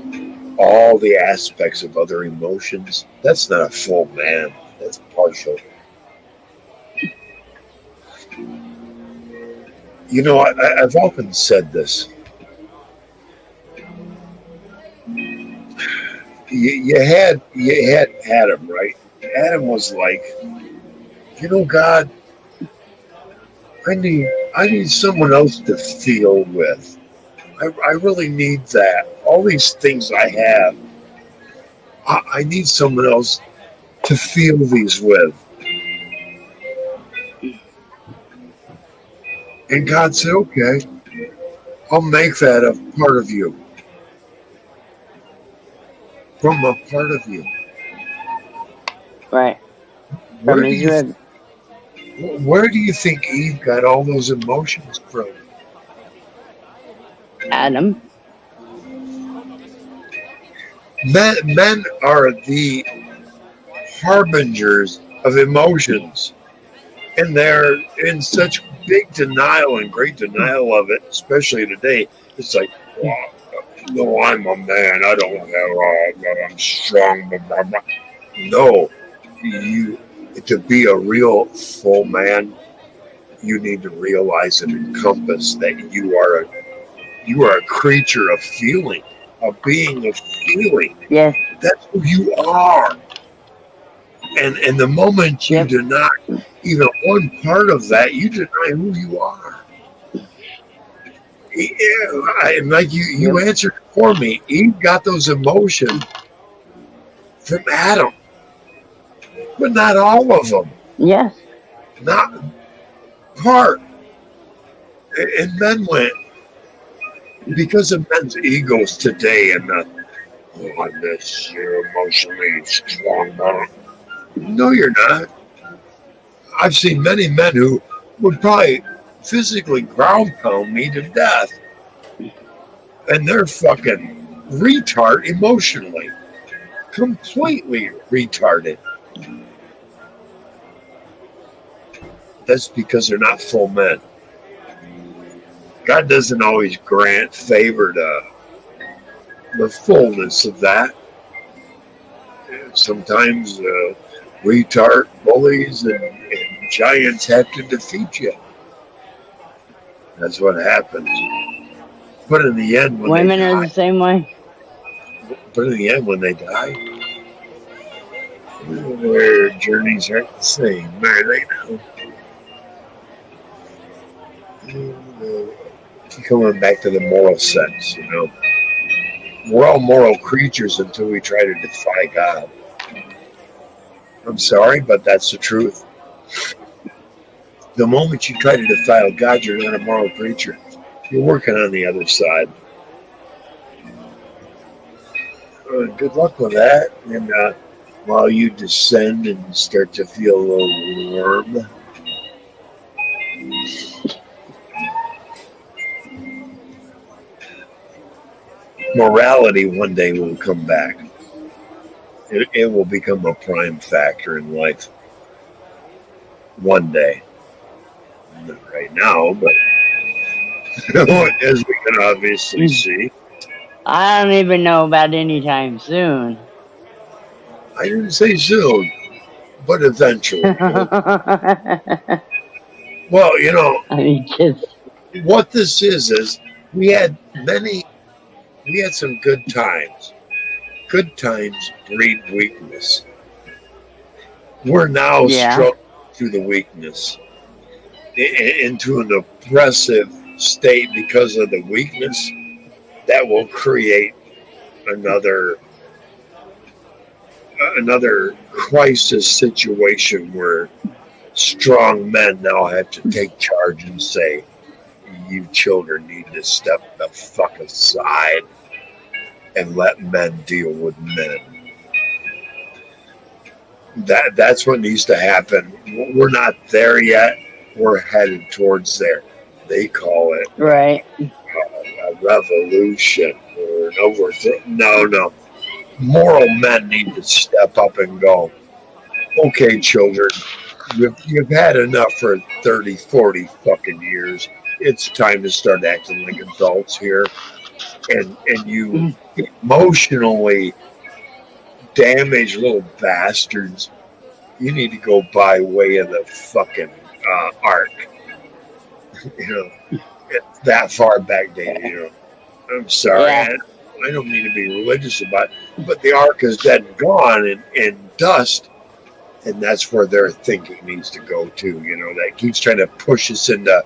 all the aspects of other emotions. That's not a full man. That's partial. You know, I've often said this. You had Adam, right? Adam was like, you know, God, I need someone else to feel with. I really need that. All these things I have, I need someone else to feel these with. And God said, okay, I'll make that a part of you. From a part of you. Right. Where do you think Eve got all those emotions from? Adam. Men are the harbingers of emotions. And they're in such big denial and great denial of it, especially today. It's like, well, no, I'm a man. I don't have, I'm strong. Blah, blah, blah. No, to be a real full man, you need to realize and encompass that you are a creature of feeling, a being of feeling. Yes. That's who you are. And the moment you deny even one part of that, you deny who you are. And like you answered for me, Eve got those emotions from Adam, but not all of them. Yes. Not part. And men went, because of men's egos today and on this, you're emotionally strong. No, you're not. I've seen many men who would probably physically ground pound me to death. And they're fucking retard emotionally. Completely retarded. That's because they're not full men. God doesn't always grant favor to the fullness of that. Sometimes retard bullies and giants have to defeat you. That's what happens. But in the end, when Women they are die, the same way. but in the end, when they die, their journeys aren't the same, are they now? Coming back to the moral sense, we're all moral creatures until we try to defy God. I'm sorry, but that's the truth. The moment you try to defy God, you're not a moral creature. You're working on the other side. Good luck with that. And while you descend and start to feel a little warm, morality one day will come back. It will become a prime factor in life one day. Not right now, but as we can obviously see. I don't even know about anytime soon. I didn't say soon, but eventually. Well, I mean, just what this is we had some good times. Good times breed weakness. We're now struggling through the weakness into an oppressive state because of the weakness that will create another crisis situation where strong men now have to take charge and say, you children need to step the fuck aside and let men deal with men. That's what needs to happen. We're not there yet. We're headed towards there. They call it right. A revolution or an overthrow. No. Moral men need to step up and go, okay, children, you've had enough for 30, 40 fucking years. It's time to start acting like adults here. And you emotionally damaged little bastards, you need to go by way of the fucking ark. It's that far backdated, I'm sorry. Yeah. I don't mean to be religious about it, but the ark is dead and gone in dust, and that's where their thinking needs to go to. That keeps trying to push us into,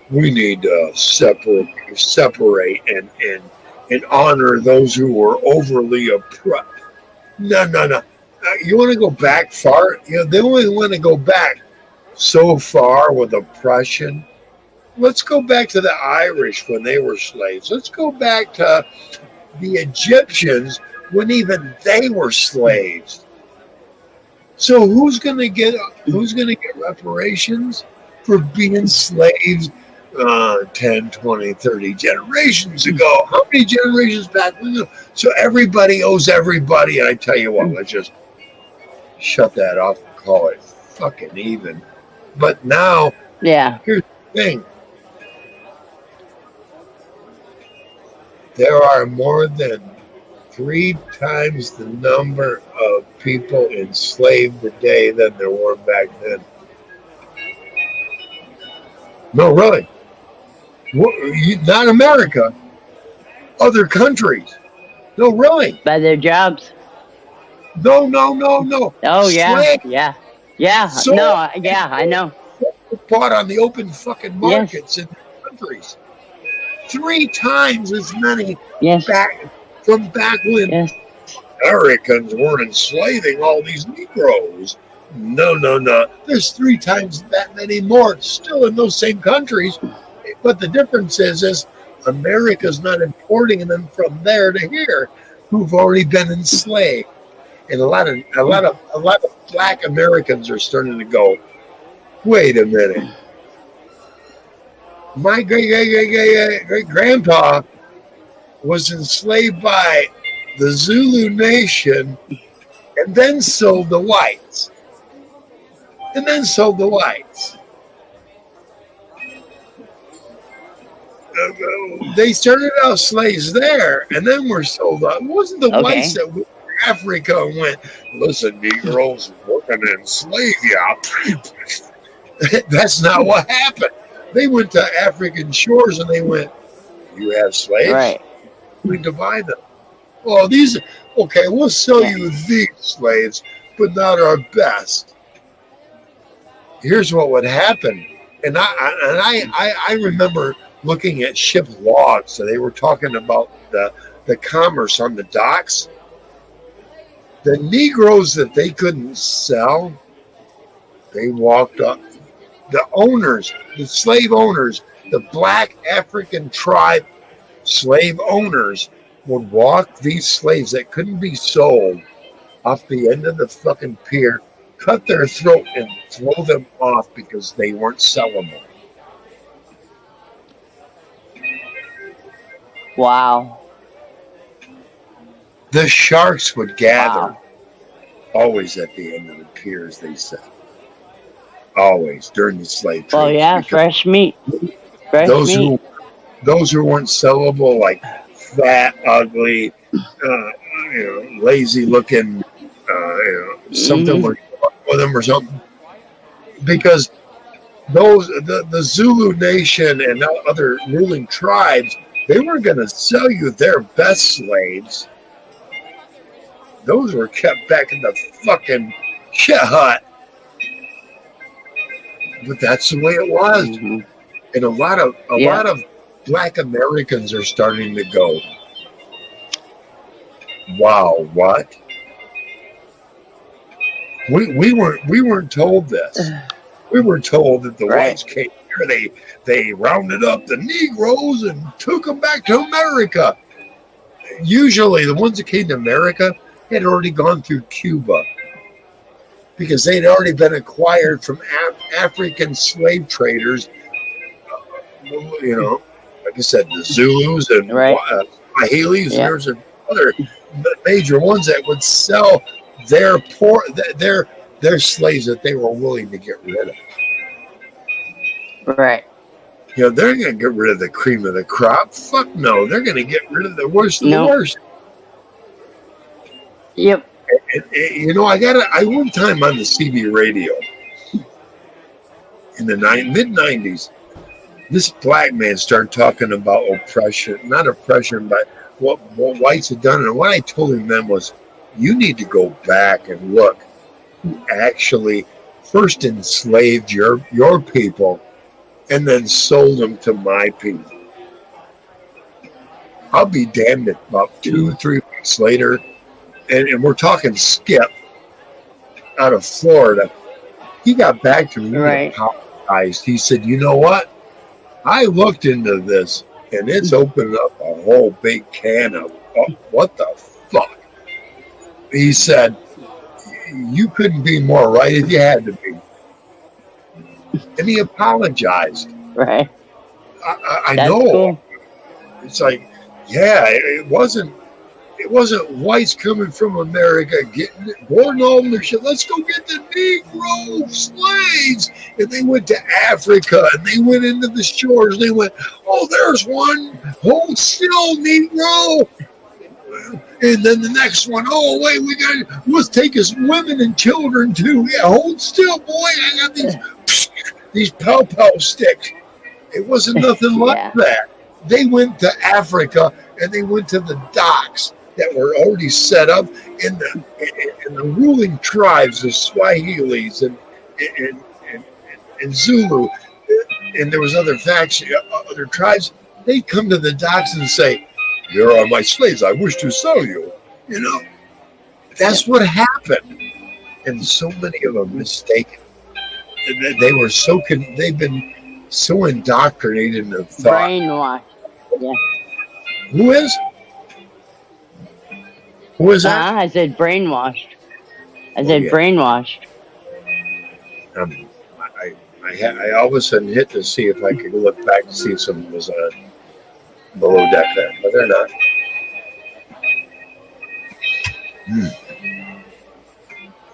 we need to separate and honor those who were overly oppressed. No. You want to go back far? They only want to go back so far with oppression. Let's go back to the Irish when they were slaves. Let's go back to the Egyptians when even they were slaves. So who's going to get reparations for being slaves 10, 20, 30 generations ago? How many generations back? So everybody owes everybody. And I tell you what, let's just shut that off and call it fucking even. But now, here's the thing. There are more than 3 times the number of people enslaved today than there were back then. No, really. Not America. Other countries. No, really. By their jobs. No. Oh, yeah. So, no, yeah, I know. Bought on the open fucking markets in countries. 3 times as many back when Americans were enslaving all these Negroes. No. There's 3 times that many more still in those same countries. But the difference is America's not importing them from there to here, who've already been enslaved. And a lot of black Americans are starting to go, wait a minute. My great grandpa was enslaved by the Zulu nation and then sold the whites. They started out slaves there and then were sold out. It wasn't the whites that went to Africa and went, listen, Negroes, work going to enslave you. That's not what happened. They went to African shores and they went, you have slaves? Right. We divide them. Oh, these, okay, we'll sell you these slaves, but not our best. Here's what would happen. And I remember looking at ship logs. So they were talking about the commerce on the docks. The Negroes that they couldn't sell, they walked up. The owners, the slave owners, the black African tribe slave owners would walk these slaves that couldn't be sold off the end of the fucking pier, cut their throat, and throw them off because they weren't sellable. Wow. The sharks would gather always at the end of the piers, they said. Always during the slave trade. Oh yeah, fresh meat. Fresh meat. Those who weren't sellable, like fat, ugly, lazy looking, something with them or something. Because the Zulu nation and other ruling tribes, they weren't going to sell you their best slaves. Those were kept back in the fucking shit hut. But that's the way it was. Mm-hmm. And a lot of black Americans are starting to go, wow, what? We weren't told this. We were told that the whites came here, they rounded up the Negroes and took them back to America. Usually the ones that came to America had already gone through Cuba because they'd already been acquired from African slave traders, like I said, the Zulus and Swahilis, and there's other major ones that would sell their slaves that they were willing to get rid of. Right. They're going to get rid of the cream of the crop. Fuck no. They're going to get rid of the worst of the worst. Yep. And, I one time on the CB radio in the mid-90s, this black man started talking about oppression, not oppression, but what whites had done. And what I told him then was, you need to go back and look who actually first enslaved your people and then sold them to my people. I'll be damned if about 2-3 weeks later, and we're talking Skip out of Florida, he got back to me and apologized. He said, you know what? I looked into this, and it's opened up a whole big can of what the fuck. He said, you couldn't be more right if you had to be. And he apologized. Right. I know. Cool. It's like, it wasn't whites coming from America getting born all their shit. Let's go get the Negro slaves. And they went to Africa and they went into the shores. They went, oh, there's one. Hold still, Negro. And then the next one, oh, wait, let's take his women and children too. Yeah, hold still, boy. I got these pow-pow sticks. It wasn't nothing like that. They went to Africa and they went to the docks that were already set up in the ruling tribes, the Swahilis and Zulu, and there was other factions, other tribes. They'd come to the docks and say, "Here are my slaves. I wish to sell you." That's what happened, and so many of them mistaken. They were they've been so indoctrinated in the thought. Brainwashed. Yeah. Who is? Who is that? I said brainwashed. Brainwashed. I all of a sudden hit to see if I could look back to see if someone was on below deck there, but they're not.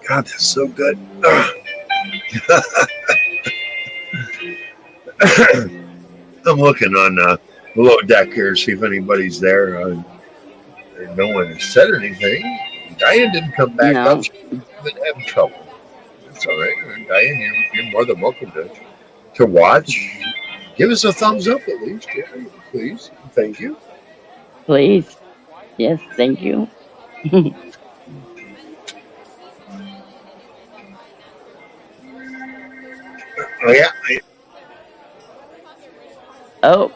God, that's so good. I'm looking on below deck here to see if anybody's there. No one has said anything. Diane didn't come back up. She didn't have trouble. Diane, you're more than welcome to watch. Give us a thumbs up at least, yeah, please. Thank you. Please. Yes, thank you. Oh yeah, Oh,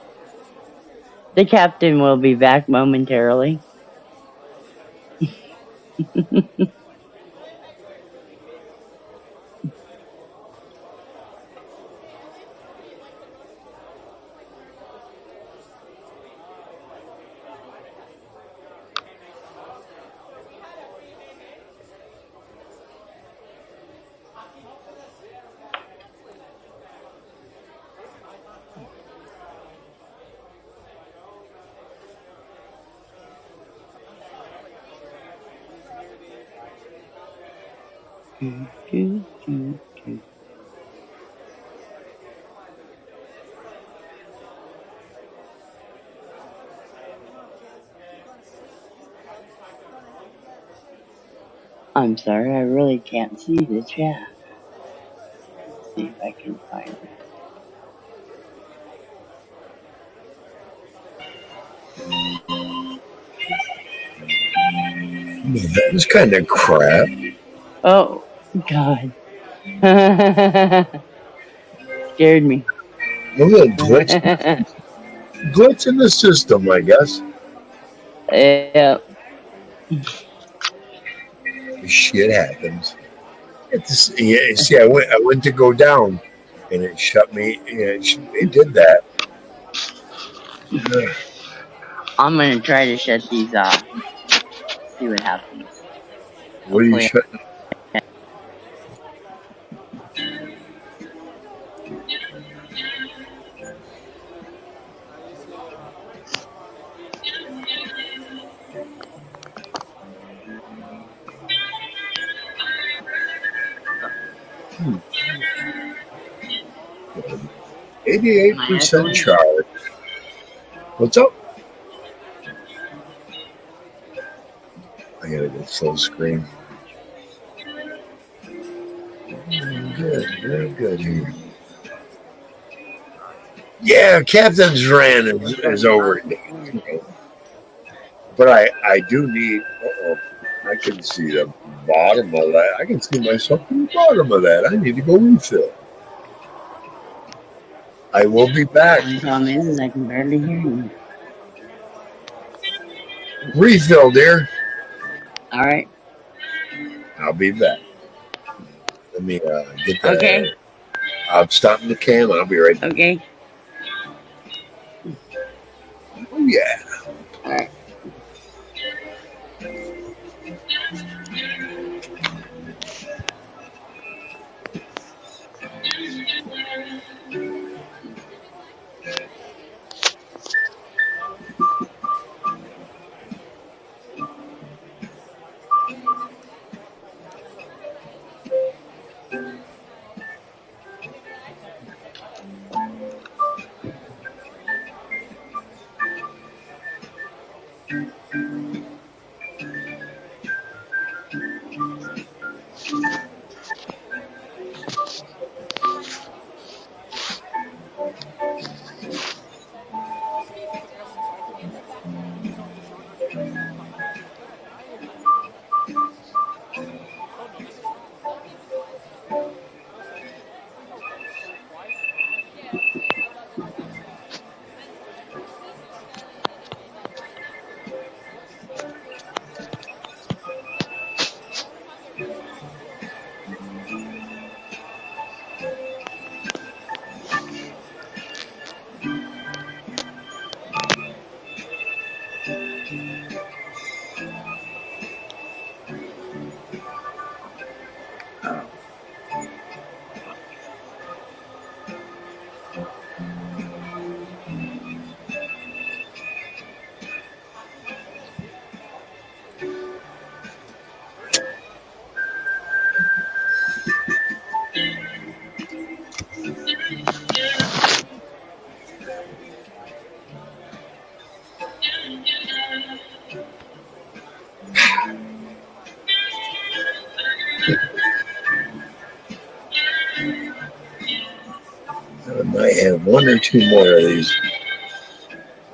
the captain will be back momentarily. I'm sorry, I really can't see the chat. Let's see if I can find it. that was kind of crap. Oh, God. Scared me. Look at the glitch in the system, I guess. Yeah. Shit happens. Yeah, see, I went to go down, and it shut me. It did that. I'm gonna try to shut these off. See what happens. What are you Hopefully. shutting? Hmm. 88% charge. What's up? I gotta go full screen. Good, very good here. Yeah, Captain's Ran is over. But I do need. I can see the bottom of that. I can see myself in the bottom of that. I need to go refill. I will be back. One comment is I can barely hear you. Refill, dear. All right. I'll be back. Let me get that. Okay. I'm stopping the cam. I'll be right back. Okay. Oh, yeah. All right. might have one or two more of these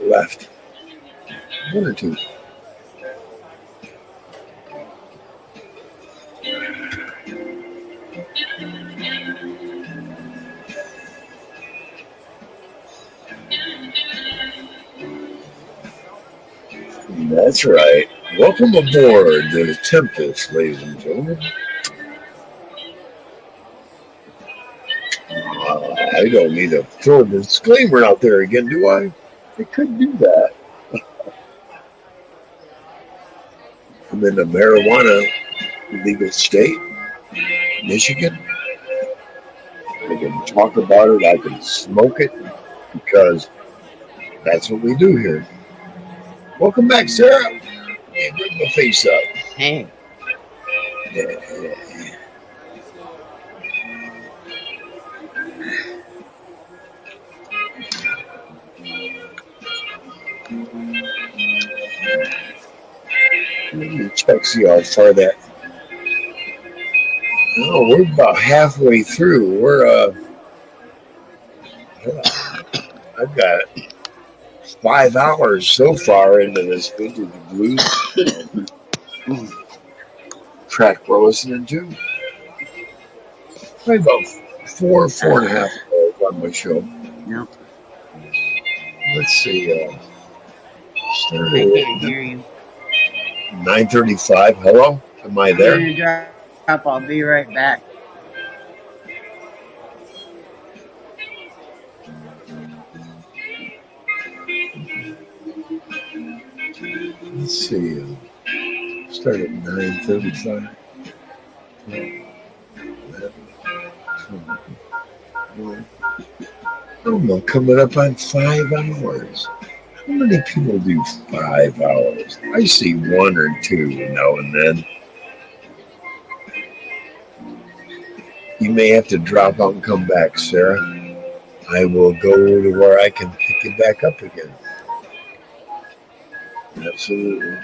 left. One or two. That's right. Welcome aboard the Tempest, ladies and gentlemen. I don't need to throw a disclaimer out there again, do I? I could do that. I'm in a marijuana legal state, Michigan. I can talk about it, I can smoke it, because that's what we do here. Welcome back, Sarah. Hey, bring my face up. Hey. Yeah. Let me check, see how far that. Oh, we're about halfway through. I've got 5 hours so far into this vintage blues track we're listening to. Probably about 4.5 hours on my show. Yep. Let's see. I Started can't hear you. 9:35. Hello? Am I there? I'm gonna drop. I'll be right back. Let's see. Start at 9:35. I don't know, coming up on 5 hours. How many people do 5 hours? I see one or two now and then. You may have to drop out and come back, Sarah. I will go to where I can pick it back up again. Absolutely.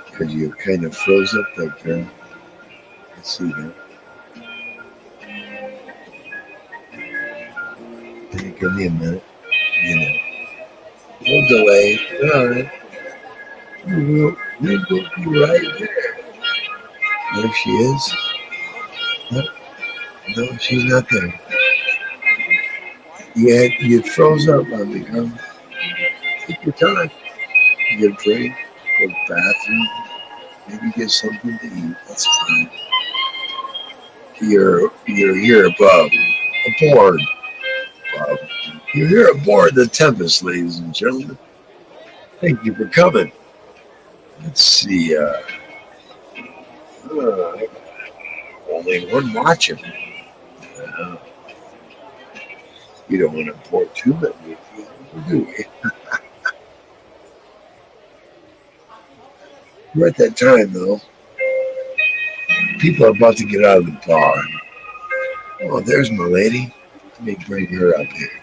Because you kind of froze up like that. I see that. Hey, give me a minute. You know. We'll delay. All right. We'll be right there. There she is. No, she's not there. You froze up on me, huh? Take your time. Get a drink, go to the bathroom, maybe get something to eat. That's fine. You're here aboard. You're here aboard the Tempest, ladies and gentlemen. Thank you for coming. Let's see. Only one watching. You don't want to pour too many, do we? We're at that time, though. People are about to get out of the bar. Oh, there's my lady. Let me bring her up here.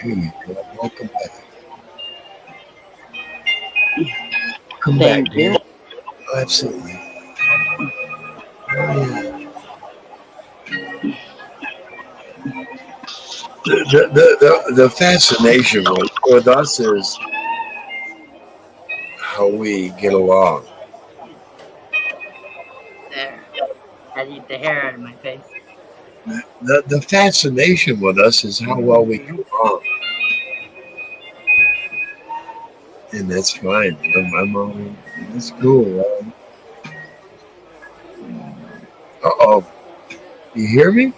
Here you go. Welcome back. Come Thank back, you. dear. Oh, absolutely. Oh, yeah. The fascination with us is how we get along. There. I need the hair out of my face. The fascination with us is how well we get along. And that's fine. That's cool. Uh-oh. You hear me?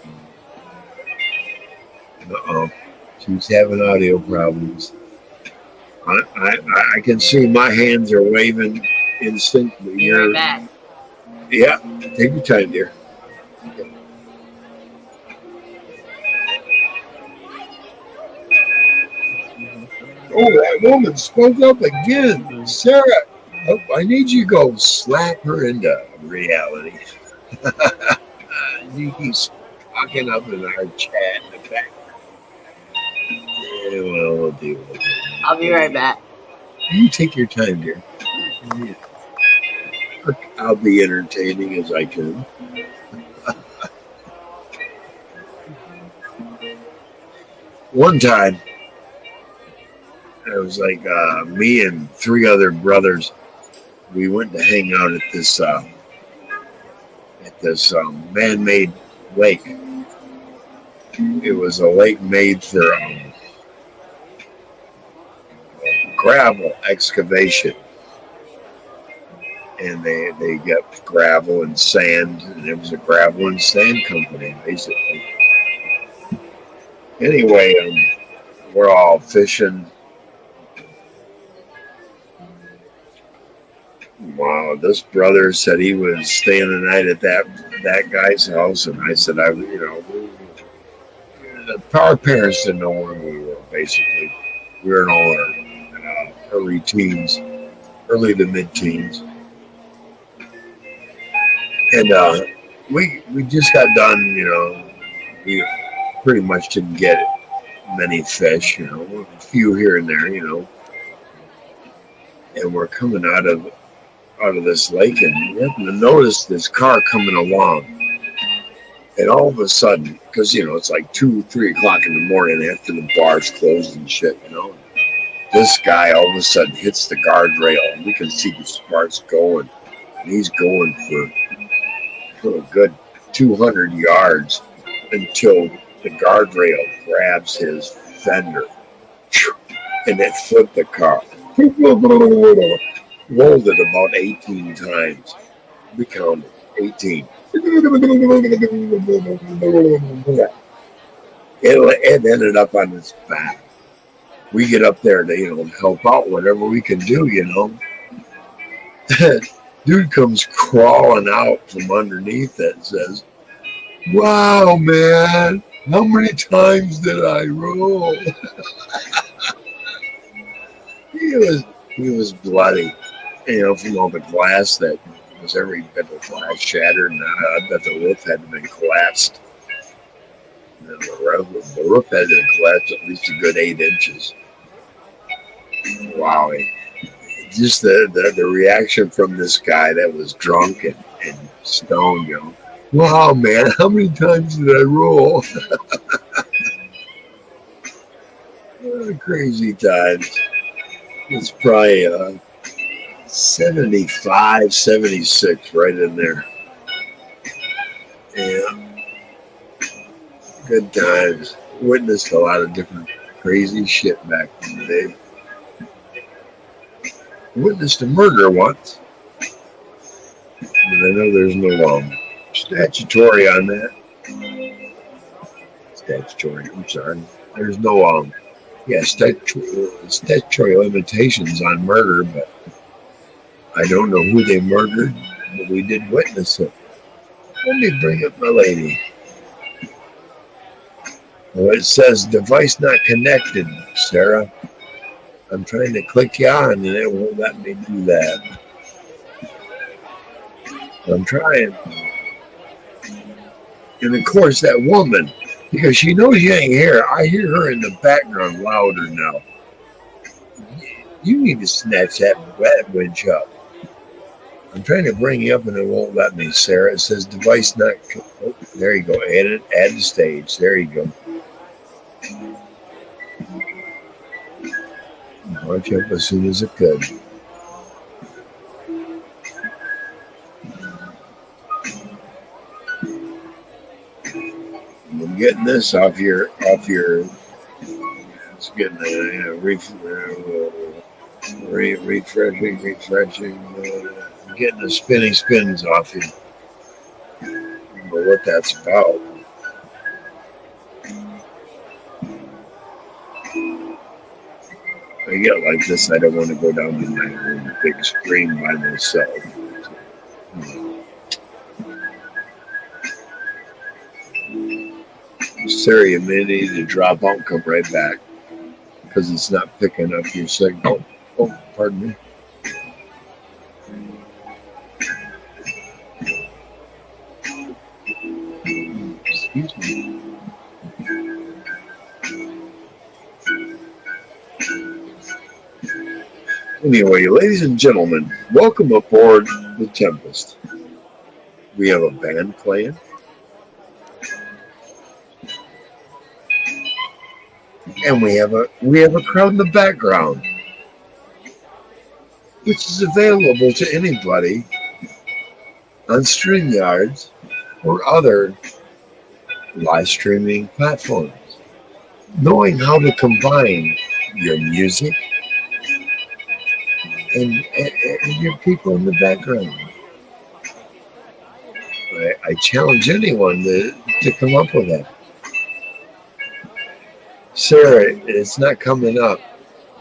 Uh-oh. She's having audio problems. I can see my hands are waving instantly. Be right back. Yeah, take your time, dear. Oh, that woman spoke up again. Sarah, oh, I need you to go slap her into reality. She keeps talking up in our chat in the back. Yeah, well, we'll deal with it. I'll be right back. You take your time, dear. Yeah. I'll be entertaining as I can. One time, it was like me and three other brothers. We went to hang out at this man-made lake. It was a lake made for gravel excavation, and they get gravel and sand, and it was a gravel and sand company basically. Anyway, we're all fishing. Wow, this brother said he was staying the night at that guy's house, and I said our parents didn't know where we were. Basically, we were in all our early teens, early to mid-teens, and we just got done. We pretty much didn't get many fish. A few here and there. And we're coming out of this lake, and we happen to notice this car coming along. And all of a sudden, because it's like 2-3 o'clock in the morning after the bar's closed and shit, this guy all of a sudden hits the guardrail, and we can see the sparks going, and he's going for a good 200 yards until the guardrail grabs his fender, and it flipped the car. Rolled it about 18 times. We counted 18. It ended up on his back. We get up there to help out whatever we can do. Dude comes crawling out from underneath it and says, "Wow, man, how many times did I roll?" He was bloody, from all the glass that was every bit of glass shattered, and I bet the roof had been collapsed. The roof had been collapsed at least a good 8 inches. Wow. Just the reaction from this guy that was drunk and stoned, "Wow, man, how many times did I roll?" Crazy times. It's probably 75, 76 right in there. Yeah. Good times. Witnessed a lot of different crazy shit back in the day. Witnessed a murder once. But I know there's no statutory on that. Statutory, I'm sorry. There's no statutory limitations on murder, but I don't know who they murdered, but we did witness it. Let me bring up my lady. Well, it says device not connected, Sarah. I'm trying to click you on, and it won't let me do that. I'm trying. And of course, that woman, because she knows you ain't here, I hear her in the background louder now. You need to snatch that winch up. I'm trying to bring you up, and it won't let me, Sarah. It says device not. Oh, there you go. Add the stage. There you go. March up as soon as it could. I'm getting this off your. It's getting refreshing. Getting the spins off you. I don't know what that's about. I get like this, I don't want to go down to my own big screen by myself. Sarah, you may need to drop out and come right back because it's not picking up your signal. Oh, pardon me. Excuse me. Anyway, ladies and gentlemen, welcome aboard the Tempest. We have a band playing, and we have a crowd in the background, which is available to anybody on StreamYards or other live streaming platforms. Knowing how to combine your music and your people in the background. I challenge anyone to come up with that. Sarah, it's not coming up.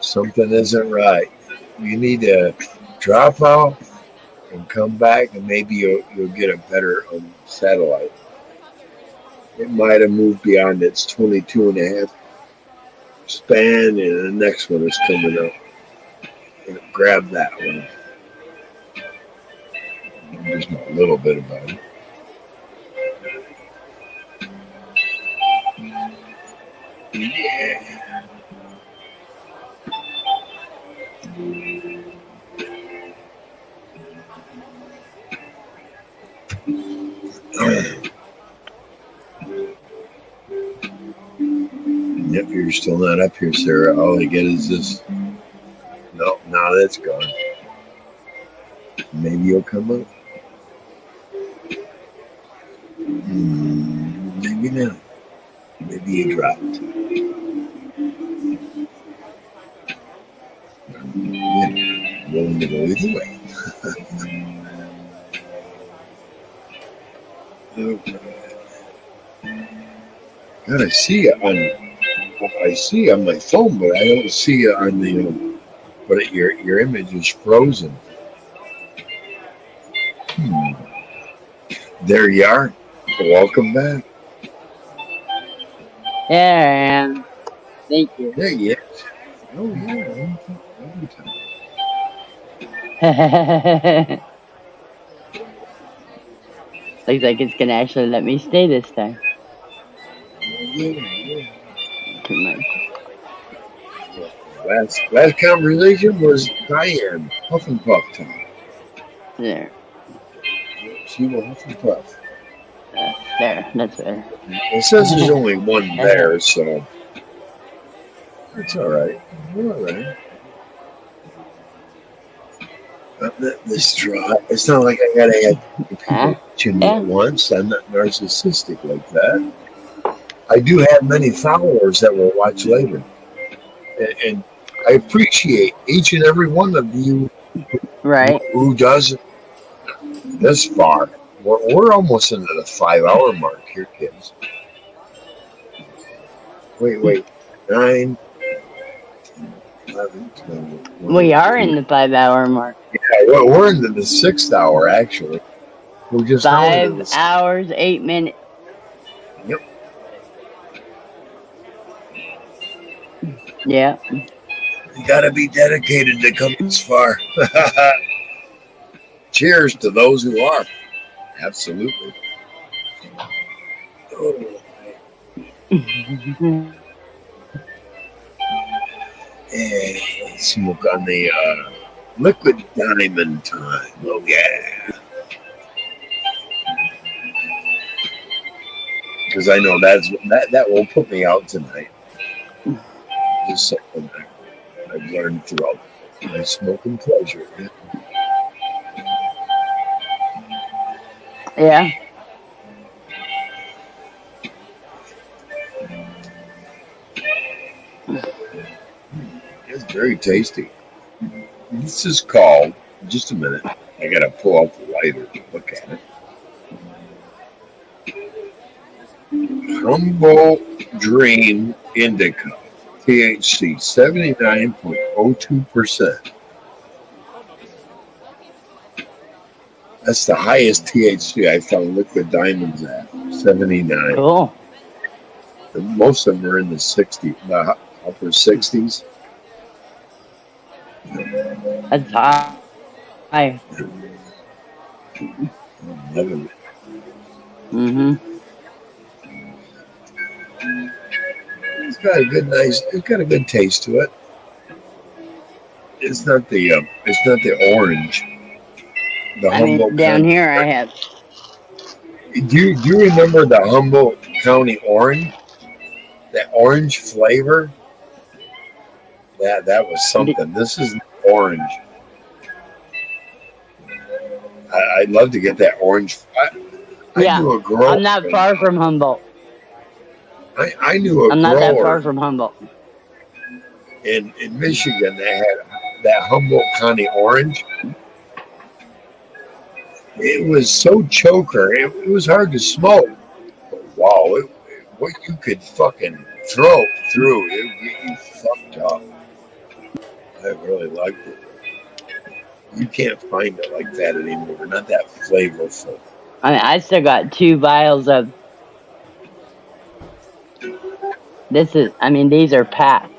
Something isn't right. You need to drop out and come back, and maybe you'll get a better satellite. It might have moved beyond its 22 and a half span, and the next one is coming up. Grab that one. Just a little bit about it. Yeah. Yep, you're still not up here, Sarah. All I get is this. No, now that's gone. Maybe you'll come up. Maybe not. Maybe you dropped. Yeah, willing to go either way. Okay. God, I see it on my phone, but I don't see it on the. But your image is frozen. There you are. Welcome back. There I am. Thank you. There you are. Oh yeah. Looks like it's gonna actually let me stay this time. Yeah. Too much. Last conversation was Diane Huff and Puff time. There. She will Huff and Puff. There. That's better. It says there's only one there, so it's all right. We're all right. This draw. It's not like I gotta have people watching me at once. I'm not narcissistic like that. I do have many followers that will watch later, and I appreciate each and every one of you Right. who does it this far. We're almost into the 5-hour mark here, kids. Wait. 9, 11, 12. We are in the 5-hour mark. Yeah, we're into the 6th hour, actually. We're just 5 hours, 8 minutes. Yep. Yeah. You gotta be dedicated to come this far. Cheers to those who are. Absolutely. Oh. And smoke on the liquid diamond time. Oh yeah. Because I know that will put me out tonight. Just something I've learned throughout my smoking pleasure. Yeah. It's very tasty. This is called, just a minute, I gotta pull out the lighter to look at it. Humble Dream Indica, THC 79.02%. That's the highest THC I found liquid diamonds at, 79. Cool. And most of them are in the 60s, the upper 60s. That's high. Mm-hmm. It's got a good taste to it. It's not the orange. The I mean, Humboldt down County. here I have. Do you remember the Humboldt County orange? That orange flavor. That was something. This is orange. I'd love to get that orange. I Yeah, knew a grower. I'm not far from Humboldt. I knew a I'm not that far grower from Humboldt. in Michigan that had that Humboldt County orange. It was so choker. It was hard to smoke. But wow, what you could fucking throw through, it would get you fucked up. I really liked it. You can't find it like that anymore. Not that flavorful. I mean, I still got 2 vials of. This is. I mean, these are packed,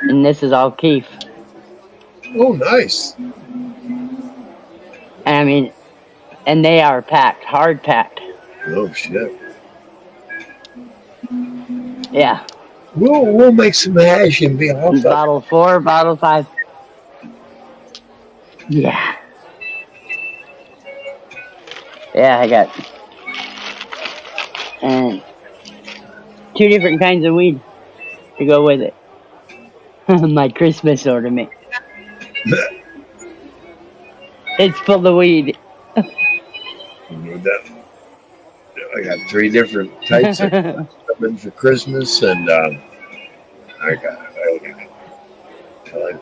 and this is all keef. Oh, nice. And I mean, and they are packed, hard packed. Oh shit. Yeah. We'll make some hash and be off. Bottle 4, bottle 5. Yeah. Yeah, I got and 2 different kinds of weed to go with it. My Christmas ornament. It's full of weed. I got 3 different types of coming for Christmas, and I like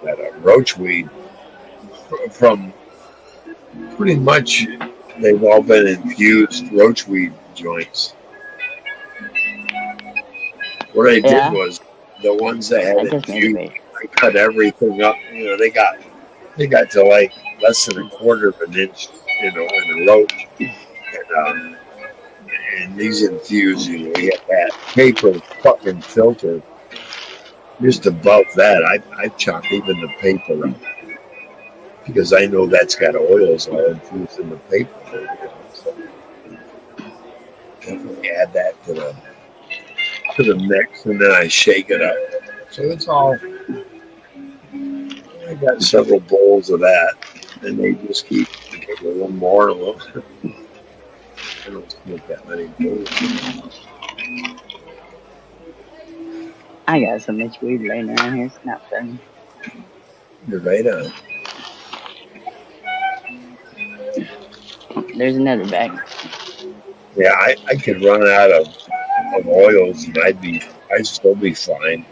that roachweed from pretty much. They've all been infused roachweed joints. What I did was the ones that had infused. I cut everything up. You know, they got to like less than a quarter of an inch. You know, in the roach, and these infused. You know, we have that paper fucking filter. Just above that, I chop even the paper up. Because I know that's got oils all infused in the paper. You know, so definitely add that to the mix, and then I shake it up. So it's all. I got several bowls of that, and they just keep a little more. A little. I don't smoke that many bowls. I got so much weed laying around here. It's not funny. You're right on. There's another bag. Yeah, I could run out of oils, and I'd still be fine.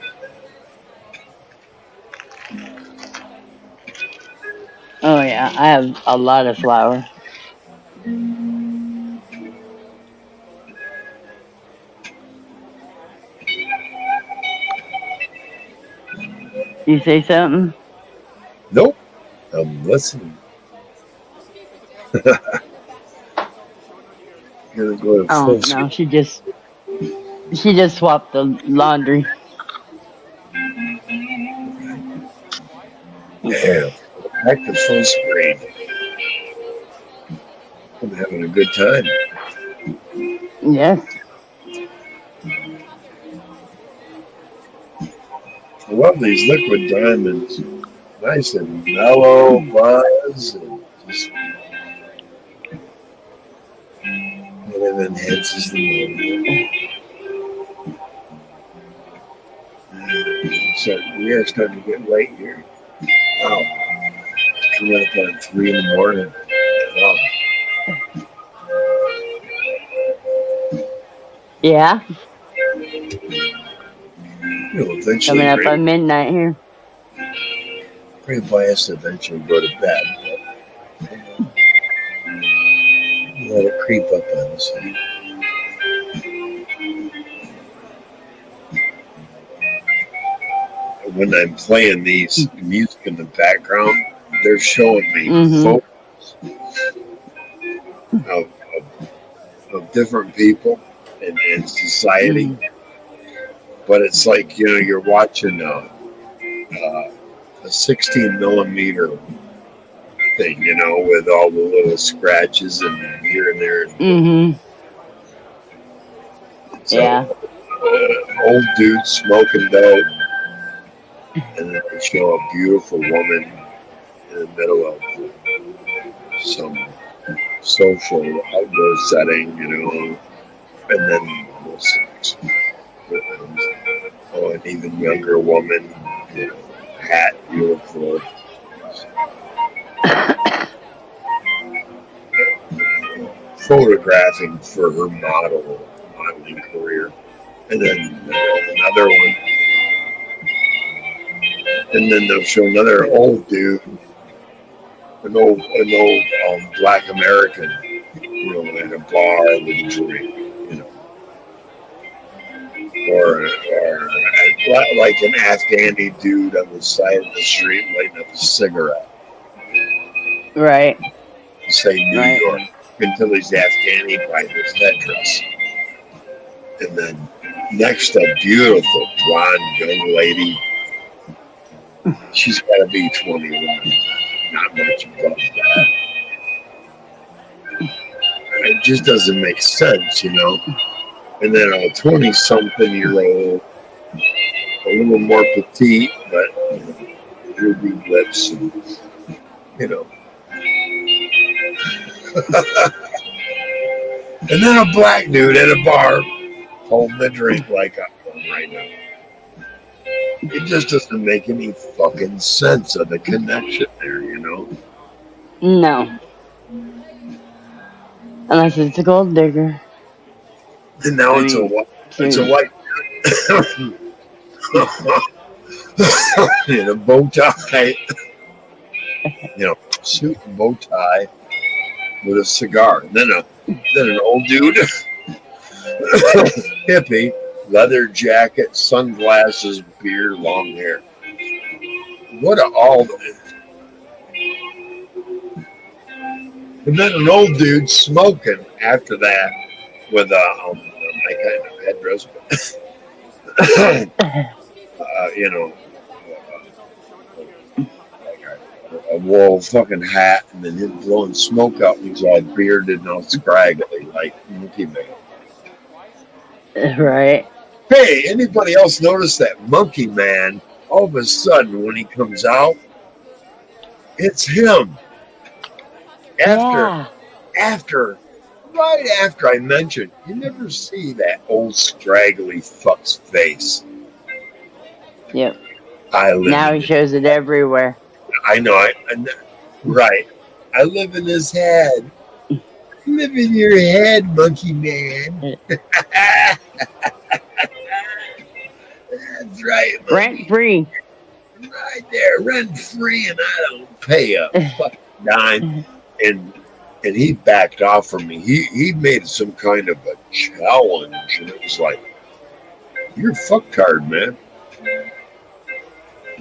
Oh yeah, I have a lot of flour. You say something? Nope, I'm listening. Gonna go to Oh no, she just swapped the laundry. Yeah, back to full screen. I'm having a good time. Yes. I love these liquid diamonds. Nice and mellow buzz, and just it enhances the mood. So we are starting to get late here. Wow. Coming up at 3 in the morning. Wow. Yeah. You'll eventually Coming up on midnight here. Pretty biased to eventually go to bed. But let it creep up on us. When I'm playing these music in the background, they're showing me photos of different people and society. But it's like, you know, you're watching a 16 millimeter thing, you know, with all the little scratches and here and there. So, yeah. Old dude smoking dope, and then they show a beautiful woman in the middle of some social outdoor setting, and then an even younger woman, hat, beautiful, photographing for her modeling career, and then another one, and then they'll show another old dude, an old black American, in a bar with a drink, or like an Afghani dude on the side of the street lighting up a cigarette. Right. Say New York until he's Afghani by his headdress. And then next, a beautiful blonde young lady. She's got to be 21, not much above that. It just doesn't make sense, And then a 20-something-year-old, a little more petite, but droopy lips, and and then a black dude at a bar holding a drink like I'm doing right now. It just doesn't make any fucking sense of the connection there, No. Unless it's a gold digger. And now it's a white in a bow tie, suit and bow tie with a cigar. And then an old dude, hippie, leather jacket, sunglasses, beard, long hair. What a all. And then an old dude smoking after that with my kind of headdress, a wool fucking hat, and then him blowing smoke out, and he's all bearded and all scraggly, like Monkey Man. Right. Hey, anybody else notice that Monkey Man, all of a sudden, when he comes out, it's him. Right after I mentioned, you never see that old scraggly fuck's face. Yep. Now he shows it everywhere. I know. Right. I live in his head. I live in your head, Monkey Man. That's right, Monkey. Rent free. Right there, rent free, and I don't pay a fucking dime. And he backed off from me. He made some kind of a challenge, and it was like, "You're fucktard, man."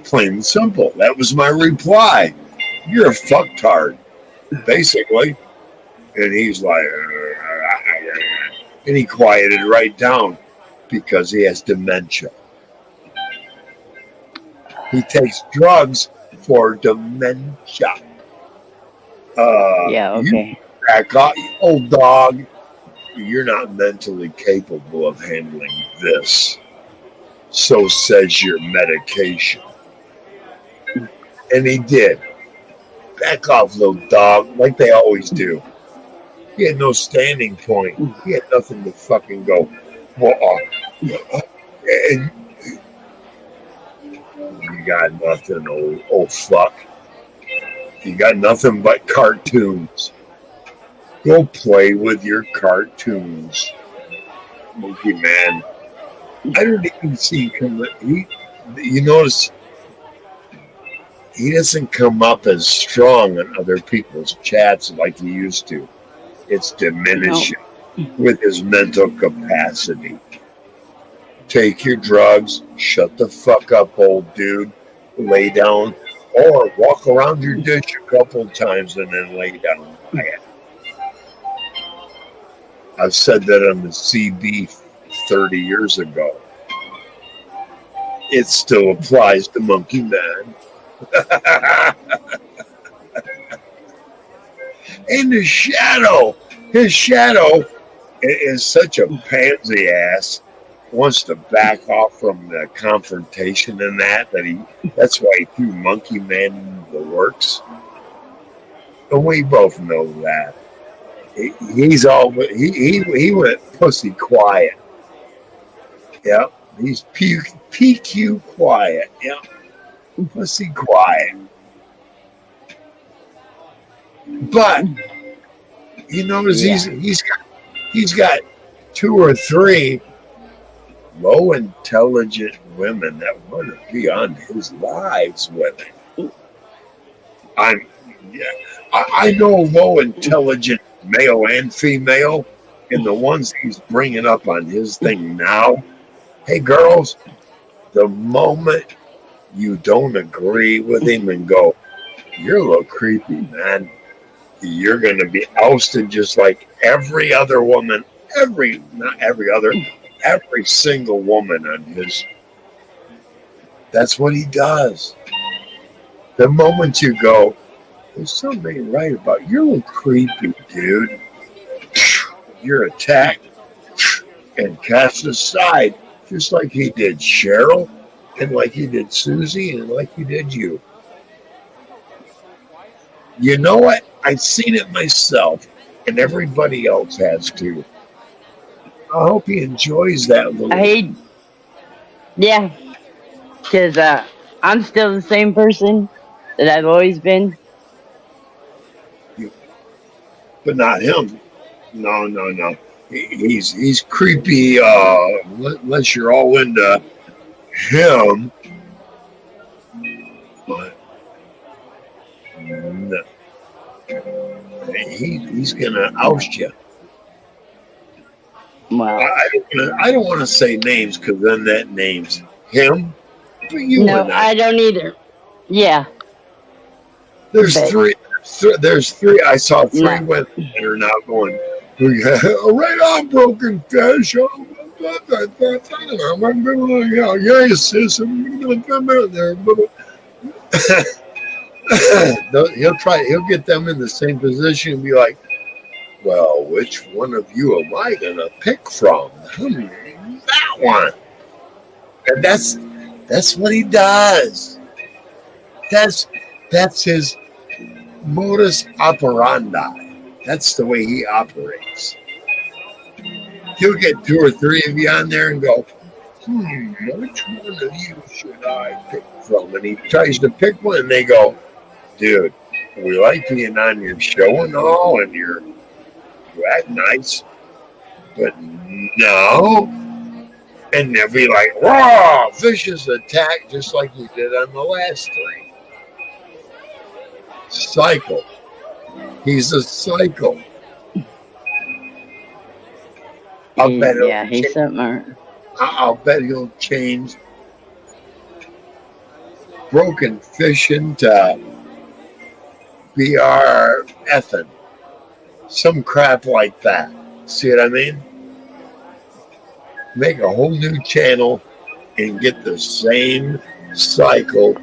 Plain and simple. That was my reply. You're a fucktard, basically. And he's like, and he quieted right down because he has dementia. He takes drugs for dementia. Yeah, okay. Old dog, you're not mentally capable of handling this. So says your medication. And he did. Back off, little dog, like they always do. He had no standing point. He had nothing to fucking go. And you got nothing, old fuck. You got nothing but cartoons. Go play with your cartoons, Monkey Man. I don't even see him. You notice he doesn't come up as strong in other people's chats like he used to. It's diminishing with his mental capacity. Take your drugs. Shut the fuck up, old dude. Lay down. Or walk around your dish a couple of times and then lay down. I've said that on the CB 30 years ago. It still applies to Monkey Man. And his shadow is such a pansy ass. Wants to back off from the confrontation and that's why he threw Monkey Man into the works. And we both know that. He went pussy quiet. Yep. He's PQ quiet. Yep. Pussy quiet. But you notice he's got 2 or 3 low intelligent women that want to be on his lives with him. I know low intelligent male and female, and the ones he's bringing up on his thing now. Hey, girls, the moment you don't agree with him and go, you're a little creepy, man, you're going to be ousted just like every other woman, every single woman on his. That's what he does. The moment you go, there's something right about you. You're a little creepy, dude. You're attacked and cast aside, just like he did Cheryl, and like he did Susie, and like he did you. You know what? I've seen it myself, and everybody else has too. I hope he enjoys that little. Yeah, because I'm still the same person that I've always been. But not him. No. He's creepy. Unless you're all into him. But no. He's gonna oust you. Wow. I don't want to say names because then that names him. But you No, I don't either. Yeah. There's 3. There's 3. I saw 3 women that are now going, right on, broken fish. Yeah, sis, I'm going to come out there. He'll get them in the same position and be like, well, which one of you am I going to pick from? That one. And that's what he does. That's his modus operandi. That's the way he operates. He'll get 2 or 3 of you on there and go, which one of you should I pick from? And he tries to pick one, and they go, dude, we like being on your show and all, and you act nice, but no. And they'll be like, whoa, vicious attack, just like you did on the last 3. Cycle. He's a cycle. He's something. I'll bet he'll change broken fish into BR effing. Some crap like that. See what I mean? Make a whole new channel and get the same cycle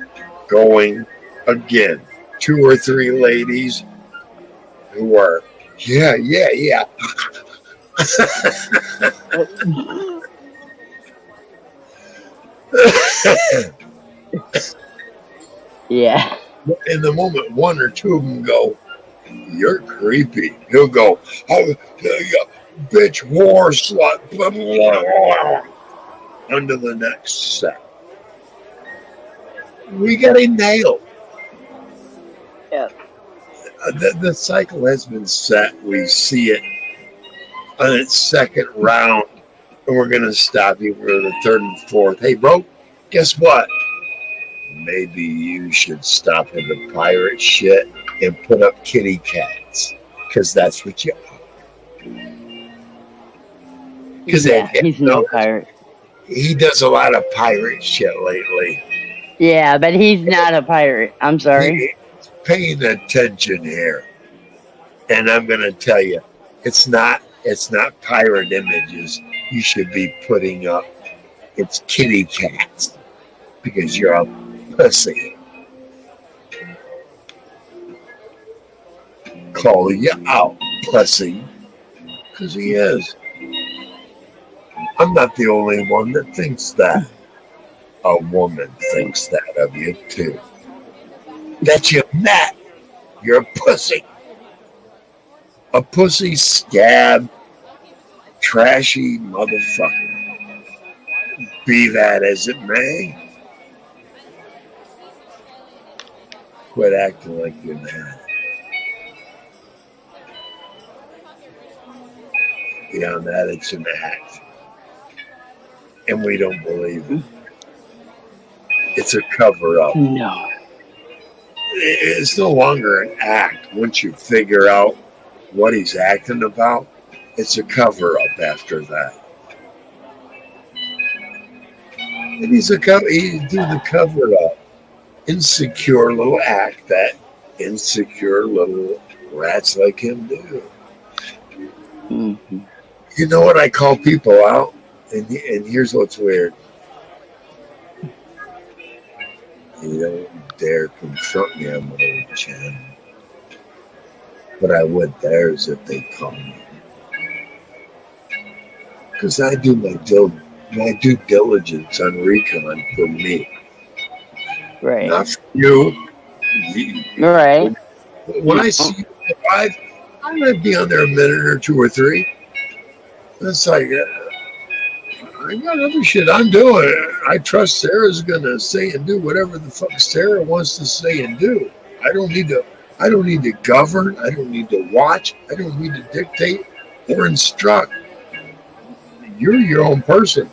going again. 2 or 3 ladies who are, yeah. Yeah. In the moment, 1 or 2 of them go, you're creepy. He'll go, oh, bitch, whore, slut, blah, blah, blah, under the next set. We got him nailed. Yeah. The cycle has been set. We see it on its 2nd round, and we're going to stop you for the 3rd and 4th. Hey, bro, guess what? Maybe you should stop with the pirate shit and put up kitty cats, because that's what you are. Because he's no pirate. He does a lot of pirate shit lately. Yeah, but he's not a pirate. I'm sorry. He's paying attention here, and I'm going to tell you, it's not pirate images you should be putting up. It's kitty cats, because you're a pussy. Call you out, pussy, because he is. I'm not the only one that thinks that. A woman thinks that of you too. That you're not. You're a pussy. a pussy scab, trashy motherfucker. Be that as it may, quit acting like you're mad. Beyond that, it's an act. And we don't believe it. It's a cover up. No. It's no longer an act once you figure out what he's acting about. It's a cover up after that. And he's do the cover up. Insecure little act that insecure little rats like him do. Mm-hmm. You know what I call people out? And here's what's weird. You don't dare confront me on my own channel. But I would theirs if they call me. Because I do my due diligence on recon for me. Right. Not for you. Right. When I see you live, I'm going to be on there a minute or two or three. It's like, I got other shit I'm doing. I trust Sarah's going to say and do whatever the fuck Sarah wants to say and do. I don't need to govern. I don't need to watch. I don't need to dictate or instruct. You're your own person.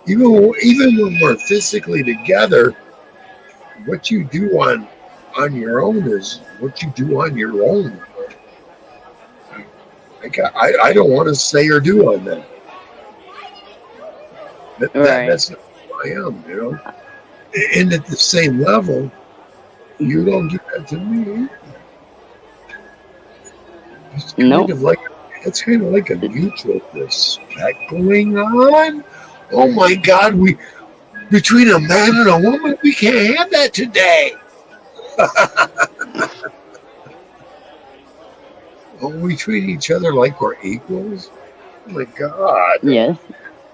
Even when we're physically together, what you do on your own is what you do on your own. I don't want to say or do on that. That's not who I am, you know. And at the same level, you don't do that to me. It's kind of like a mutual respect going on. Oh my God, between a man and a woman, we can't have that today. Oh, we treat each other like we're equals? Oh my God. Yes.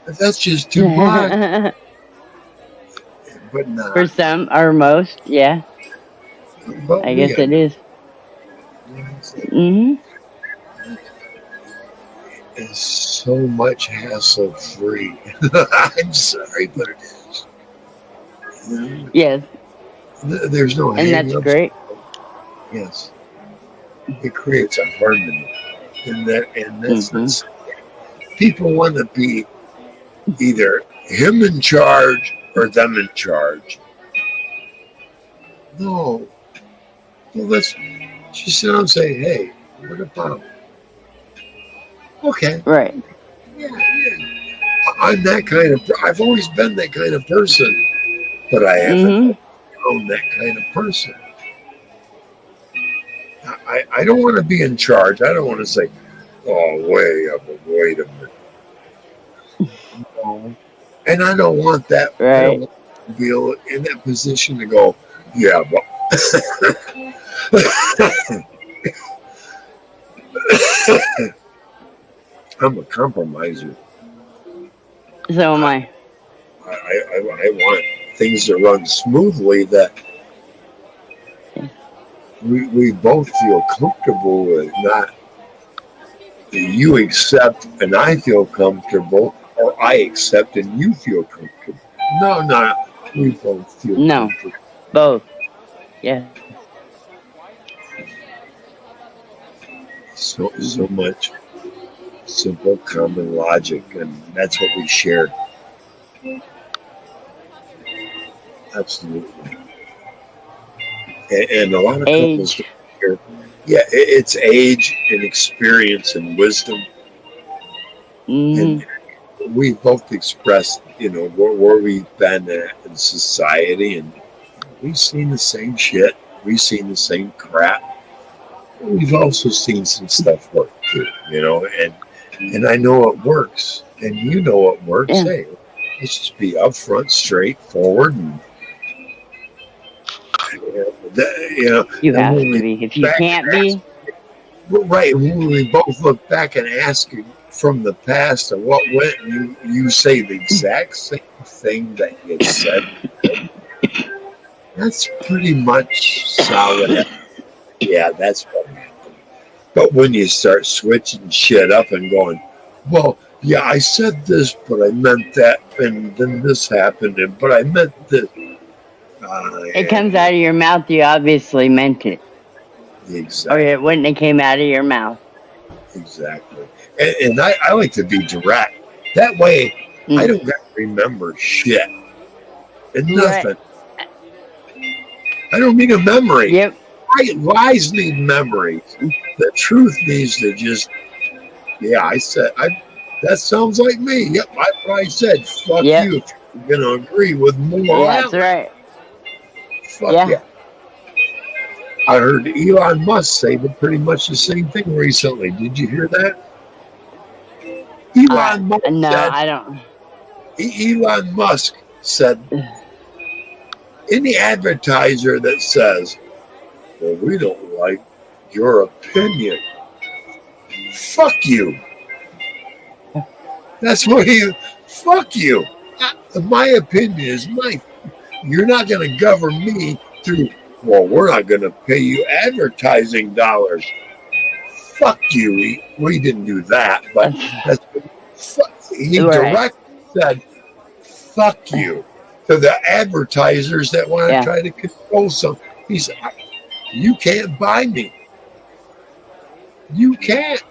That's just too much. But not. For some or most, yeah. But I guess it is. Mm-hmm. It's so much hassle free. I'm sorry, but it is. Yes. There's no and that's great. Yes. It creates a harmony. And that's people want to be either him in charge or them in charge. No. Well, let's just sit down and say, hey, what about? Okay. Right. Yeah. I'm that kind of. I've always been that kind of person, but I haven't known that kind of person. I don't want to be in charge. I don't want to say, "Oh, wait a minute." No. And I don't want that. Right. I don't want to be in that position to go, yeah, but. I'm a compromiser. So am I. I want things to run smoothly that we both feel comfortable with, not you accept and I feel comfortable, or I accept and you feel comfortable. No, we both feel comfortable. Both. Yeah. So much simple common logic, and that's what we share. Absolutely. And a lot of couples here, it's age and experience and wisdom. And we both expressed, where we've been at in society, and we've seen the same shit. We've seen the same crap. We've also seen some stuff work too, and I know it works, and you know it works. Yeah. Hey, let's just be upfront, straightforward, and you have to be. If you can't be, right. When we both look back and ask from the past of what went, you say the exact same thing that you said. That's pretty much solid. Yeah, that's better. But when you start switching shit up and going, well, yeah, I said this, but I meant that, and then this happened, but I meant this. It comes out of your mouth. You obviously meant it, Exactly. or it wouldn't have came out of your mouth. Exactly. And I like to be direct. That way, I don't got to remember shit and nothing. Right. I don't need a memory. Yep. Lies need memories. The truth needs to just, yeah, that sounds like me. Yep, I probably said, fuck you if you're going to agree with more. Yeah, that's right. Fuck yeah. I heard Elon Musk say pretty much the same thing recently. Did you hear that? Elon Musk no, said, I don't. Elon Musk said, any advertiser that says, well, we don't like your opinion, fuck you. That's what fuck you. My opinion is you're not going to govern me through, well, we're not going to pay you advertising dollars. Fuck you. We didn't do that, but he directly said, fuck you to the advertisers that want to try to control something. He said, you can't buy me. You can't.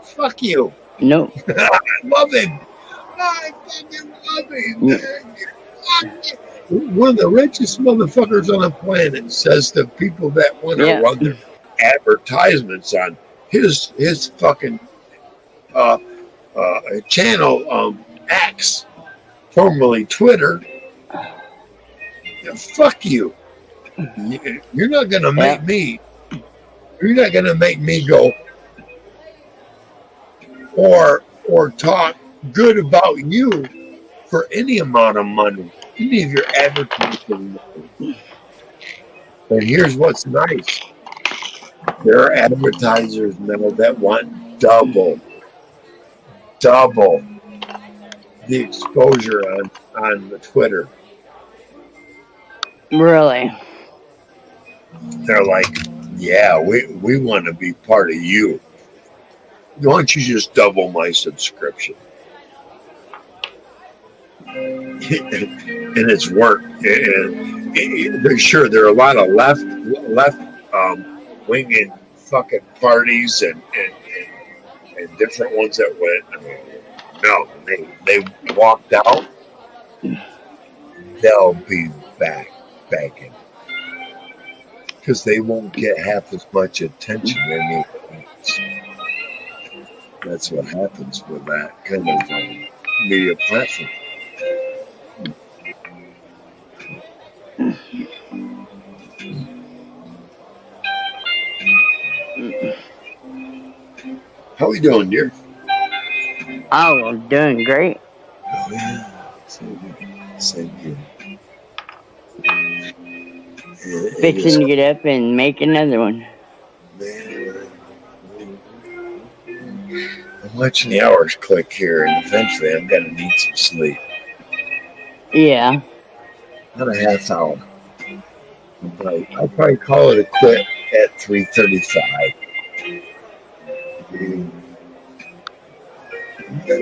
Fuck you. No. I love him. I fucking love him. One of the richest motherfuckers on the planet says to people that want to run their advertisements on his fucking channel X, formerly Twitter. Fuck you. You're not gonna make me. You're not gonna make me go or talk good about you for any amount of money, any of your advertising money. But here's what's nice: there are advertisers now that want double the exposure on the Twitter. Really? They're like, yeah, we want to be part of you. Why don't you just double my subscription? And it's worked. And sure, there are a lot of left winging fucking parties and different ones that went. No, they walked out. They'll be back in because they won't get half as much attention anymore. That's what happens with that kind of media platform. How are we doing, dear? Oh, I'm doing great. Oh, yeah. Same here. Fixing to get up and make another one. Man, I'm watching the hours click here, and eventually I'm going to need some sleep. Yeah. About a half hour. I'll probably call it a quit at 3:35.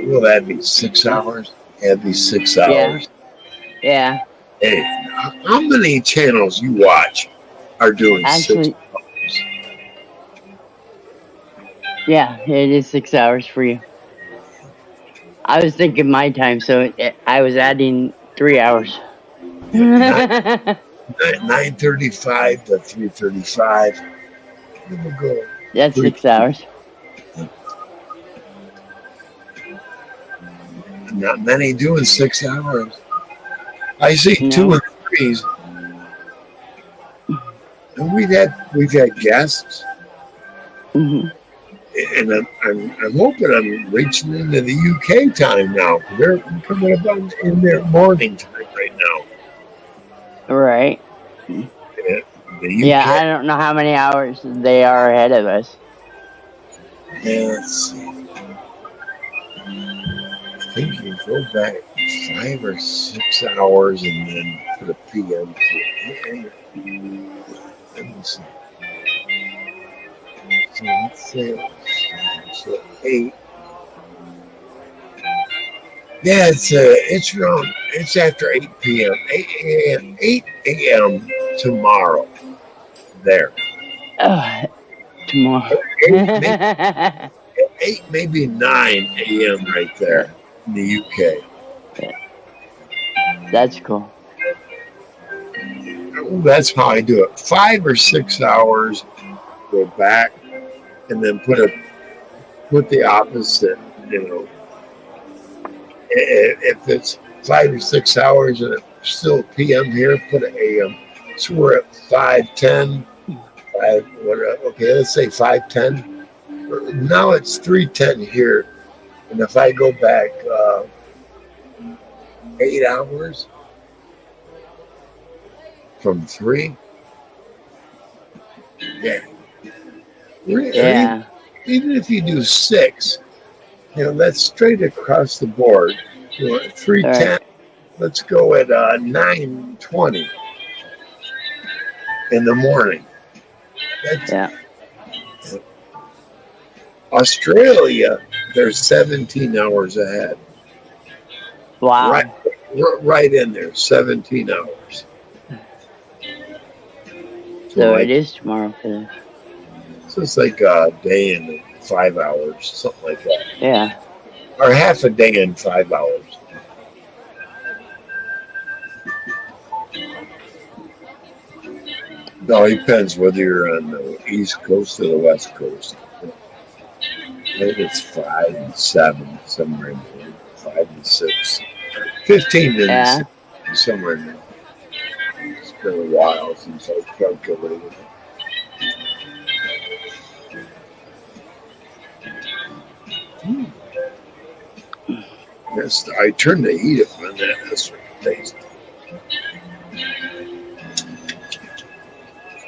Will that be 6 hours? That'd be 6 hours. Yeah. Hey, how many channels you watch are doing 6 hours? Yeah, it is 6 hours for you. I was thinking my time, so I was adding 3 hours. 9:35 to 3:35. We'll go. That's 6 hours. Not many doing 6 hours. I see 2 and 3s. And we've had guests. Mm-hmm. And I'm hoping I'm reaching into the UK time now. They're coming up in their morning time right now. Right. Yeah, I don't know how many hours they are ahead of us. Yeah, let's see. I think you go back 5 or 6 hours and then put a PM to it. Let me see. So 8. Yeah, it's around. It's after 8 p.m. 8 a.m. 8 a.m. tomorrow. There. Tomorrow. 8 maybe 9 a.m. right there in the UK. That's cool. That's how I do it. 5 or 6 hours, go back, and then put the opposite. If it's 5 or 6 hours and it's still p.m. here, put an a.m. So we're at 5:10. Okay, let's say 5:10. Now it's 3:10 here, and if I go back 8 hours from 3, yeah. Yeah. Even if you do 6, that's straight across the board. At 3:10, Right. let's go at 9:20 in the morning. Yeah. Australia, they're 17 hours ahead. Wow. Right in there, 17 hours. So it is tomorrow for them. So it's like a day and 5 hours, something like that. Yeah. Or half a day and 5 hours. No, it depends whether you're on the East Coast or the West Coast. I think it's 5 and 7, somewhere in there. 5 and 6. 15 minutes, Yeah. somewhere in there. It's been a while since I calculated it. Yes, I turned the heat up on that. That's what it tastes.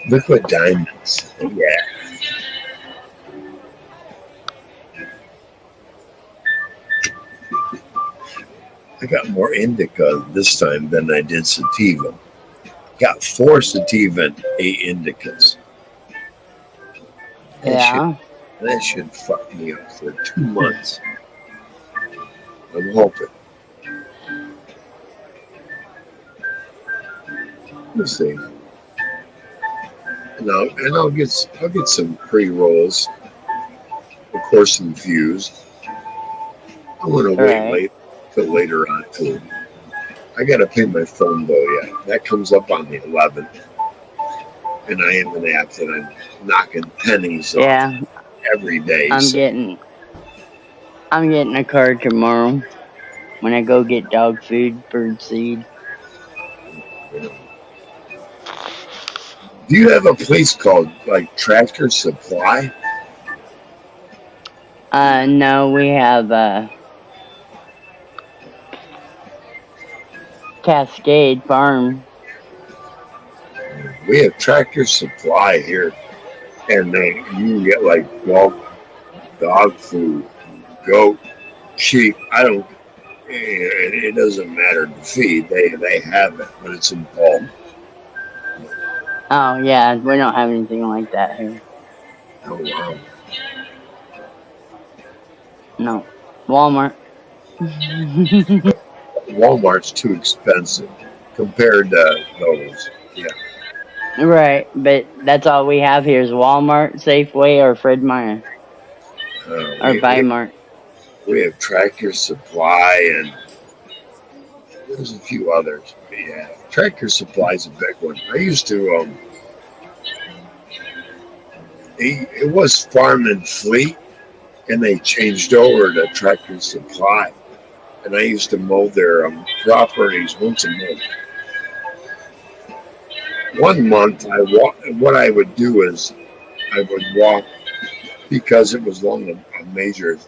Liquid diamonds. Yeah. I got more indica this time than I did sativa. Got 4 sativa and 8 indicas. Yeah. That should fuck me up for 2 months. I'm hoping. We'll see. And I'll get some pre-rolls, of course, infused. I want to wait till later on too. I gotta pay my phone bill yet. That comes up on the 11th, and I have an app that I'm knocking pennies off every day. I'm getting a card tomorrow when I go get dog food, bird seed. Do you have a place called like Tractor Supply? No, we have Cascade Farm. We have Tractor Supply here, and you can get like dog food, goat, sheep. It doesn't matter the feed. They have it, but it's in bulk. Oh yeah, we don't have anything like that here. Oh wow. No, Walmart. Walmart's too expensive compared to those. Yeah. Right, but that's all we have here is Walmart, Safeway, or Fred Meyer, or Bimart. We have Tractor Supply, and there's a few others. But yeah, Tractor Supply is a big one. I used to. It was Farm and Fleet, and they changed over to Tractor Supply. And I used to mow their properties once a month. 1 month, what I would do is I would walk, because it was along a major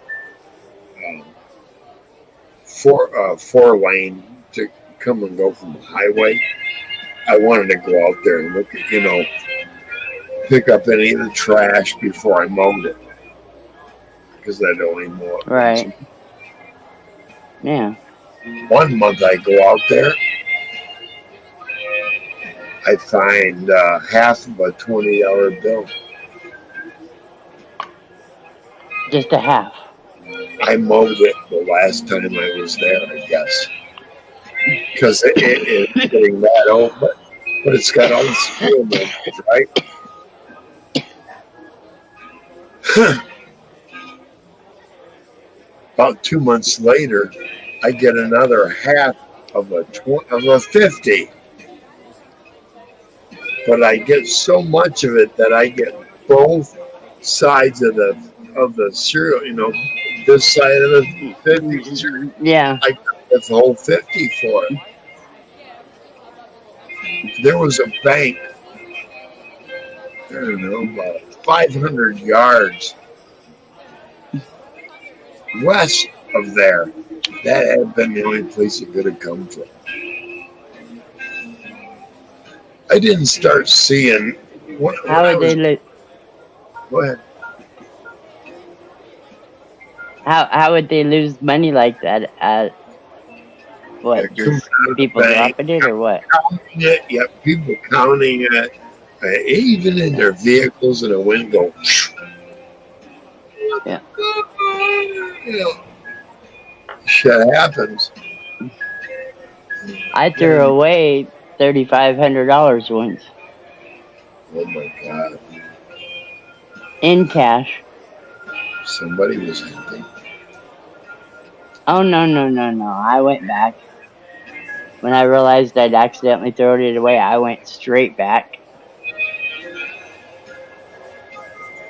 4-lane to come and go from the highway. I wanted to go out there and look at, pick up any of the trash before I mowed it, because I'd only mow it. Right. Yeah. 1 month I go out there, I find half of a $20 bill. Just a half. I mowed it the last time I was there, I guess, because it's getting that old, but it's got all the steel members, right? About 2 months later, I get another half of a 50, but I get so much of it that I get both sides of the cereal. This side of the 50 cereal, Yeah. I got the whole 50 for it. There was a bank, I don't know, about 500 yards west of there. That had been the only place it could have come from. I didn't start seeing. How would they lose? Go ahead. How would they lose money like that? What? Just people dropping it or what? Counting it, yeah, people counting it, even in their vehicles, and a wind go. Yeah. Shit happens. I threw away $3,500 once. Oh my God. In cash. Somebody was hunting. Oh, no. I went back. When I realized I'd accidentally thrown it away, I went straight back.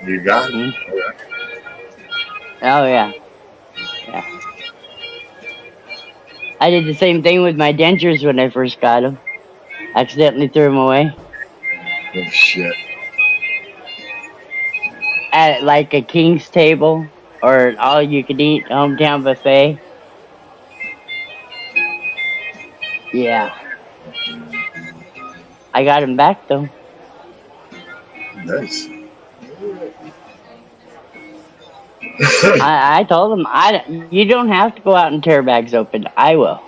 You got it? Oh, yeah. Yeah. I did the same thing with my dentures when I first got them. Accidentally threw them away. Oh, shit. At like a King's table or an all-you-can-eat hometown buffet. Yeah. I got them back, though. Nice. I told them, you don't have to go out and tear bags open. I will.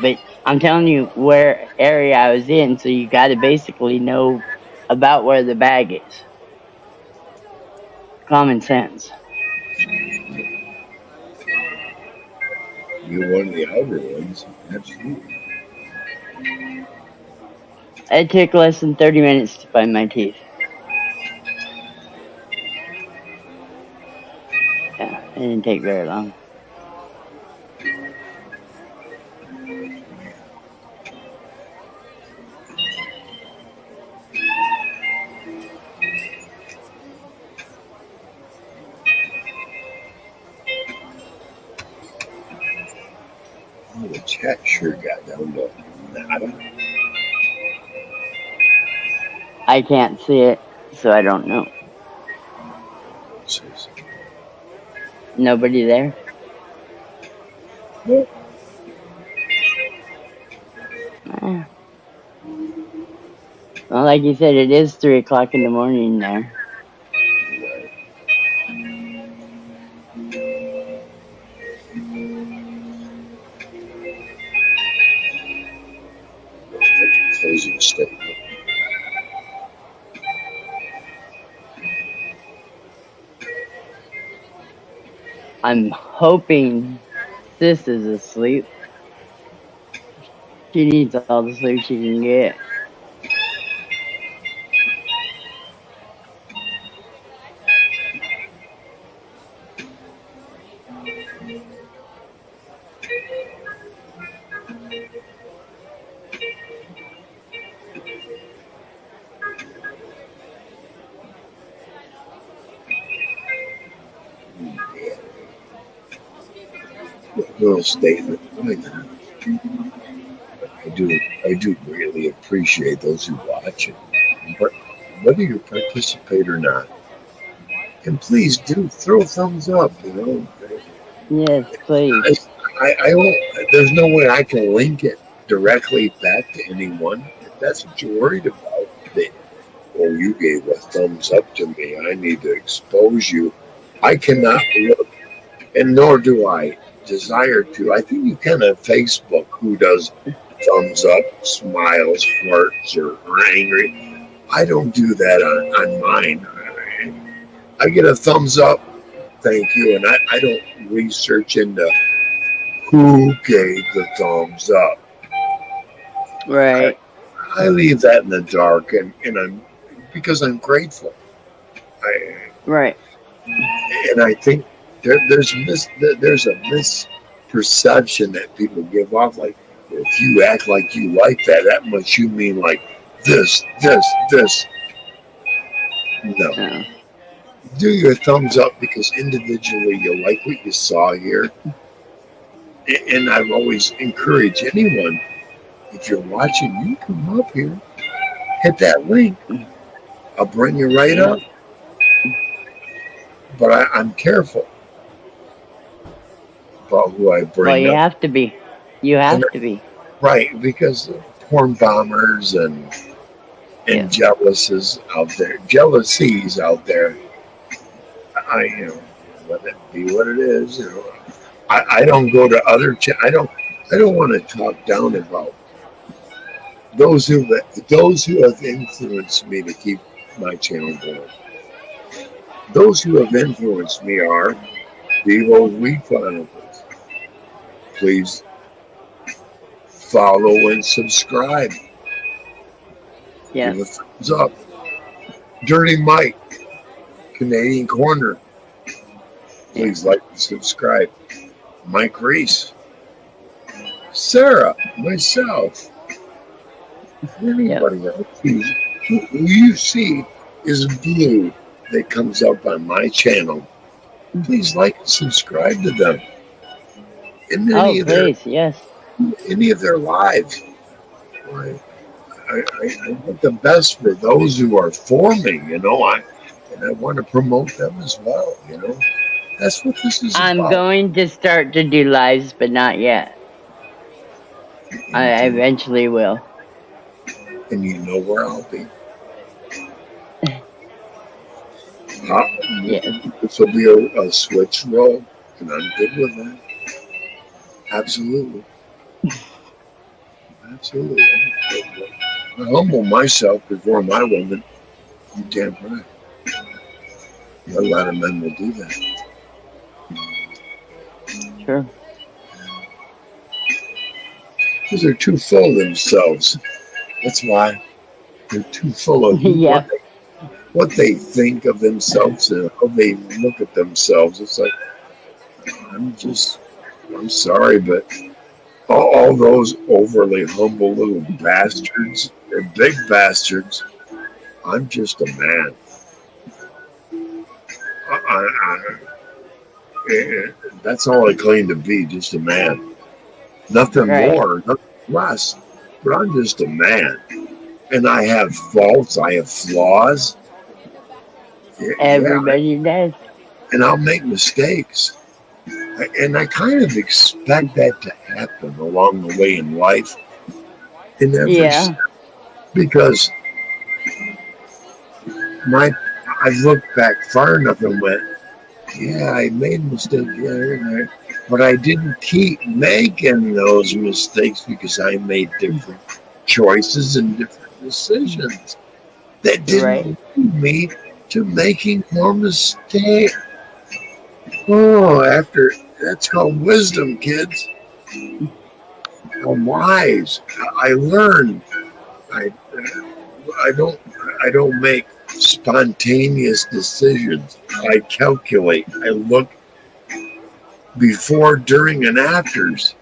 But I'm telling you where area I was in, so you got to basically know about where the bag is. Common sense. You're one of the older ones. Absolutely. It took less than 30 minutes to find my teeth. Yeah, it didn't take very long. Oh, the chat sure got down to nada. I can't see it, so I don't know. Nobody there? Nope. Well, like you said, it is 3 o'clock in the morning there. Closing statement. I'm hoping Sis is asleep. She needs all the sleep she can get. Little statement. I do greatly appreciate those who watch it, but whether you participate or not, and please do throw a thumbs up. Yes, please. I won't, there's no way I can link it directly back to anyone. If that's what you're worried about, you gave a thumbs up to me. I need to expose you. I cannot look, and nor do I desire to. I think you can on Facebook who does thumbs up, smiles, hearts, or angry. I don't do that on mine. I get a thumbs up. Thank you. And I don't research into who gave the thumbs up. Right. I leave that in the dark, and I'm because I'm grateful. Right. And I think there's there's a misperception that people give off. Like, if you act like you like that, that must you mean like this. No. No. Do your thumbs up because individually you like what you saw here. And I've always encouraged anyone, if you're watching, you come up here, hit that link. I'll bring you right up. But I'm careful about who I bring Well, you up. have to be. You have to be. Right, because porn bombers and jealousies out there. Let it be what it is. I don't go to other. I don't want to talk down about those who have influenced me to keep my channel going. Those who have influenced me are Vivo Weed Chronicles. Please follow and subscribe. Yeah. Give a thumbs up. Dirty Mike, Canadian Corner. Please like and subscribe. Mike Reese, Sarah, myself, anybody else who you see is blue that comes up on my channel. Please like and subscribe to them. In any of their lives. I want the best for those who are forming, and I want to promote them as well, That's what this is I'm about. going to start to do lives, but not yet. I eventually will. And you know where I'll be. This will be a switch roll, and I'm good with that. Absolutely. Absolutely. I humble myself before my woman. You damn right. A lot of men will do that. Sure. Because they're too full of themselves. That's why. They're too full of what they think of themselves and how they look at themselves. It's like, I'm sorry, but all those overly humble little bastards, they're big bastards. I'm just a man. That's all I claim to be, just a man. Nothing more, nothing less. But I'm just a man. And I have faults, I have flaws. Everybody does. And I'll make mistakes. And I kind of expect that to happen along the way in life. In every step. Because I've looked back far enough and went, I made a mistake here and there. But I didn't keep making those mistakes because I made different choices and different decisions that didn't lead me to making more mistakes. That's called wisdom, kids. I'm wise. I learn. I don't make spontaneous decisions. I calculate. I look before, during, and afters.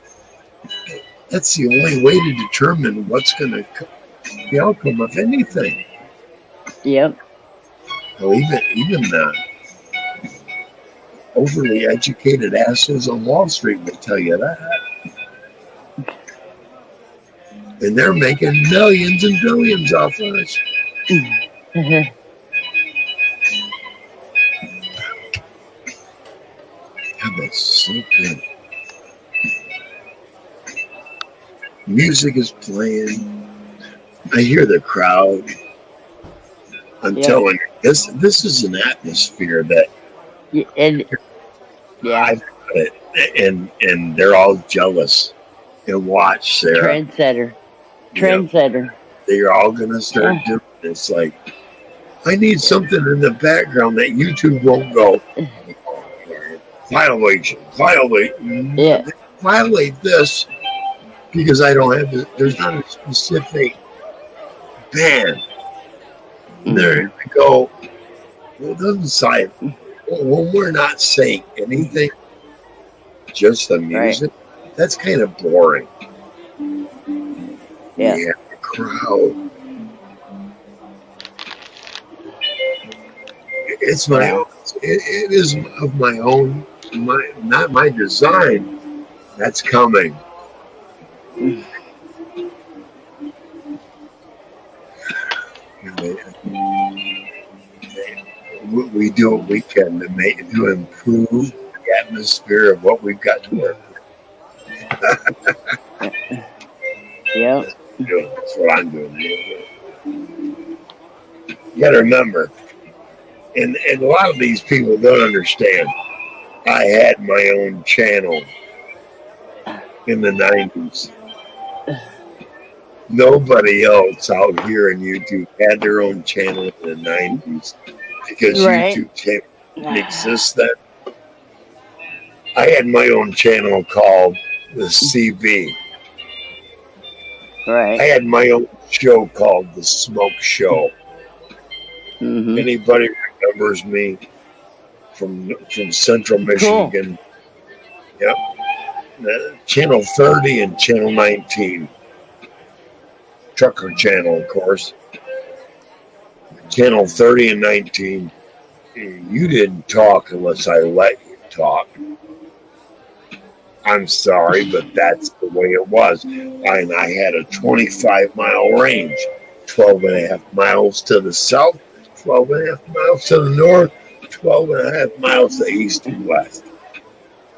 That's the only way to determine what's going to the outcome of anything. Yep. Well, even overly educated asses on Wall Street will tell you that. And they're making millions and billions off of us. God, that's so good. Music is playing. I hear the crowd. I'm telling you, this is an atmosphere that I've got it, and they're all jealous. And watch, Sarah. Trendsetter. They're all gonna start doing this. Like, I need something in the background that YouTube won't go. Violation. Yeah. Violate this because I don't have there's not a specific ban. There we go. Well, it doesn't say when we're not saying anything, just the music. Right. That's kind of boring. Yeah. We have a crowd. It's my own. It is of my own. Not my design. That's coming. We do what we can to improve the atmosphere of what we've got to work with. Yeah. That's what I'm doing. You got to remember, and a lot of these people don't understand. I had my own channel in the 90s. Nobody else out here in YouTube had their own channel in the 90s because YouTube didn't exist then. I had my own channel called the CB. Right. I had my own show called The Smoke Show. Mm-hmm. Anybody remembers me from Central Michigan? Cool. Yep. Channel 30 and Channel 19. Trucker channel, of course. Channel 30 and 19. You didn't talk unless I let you talk. I'm sorry, but that's the way it was. And I had a 25-mile range, 12 and a half miles to the south, 12 and a half miles to the north, 12 and a half miles to the east and west.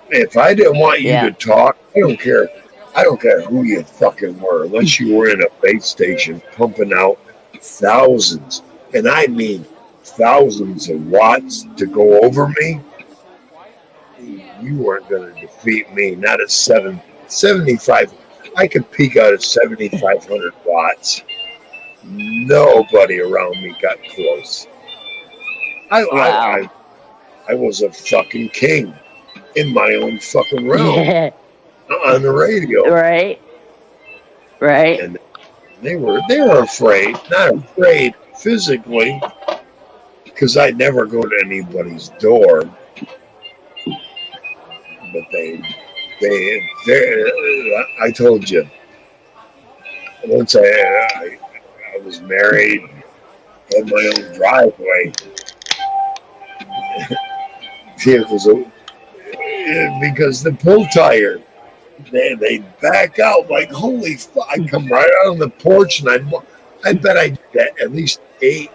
If I didn't want you to talk, I don't care. I don't care who you fucking were, unless you were in a base station pumping out thousands, and I mean thousands of watts to go over me. You weren't going to defeat me, not at 75. I could peak out at 7,500 watts. Nobody around me got close. I was a fucking king in my own fucking realm on the radio. Right. And they were afraid, not afraid physically, because I'd never go to anybody's door. But I told you, once I was married, had my own driveway, vehicles, because the pull tire, they back out like, holy fuck. I come right out on the porch, and I bet I did that at least 8,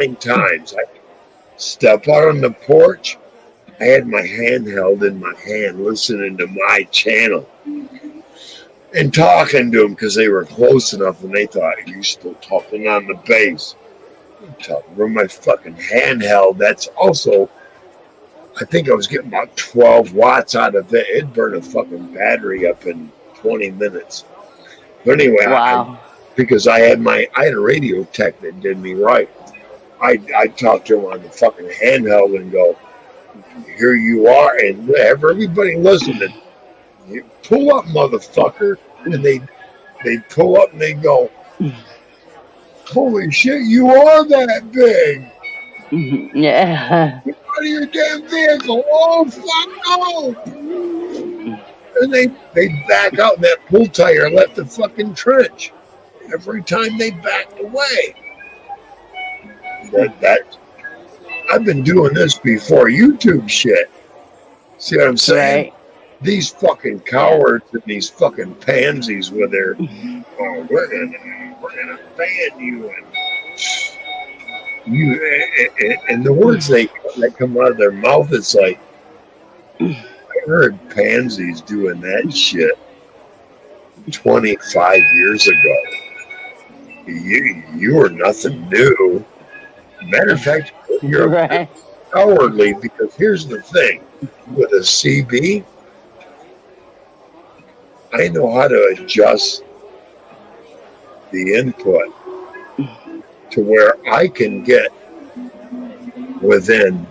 9 times. I step out on the porch. I had my handheld in my hand, listening to my channel and talking to them because they were close enough, and they thought, you still talking on the bass. I'm talking from my fucking handheld. That's also, I think I was getting about 12 watts out of it. It'd burn a fucking battery up in 20 minutes. But anyway, because I had a radio tech that did me right. I talked to him on the fucking handheld and go, here you are, and have everybody listening. You pull up, motherfucker, and they pull up and they go, holy shit, you are that big. Yeah. Get out of your damn vehicle. Oh, fuck no. And they back out, and that pull tire left the fucking trench every time they backed away. I've been doing this before YouTube shit. See what I'm saying? Right. These fucking cowards and these fucking pansies with their, oh, we're gonna ban you, and the words that come out of their mouth, it's like, I heard pansies doing that shit 25 years ago. You were nothing new. Matter of fact, you're cowardly, because here's the thing. With a CB, I know how to adjust the input to where I can get within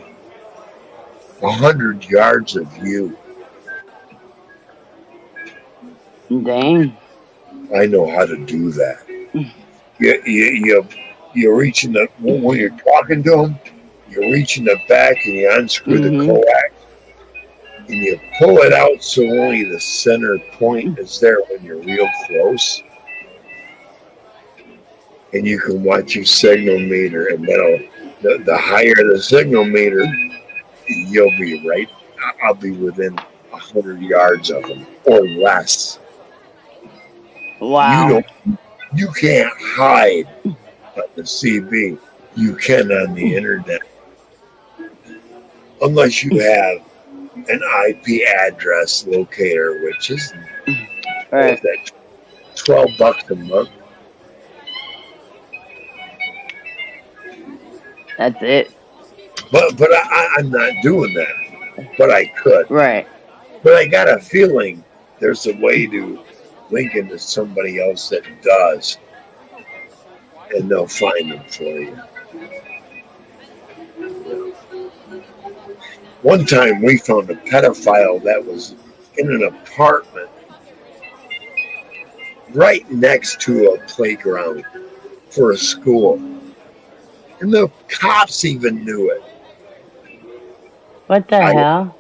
100 yards of you. Dang. I know how to do that. You're reaching the, when you're talking to them, you're reaching the back and you unscrew the Mm-hmm. coax and you pull it out so only the center point is there when you're real close. And you can watch your signal meter, and the higher the signal meter, you'll be right. I'll be within 100 yards of them or less. Wow. You can't hide on the CB. You can on the internet, unless you have an IP address locator, which is Right. that $12 a month. That's it. But I'm not doing that. But I could. Right. But I got a feeling there's a way to link into somebody else that does, and they'll find them for you. One time we found a pedophile that was in an apartment right next to a playground for a school. And the cops even knew it. What the hell?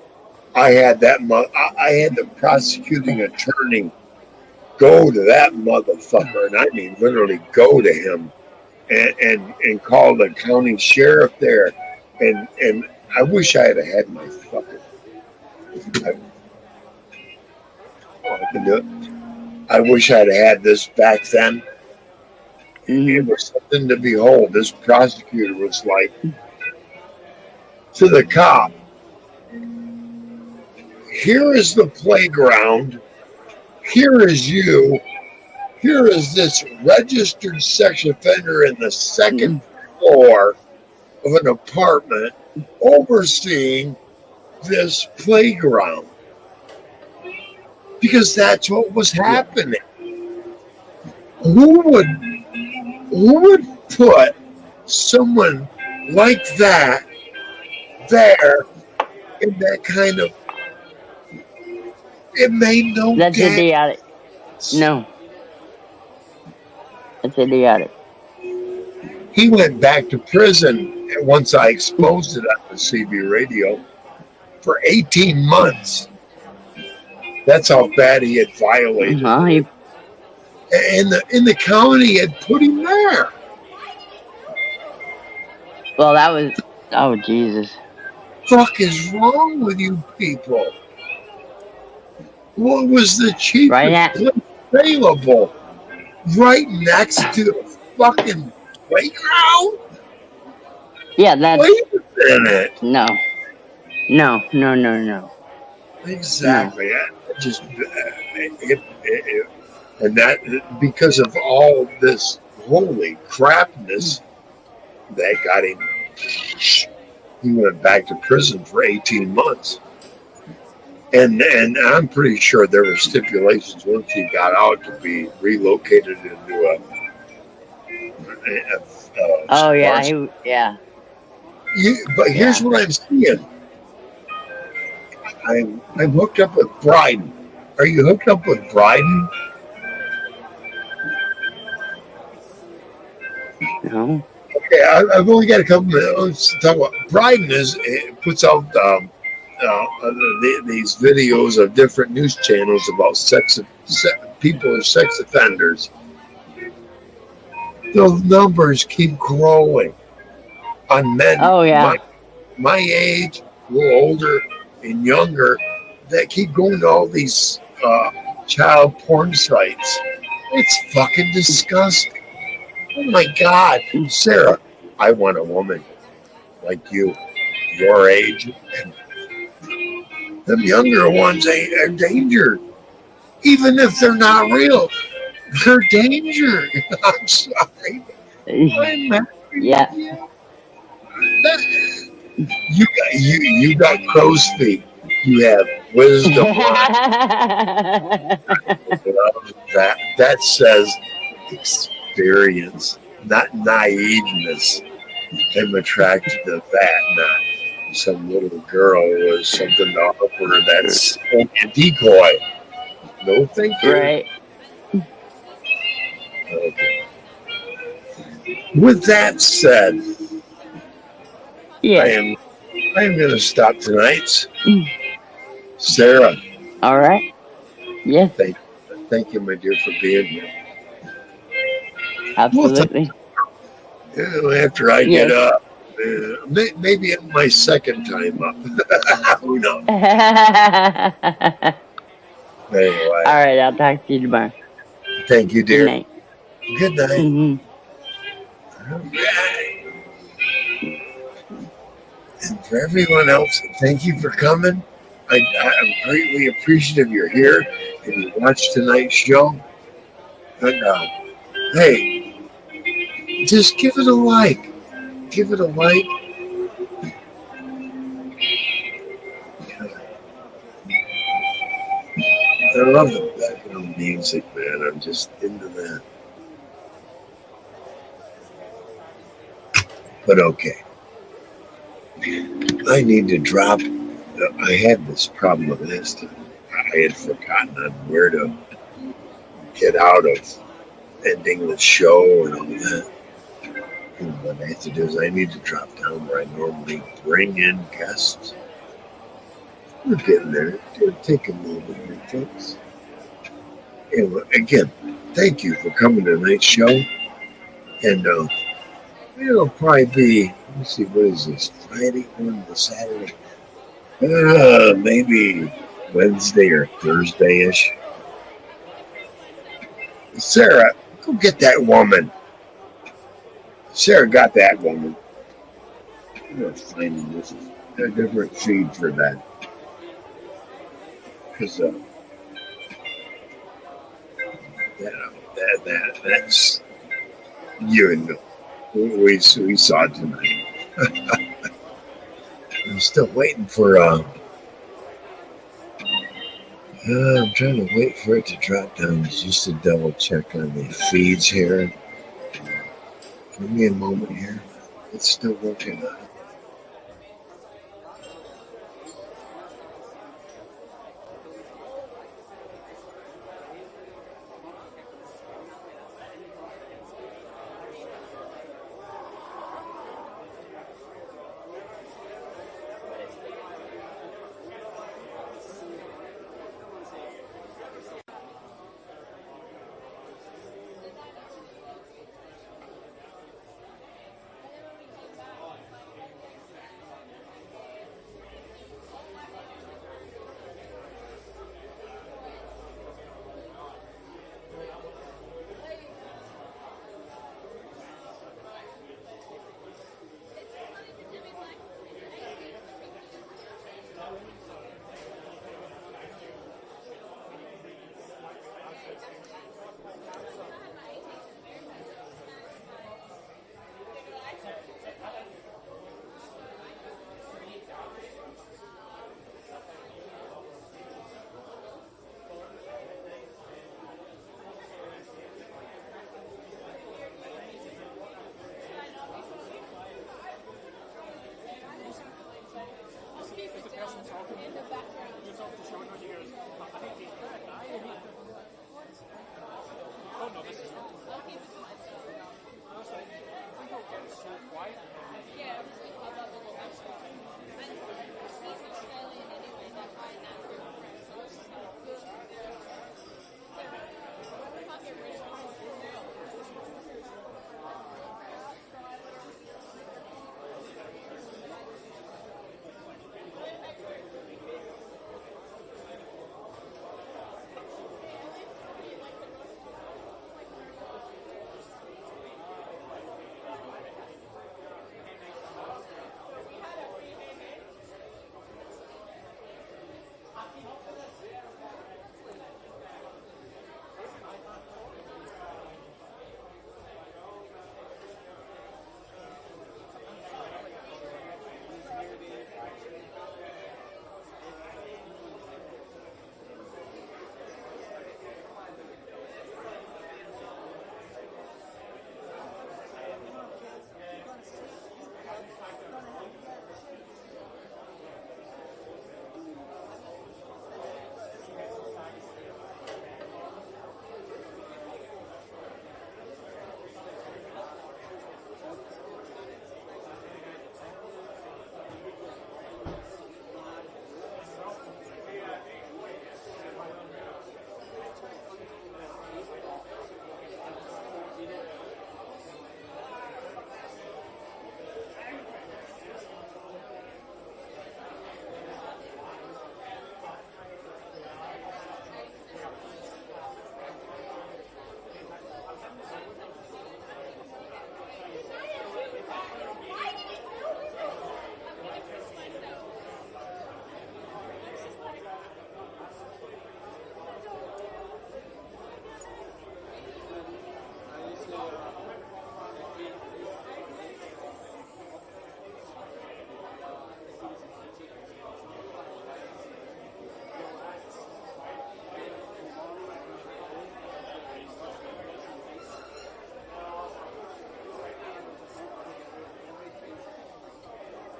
I had the prosecuting attorney go to that motherfucker, and I mean literally go to him and call the county sheriff there. And I wish I had my fucking I can do it. I wish I'd had this back then. It was something to behold. This prosecutor was like to the cop, here is the playground, here is you, here is this registered sex offender in the second floor of an apartment overseeing this playground. Because that's what was happening. Who would put someone like that there in that kind of... It made no That's damn... idiotic. No. That's idiotic. He went back to prison once I exposed it on the CB radio for 18 months. That's how bad he had violated it. And the county had put him there. Well, that was... Oh, Jesus. Fuck is wrong with you people? What was the cheapest place available? Right next to the fucking playground? Yeah, that's... Wait a minute. No. Exactly. No. And that, because of all this holy crapness that got him, he went back to prison for 18 months. And I'm pretty sure there were stipulations once he got out to be relocated into oh, yeah. Yeah. But here's what I'm seeing. I'm hooked up with Bryden. Are you hooked up with Bryden? No. Okay, I've only got a couple minutes to talk about. Bryden puts out these videos of different news channels about people as sex offenders. Those numbers keep growing on men. Oh, yeah. My age, a little older and younger, that keep going to all these child porn sites. It's fucking disgusting. Oh my God, Sarah, I want a woman like you, your age. And them younger ones are danger. Even if they're not real, they're danger. I'm sorry. I'm married. Yeah. You got crow's feet. You have wisdom. That says experience, not naiveness. I'm attracted to that, not some little girl was something to offer that's only a decoy. No, thank you. Right. Okay. With that said, I Yes. am going to stop tonight. Sarah, All right. Yes. thank you, my dear, for being here. We'll talk Absolutely. after I get Yes. up. Maybe my second time up. Who knows? All Anyway, right. I'll talk to you tomorrow. thank you, Good dear. night. Good night. Hmm. Okay. And for everyone else, thank you for coming. I'm greatly appreciative you're here and you watched tonight's show. And hey, just give it a like. Give it a like. I love the background music, man. I'm just into that. But okay. I need to drop. I had this problem last time. I had forgotten on where to get out of ending the show and all that. And what I have to do is I need to drop down where I normally bring in guests. We're getting there. It'll take a moment here, folks. And again, thank you for coming to tonight's show. And it'll probably be, let me see, what is this? Friday on the Saturday? Maybe Wednesday or Thursday-ish. Sarah, go get that woman. Sarah got that woman. I'm going to find this a different feed for that. Because that's you know we saw it tonight. I'm still waiting for I'm trying to wait for it to drop down just to double check on the feeds here. Give me a moment here. It's still working on it. The person talking in the back.